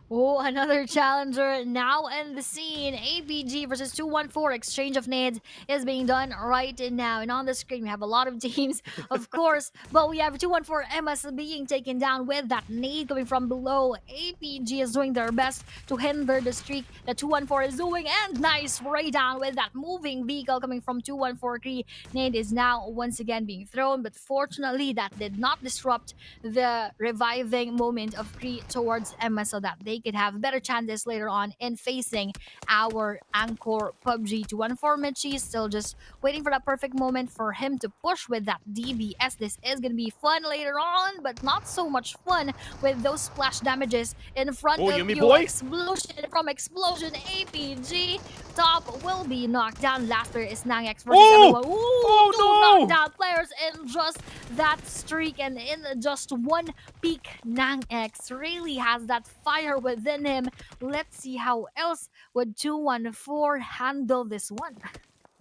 Oh, another challenger now in the scene. APG versus 214. Exchange of nades is being done right now. And on the screen, we have a lot of teams, of course. But we have 214 MS being taken down with that nade coming from below. APG is doing their best to hinder the streak that 214 is doing. And nice spray down with that moving vehicle coming from 214. Nade is now once again being thrown. But fortunately, that did not disrupt the reviving moment of Kree towards MS so that they they could have better chances later on in facing our anchor PUBG 214. Mitchie is still just waiting for that perfect moment for him to push with that DBS. This is gonna be fun later on, but not so much fun with those splash damages in front Oh, of Yumi you. boy. Explosion from Explosion APG. Top will be knocked down. Last player is Nangex versus Oh! everyone. Ooh, Oh, two no! knockdown players in just that streak and in just one peak. Nangex really has that fire within him. Let's see how else would 214 handle this one.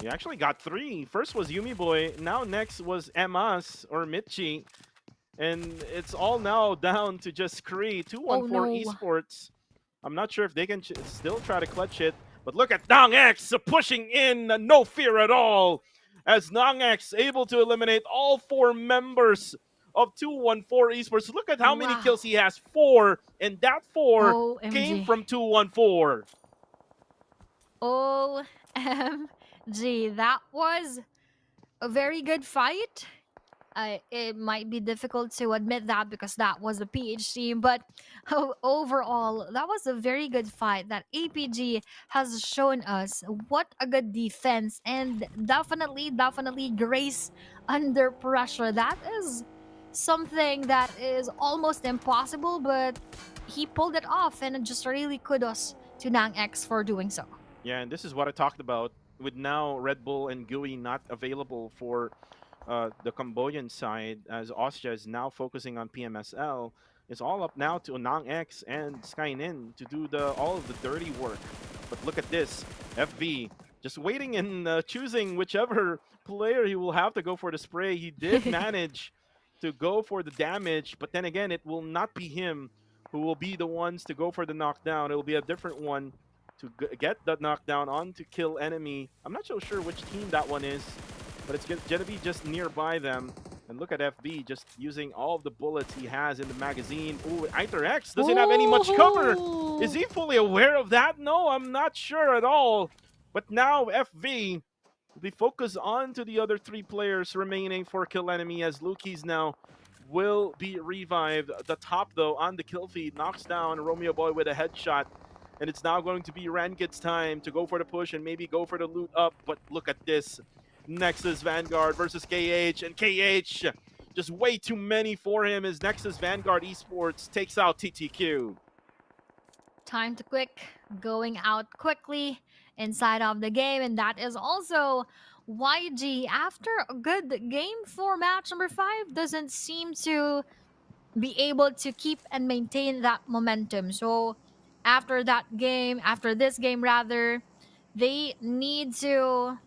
He actually got 3. First was Yumi Boy. Now next was Emas or Mitchie. And it's all now down to just Kree. 214 no. Esports. I'm not sure if they can still try to clutch it. But look at Nangex pushing in. No fear at all. As Nangex able to eliminate all 4 members of 214 Esports. Look at how many Wow. kills he has. 4. And that 4 came OMG. from 214. OMG. That was a very good fight. It might be difficult to admit that because that was a PH team, but overall, that was a very good fight that APG has shown us. What a good defense, and definitely grace under pressure. That is something that is almost impossible, but he pulled it off, and just really kudos to Nangex for doing so. Yeah, and this is what I talked about with now Red Bull and GUI not available for the Cambodian side, as Austria is now focusing on PMSL. It's all up now to Nangex and Skynin to do all of the dirty work. But look at this, FV just waiting and choosing whichever player he will have to go for the spray. He did manage to go for the damage, but then again, it will not be him who will be the ones to go for the knockdown. It will be a different one to get that knockdown on to kill enemy. I'm not so sure which team that one is, but it's gonna be just nearby them. And look at FB just using all of the bullets he has in the magazine. Ooh, IterX doesn't have any much cover. Is he fully aware of that? No, I'm not sure at all. But now FV will be focused on to the other 3 players remaining for kill enemy, as Lukis now will be revived. The top though on the kill feed knocks down Romeo Boy with a headshot. And it's now going to be Rankit's time to go for the push and maybe go for the loot up. But look at this. Nexus Vanguard versus KH. And KH, just way too many for him as Nexus Vanguard Esports takes out TTQ. Time to quick, going out quickly inside of the game. And that is also YG. After a good game for match number 5, doesn't seem to be able to keep and maintain that momentum. So after this game rather, they need to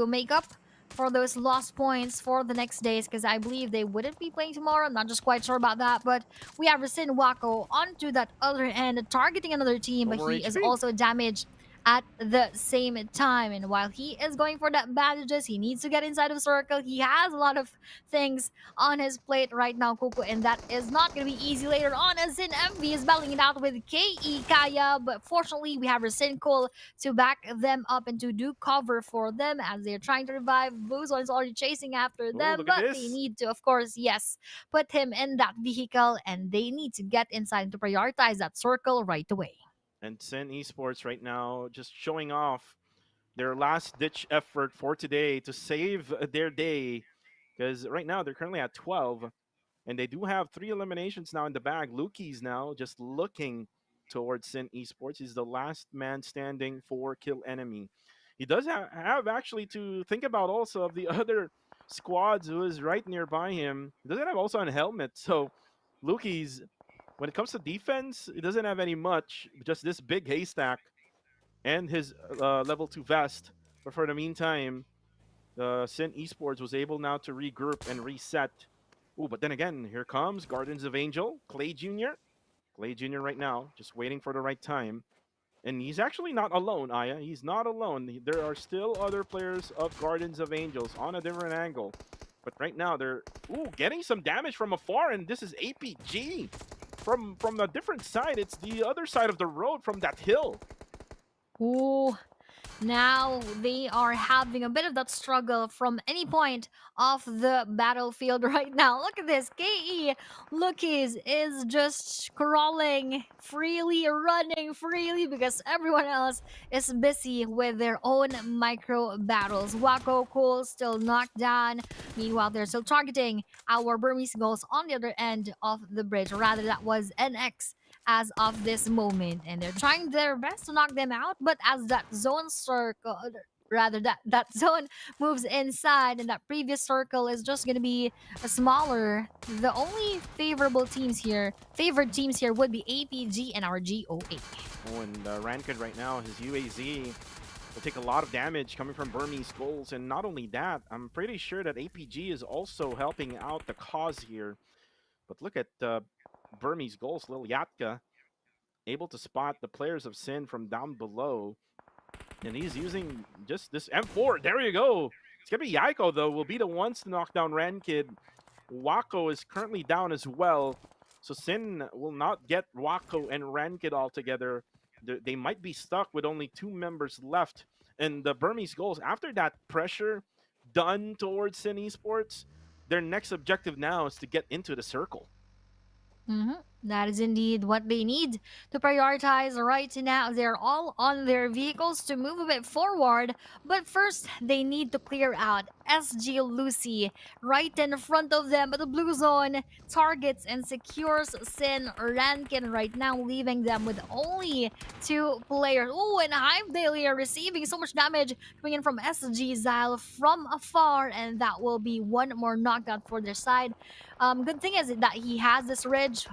make up for those lost points for the next days, because I believe they wouldn't be playing tomorrow. I'm not just quite sure about that, but we have Rasin Wako onto that other end targeting another team, but Over he is HP. also damaged at the same time. And while he is going for that bandages, he needs to get inside of the circle. He has a lot of things on his plate right now, Kuku, and that is not going to be easy later on, as Sin MV is battling it out with KE Kaya. But fortunately, we have Rasin Cole to back them up and to do cover for them as they're trying to revive. Buzon is already chasing after them, look at but this. they need to, of course, yes, put him in that vehicle, and they need to get inside to prioritize that circle right away. And Sin Esports right now just showing off their last-ditch effort for today to save their day. Because right now they're currently at 12. And they do have 3 eliminations now in the bag. Lukey's now just looking towards Sin Esports. He's the last man standing for kill enemy. He does have actually to think about also of the other squads who is right nearby him. He doesn't have also a helmet. So Lukey's, when it comes to defense, he doesn't have any much. Just this big haystack and his level 2 vest. But for the meantime, Sin Esports was able now to regroup and reset. Oh, but then again, here comes Gardens of Angel, Clay Jr. Clay Jr. right now, just waiting for the right time. And he's actually not alone, Aya. He's not alone. There are still other players of Gardens of Angels on a different angle. But right now, they're getting some damage from afar, and this is APG. From a different side, it's the other side of the road from that hill. Ooh, Now they are having a bit of that struggle from any point of the battlefield right now. Look at this. KE Lookies is just crawling freely, running freely because everyone else is busy with their own micro battles. Wako Cool still knocked down. Meanwhile, they're still targeting our Burmese goals on the other end of the bridge. Or rather, that was NX as of this moment, and they're trying their best to knock them out. But as that zone circle, rather that zone moves inside, and that previous circle is just going to be a smaller. The only favored teams here would be APG and our GOA. Oh, and Ranked right now, his UAZ will take a lot of damage coming from Burmese goals. And not only that, I'm pretty sure that APG is also helping out the cause here. But look at Burmese goals. Lil Yatka able to spot the players of Sin from down below. And he's using just this M4. There you go. It's going to be Yaiko, though, will be the ones to knock down Rankid. Wako is currently down as well. So Sin will not get Wako and Rankid all together. They might be stuck with only 2 members left. And the Burmese goals, after that pressure done towards Sin Esports, their next objective now is to get into the circle. That is indeed what they need to prioritize right now. They're all on their vehicles to move a bit forward, but first they need to clear out SG Lucy right in front of them. But the blue zone targets and secures Sin Rankin right now, leaving them with only 2 players. Oh, and Hive Daily are receiving so much damage coming in from SG Zyle from afar, and that will be one more knockout for their side. Good thing is that he has this ridge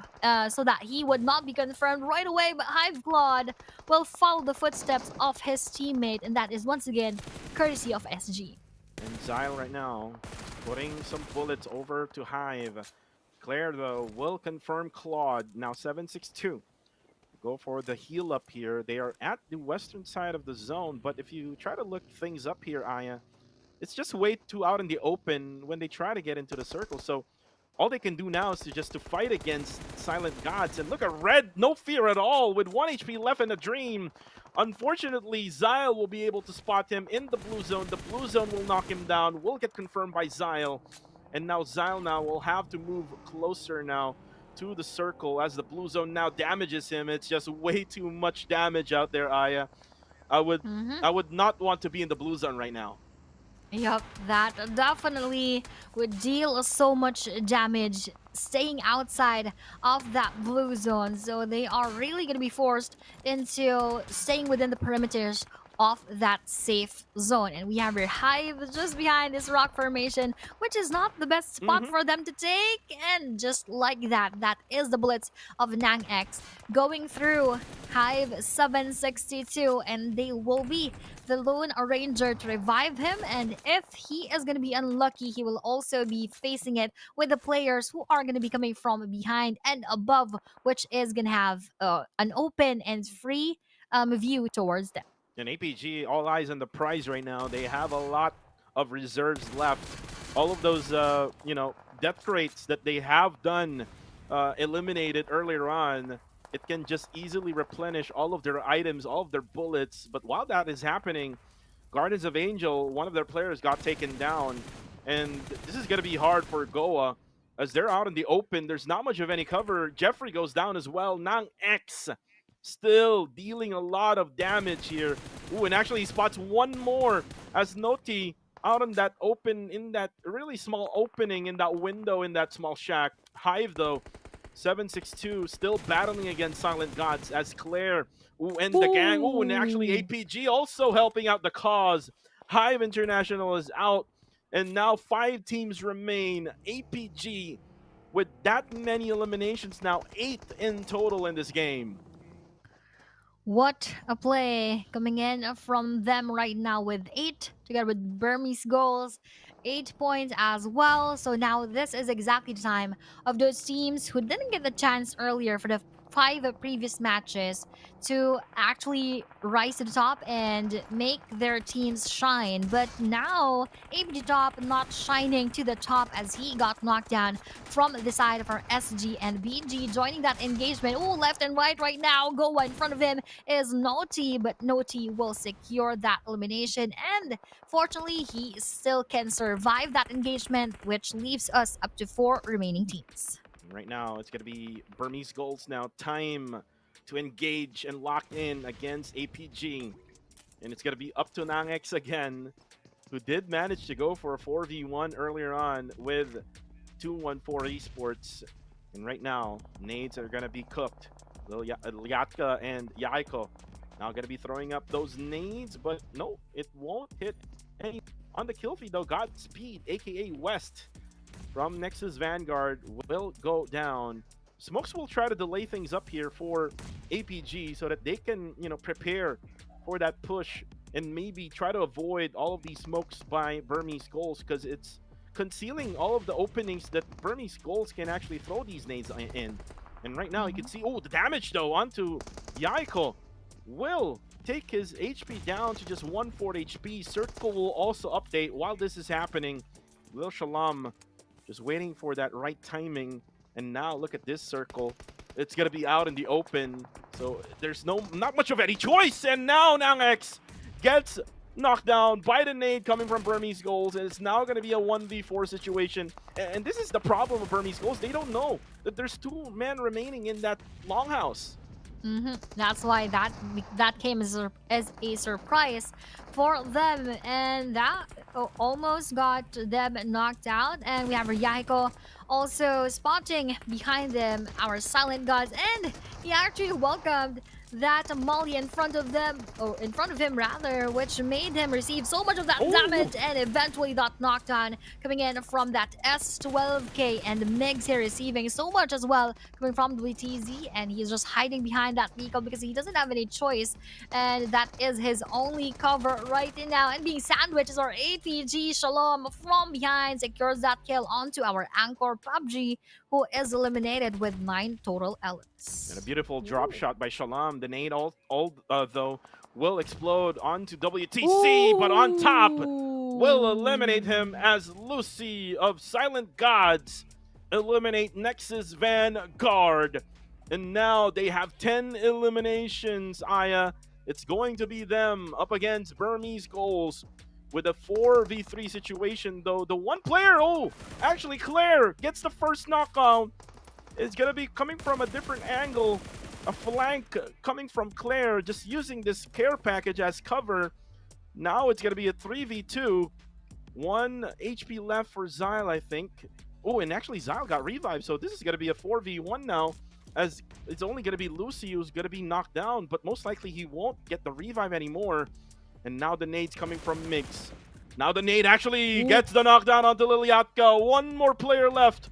so that he would not be confirmed right away, but Hive Claude will follow the footsteps of his teammate, and that is once again courtesy of SG. And Zyle right now putting some bullets over to Hive. Claire, though, will confirm Claude. Now 762. Go for the heal up here. They are at the western side of the zone, but if you try to look things up here, Aya, it's just way too out in the open when they try to get into the circle. So all they can do now is to fight against Silent Gods. And look at Red, no fear at all, with 1 HP left in the Dream. Unfortunately, Zyle will be able to spot him in the blue zone. The blue zone will knock him down, will get confirmed by Zyle. And now Zyle now will have to move closer now to the circle as the blue zone now damages him. It's just way too much damage out there, Aya. I would not want to be in the blue zone right now. Yup, that definitely would deal so much damage staying outside of that blue zone. So they are really going to be forced into staying within the perimeters of that safe zone. And we have our Hive just behind this rock formation, which is not the best spot for them to take. And just like that, that is the bullets of Nang X going through Hive 762, and they will be the lone ranger to revive him. And if he is going to be unlucky, he will also be facing it with the players who are going to be coming from behind and above, which is going to have an open and free view towards them. And APG, all eyes on the prize right now. They have a lot of reserves left. All of those, death rates that they have done, eliminated earlier on, it can just easily replenish all of their items, all of their bullets. But while that is happening, Guardians of Angel, one of their players got taken down. And this is going to be hard for Goa as they're out in the open. There's not much of any cover. Jeffrey goes down as well. Nang X still dealing a lot of damage here. Ooh, and actually he spots one more as Noti out in that open, in that really small opening in that window in that small shack. Hive, though, 762 still battling against Silent Gods as Claire and the gang. Ooh, and actually APG also helping out the cause. Hive International is out, and now 5 teams remain. APG with that many eliminations now, 8th in total in this game. What a play coming in from them right now with 8 together with Burmese goals, 8 points as well. So now this is exactly the time of those teams who didn't get the chance earlier for 5 previous matches to actually rise to the top and make their teams shine. But now, APG Top not shining to the top as he got knocked down from the side of our SG and BG joining that engagement. Oh, left and right now. Go in front of him is Noti, but Noti will secure that elimination. And fortunately, he still can survive that engagement, which leaves us up to 4 remaining teams. Right now, it's going to be Burmese Goals now. Time to engage and lock in against APG. And it's going to be up to Nangex again, who did manage to go for a 4v1 earlier on with 214 Esports. And right now, nades are going to be cooked. Lyatka and Yaiko now going to be throwing up those nades, but no, it won't hit any. On the kill feed though, Godspeed, aka West, from Nexus Vanguard will go down. Smokes will try to delay things up here for APG so that they can, prepare for that push and maybe try to avoid all of these smokes by Burmese Goals, because it's concealing all of the openings that Burmese Goals can actually throw these nades in. And right now you can see, the damage though onto Yaiko will take his HP down to just 1/4 HP. Circle will also update while this is happening. Lil Shalom just waiting for that right timing. And now look at this circle. It's going to be out in the open. So there's not much of any choice. And now Nangex gets knocked down by the nade coming from Burmese Goals. And it's now going to be a 1v4 situation. And this is the problem of Burmese Goals. They don't know that there's 2 men remaining in that longhouse. That's why that came as a surprise for them, and that almost got them knocked out. And we have Yaiko also spotting behind them our Silent Gods, and he actually welcomed that Molly in front of them, or in front of him rather, which made him receive so much of that damage and eventually got knocked on coming in from that S12K. And Migs here receiving so much as well coming from WTZ, and he's just hiding behind that vehicle because he doesn't have any choice, and that is his only cover right now. And being sandwiched is our APG. Shalom from behind secures that kill onto our anchor PUBG, who is eliminated with 9 total elements. And a beautiful drop shot by Shalom. The nade though will explode onto WTC, but on top will eliminate him as Lucy of Silent Gods eliminate Nexus Vanguard. And now they have 10 eliminations, Aya. It's going to be them up against Burmese Goals with a 4v3 situation, though. The one player, actually Claire gets the first knockout. It's going to be coming from a different angle. A flank coming from Claire, just using this care package as cover. Now it's going to be a 3v2. 1 HP left for Zyle, I think. And actually Zyle got revived, so this is going to be a 4v1 now, as it's only going to be Lucy who's going to be knocked down, but most likely he won't get the revive anymore. And now the nade's coming from Migs. Now the nade actually gets the knockdown onto Liliatka. 1 more player left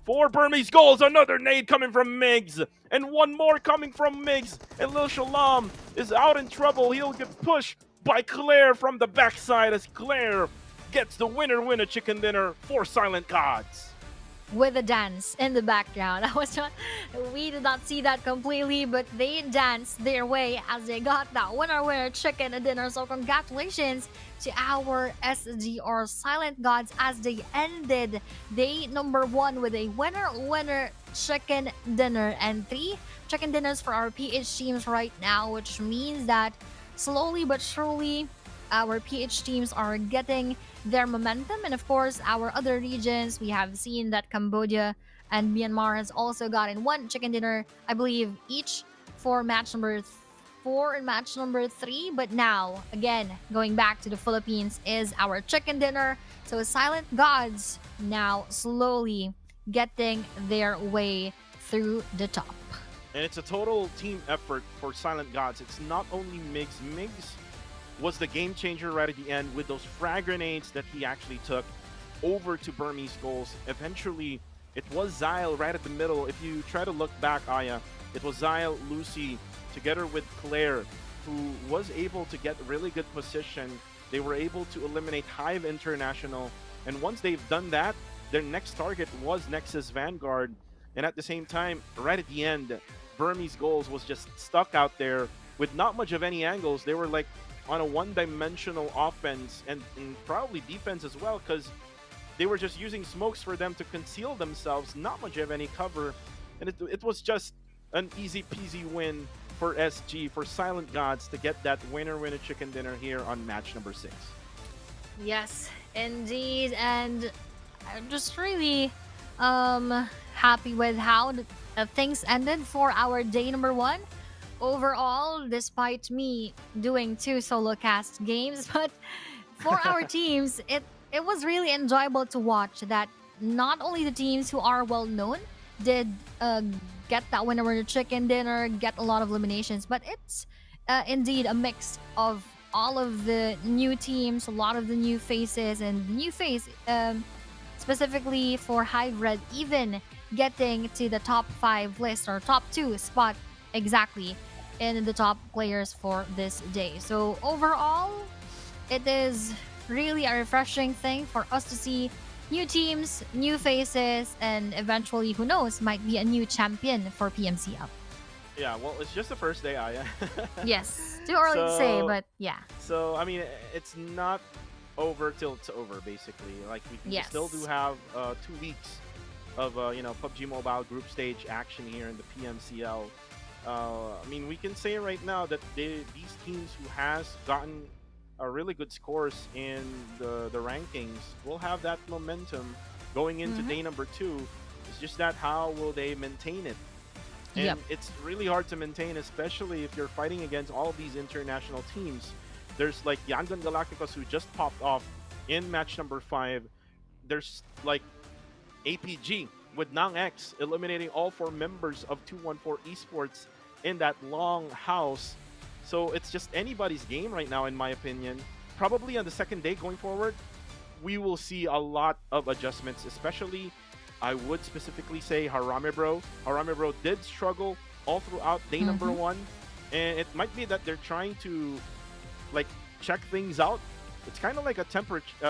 for Burmese Goals. Another nade coming from Migs. And 1 more coming from Migs. And Lil Shalom is out in trouble. He'll get pushed by Claire from the backside as Claire gets the winner chicken dinner for Silent Gods. With a dance in the background. We did not see that completely, but they danced their way as they got that winner chicken dinner. So congratulations to our SG or Silent Gods as they ended day number 1 with a winner chicken dinner, and 3 chicken dinners for our PH teams right now, which means that slowly but surely our PH teams are getting their momentum. And of course, our other regions, we have seen that Cambodia and Myanmar has also gotten 1 chicken dinner, I believe, each for match number 4 and match number 3. But now, again, going back to the Philippines is our chicken dinner. So Silent Gods now slowly getting their way through the top. And it's a total team effort for Silent Gods. It's not only Migs. Migs was the game changer right at the end with those frag grenades that he actually took over to Burmese Goals. Eventually, it was Zyle right at the middle. If you try to look back, Aya, it was Zyle, Lucy, together with Claire, who was able to get really good position. They were able to eliminate Hive International. And once they've done that, their next target was Nexus Vanguard. And at the same time, right at the end, Burmese goals was just stuck out there with not much of any angles. They were like on a one-dimensional offense and probably defense as well, because they were just using smokes for them to conceal themselves, not much of any cover. And it was just an easy peasy win for SG, for Silent Gods, to get that winner chicken dinner here on match number 6. Yes, indeed. And I'm just really happy with how things ended for our day number 1. Overall, despite me doing 2 solo cast games, but for our teams, it was really enjoyable to watch that not only the teams who are well known did get that winner chicken dinner, get a lot of eliminations, but it's indeed a mix of all of the new teams, a lot of the new faces, and the new face specifically for Hive Red, even getting to the top 5 list or top 2 spot exactly in the top players for this day. So overall, it is really a refreshing thing for us to see new teams, new faces, and eventually, who knows, might be a new champion for PMCL. Yeah, well, it's just the first day, Aya. Yes, too early to say, So- but yeah. So, I mean, it's not over till it's over, basically. Like, we Yes. still do have 2 weeks of, PUBG Mobile group stage action here in the PMCL. I mean, we can say right now that these teams who has gotten really good scores in the rankings will have that momentum going into day number 2. It's just that how will they maintain it? And Yep. it's really hard to maintain, especially if you're fighting against all of these international teams. There's like Yangon Galacticos, who just popped off in match number 5. There's like APG with Nang X eliminating all 4 members of 214 Esports in that long house. So it's just anybody's game right now, in my opinion. Probably on the second day going forward, we will see a lot of adjustments, especially, I would specifically say, Harame Bro. Harame Bro did struggle all throughout day number 1, and it might be that they're trying to like check things out. It's kind of like a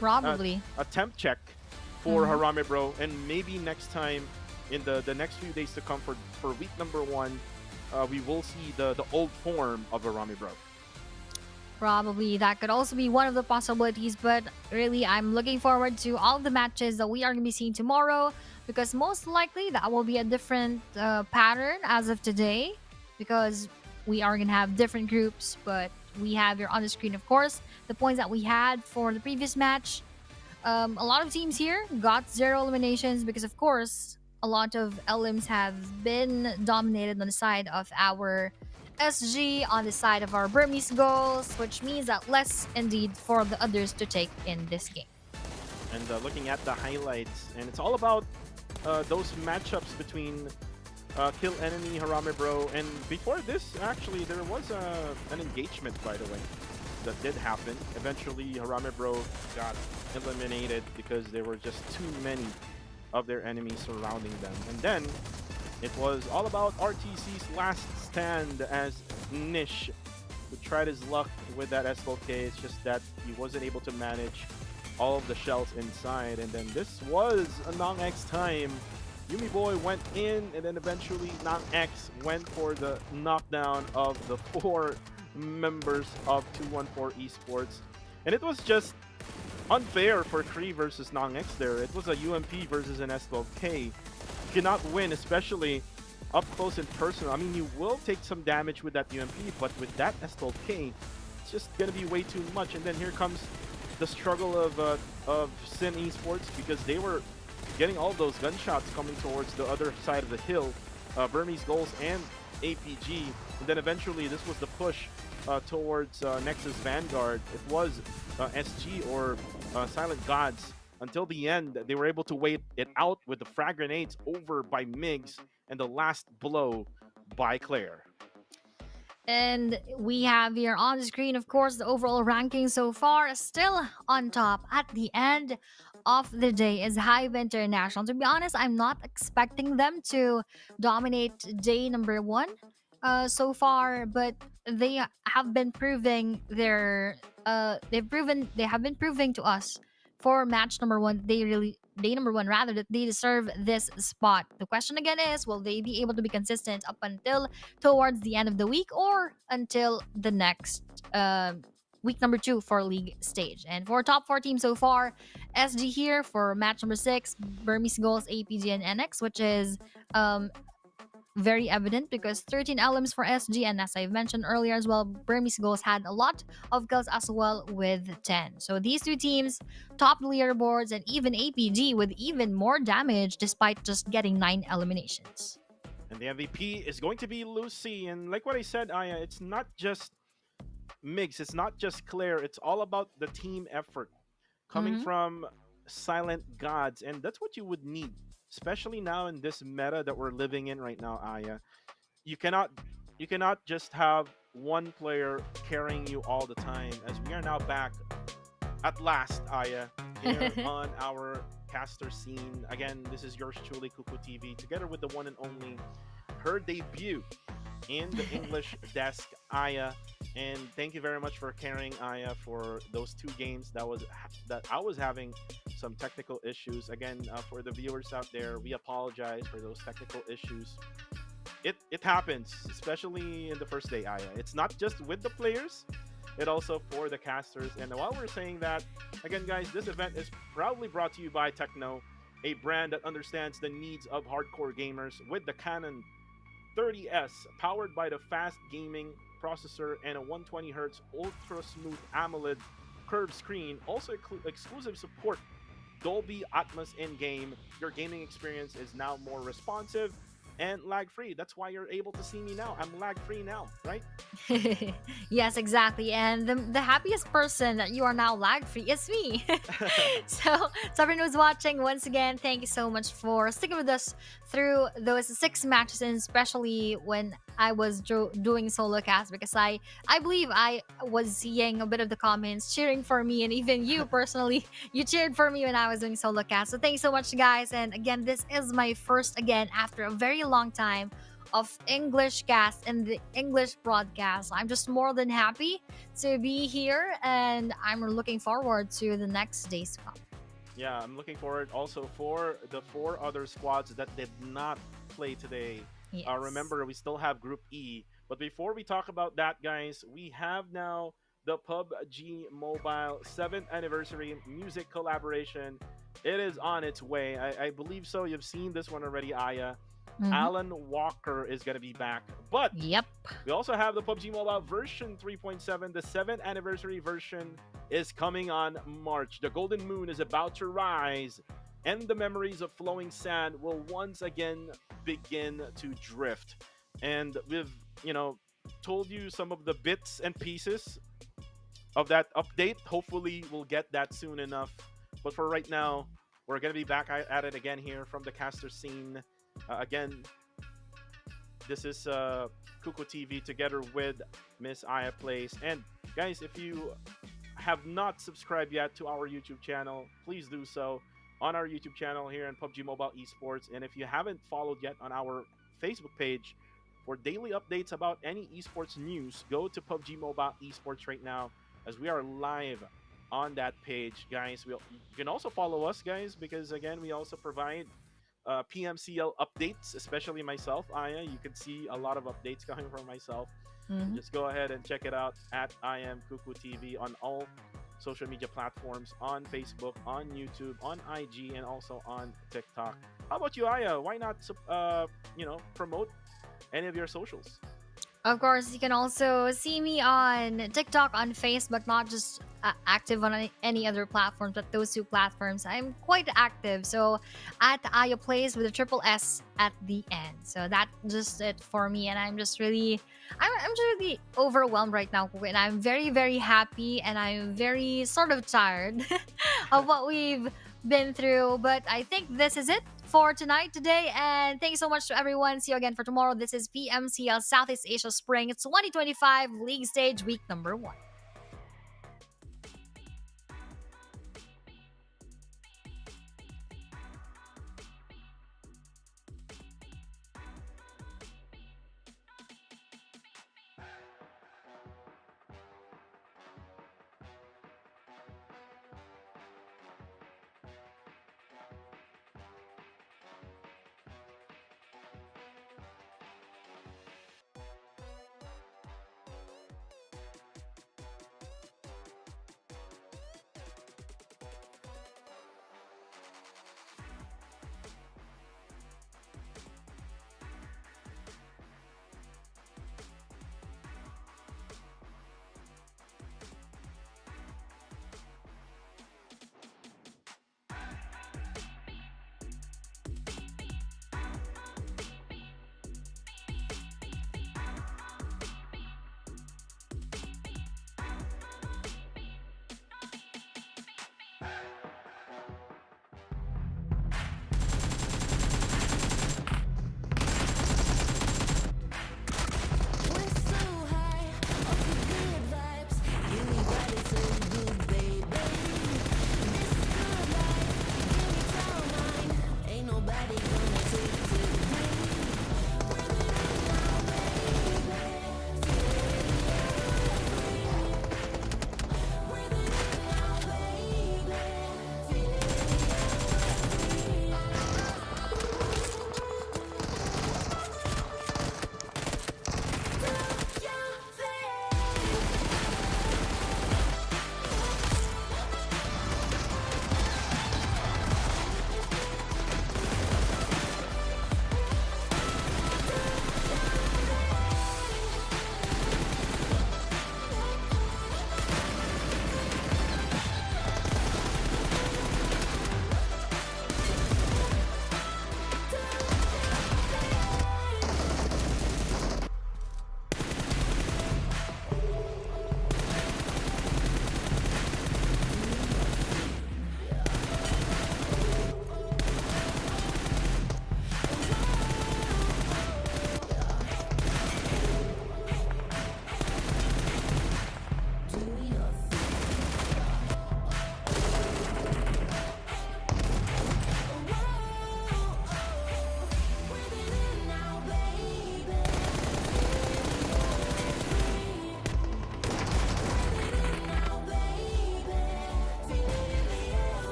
Probably. a temp check for Harame Bro, and maybe next time in the next few days to come for week number 1, we will see the old form of Harame Bro. Probably that could also be one of the possibilities, but really, I'm looking forward to all the matches that we are going to be seeing tomorrow, because most likely that will be a different pattern as of today, because we are going to have different groups. But we have here on the screen, of course, the points that we had for the previous match. A lot of teams here got 0 eliminations because, of course, a lot of LMs have been dominated on the side of our SG, on the side of our Burmese goals, which means that less indeed for the others to take in this game. And looking at the highlights, and it's all about those matchups between Kill Enemy, Harame Bro, and before this, actually, there was an engagement, by the way, that did happen. Eventually, Harame Bro got eliminated because there were just too many of their enemies surrounding them. And then it was all about RTC's last stand, as Nish would tried his luck with that S12K. It's just that he wasn't able to manage all of the shells inside. And then this was a Nang X time. Yumi Boy went in, and then eventually Nang X went for the knockdown of the 4 members of 214 Esports. And it was just unfair for Kree versus Nang X there. It was a UMP versus an S12K. You cannot win, especially up close and personal. I mean, you will take some damage with that UMP, but with that S12K, it's just gonna be way too much. And then here comes the struggle of Sin Esports, because they were getting all those gunshots coming towards the other side of the hill, Burmese goals and APG. And then eventually this was the push towards Nexus Vanguard. It was SG or Silent Gods. Until the end, they were able to wait it out with the frag grenades over by Migs and the last blow by Claire. And we have here on the screen, of course, the overall ranking so far. Still on top at the end of the day is Hive International. To be honest, I'm not expecting them to dominate day number 1 so far, but they have been proving they have been proving to us for match number 1 they day number one rather, that they deserve this spot. The question again is, will they be able to be consistent up until towards the end of the week or until the next week number two for league stage? And for top four teams so far, SG here for match number 6, Burmese Goals, APG, and NX, which is very evident because 13 LMs for SG, and as I mentioned earlier as well, Burmese Goals had a lot of kills as well with 10. So these two teams top the leaderboards, and even APG with even more damage despite just getting 9 eliminations. And the MVP is going to be Lucy. And like what I said, Aya, it's not just Migs, it's not just Claire, it's all about the team effort coming from silent gods, and that's what you would need, especially now in this meta that we're living in right now, Aya. You cannot just have one player carrying you all the time, as we are now back at last, Aya, here on our caster scene. Again, this is yours truly, Cuckoo TV, together with the one and only, her debut in the English desk, Aya. And thank you very much for carrying Aya for those 2 games that I was having some technical issues. Again, for the viewers out there, we apologize for those technical issues. It happens, especially in the first day, Aya. It's not just with the players, it also for the casters. And while we're saying that, again, guys, this event is proudly brought to you by Techno, a brand that understands the needs of hardcore gamers with the Canon 30S, powered by the fast gaming processor and a 120Hz ultra smooth AMOLED curved screen. Also exclusive support Dolby Atmos in game. Your gaming experience is now more responsive and lag free. That's why you're able to see me now. I'm lag free now, right? Yes, exactly. And the happiest person that you are now lag free is me. So everyone who's watching, once again, thank you so much for sticking with us through those 6 matches, and especially when I was doing solo cast, because I believe I was seeing a bit of the comments cheering for me, and even you personally, you cheered for me when I was doing solo cast. So thank you so much, guys. And again, this is my first, again, after a very long time, of English cast and the English broadcast. I'm just more than happy to be here, and I'm looking forward to the next day's come. Yeah, I'm looking forward also for the 4 other squads that did not play today. Yes. Remember, we still have Group E. But before we talk about that, guys, we have now the PUBG Mobile 7th anniversary music collaboration. It is on its way. I believe so. You've seen this one already, Aya. Alan Walker is going to be back. But Yep. we also have the PUBG Mobile version 3.7. The 7th anniversary version is coming on March. The golden moon is about to rise, and the memories of flowing sand will once again begin to drift. And we've, told you some of the bits and pieces of that update. Hopefully we'll get that soon enough. But for right now, we're going to be back at it again here from the caster scene. Again, this is Cuckoo TV together with Miss Aya Plays. And guys, if you have not subscribed yet to our YouTube channel, please do so on our YouTube channel here in PUBG Mobile Esports. And if you haven't followed yet on our Facebook page for daily updates about any esports news, go to PUBG Mobile Esports right now, as we are live on that page, guys. You can also follow us, guys, because again, we also provide PMCL updates, especially myself, Aya. You can see a lot of updates coming from myself. Just go ahead and check it out at I am Cuckoo TV on all social media platforms, on Facebook, on YouTube, on IG, and also on TikTok. How about you, Aya? Why not promote any of your socials? Of course, you can also see me on TikTok, on Facebook, not just active on any other platforms, but those 2 platforms. I'm quite active. So at Aya Plays with a triple S at the end. So that's just it for me. And I'm just really overwhelmed right now. And I'm very, very happy. And I'm very sort of tired of what we've been through. But I think this is it for today, and thank you so much to everyone. See you again for tomorrow. This is PMCL Southeast Asia Spring 2025 League Stage Week number 1.